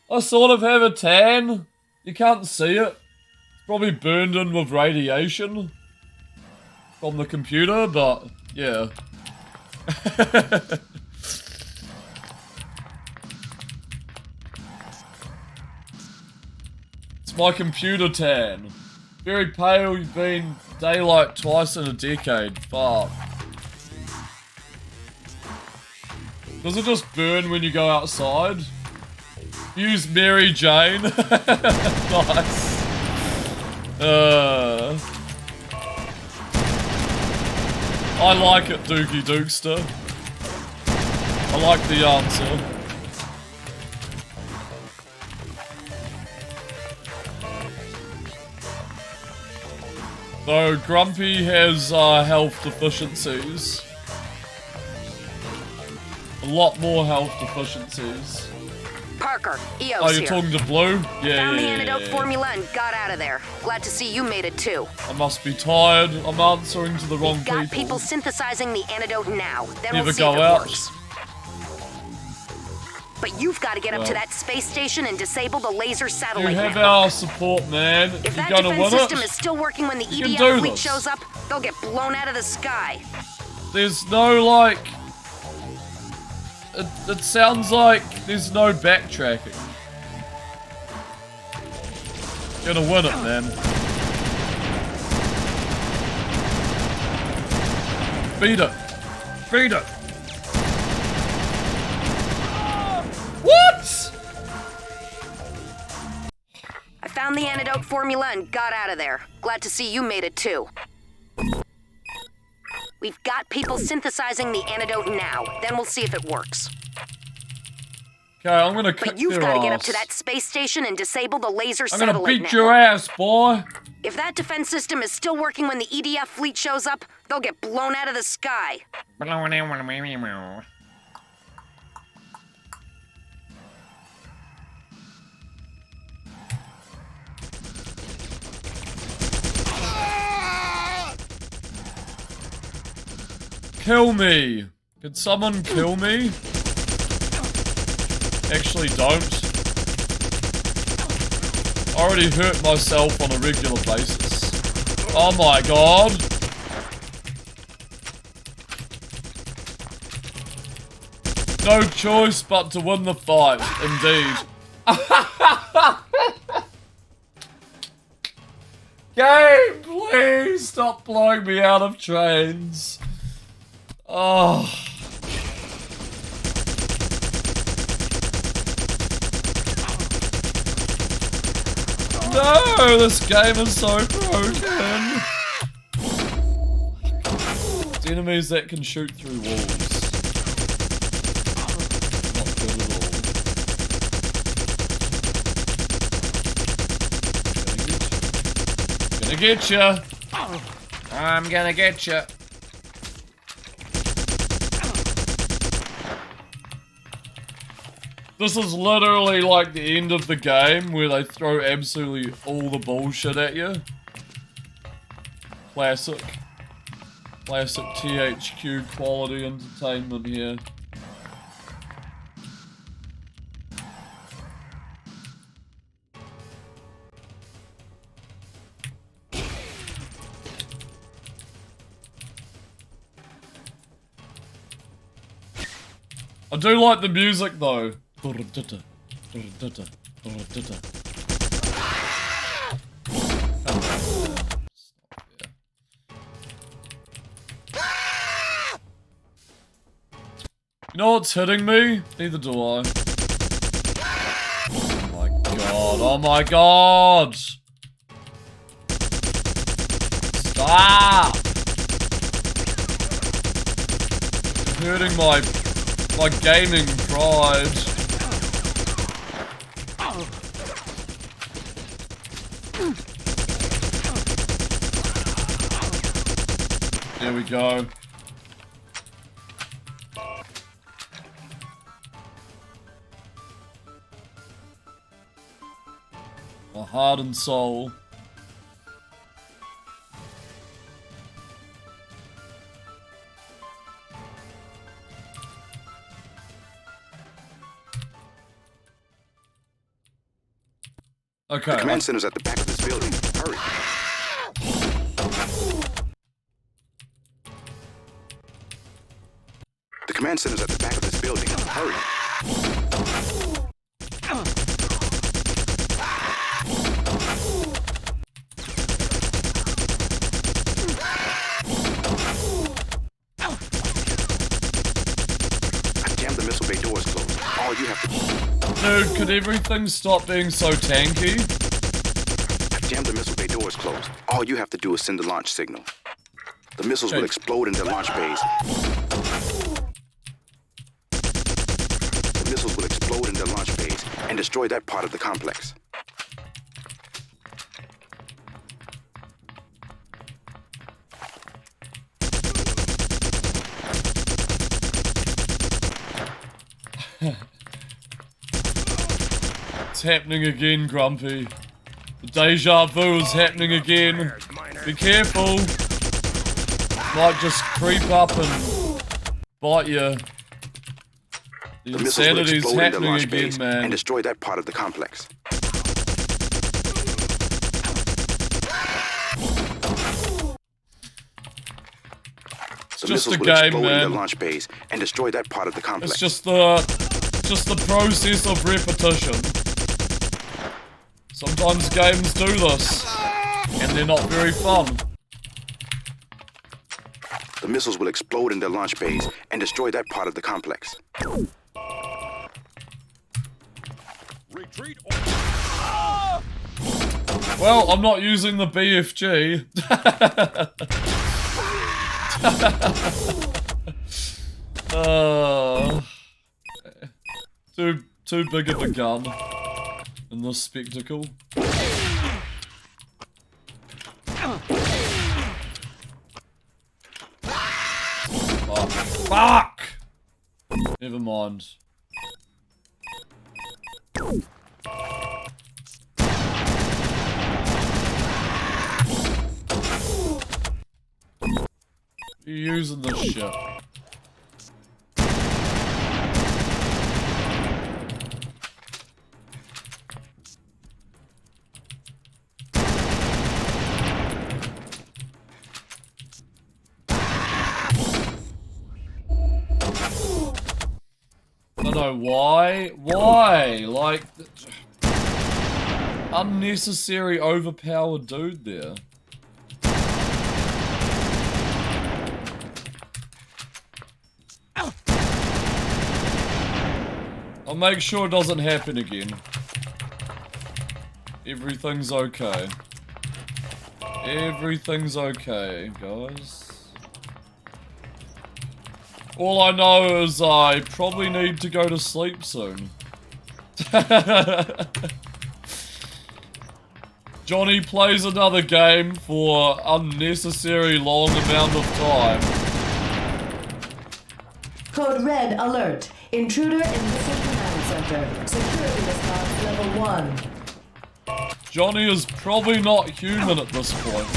I sort of have a tan. You can't see it. It's probably burned in with radiation from the computer, but yeah. It's my computer tan. Very pale, you've been daylight twice in a decade. Fuck. Does it just burn when you go outside? Use Mary Jane. Nice. I like it, Dookie Dookster. I like the answer. Though Grumpy has health deficiencies. A lot more health deficiencies. Parker, EOS Oh, you're here. talking to Blue? Yeah, Found the yeah, antidote yeah. formula and got out of there. Glad to see you made it too. I must be tired. I'm answering to the wrong Got people. people synthesizing the antidote now. Then Never we'll see go if it out. works. But you've got to get up to that space station and disable the laser You satellite have network. our support, man. If that You're gonna defense win system it. is still working when the You can EDF do fleet this. shows up, they'll get blown out of the sky. There's no, like... It sounds like there's no backtracking. Gonna win it, man. Beat it. Beat it. What? I found the antidote formula and got out of there. Glad to see you made it too. We've got people synthesizing the antidote now. Then we'll see if it works. Okay, I'm gonna kick But you've their got to ass. get up to that space station and disable the laser I'm satellite gonna beat network. your ass, boy. If that defense system is still working when the EDF fleet shows up, they'll get blown out of the sky. Kill me. Can someone kill me? Actually, don't. I already hurt myself on a regular basis. Oh my god. No choice but to win the fight, indeed. Game, please stop blowing me out of trains. Oh. No, this game is so broken. It's enemies that can shoot through walls. Not good at all. Gonna get ya. I'm gonna get ya. This is literally like the end of the game where they throw absolutely all the bullshit at you. Classic. Classic THQ quality entertainment here. I do like the music though. You know what's hitting me? Neither do I. Oh my god, oh my god! Stop! You're hurting my gaming pride. There we go. My heart and soul. Okay. The command center's at the back of this building. Hurry. The command center's at the back of this building. Hurry. I jammed the missile bay doors closed. All you have to... Dude, could everything stop being so tanky? I jammed the missile bay doors closed. All you have to do is send the launch signal. The missiles will explode in their launch bays. The missiles will explode in their launch bays and destroy that part of the complex. It's happening again, Grumpy. The deja vu is happening again. Be careful. Might just creep up and bite you. The missiles will insanity's explode in their happening launch again, bays man. and destroy that part of the complex. The just missiles a will game, explode in their man. launch bays and destroy that part of the complex. It's just the process of repetition. Sometimes games do this, and they're not very fun. The missiles will explode in their launch bays and destroy that part of the complex. Retreat. Well, I'm not using the BFG. Dude, too big of a gun in this spectacle. Oh, fuck! Never mind. You're using this shit. I don't know why. Why? Like, unnecessary, overpowered dude there. I'll make sure it doesn't happen again. Everything's okay. Everything's okay, guys. All I know is I probably need to go to sleep soon. Johnny plays another game for unnecessary long amount of time. Code Red alert. Intruder in missile command center. Security response level 1. Johnny is probably not human at this point.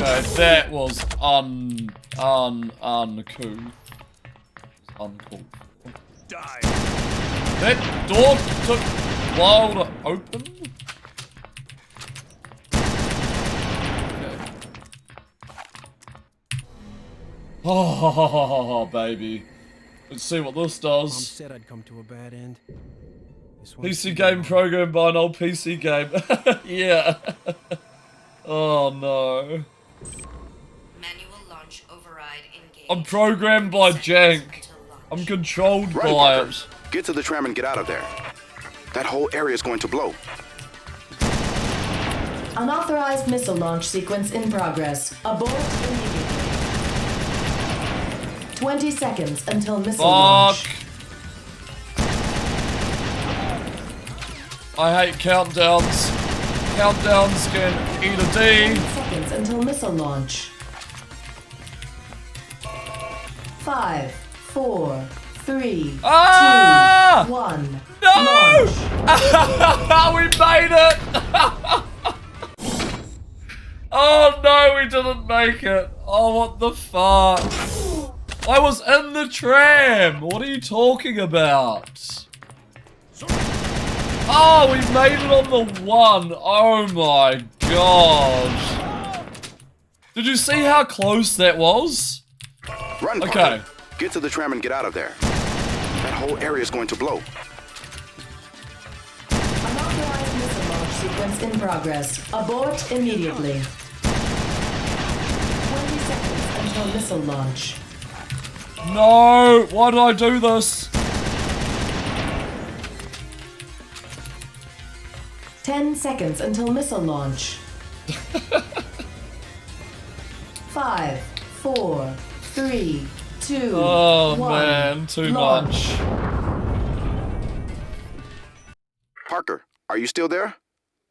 Okay, that was uncouth. Uncalled for. Die. That door took a while to open? Okay. Oh, baby. Let's see what this does. Mom said I'd come to a bad end. PC game programmed by an old PC game. Yeah. Oh no. Manual launch override engaged. I'm programmed by jank. I'm controlled by it. Get to the tram and get out of there. That whole area is going to blow. Unauthorized missile launch sequence in progress. Abort immediately. 20 seconds until missile launch. I hate countdowns. Countdowns can eat a D. 10 seconds until missile launch. 5, 4, 3, 2, 1. No! We made it! Oh no, we didn't make it. Oh, what the fuck? I was in the tram. What are you talking about? Oh, we made it on the 1. Oh my gosh. Did you see how close that was? Run, okay. Parker. Get to the tram and get out of there. That whole area is going to blow. Unauthorized missile launch sequence in progress. Abort immediately. 20 seconds until missile launch. No! Why did I do this? 10 seconds until missile launch. 5, 4, 3, 2, oh 1. Man, too launch. much. Parker, are you still there?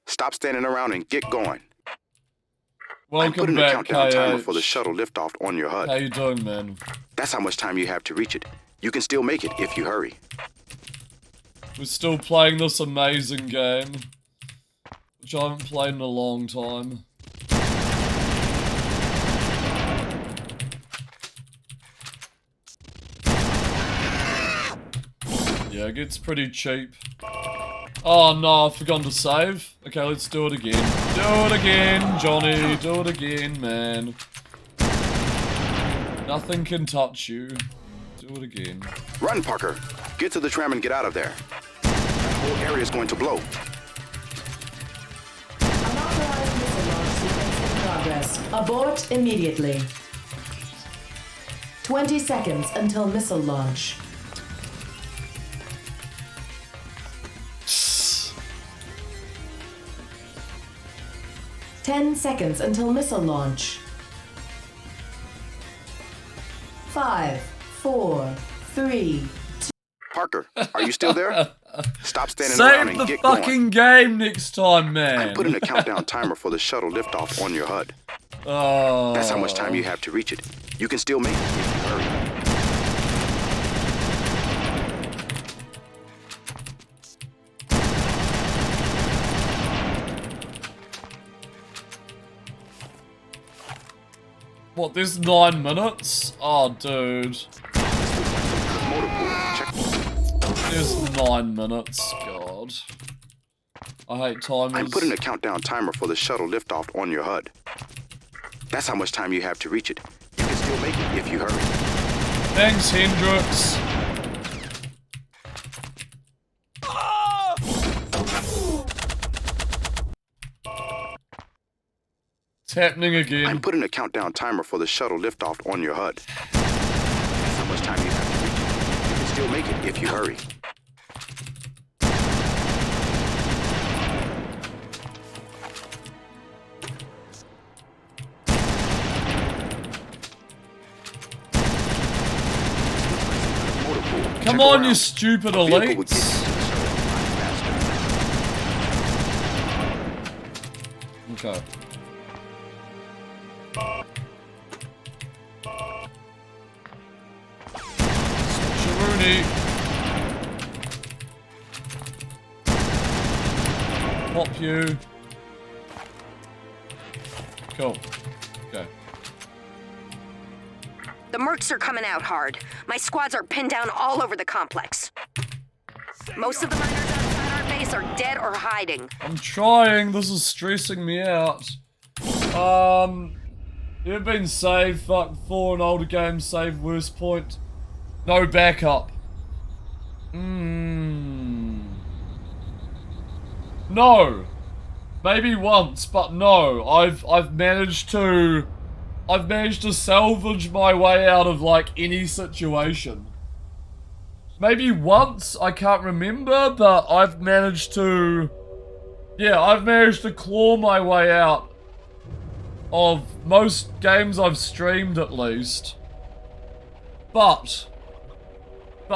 Stop standing around and get going. Welcome I'm putting back, a countdown timer KH. for the shuttle liftoff on your HUD. How you doing, man? That's how much time you have to reach it. You can still make it if you hurry. We're still playing this amazing game, which I haven't played in a long time. Yeah, it gets pretty cheap. Oh no, I've forgotten to save. Okay, let's do it again. Do it again, Johnny. Do it again, man. Nothing can touch you. Do it again. Run, Parker. Get to the tram and get out of there. That whole area is going to blow. Unauthorized missile launch sequence in progress. Abort immediately. 20 seconds until missile launch. Ten seconds until missile launch. 5, 4, 3, 2. Parker, are you still there? Stop standing around and get going. Save the fucking game next time, man. I'm putting a countdown timer for the shuttle liftoff on your HUD. Oh. That's how much time you have to reach it. You can still make it if you hurry. What, there's 9 minutes? Oh, dude. There's 9 minutes, God. I hate timers. I'm putting a countdown timer for the shuttle liftoff on your HUD. That's how much time you have to reach it. You can still make it if you hurry. Thanks, Hendrix. It's happening again. I'm putting a countdown timer for the shuttle liftoff on your HUD. That's how much time you have to reach it. You can still make it if you hurry. Come on, you stupid elites. Okay. Switcheroonie. Pop you. Cool. Okay. The mercs are coming out hard. My squads are pinned down all over the complex. Most of the miners outside our base are dead or hiding. I'm trying. This is stressing me out. You've been saved. Fuck 4 and older games. Save worst point. No backup. No. Maybe once, but no. I've managed to salvage my way out of like any situation. Maybe once, I can't remember, but I've managed to claw my way out of most games I've streamed at least. But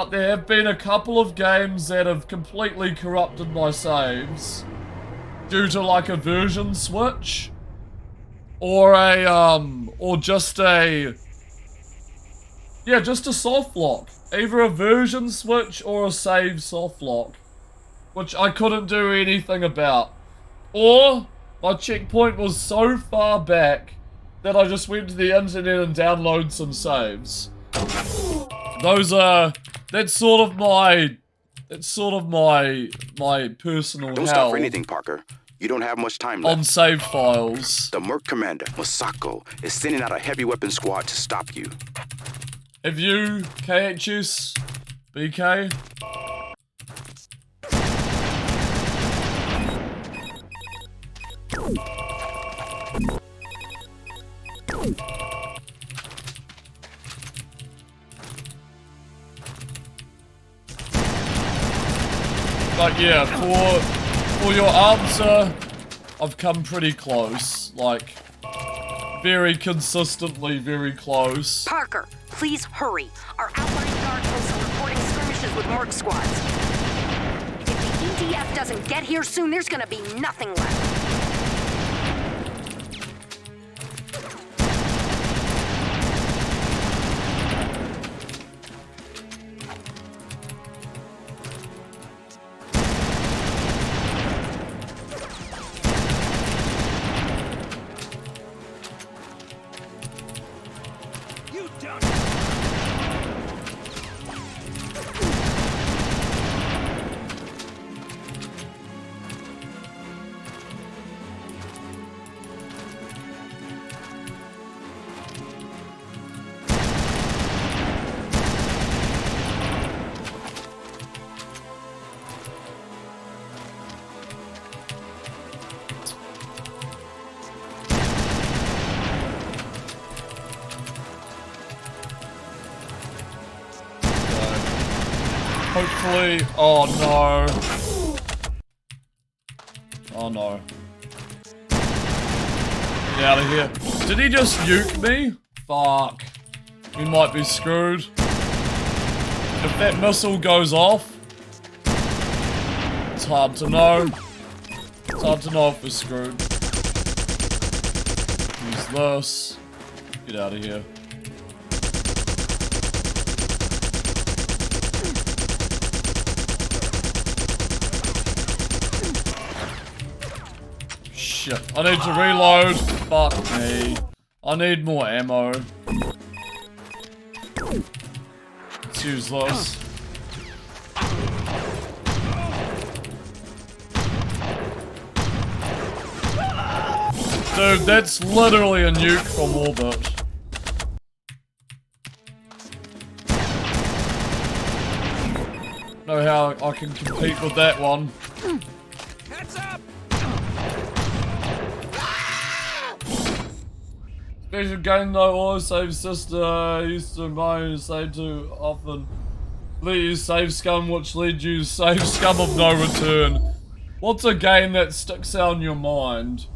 there have been a couple of games that have completely corrupted my saves due to like a version switch. Or just a soft lock. Either a version switch or a save soft lock. Which I couldn't do anything about. Or, my checkpoint was so far back that I just went to the internet and downloaded some saves. That's sort of my personal hell. Don't stop for anything, Parker. You don't have much time left. On save files. The Merc commander, Masako, is sending out a heavy weapon squad to stop you. Have you, KHS, BK? But yeah, for your answer, I've come pretty close. Like, very consistently very close. Parker, please hurry. Our outlying guard posts are reporting skirmishes with merc squads. If the EDF doesn't get here soon, there's gonna be nothing left. Hopefully... Oh, no. Oh, no. Get out of here. Did he just nuke me? Fuck. We might be screwed. If that missile goes off... It's hard to know. It's hard to know if we're screwed. Use this. Get out of here. Shit. I need to reload. Fuck me. I need more ammo. Let's use this. Dude, that's literally a nuke from orbit. Know how I can compete with that one. Heads up! Special game though, always save sister, used to mine, save too often. Let you save scum, which leads you save scum of no return. What's a game that sticks out in your mind?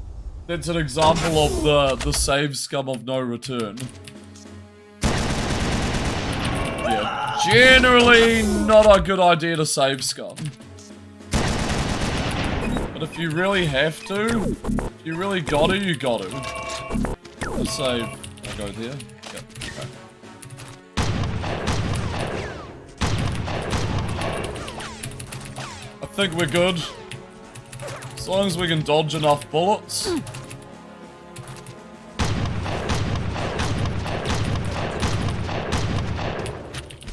That's an example of the save scum of no return. Yeah, generally not a good idea to save scum. But if you really have to, if you really got to, you got to. I'll save. I'll go there. Yep. Okay. I think we're good. As long as we can dodge enough bullets.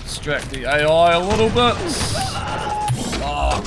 Distract the AI a little bit. Fuck.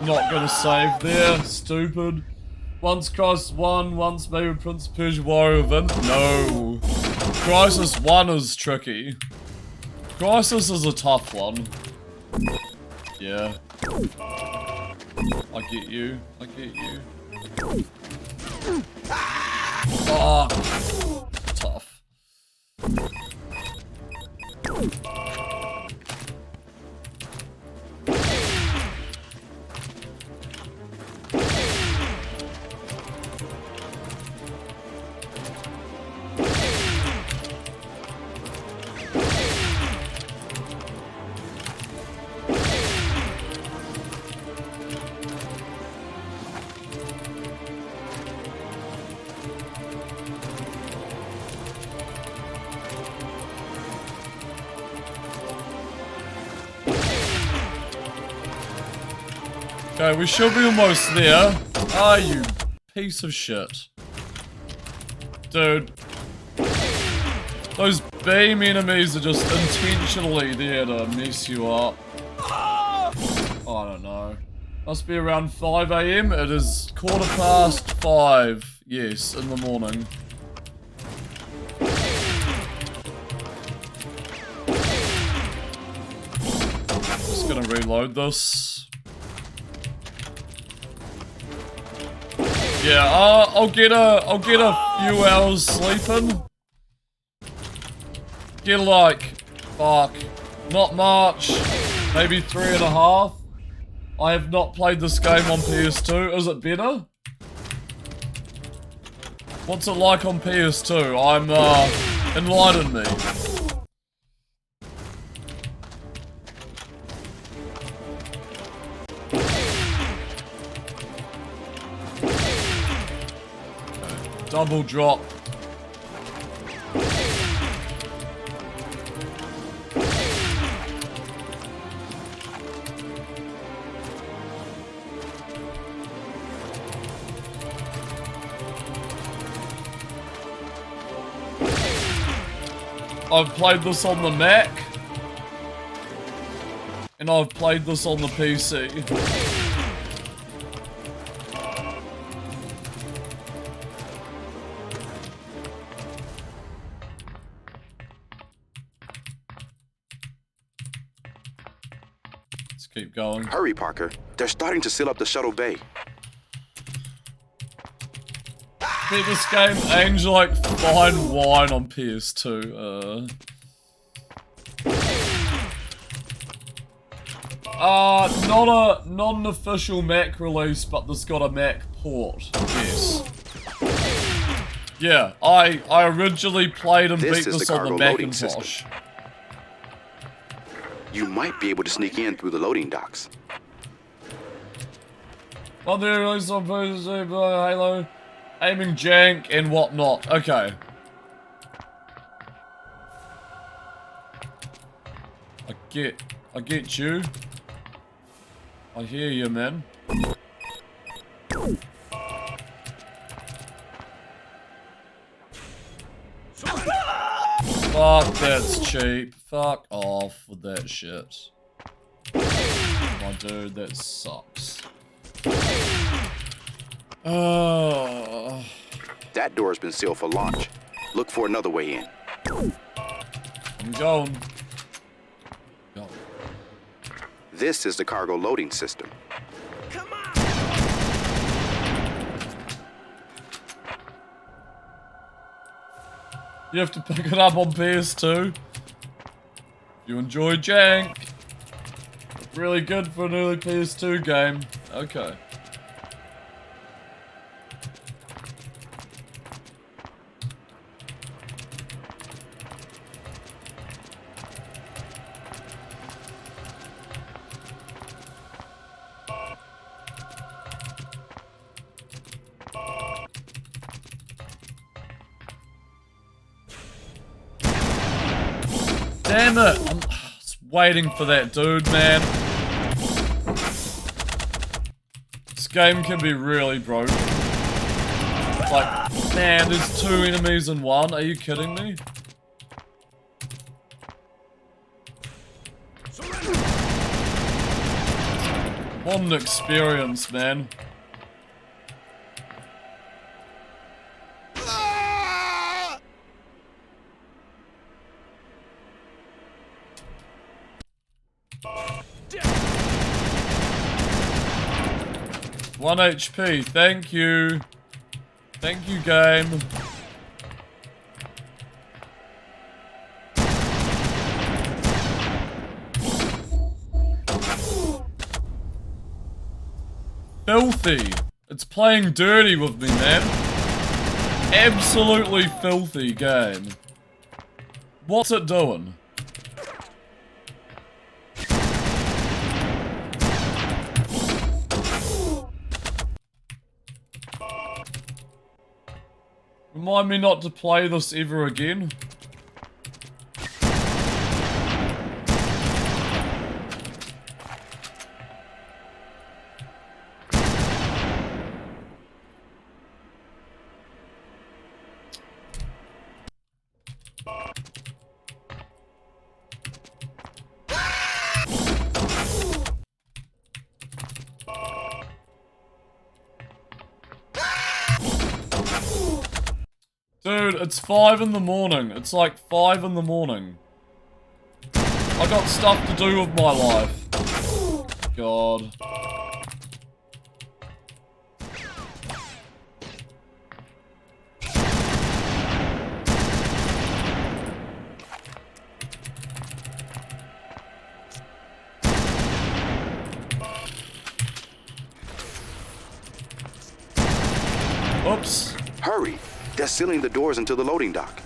Not gonna save there, stupid. Once Crisis 1, once maybe Prince of Persia Warrior Event. No. Crisis 1 is tricky. Crisis is a tough one. Yeah. I get you. I get you. Fuck. Tough. Okay, we should be almost there. Ah, you piece of shit. Dude. Those beam enemies are just intentionally there to mess you up. I don't know. Must be around 5 AM. It is 5:15. Yes, in the morning. Just gonna reload this. Yeah, I'll get a few hours sleeping. Get like, fuck, not much, maybe 3.5. I have not played this game on PS2. Is it better? What's it like on PS2? Enlighten me. Double drop. I've played this on the Mac. And I've played this on the PC. Let's keep going. Hurry, Parker. They're starting to seal up the shuttle bay. Beat this game aims like fine wine on PS2. Not an official Mac release, but this got a Mac port. Yes. Yeah, I originally played and beat this on the Macintosh. You might be able to sneak in through the loading docks. Well, there is some Halo, aiming jank and whatnot. Okay. I get you. I hear you, man. Fuck, that's cheap. Fuck off with that shit. My dude, that sucks. Oh. That door's been sealed for launch. Look for another way in. I'm going. Go. This is the cargo loading system. You have to pick it up on PS2. You enjoy jank. Really good for an early PS2 game. Okay. Damn it! I'm just waiting for that dude, man. This game can be really broken. Like, man, there's 2 enemies in one. Are you kidding me? What an experience, man. One HP, thank you. Thank you, game. Filthy. It's playing dirty with me, man. Absolutely filthy game. What's it doing? Remind me not to play this ever again. Dude, it's 5 in the morning. It's like 5 in the morning. I got stuff to do with my life. God. Oops. Hurry. They're sealing the doors into the loading dock.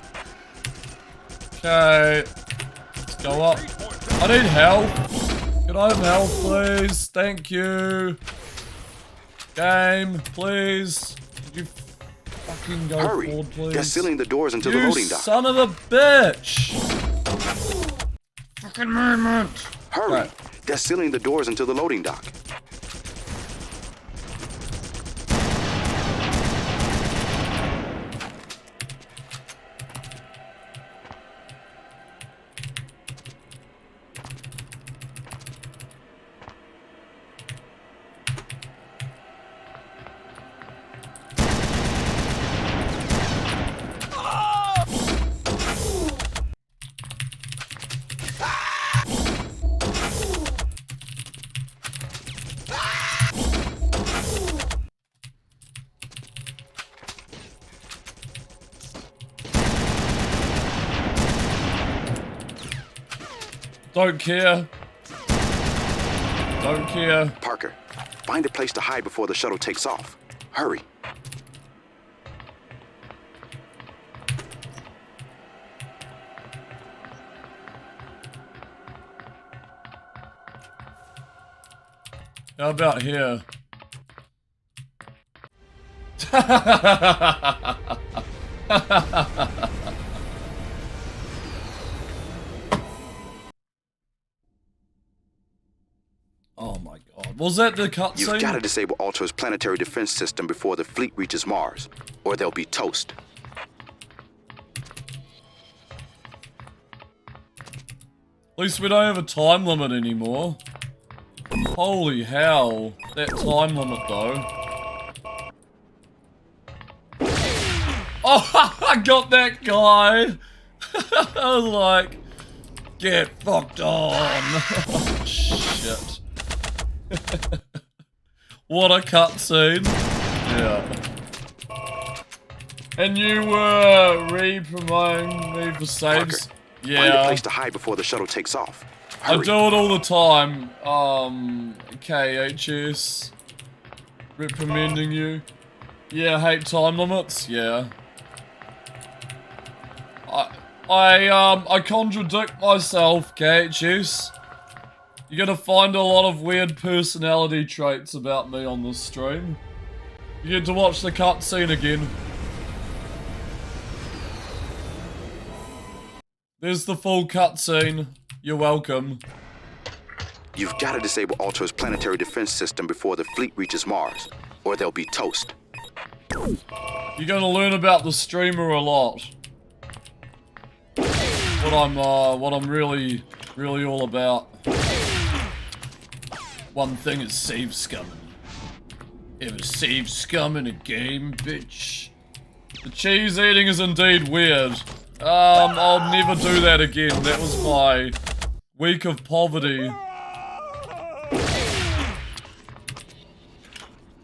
Okay. Let's go up. I need help. Can I have help, please? Thank you. Game, please. Could you fucking go Hurry. forward, please? They're sealing the doors into the loading dock. Son of a bitch. Fucking movement. Hurry. Right. They're sealing the doors into the loading dock. Don't care. Don't care. Parker, find a place to hide before the shuttle takes off. Hurry. How about here? Oh my god. Was that the cutscene? You've got to disable Altair's planetary defense system before the fleet reaches Mars, or they'll be toast. At least we don't have a time limit anymore. Holy hell. That time limit though. Oh, I got that guy. I was like, get fucked on. Oh, shit. What a cutscene. Yeah. And you were re-promoting me for saves. Parker, yeah. Find a place to hide before the shuttle takes off. Hurry. I do it all the time. KHS. Reprimanding you. Yeah, hate time limits. Yeah. I contradict myself, KHS. You're gonna find a lot of weird personality traits about me on this stream. You get to watch the cutscene again. There's the full cutscene. You're welcome. You've got to disable Altair's planetary defense system before the fleet reaches Mars, or they'll be toast. You're gonna learn about the streamer a lot. What I'm really all about. One thing is save scumming. Ever save scum in a game, bitch? The cheese eating is indeed weird. I'll never do that again. That was my week of poverty.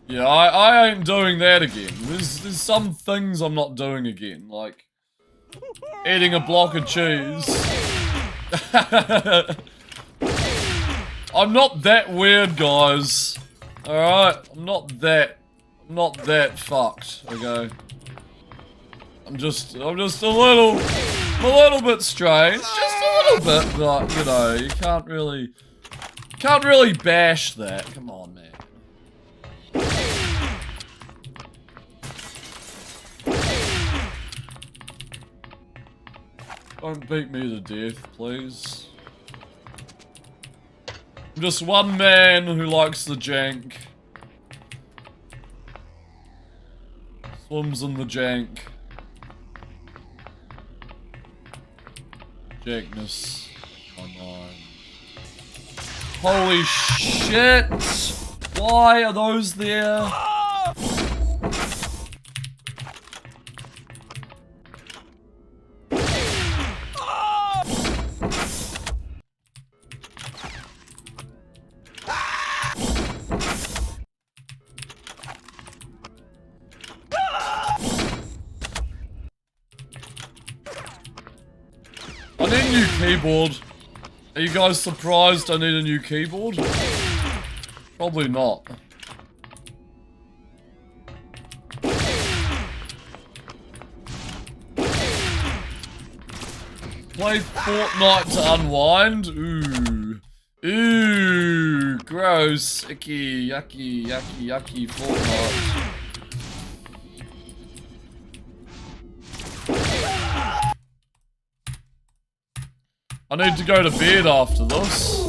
Yeah, I ain't doing that again. There's some things I'm not doing again, like eating a block of cheese. I'm not that weird, guys. Alright? I'm not that fucked, okay? I'm just a little bit strange. Just a little bit, but, you know, you can't really bash that. Come on, man. Don't beat me to death, please. I'm just one man who likes the jank. Swims in the jank. Jankness. Come on. Holy shit! Why are those there? I need a new keyboard. Are you guys surprised I need a new keyboard? Probably not. Play Fortnite to unwind? Ooh. Ooh. Gross. Icky. Yucky. Yucky. Yucky. Fortnite. I need to go to bed after this.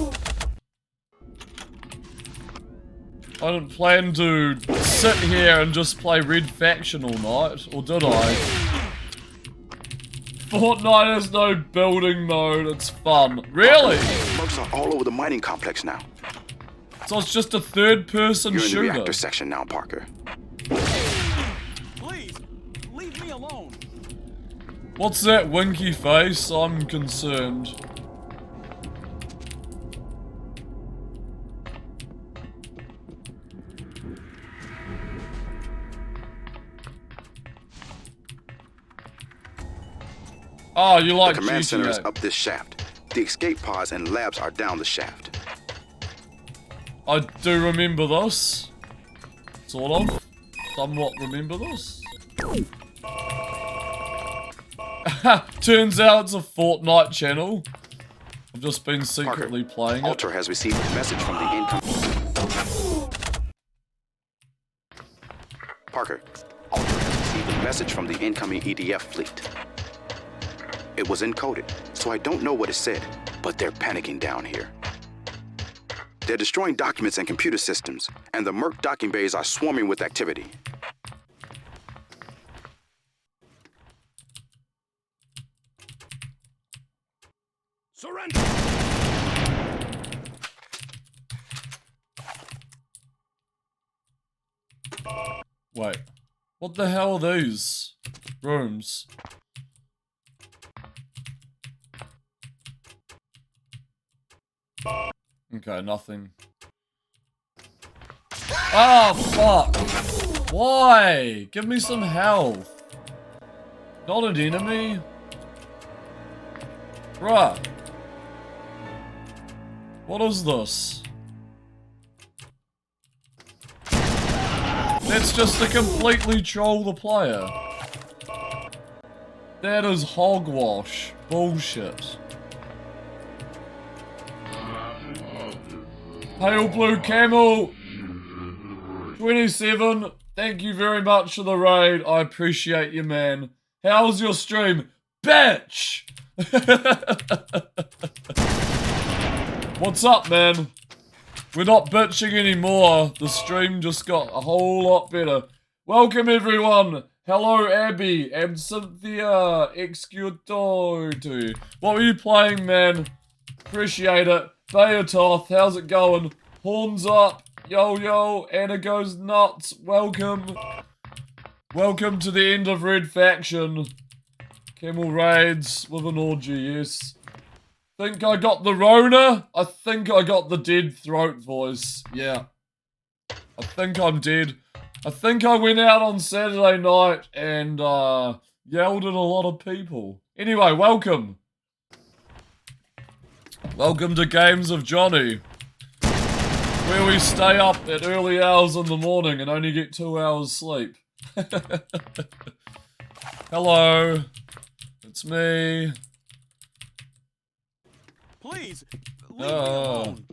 I didn't plan to sit here and just play Red Faction all night, or did I? Fortnite has no building mode, it's fun. Really? Mercs are all over the mining complex now. So it's just a third-person shooter. You're in the reactor section now, Parker. Please, leave me alone. What's that winky face? I'm concerned. Oh, you like The command center is GTA. up this shaft. The escape pods and labs are down the shaft. I do remember this. Sort of. Somewhat remember this. Turns out it's a Fortnite channel. I've just been secretly playing it. Alter has received a message from the incoming... Parker, Alter has received a message from the incoming EDF fleet. It was encoded, so I don't know what it said, but they're panicking down here. They're destroying documents and computer systems, and the Merc docking bays are swarming with activity. Surrender! Wait. What the hell are these rooms? Okay, nothing. Oh, fuck. Why? Give me some health. Not an enemy? Bruh. What is this? That's just to completely troll the player. That is hogwash. Bullshit. Pale Blue Camel 27, thank you very much for the raid. I appreciate you, man. How's your stream? Bitch! What's up, man? We're not bitching anymore. The stream just got a whole lot better. Welcome, everyone. Hello, Abby and Cynthia Executor. What were you playing, man? Appreciate it. Beatoth, how's it going? Horns up. Yo, yo. Anna goes nuts. Welcome. Welcome to the end of Red Faction. Camel raids with an orgy, yes. Think I got the Rona? I think I got the dead throat voice. Yeah. I think I'm dead. I think I went out on Saturday night and yelled at a lot of people. Anyway, welcome. Welcome to Games of Johnny, where we stay up at early hours in the morning and only get 2 hours sleep. Hello, it's me. Please, leave me alone.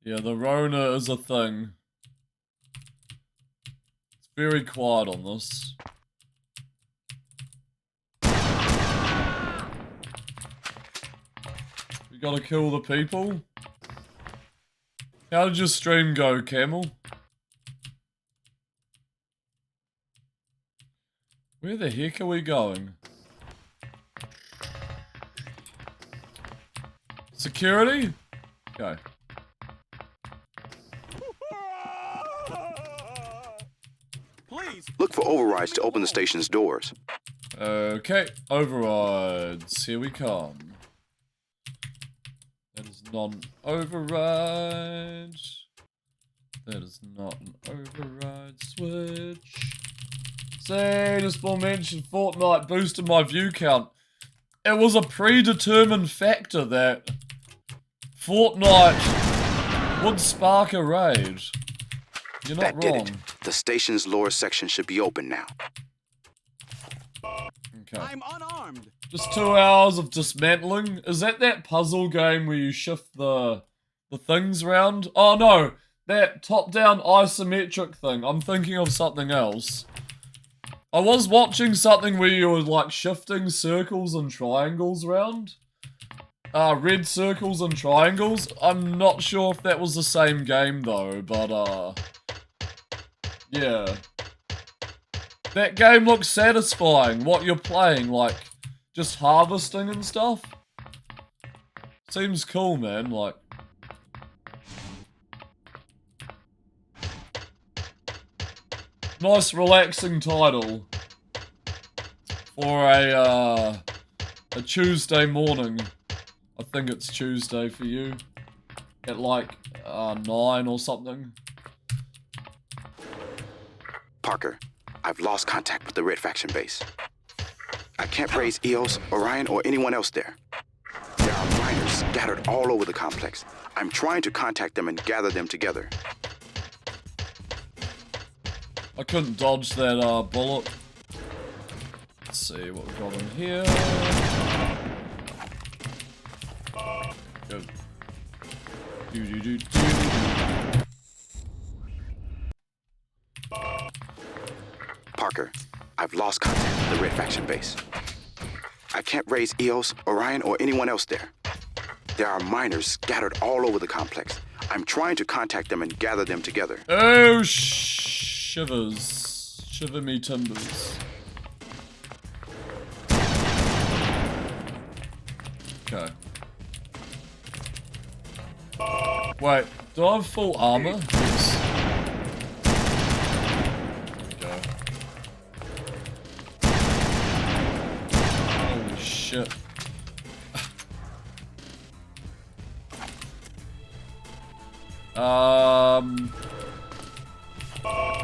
Yeah, the Rona is a thing. It's very quiet on this. We gotta kill the people. How did your stream go, Camel? Where the heck are we going? Security? Okay. Please. Look for overrides to open the station's doors. Okay, overrides. Here we come. That is not an override. That is not an override switch. Say, just will mention Fortnite boosted my view count. It was a predetermined factor that Fortnite would spark a raid. You're not That wrong. did it. The station's lower section should be open now. Okay. I'm unarmed. Just 2 hours of dismantling. Is that puzzle game where you shift the things around? Oh no, that top-down isometric thing. I'm thinking of something else. I was watching something where you were like shifting circles and triangles around. Red circles and triangles. I'm not sure if that was the same game though, but yeah. That game looks satisfying, what you're playing, like, just harvesting and stuff. Seems cool, man, like. Nice relaxing title for a Tuesday morning. I think it's Tuesday for you. At like 9 or something. Parker, I've lost contact with the Red Faction base. I can't raise EOS, Orion, or anyone else there. There are miners scattered all over the complex. I'm trying to contact them and gather them together. I couldn't dodge that bullet. Let's see what we've got in here. Go. Parker, I've lost contact with the Red Faction base. I can't raise EOS, Orion, or anyone else there. There are miners scattered all over the complex. I'm trying to contact them and gather them together. Oh, shivers. Shiver me timbers. Okay. Wait, do I have full armor? Yes. There we go. Holy shit.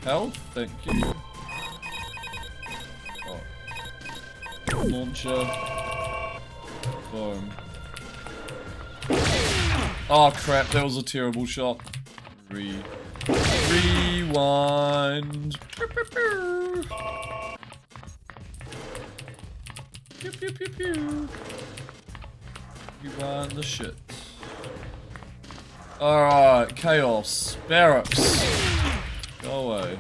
Health, thank you. Oh. Launcher. Boom. Oh crap, that was a terrible shot. Rewind. Pew pew pew pew. Rewind the shit. Alright, chaos. Barracks. Go away.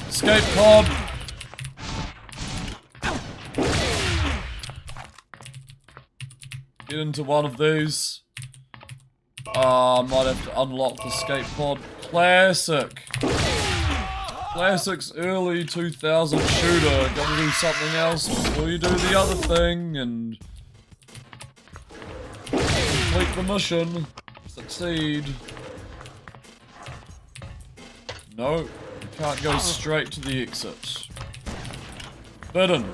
Escape pod. Get into one of these. I might have to unlock the escape pod. Classic. Classic's early 2000 shooter. Gotta do something else before you do the other thing and complete the mission. Succeed. No, you can't go straight to the exit. Bidden.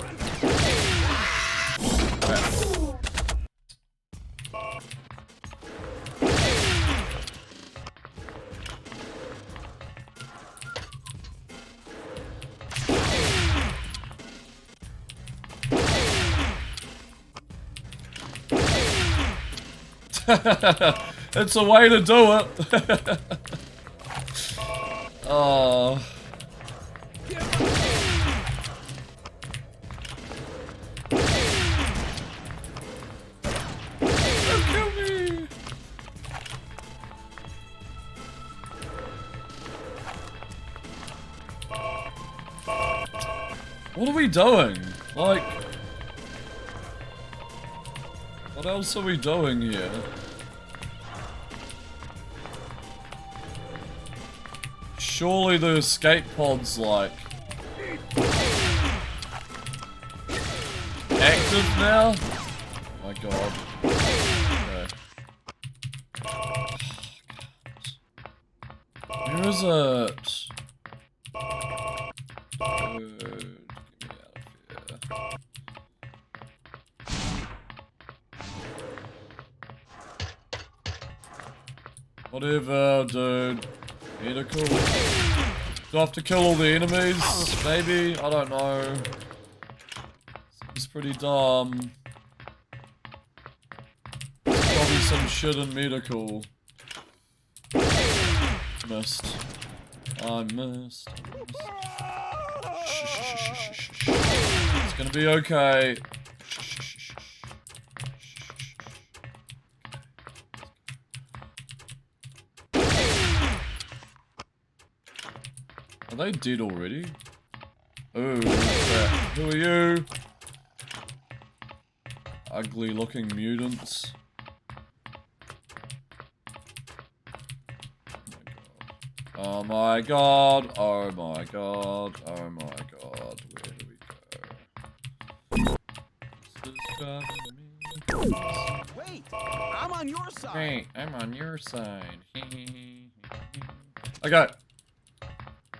It's a way to do it. Oh. Don't kill me. What are we doing? Like, what else are we doing here? Surely the escape pod's like active now? Oh my god. Okay. Where is it? Dude, get me out of here. Whatever, dude. Medical. Do I have to kill all the enemies? Maybe? I don't know. Seems pretty dumb. There's probably some shit in medical. Missed. I missed. It's gonna be okay. Are they dead already? Oh, crap. Who are you? Ugly looking mutants. Oh my god. Oh my god. Oh my god. Where do we go? Wait! I'm on your side! Hey, I'm on your side. Okay.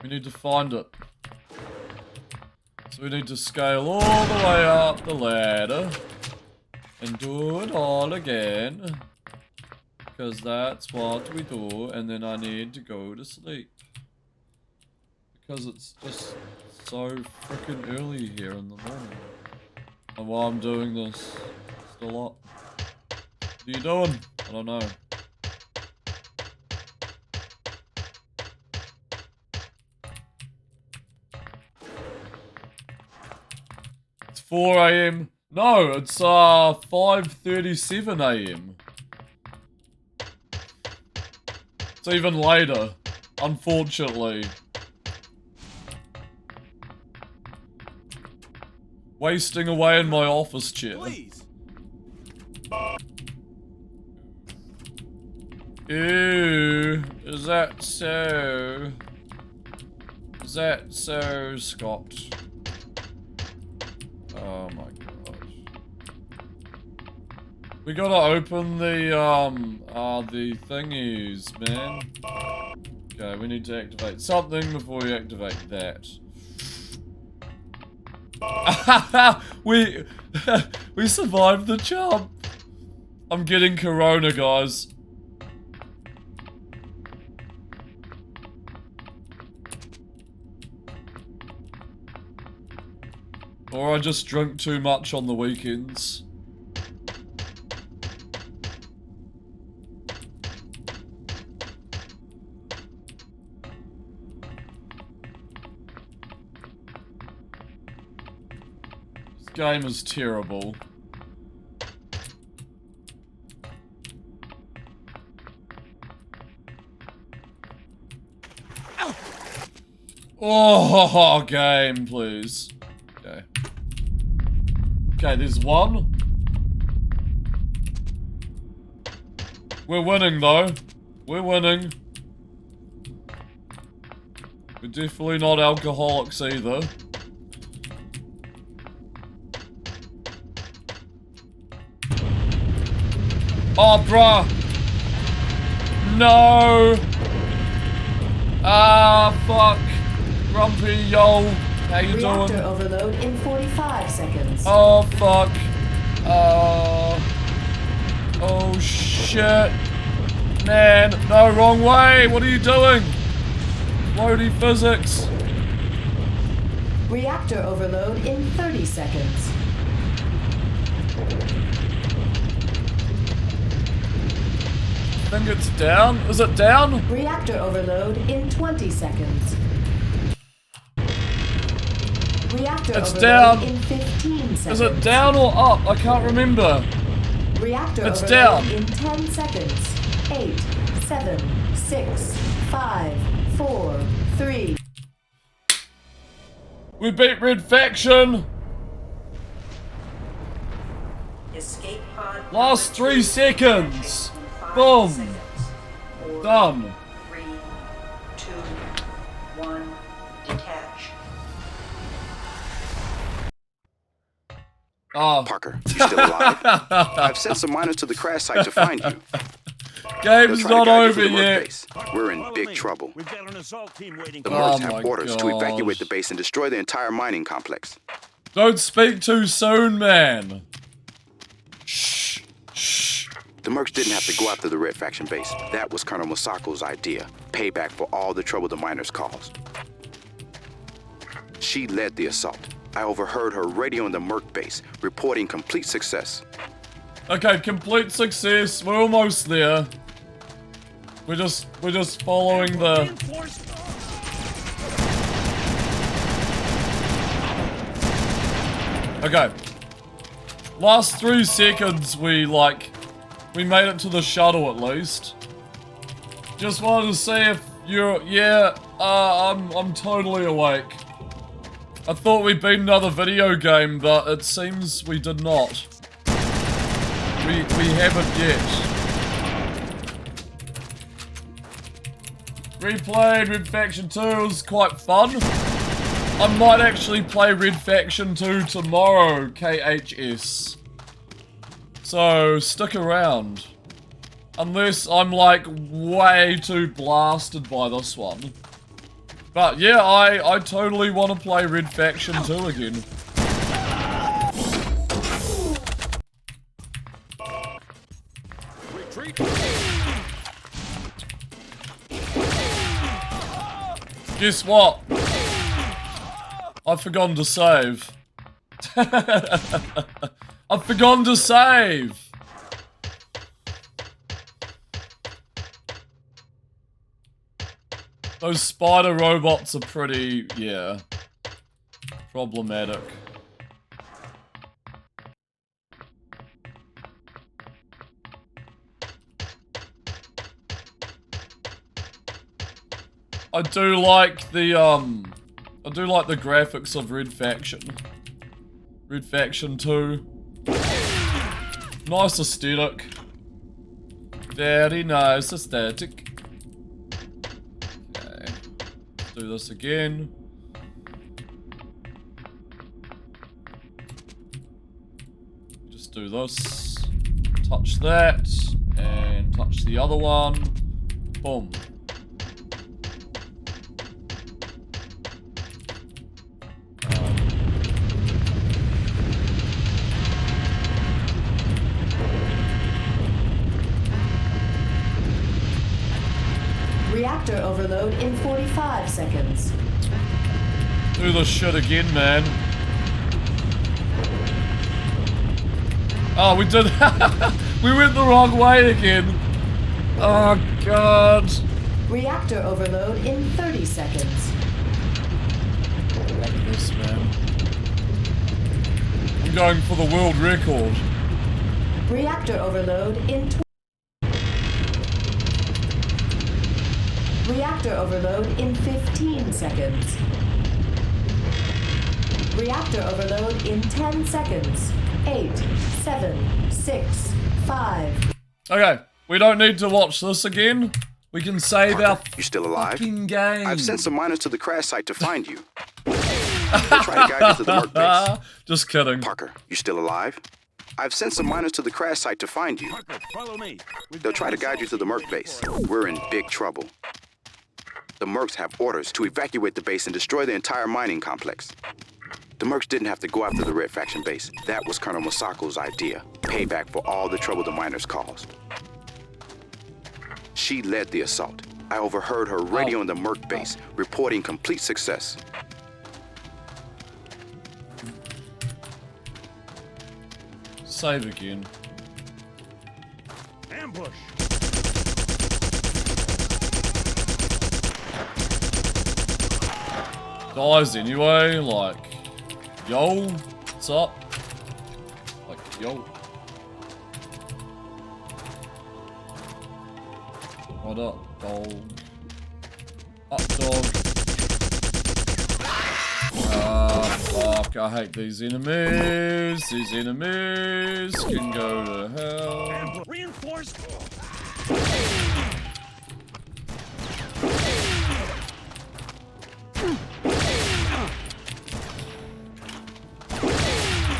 We need to find it. So we need to scale all the way up the ladder. And do it all again. Because that's what we do. And then I need to go to sleep. because it's just so freaking early here in the morning. And while I'm doing this, still up. What are you doing? I don't know. It's 4 AM. No, it's 5:37 AM. It's even later, unfortunately. Wasting away in my office chair. Please. Ew, is that so? Is that so, Scott? Oh my gosh. We gotta open the thingies, man. Okay, we need to activate something before we activate that. we survived the jump. I'm getting corona, guys. Or I just drink too much on the weekends. This game is terrible. Oh, game, please. Okay. Okay, there's one. We're winning, though. We're winning. We're definitely not alcoholics either. Oh, bruh. No. Ah, fuck. Grumpy, yo. How you Reactor doing? overload in 45 seconds. Oh, fuck. Oh, shit. Man, no, wrong way. What are you doing? Floaty physics. Reactor overload in 30 seconds. I think it's down. Is it down? Reactor overload in 20 seconds. Reactor It's overload down. in 15 seconds. Is it down or up? I can't remember. Reactor It's overload down. in 10 seconds. 8, 7, 6, 5, 4, 3. We beat Red Faction. Escape pod. Last 3 seconds. Boom. Done. 3, 2, 1. Detach. Ah, Parker, you still alive? I've sent some miners to the crash site to find you. Game's They're trying not to guide you over to the work yet. base. We're in big trouble. We've got an assault team waiting. The Oh Mercs my have orders to evacuate the gosh. base and destroy the entire mining complex. Don't speak too soon, man. Shh. Shh. The Mercs didn't have to go after the Red Faction base. That was Colonel Masako's idea. Payback for all the trouble the miners caused. She led the assault. I overheard her radioing the Merc base, reporting complete success. Okay, complete success. We're almost there. We're just following the. Okay. Last 3 seconds, we made it to the shuttle at least. Just wanted to see if you're, I'm totally awake. I thought we beat another video game, but it seems we did not. We haven't yet. Replayed Red Faction 2, it was quite fun. I might actually play Red Faction 2 tomorrow, KHS. So, stick around. Unless I'm like way too blasted by this one. But yeah, I totally want to play Red Faction 2 again. Retreat. Guess what? I've forgotten to save. I've forgotten to save. Those spider robots are pretty, yeah, problematic. I do like the graphics of Red Faction. Red Faction 2. Nice aesthetic. Very nice aesthetic. Okay. Let's do this again. Just do this. Touch that. And touch the other one. Boom. Reactor overload in 45 seconds. Do this shit again, man. Oh, we did. We went the wrong way again. Oh, God. Reactor overload in 30 seconds. Look at this, man. I'm going for the world record. Reactor overload in Reactor overload in 15 seconds. Reactor overload in 10 seconds. 8, 7, 6, 5. Okay, we don't need to watch this again. We can save Parker, our you still alive? fucking game. I've sent some miners to the crash site to find you. They'll try to guide you to the Merc base. Just kidding. Parker, you still alive? I've sent some miners to the crash site to find you. Parker, follow me. They'll try to guide you to the Merc base. We're in big trouble. The Mercs have orders to evacuate the base and destroy the entire mining complex. The Mercs didn't have to go after the Red Faction base. That was Colonel Masako's idea. Payback for all the trouble the miners caused. She led the assault. I overheard her radio on the Merc base, reporting complete success. Save again. Ambush. Dies anyway, like, yo, what's up? Like, yo. What up, dog? Up, dog. Fuck, I hate these enemies. These enemies can go to hell. Reinforced.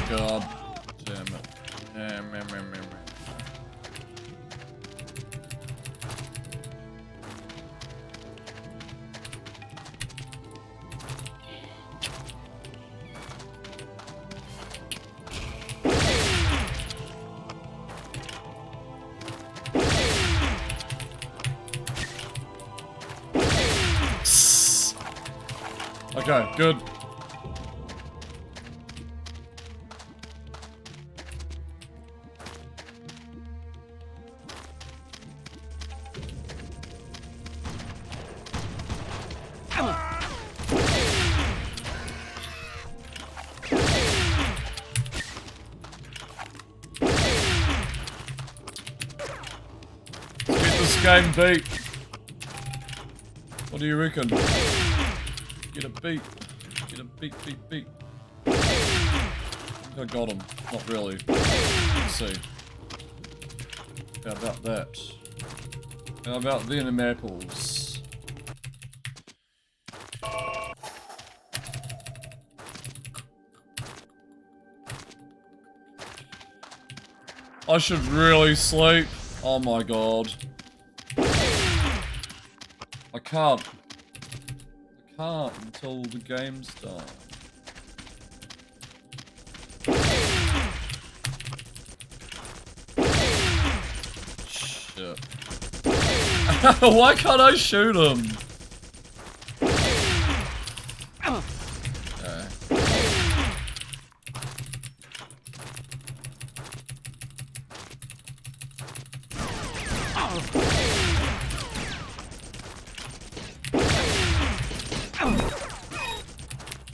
God damn it. Okay, good. Game beat. What do you reckon? Get a beat. Get a beat. I think I got him. Not really. Let's see. How about that? How about them apples? I should really sleep. Oh my god. I can't until the game's done. Shit. Why can't I shoot him? Okay.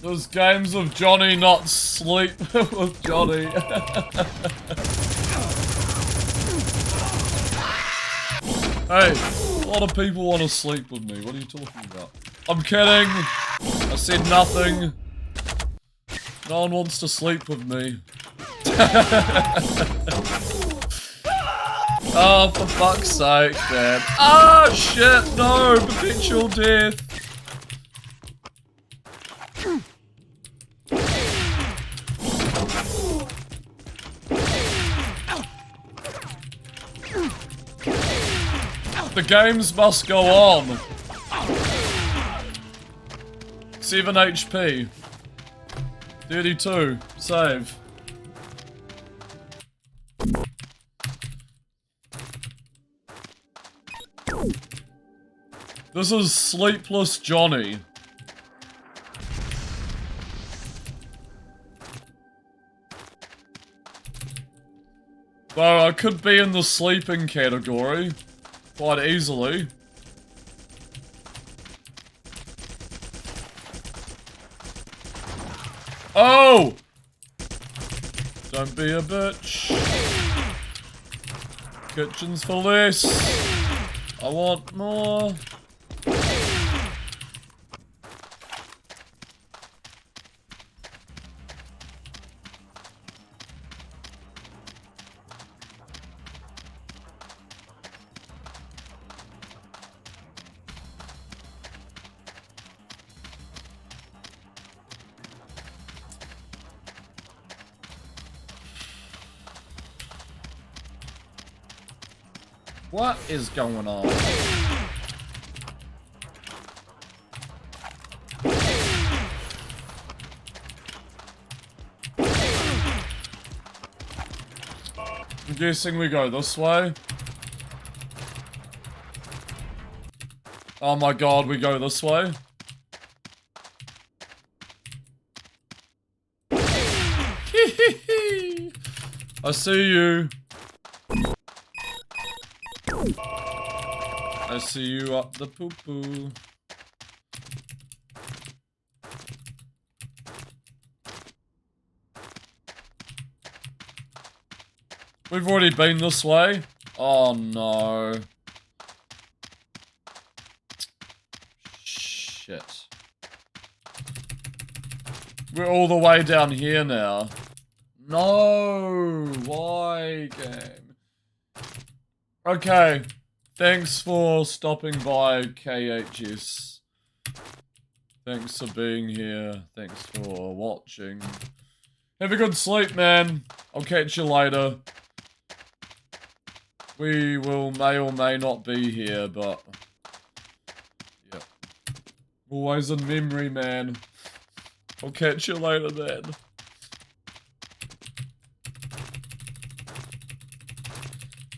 There's games of Johnny not sleep with Johnny. Hey, a lot of people want to sleep with me. What are you talking about? I'm kidding. I said nothing. No one wants to sleep with me. Oh, for fuck's sake, man. Ah, shit, no, perpetual death. The games must go on. 7 HP. 32. Save. This is Sleepless Johnny. Though I could be in the sleeping category quite easily. Oh! Don't be a bitch. Kitchen's for less. I want more. What is going on? I'm guessing we go this way. Oh my god, we go this way. I see you. I see you up the poo-poo. We've already been this way. Oh no. Shit. We're all the way down here now. No, why, game? Okay. Thanks for stopping by, KHS. Thanks for being here. Thanks for watching. Have a good sleep, man. I'll catch you later. We may or may not be here, but... yeah. Always in memory, man. I'll catch you later, man.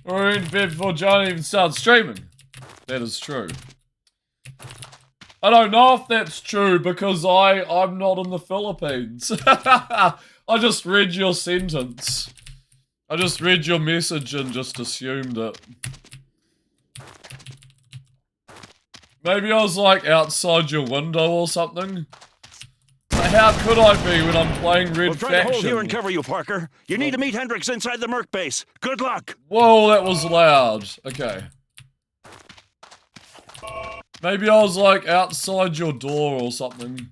We're in bed before Johnny even starts streaming. That is true. I don't know if that's true because I'm not in the Philippines. I just read your sentence. I just read your message and just assumed it. Maybe I was like outside your window or something. How could I be when I'm playing Red We'll try Faction? to hold here and cover you, Parker. You need to meet Hendricks inside the Merc base. Good luck. Whoa, that was loud. Okay. Maybe I was like outside your door or something.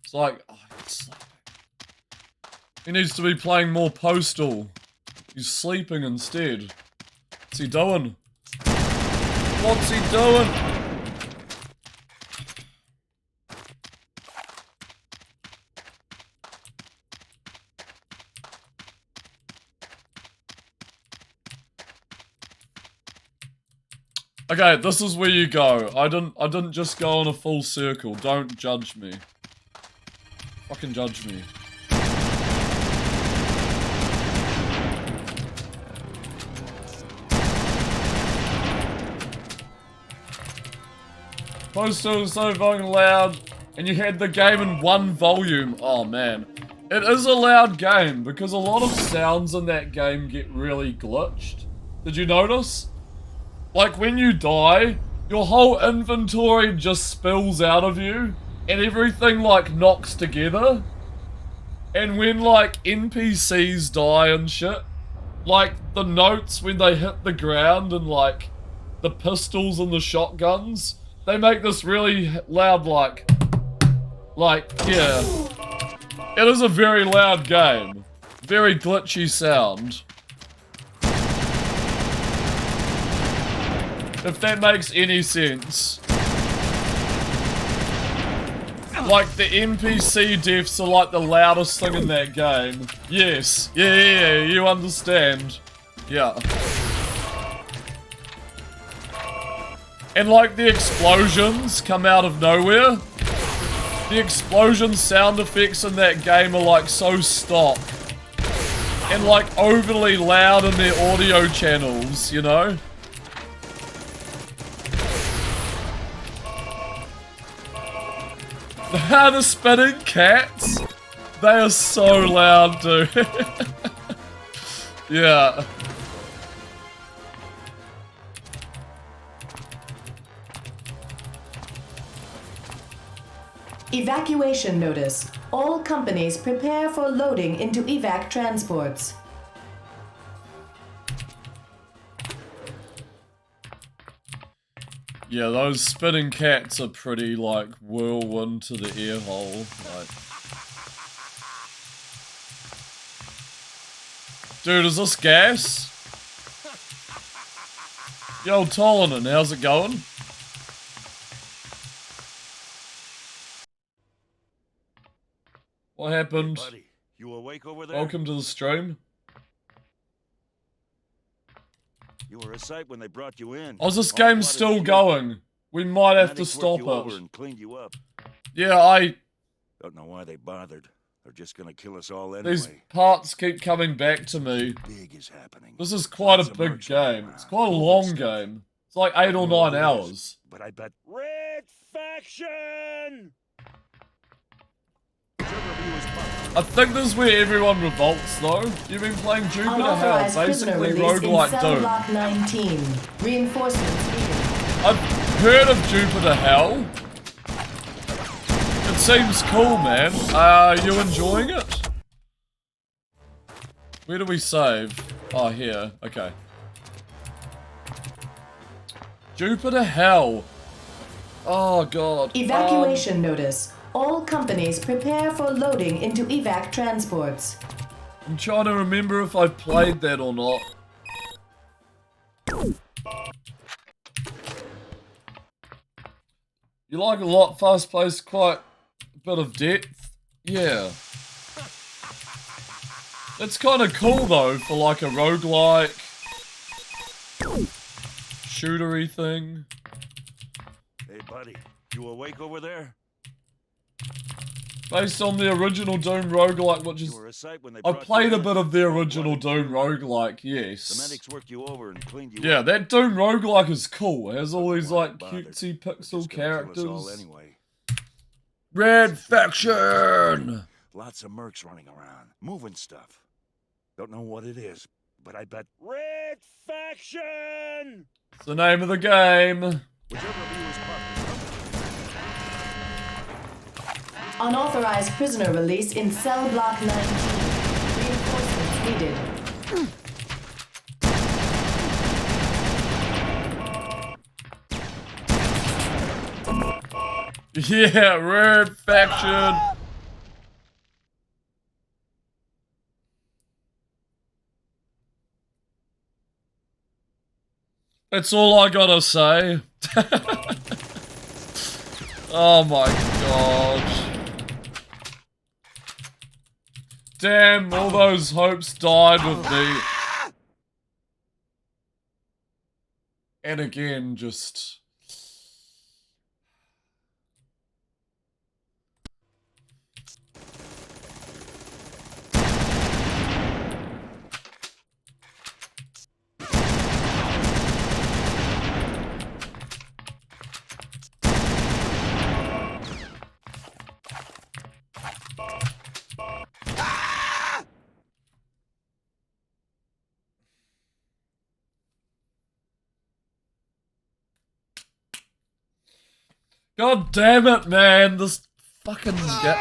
It's like, oh, he's sleeping. He needs to be playing more Postal. He's sleeping instead. What's he doing? What's he doing? Okay, this is where you go. I didn't just go in a full circle. Don't judge me. Fucking judge me. Postal was so fucking loud, and you had the game in one volume. Oh man. It is a loud game, because a lot of sounds in that game get really glitched. Did you notice? Like when you die, your whole inventory just spills out of you. and everything like knocks together. And when like NPCs die and shit, like the notes when they hit the ground and like the pistols and the shotguns, they make this really loud like, yeah. It is a very loud game. Very glitchy sound. If that makes any sense. Like, the NPC deaths are like the loudest thing in that game. Yes. Yeah, you understand. Yeah. And like, the explosions come out of nowhere. The explosion sound effects in that game are like so stock. And like, overly loud in their audio channels, you know? The spinning cats, they are so loud, dude. Yeah. Evacuation notice. All companies prepare for loading into evac transports. Yeah, those spinning cats are pretty, like, whirlwind to the ear hole. Like... Dude, is this gas? Yo, Tolanen, how's it going? What happened? Hey, buddy, you awake over there? Welcome to the stream. You were a sight when they brought you in. Oh, is this game still going? We might have to stop it. And cleaned you up. Yeah, I... Don't know why they bothered. They're just gonna kill us all anyway. These parts keep coming back to me. Big is happening. This is quite a big game. It's quite a long game. It's like 8 or 9 hours. But I bet... Red Faction! I think this is where everyone revolts, though. You've been playing Jupiter Hell, basically roguelike Doom. Block 19. Reinforcements needed. I've heard of Jupiter Hell. It seems cool, man. Are you enjoying it? Where do we save? Oh, here. Okay. Jupiter Hell. Oh, God. Evacuation notice. All companies prepare for loading into evac transports. I'm trying to remember if I played that or not. You like a lot fast-paced, quite a bit of depth? Yeah. It's kind of cool though for like a roguelike shootery thing. Hey buddy, you awake over there? Based on the original Doom roguelike, which is... I played a bit of the original Doom roguelike, yes. The medics worked you over and cleaned you yeah, up. that Doom roguelike is cool. It has all these like cutesy pixel characters. Anyway. Red Faction! Lots of mercs running around, moving stuff. Don't know what it is, but I bet... Red Faction! It's the name of the game. Unauthorized prisoner release in cell block 19. Reinforcements needed. Yeah, Red Faction. That's all I gotta say. Oh my god. Damn, all those hopes died with me. And again, just... God damn it, man. This fucking get.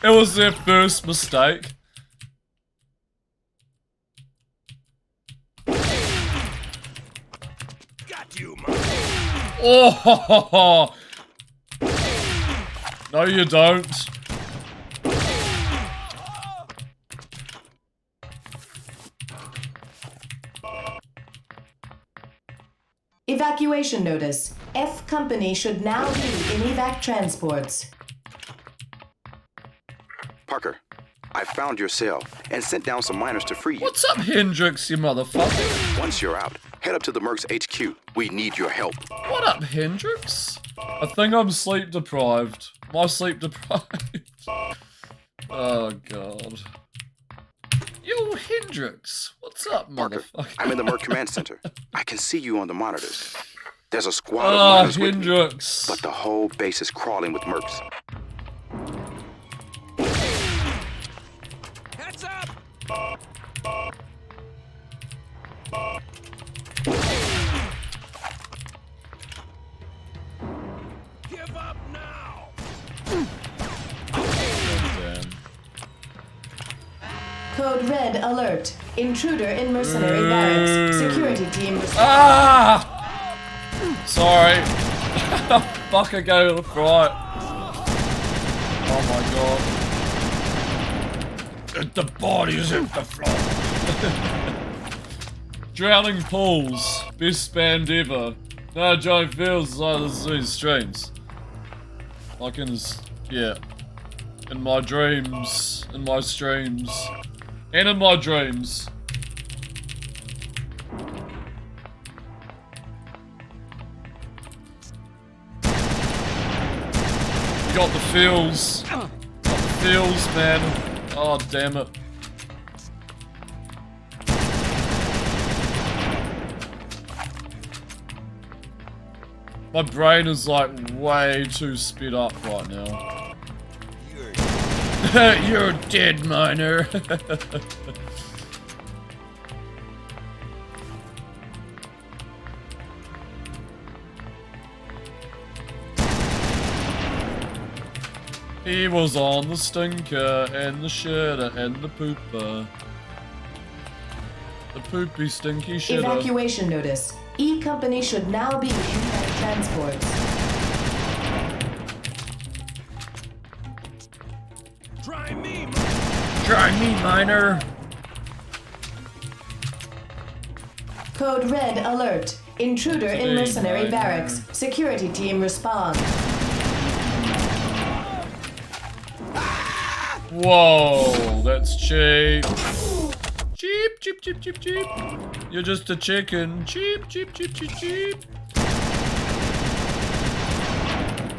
It was their first mistake. Got you, man. Oh! No, you don't. Evacuation notice. F Company should now be in evac transports. Parker, I found your cell and sent down some miners to free you. What's up, Hendrix, you motherfucker? Once you're out, head up to the Mercs HQ. We need your help. What up, Hendrix? I think I'm sleep deprived. Am I sleep deprived? Oh, God. Yo, Hendrix. What's up, Parker, motherfucker? I'm in the Merc Command Center. I can see you on the monitors. There's a squad of Ah, miners with me, Hendrix. but the whole base is crawling with Mercs. Heads up! Give up now! Code Red alert. Intruder in mercenary barracks. Security team responds. Ah! Sorry. Fuck, I go to the right. Oh my god. The body is at the floor. Drowning pools. Best band ever. No, Joe feels like these streams. Like in his, yeah. In my dreams. In my streams. And in my dreams. Got the feels. Got the feels, man. Oh, damn it. My brain is like way too sped up right now. You're dead, miner. He was on the stinker and the shitter and the pooper. The poopy stinky shitter. Evacuation notice. E Company should now be in evac transports. Try me, Try me, miner. Code Red alert. Intruder in Hey, mercenary miner. barracks. Security team respond. Whoa, that's cheap. Cheap, cheap, cheap, cheap, cheap. You're just a chicken. Cheap, cheap, cheap, cheap, cheap.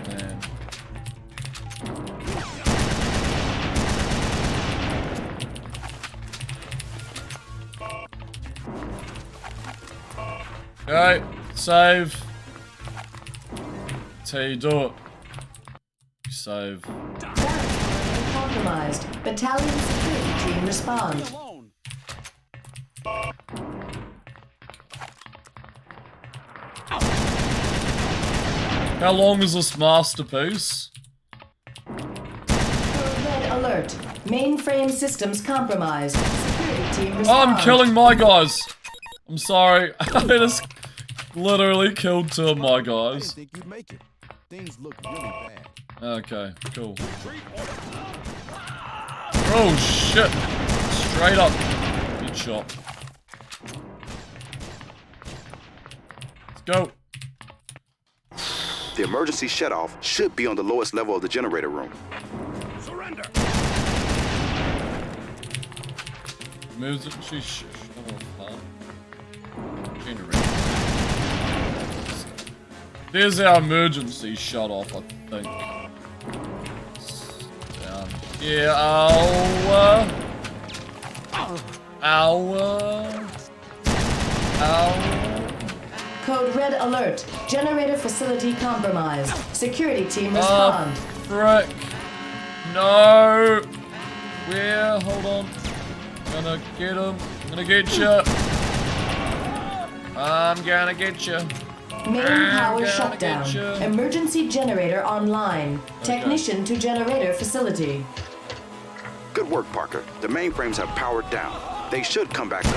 Man. Okay, save. That's how you do it. You save. Compromised. Battalion security team respond. How long is this masterpiece? Red alert. Mainframe systems compromised. Security team Oh, respond. I'm killing my guys. I'm sorry. I just literally killed two of my guys. I didn't think you'd make it. Things look really bad. Okay, cool. Oh shit! Straight up. Good shot. Let's go. The emergency shutoff should be on the lowest level of the generator room. Surrender! Emergency shut off. Generator. There's our emergency shut off, I think. Down here. Ow. Code Red alert. Generator facility compromised. Security team respond. Oh, frick. No. Where? Hold on. I'm gonna get him. I'm gonna get you. I'm gonna get you. Main power shutdown. Emergency generator online. Okay. Technician to generator facility. Good work, Parker. The mainframes have powered down. They should come back up.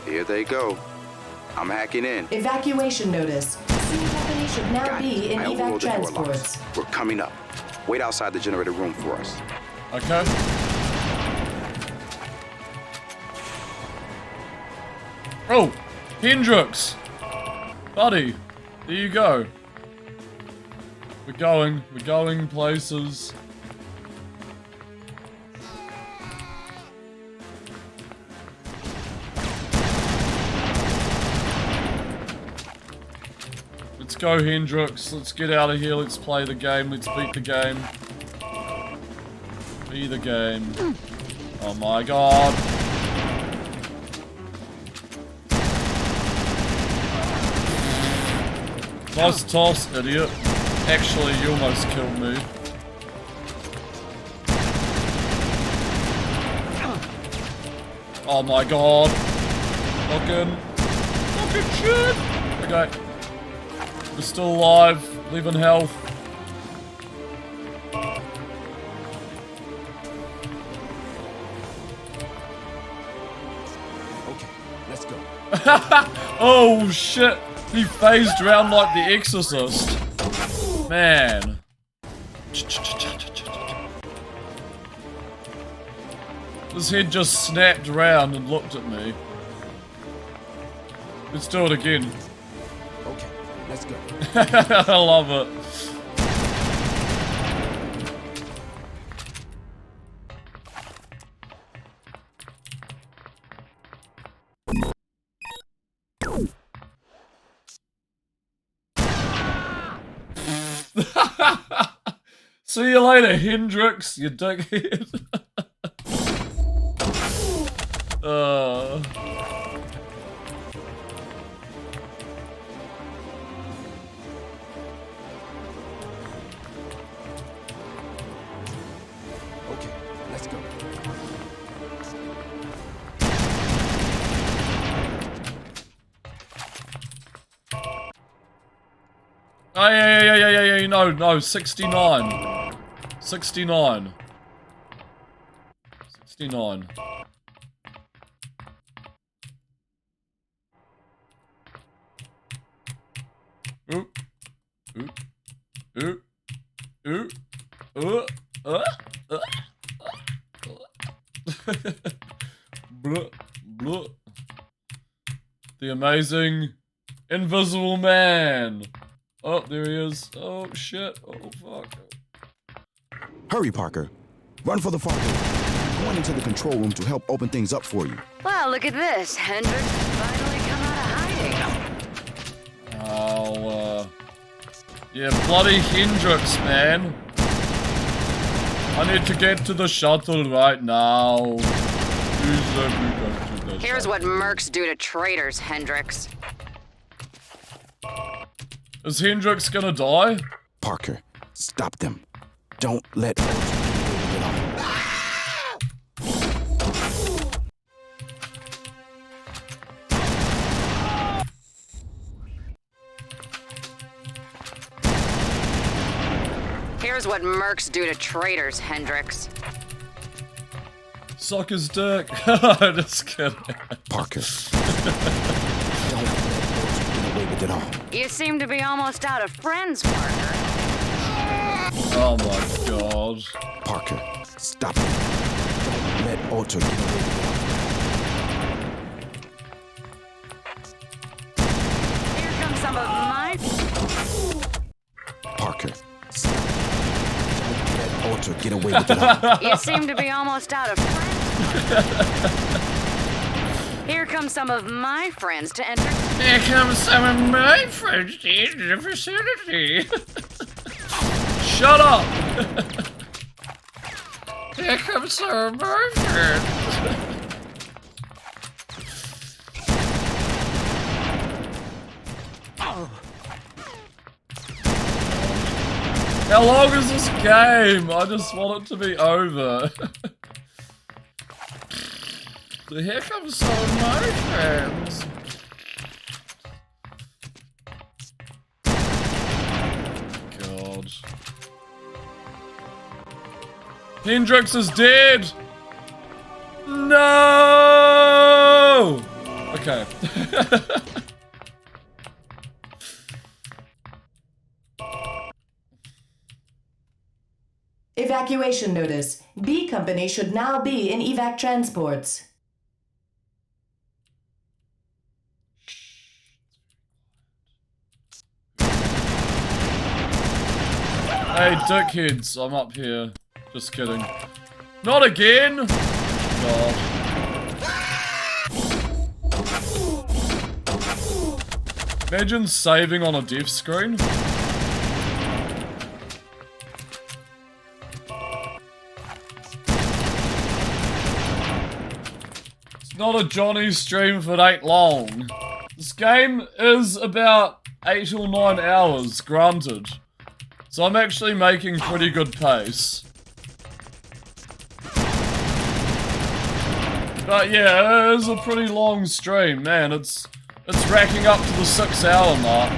Here they go. I'm hacking in. Evacuation notice. C company should now Got be it. in I evac overrode the door transports. locks. We're coming up. Wait outside the generator room for us. Okay. Oh, Hendrix, buddy, there you go. We're going places. Let's go, Hendrix. Let's get out of here. Let's play the game. Let's beat the game. Be the game. Oh my god. Nice toss, idiot. Actually, you almost killed me. Oh my god. Fucking shit. Okay. We're still alive. Leaving health. Okay, let's go. Oh shit. He phased around like the Exorcist. Man. His head just snapped around and looked at me. Let's do it again. Okay, let's go. I love it. See you later, Hendrix, you dickhead. Okay, let's go. Oh, yeah, no, 69. 69. 69. Ooh. Ooh. Ooh. Ooh. Blah, blah. The amazing Invisible Man. Oh, there he is. Oh, shit. Oh, fuck. Hurry, Parker. Run for the far door. I'm going into the control room to help open things up for you. Well, look at this. Hendrix finally come out of hiding. Oh, yeah, bloody Hendrix, man. I need to get to the shuttle right now. Please let me go to the Here's shuttle. what mercs do to traitors, Hendrix. Is Hendrix gonna die? Parker, stop them. Don't let Ultra get away with it all. Here's what mercs do to traitors, Hendrix. Suck his dick. Just kidding. Parker. Don't let Ultra get away with it all. You seem to be almost out of friends, Parker. Oh my god. Parker, stop it. Don't let Ultra get away with it all. Here comes some of my... Parker, stop it. Don't let Ultra get away with it all. You seem to be almost out of friends, Parker. Here come some of my friends to enter... Here comes some of my friends to enter the facility. Shut up! Here comes some of my friends. How long is this game? I just want it to be over. Here comes some of my friends. God. Hendrix is dead! No! Okay. Evacuation notice. B Company should now be in evac transports. Hey, dickheads, I'm up here. Just kidding. Not again! God. Imagine saving on a death screen. It's not a Johnny stream if it ain't long. This game is about 8 or 9 hours, granted. So I'm actually making pretty good pace. But yeah, it is a pretty long stream, man. It's racking up to the 6-hour mark.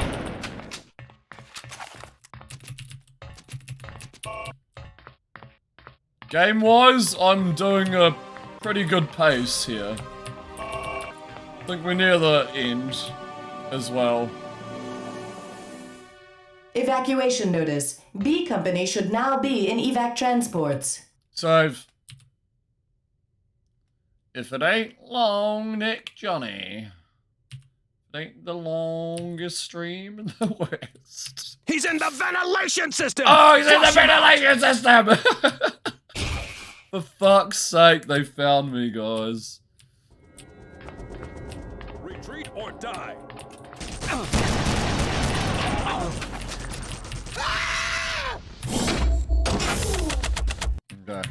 Game-wise, I'm doing a pretty good pace here. I think we're near the end as well. Evacuation notice. B Company should now be in evac transports. Save. If it ain't long, Nick Johnny. It ain't the longest stream in the West. He's in the ventilation system! Oh, he's in the ventilation system! For fuck's sake, they found me, guys. Retreat or die. Okay.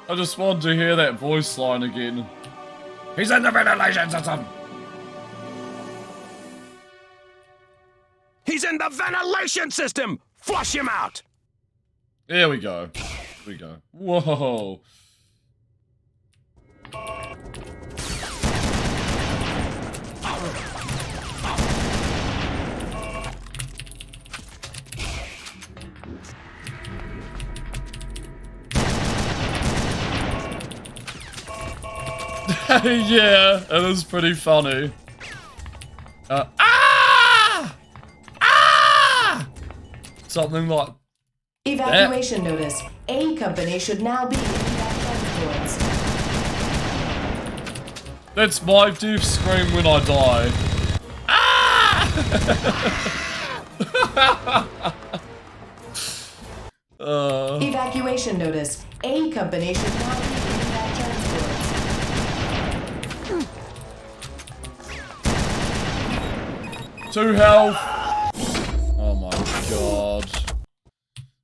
I just wanted to hear that voice line again. He's in the ventilation system! He's in the ventilation system! Flush him out! There we go. Here we go. Whoa. Yeah, it is pretty funny. Something like Evacuation notice. A Company should now be in evac transports. That's my death scream when I die. Evacuation notice. A Company should now be in evac transports. Two health. Oh my god.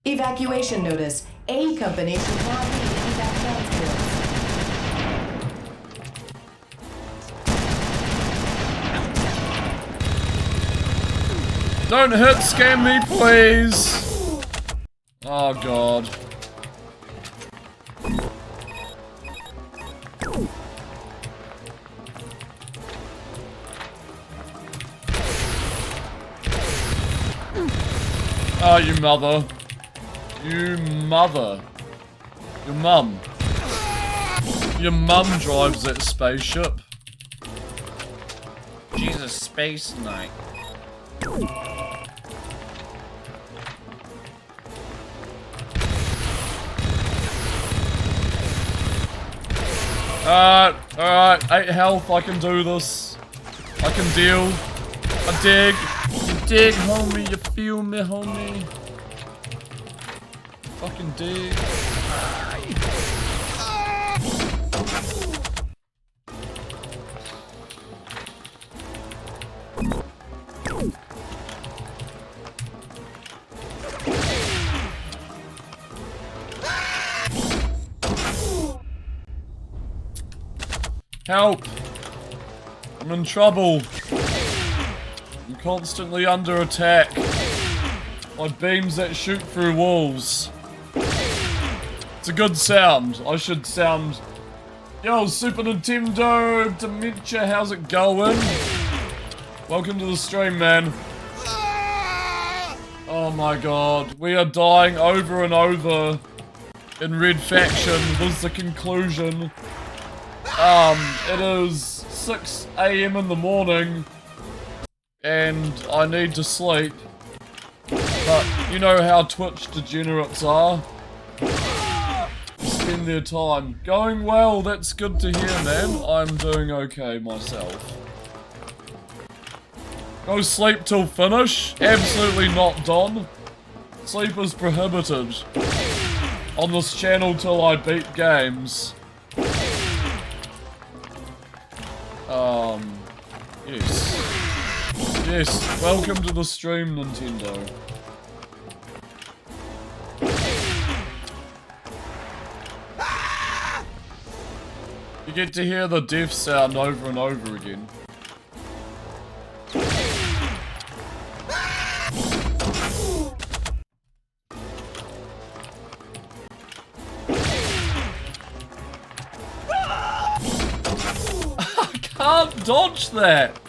Evacuation notice. A Company should now be in evac transports. Don't hit scam me, please. Oh god. Oh, you mother. You mother. Your mum. Your mum drives that spaceship. Jesus, Space Knight. Alright, 8 health, I can do this. I can deal. I dig. You dig, homie, you feel me, homie. Fucking dig. Help! I'm in trouble. I'm constantly under attack by beams that shoot through walls. It's a good sound. I should sound Yo, Super Nintendo Dementia, how's it going? Welcome to the stream, man. Oh my god, we are dying over and over in Red Faction. Was the conclusion. It is 6 AM in the morning, and I need to sleep. But you know how Twitch degenerates are. Spend their time. Going well, that's good to hear, man. I'm doing okay myself. Go sleep till finish? Absolutely not, Don. Sleep is prohibited on this channel till I beat games. Yes. Yes, welcome to the stream, Nintendo. You get to hear the death sound over and over again. I can't dodge that!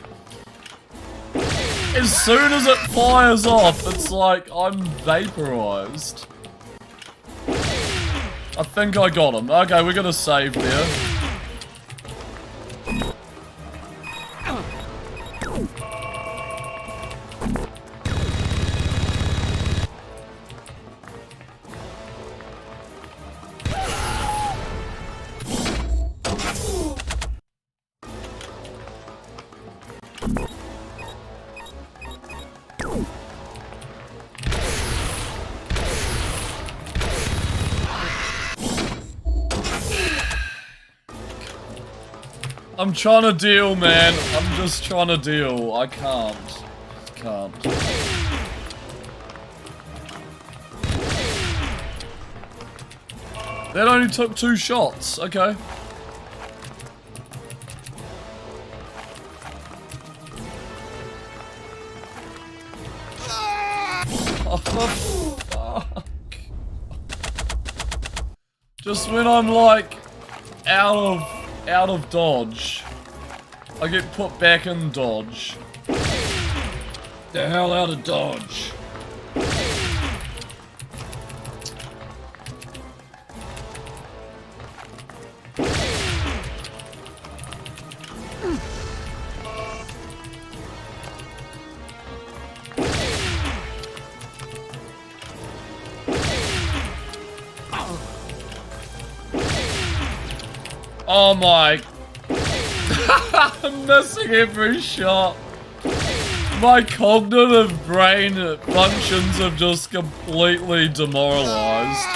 As soon as it fires off, it's like I'm vaporized. I think I got him. Okay, we're gonna save there. I'm trying to deal, man. I'm just trying to deal. I can't. Can't. That only took 2 shots. Okay. Oh, fuck. Just when I'm like out of dodge, I get put back in dodge. The hell out of dodge. Oh my. I'm missing every shot. My cognitive brain functions have just completely demoralized.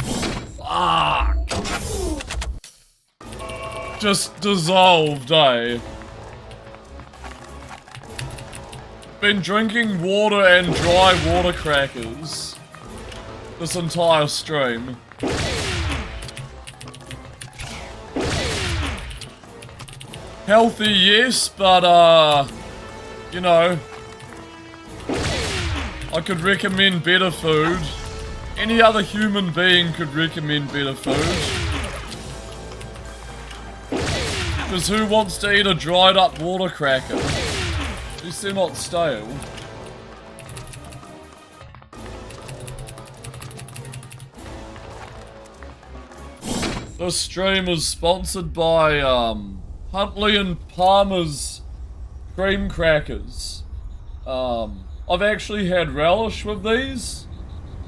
Fuck. Just dissolved, eh? Been drinking water and dry water crackers this entire stream. Healthy, yes, but, you know, I could recommend better food. Any other human being could recommend better food. Because who wants to eat a dried up water cracker? At least they're not stale. This stream is sponsored by, Huntley and Palmer's cream crackers. I've actually had relish with these.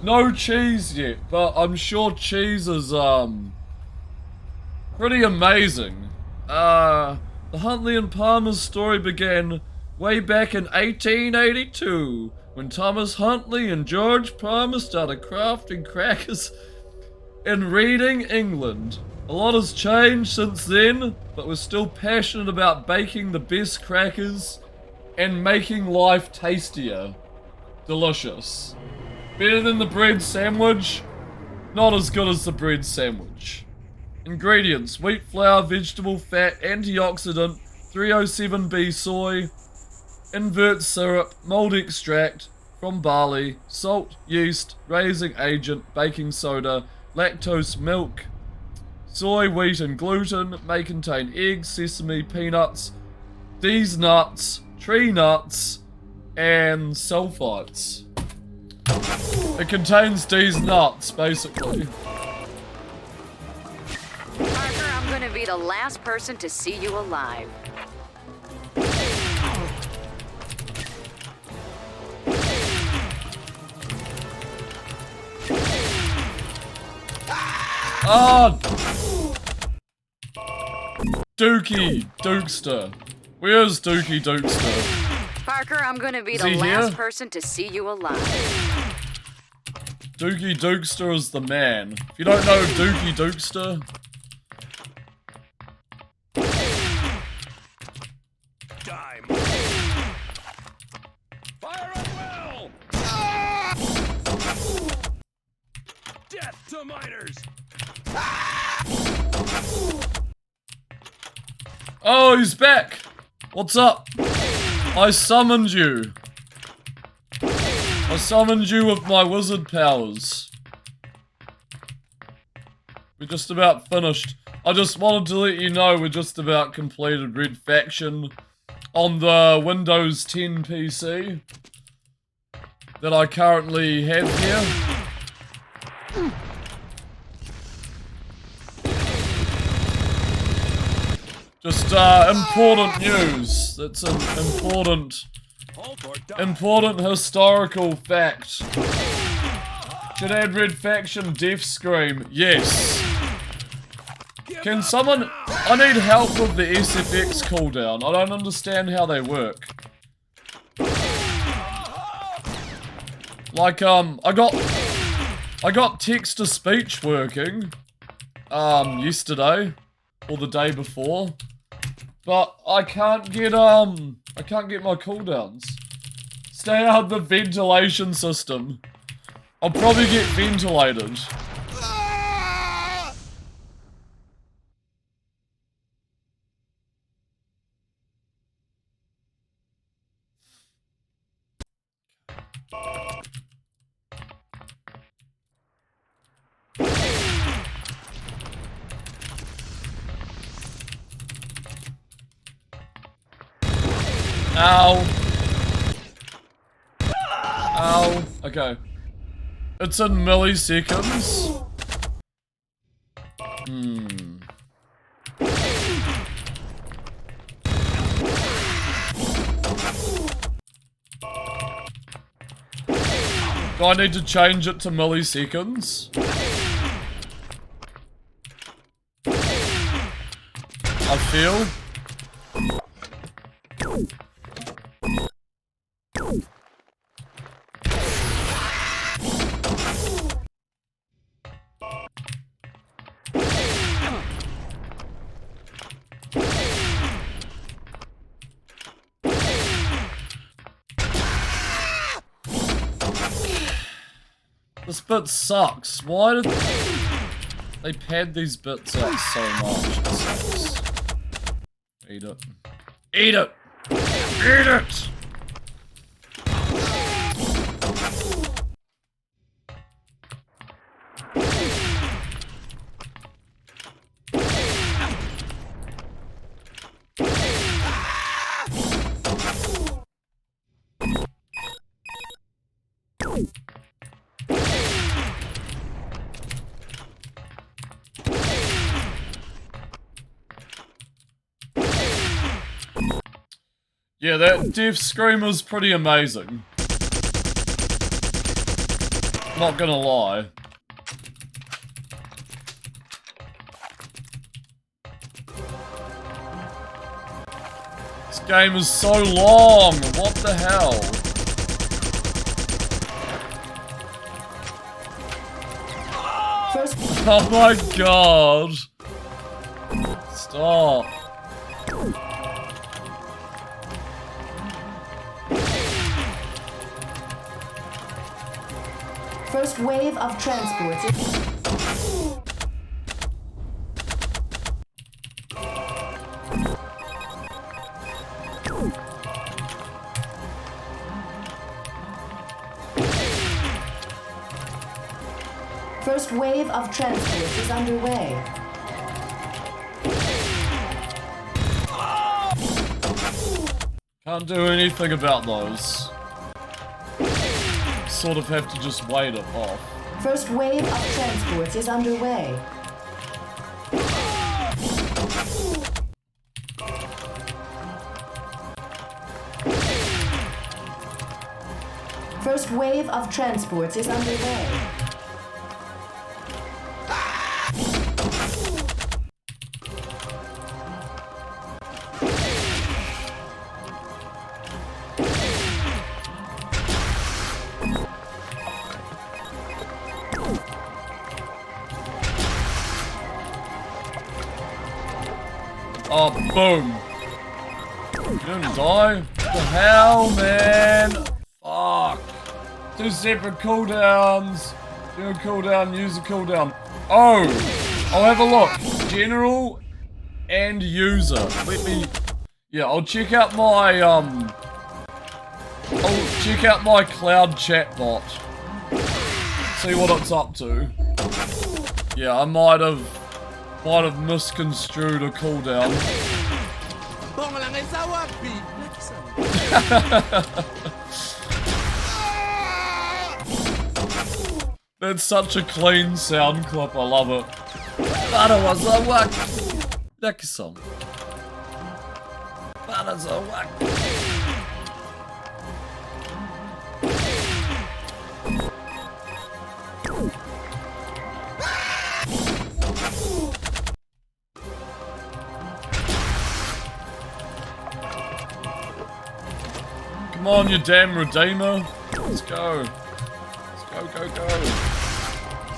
No cheese yet, but I'm sure cheese is, pretty amazing. The Huntley and Palmer's story began way back in 1882, when Thomas Huntley and George Palmer started crafting crackers in Reading, England. A lot has changed since then, but we're still passionate about baking the best crackers and making life tastier. Delicious. Better than the bread sandwich? Not as good as the bread sandwich. Ingredients: wheat flour, vegetable fat, antioxidant, 307B soy, invert syrup, mold extract from barley, salt, yeast, raising agent, baking soda, lactose milk, Soy, wheat, and gluten may contain eggs, sesame, peanuts, these nuts, tree nuts, and sulfites. It contains these nuts, basically. Parker, I'm gonna be the last person to see you alive. Ah! Dookie Dukester. Where's Dookie Dukester? Parker, I'm gonna be the he last here? person to see you alive. Dookie Dukester is the man. If you don't know Dookie Dukester... Dime. Fire at will! Death to miners! Oh, he's back! What's up? I summoned you. I summoned you with my wizard powers. We're just about finished. I just wanted to let you know we're just about completed Red Faction on the Windows 10 PC that I currently have here. Just important news. That's an important historical fact. Should add Red Faction Death Scream. Yes. Can someone... I need help with the SFX cooldown. I don't understand how they work. Like, I got text-to-speech working, yesterday, or the day before, but I can't get my cooldowns. Stay out of the ventilation system. I'll probably get ventilated. Ow. Ow. Okay. It's in milliseconds. Do I need to change it to milliseconds? I feel. This bit sucks. Why did they pad these bits out so much? It sucks. Eat it. Eat it! Eat it! Yeah, that Death Scream was pretty amazing. Not gonna lie. This game is so long, what the hell? Oh my god. Stop. First wave of transports. First wave of transports is underway. Can't do anything about those. Sort of have to just wait it off. First wave of transports is underway. First wave of transports is underway. Oh, boom. You didn't die? What the hell, man? Fuck. 2 separate cooldowns. Do a cooldown, use a cooldown. Oh! I'll have a look. General and user. Let me... Yeah, I'll check out my, I'll check out my cloud chatbot. See what it's up to. Yeah, I might have misconstrued a cooldown. That's such a clean sound clip, I love it. Para was a whack. Lucky song. Para's a whack. Come on, you damn Redeemer. Let's go. Let's go, go, go.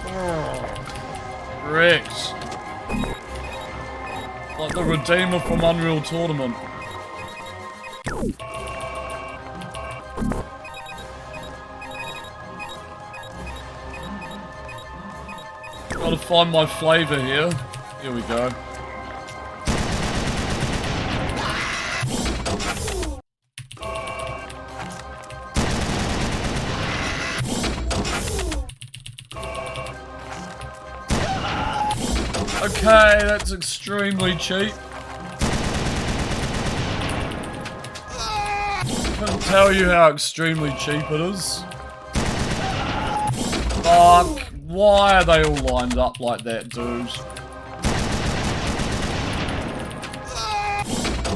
Oh, wrecked. Like the Redeemer from Unreal Tournament. Gotta find my flavor here. Here we go. Okay, that's extremely cheap. Couldn't tell you how extremely cheap it is. Fuck, why are they all lined up like that, dude?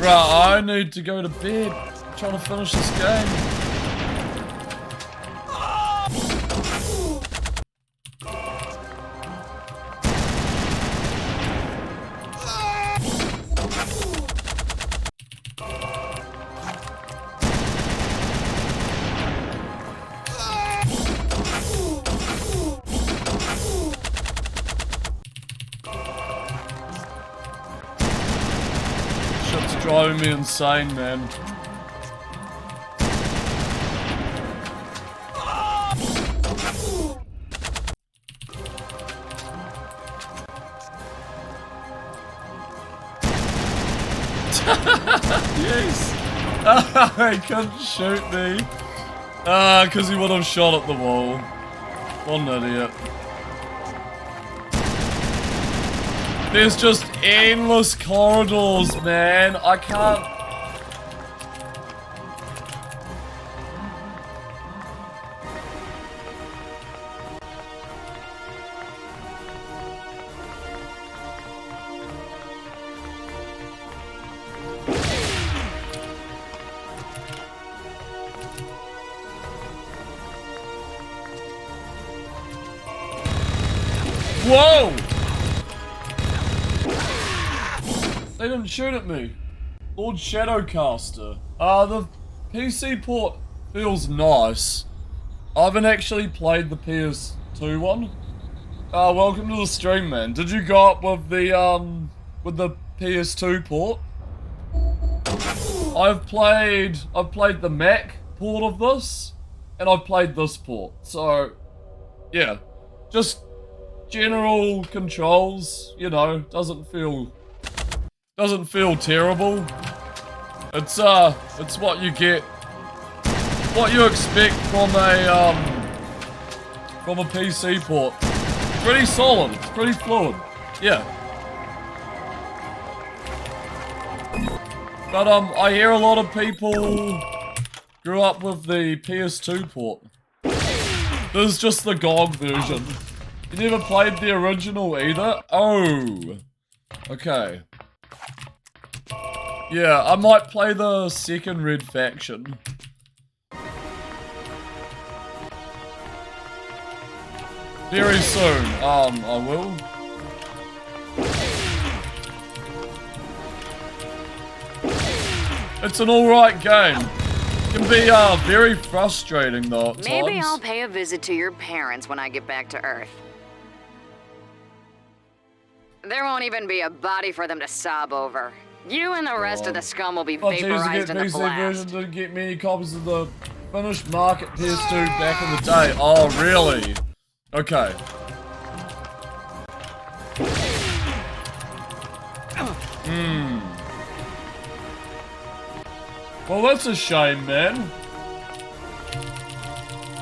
Right, I need to go to bed. I'm trying to finish this game. Driving me insane, man. Yes! He couldn't shoot me. Because he would have shot at the wall. What an idiot. There's just endless corridors, man. I can't... Whoa! They didn't shoot at me. Lord Shadowcaster. The PC port feels nice. I haven't actually played the PS2 one. Welcome to the stream, man. Did you go up with the PS2 port? I've played the Mac port of this, and I've played this port. So, yeah. Just general controls, you know, doesn't feel terrible. It's what you get, what you expect from a PC port. Pretty solid, it's pretty fluid. Yeah. But I hear a lot of people grew up with the PS2 port. This is just the GOG version. You never played the original either? Oh. Okay. Yeah, I might play the second Red Faction. Very soon, I will. It's an alright game. It can be very frustrating though at Maybe times. I'll pay a visit to your parents when I get back to Earth. There won't even be a body for them to sob over. You and the rest of the scum will be vaporized in the PC blast. version didn't get many copies of the finished market PS2 back in the day. Oh, really? Okay. Well, that's a shame, man.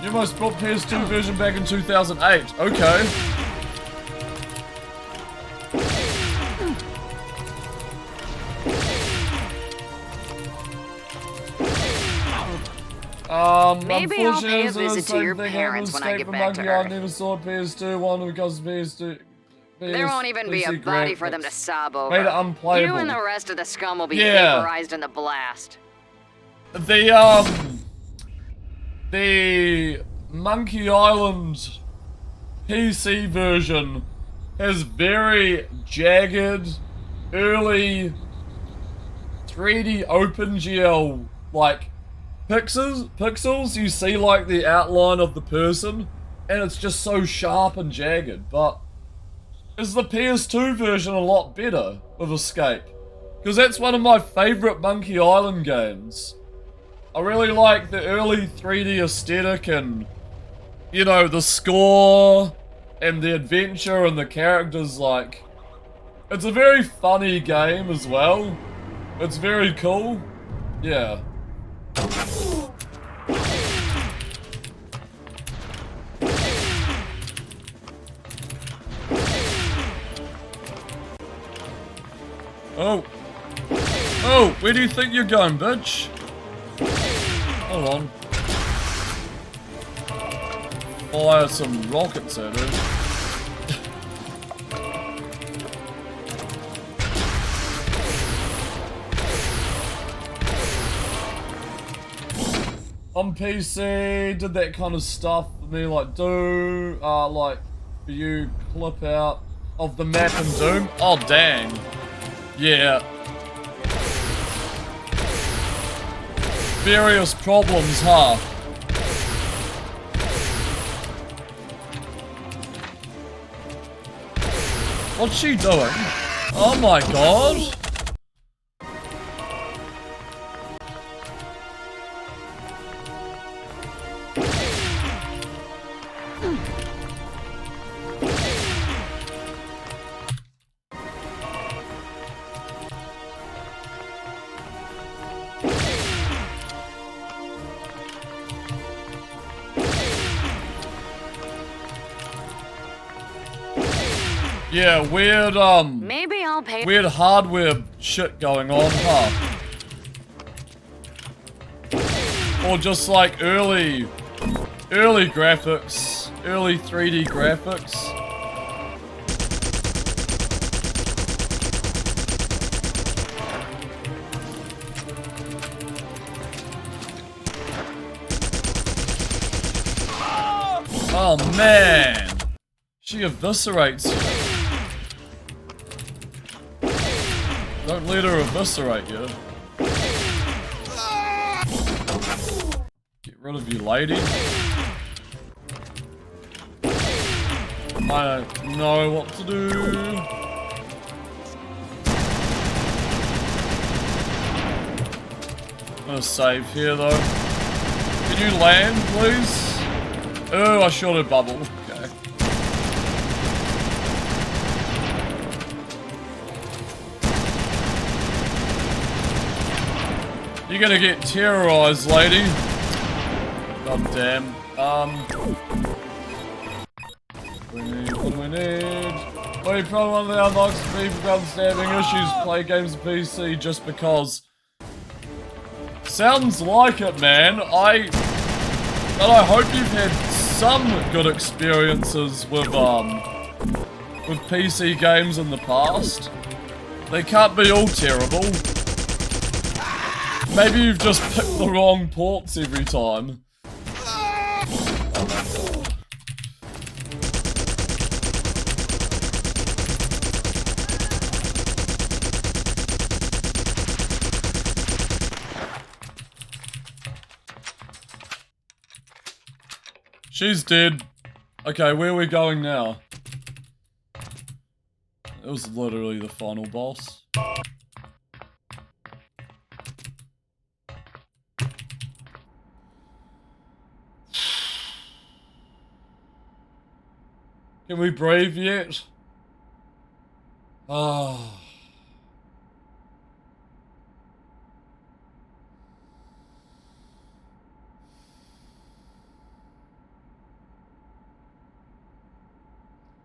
You almost brought PS2 version back in 2008. Okay. Maybe I'll pay a visit to your parents when I get back to Earth. I never saw PS2 one because PS2. There won't even be a body for them to sob over. Made it unplayable. You and the rest of the scum will be vaporized in the blast. The Monkey Island PC version has very jagged, early 3D OpenGL like pixels. You see like the outline of the person, and it's just so sharp and jagged. But is the PS2 version a lot better with Escape? Because that's one of my favorite Monkey Island games. I really like the early 3D aesthetic and, you know, the score and the adventure and the characters. Like, it's a very funny game as well. It's very cool. Yeah. Oh. Oh, where do you think you're going, bitch? Hold on. Fire some rockets at her. On PC, did that kind of stuff for me, like like, for you, clip out of the map in Doom. Oh, dang. Yeah. Various problems, huh? What's she doing? Oh my god! Yeah, weird, Maybe I'll pay. Weird hardware shit going on, huh? Or just like early graphics, early 3D graphics. Oh man, she eviscerates you. Don't let her eviscerate you. Get rid of you, lady. I don't know what to do. I'm gonna save here though. Can you land, please? Oh, I shot a bubble. Okay. You're gonna get terrorized, lady. God damn. What do we need? Well, probably one of the unlocks for people with understanding issues play games on PC just because Sounds like it, man. I hope you've had some good experiences with PC games in the past. They can't be all terrible. Maybe you've just picked the wrong ports every time. Oh my god. She's dead. Okay, where are we going now? It was literally the final boss. Can we brave yet? Ah.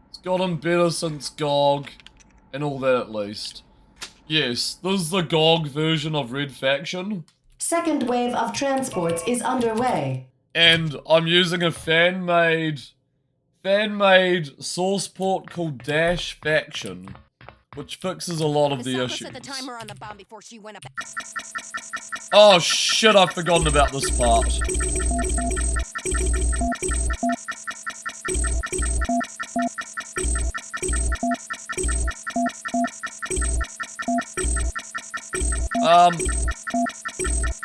It's gotten better since GOG and all that at least. Yes, this is the GOG version of Red Faction. Second wave of transports is underway. And I'm using a fan-made source port called Dash Faction, which fixes a lot of the issues. The timer on the bomb before she went up. Oh shit, I've forgotten about this part. Um.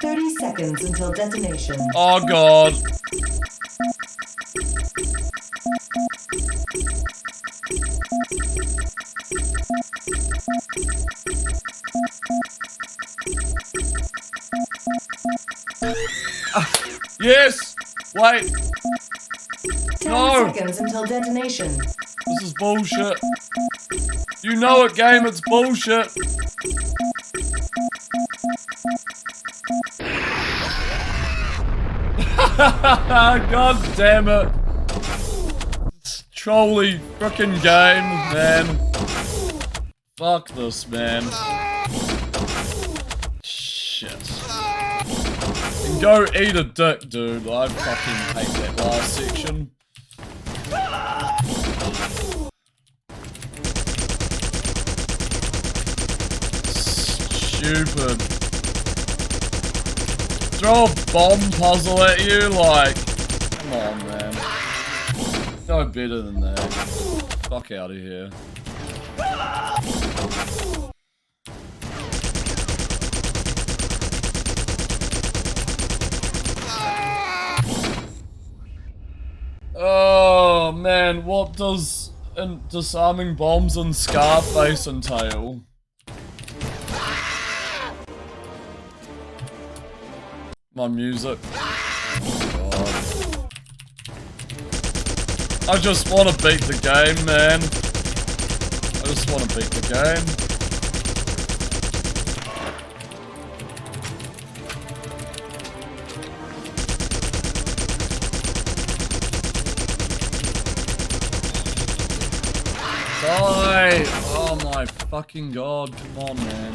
30 seconds until detonation. Oh god. Yes! Wait! 10 seconds until detonation. This is bullshit. You know it, game, it's bullshit. God damn it. It's trolly frickin' game, man. Fuck this, man. Shit. And go eat a dick, dude. I fucking hate that last section. Stupid. Throw a bomb puzzle at you, like, come on, man. No better than that. Fuck out of here. Oh man, what does disarming bombs and Scarface entail? My music. Oh god. I just want to beat the game, man. I just want to beat the game. Die! Oh my fucking god, come on, man.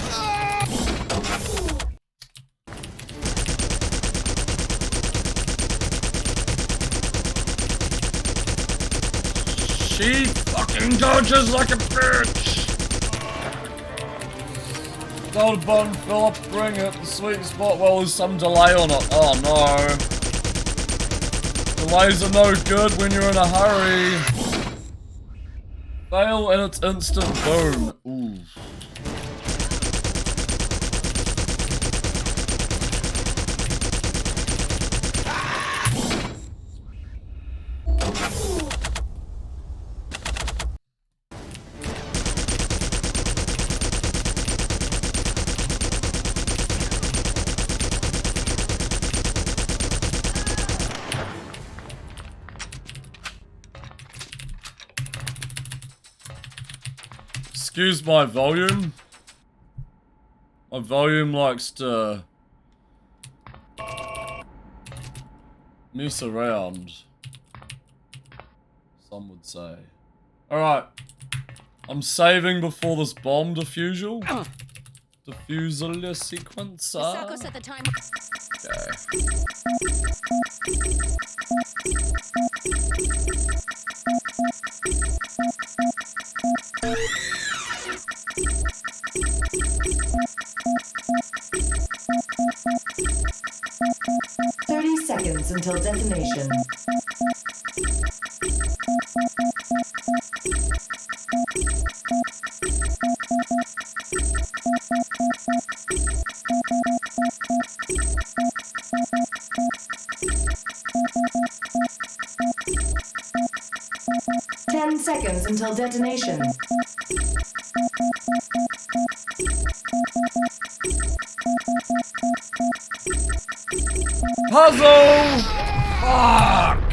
She fucking dodges like a bitch! Gold button, Philip, bring it. The sweet spot, well, there's some delay on it. Oh no. Delays are no good when you're in a hurry. Fail and it's instant boom. Ooh. Excuse my volume. My volume likes to mess around, some would say. Alright. I'm saving before this bomb defusal. Diffuser sequencer. Misako set the timer. Okay. 30 seconds until detonation. Seconds until detonation. Puzzle! Fuck!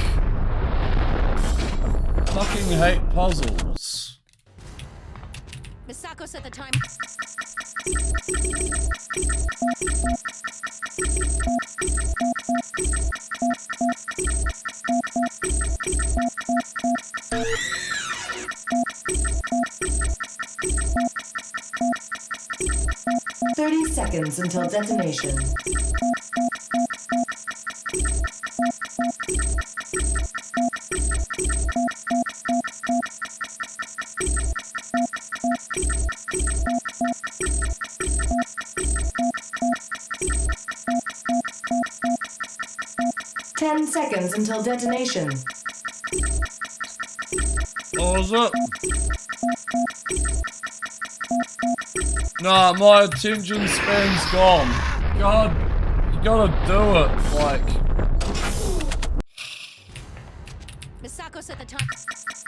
Fucking hate puzzles. Misako set the time. Seconds until detonation. Seconds until detonation. Pause it. Nah, my attention span's gone. God, you gotta do it. Like, Misako set the time.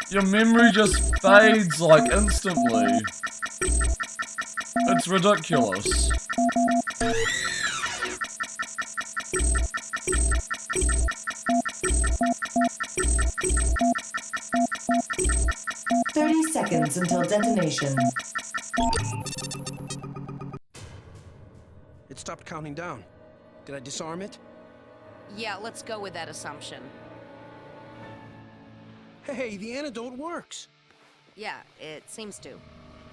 Your memory just fades like instantly. It's ridiculous. Seconds until detonation. It stopped counting down. Did I disarm it? Yeah, let's go with that assumption. Hey, the antidote works. Yeah, it seems to.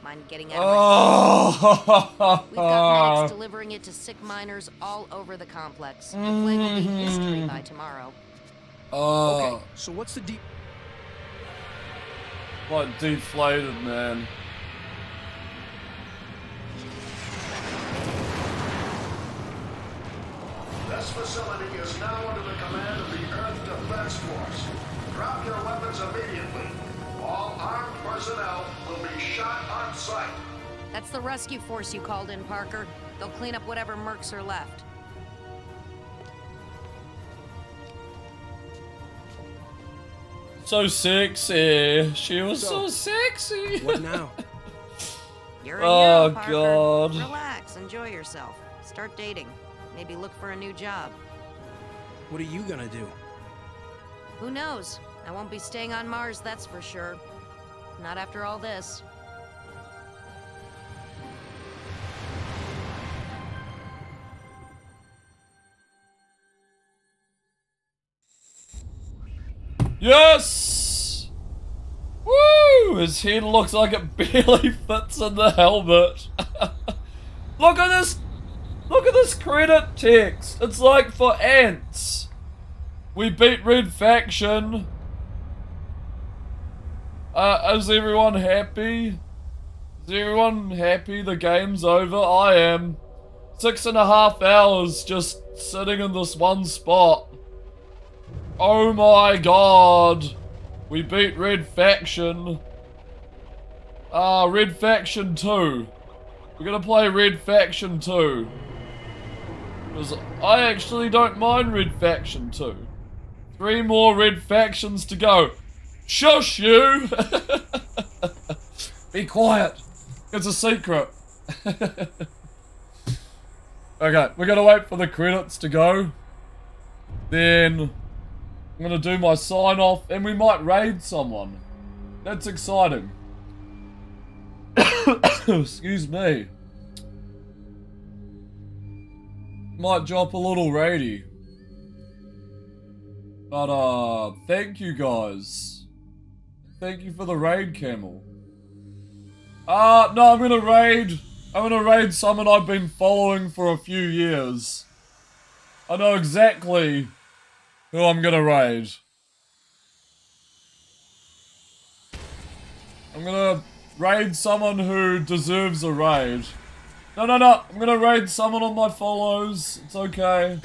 Mind getting out of my We've got medics delivering it to sick miners all over the complex. The flame will be history by tomorrow. Okay, so what's the deep... Like deflated, man. This facility is now under the command of the Earth Defense Force. Drop your weapons immediately. All armed personnel will be shot on sight. That's the rescue force you called in, Parker. They'll clean up whatever mercs are left. So sexy. She was so sexy. What now? You're a hero, Parker. God. Relax, enjoy yourself. Start dating. Maybe look for a new job. What are you gonna do? Who knows? I won't be staying on Mars, that's for sure. Not after all this. Yes! Woo! His head looks like it barely fits in the helmet. Look at this! Look at this credit text. It's like for ants. We beat Red Faction. Is everyone happy? Is everyone happy the game's over? I am. 6.5 hours just sitting in this one spot. Oh my god. We beat Red Faction. Red Faction 2. We're gonna play Red Faction 2. Because I actually don't mind Red Faction 2. 3 more Red Factions to go. Shush you! Be quiet. It's a secret. Okay, we're gonna wait for the credits to go. Then I'm gonna do my sign off and we might raid someone. That's exciting. Excuse me. Might drop a little raidy. But thank you guys. Thank you for the raid, Camel. No, I'm gonna raid I'm gonna raid someone I've been following for a few years. I know exactly who I'm gonna raid. I'm gonna raid someone who deserves a raid. No. I'm gonna raid someone on my follows. It's okay.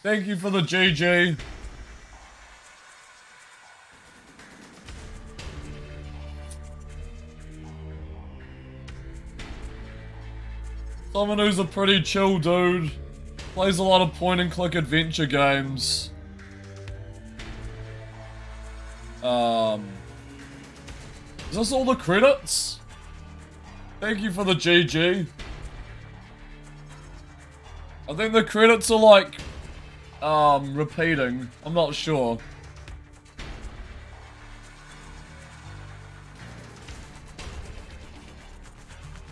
Thank you for the GG. Someone who's a pretty chill dude. Plays a lot of point and click adventure games. Is this all the credits? Thank you for the GG. I think the credits are like, repeating. I'm not sure.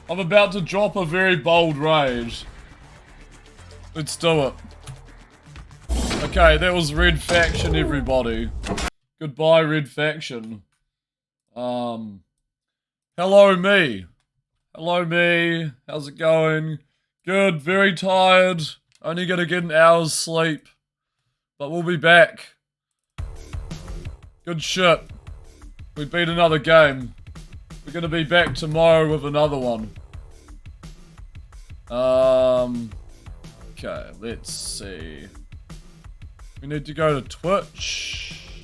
I'm about to drop a very bold raid. Let's do it. Okay, that was Red Faction, everybody. Goodbye, Red Faction. Hello, me. Hello, me. How's it going? Good, very tired. Only gonna get an hour's sleep. But we'll be back. Good shit. We beat another game. We're gonna be back tomorrow with another one. Okay, let's see. We need to go to Twitch.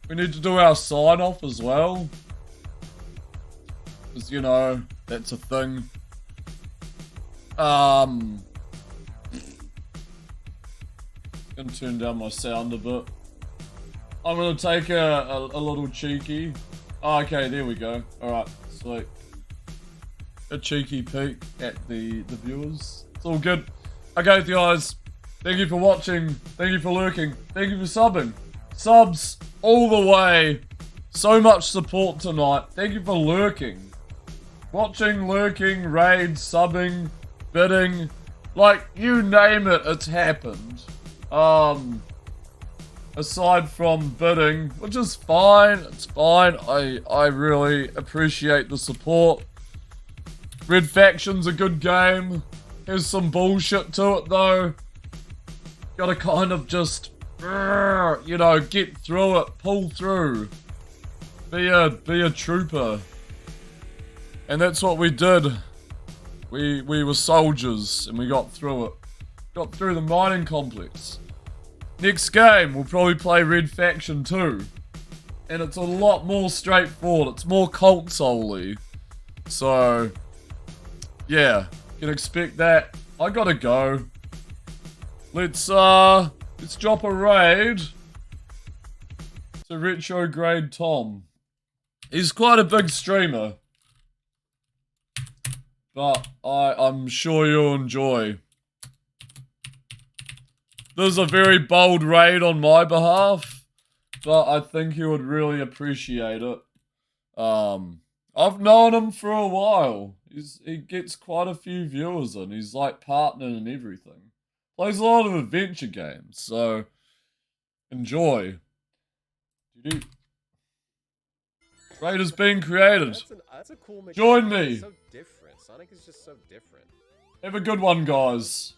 We need to do our sign off as well. Because, you know, that's a thing. Gonna turn down my sound a bit. I'm gonna take a little cheeky. Oh, okay, there we go. Alright, sweet. A cheeky peek at the viewers. It's all good. Okay, guys. Thank you for watching. Thank you for lurking. Thank you for subbing. Subs all the way. So much support tonight. Thank you for lurking. Watching, lurking, raid, subbing, bidding. Like, you name it, it's happened. Aside from bidding, which is fine. It's fine. I really appreciate the support. Red Faction's a good game. There's some bullshit to it though. Gotta kind of just, you know, get through it, pull through. Be a trooper. And that's what we did. We were soldiers and we got through it. Got through the mining complex. Next game, we'll probably play Red Faction 2. And it's a lot more straightforward. It's more cult soul-y. So, yeah, you can expect that. I gotta go. Let's drop a raid to Retrograde Tom. He's quite a big streamer. But I'm sure you'll enjoy. This is a very bold raid on my behalf, but I think he would really appreciate it. I've known him for a while. He gets quite a few viewers in. He's like partnered and everything. Plays a lot of adventure games, so enjoy. Raid is being created. That's a cool mechanic. Join me. It's so different. Sonic is just so different. Have a good one, guys.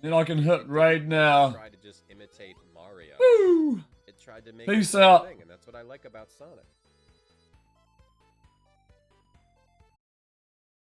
Then I can hit raid now. It tried to just imitate Mario. Woo! It tried to make Peace it out. thing, and that's what I like about Sonic.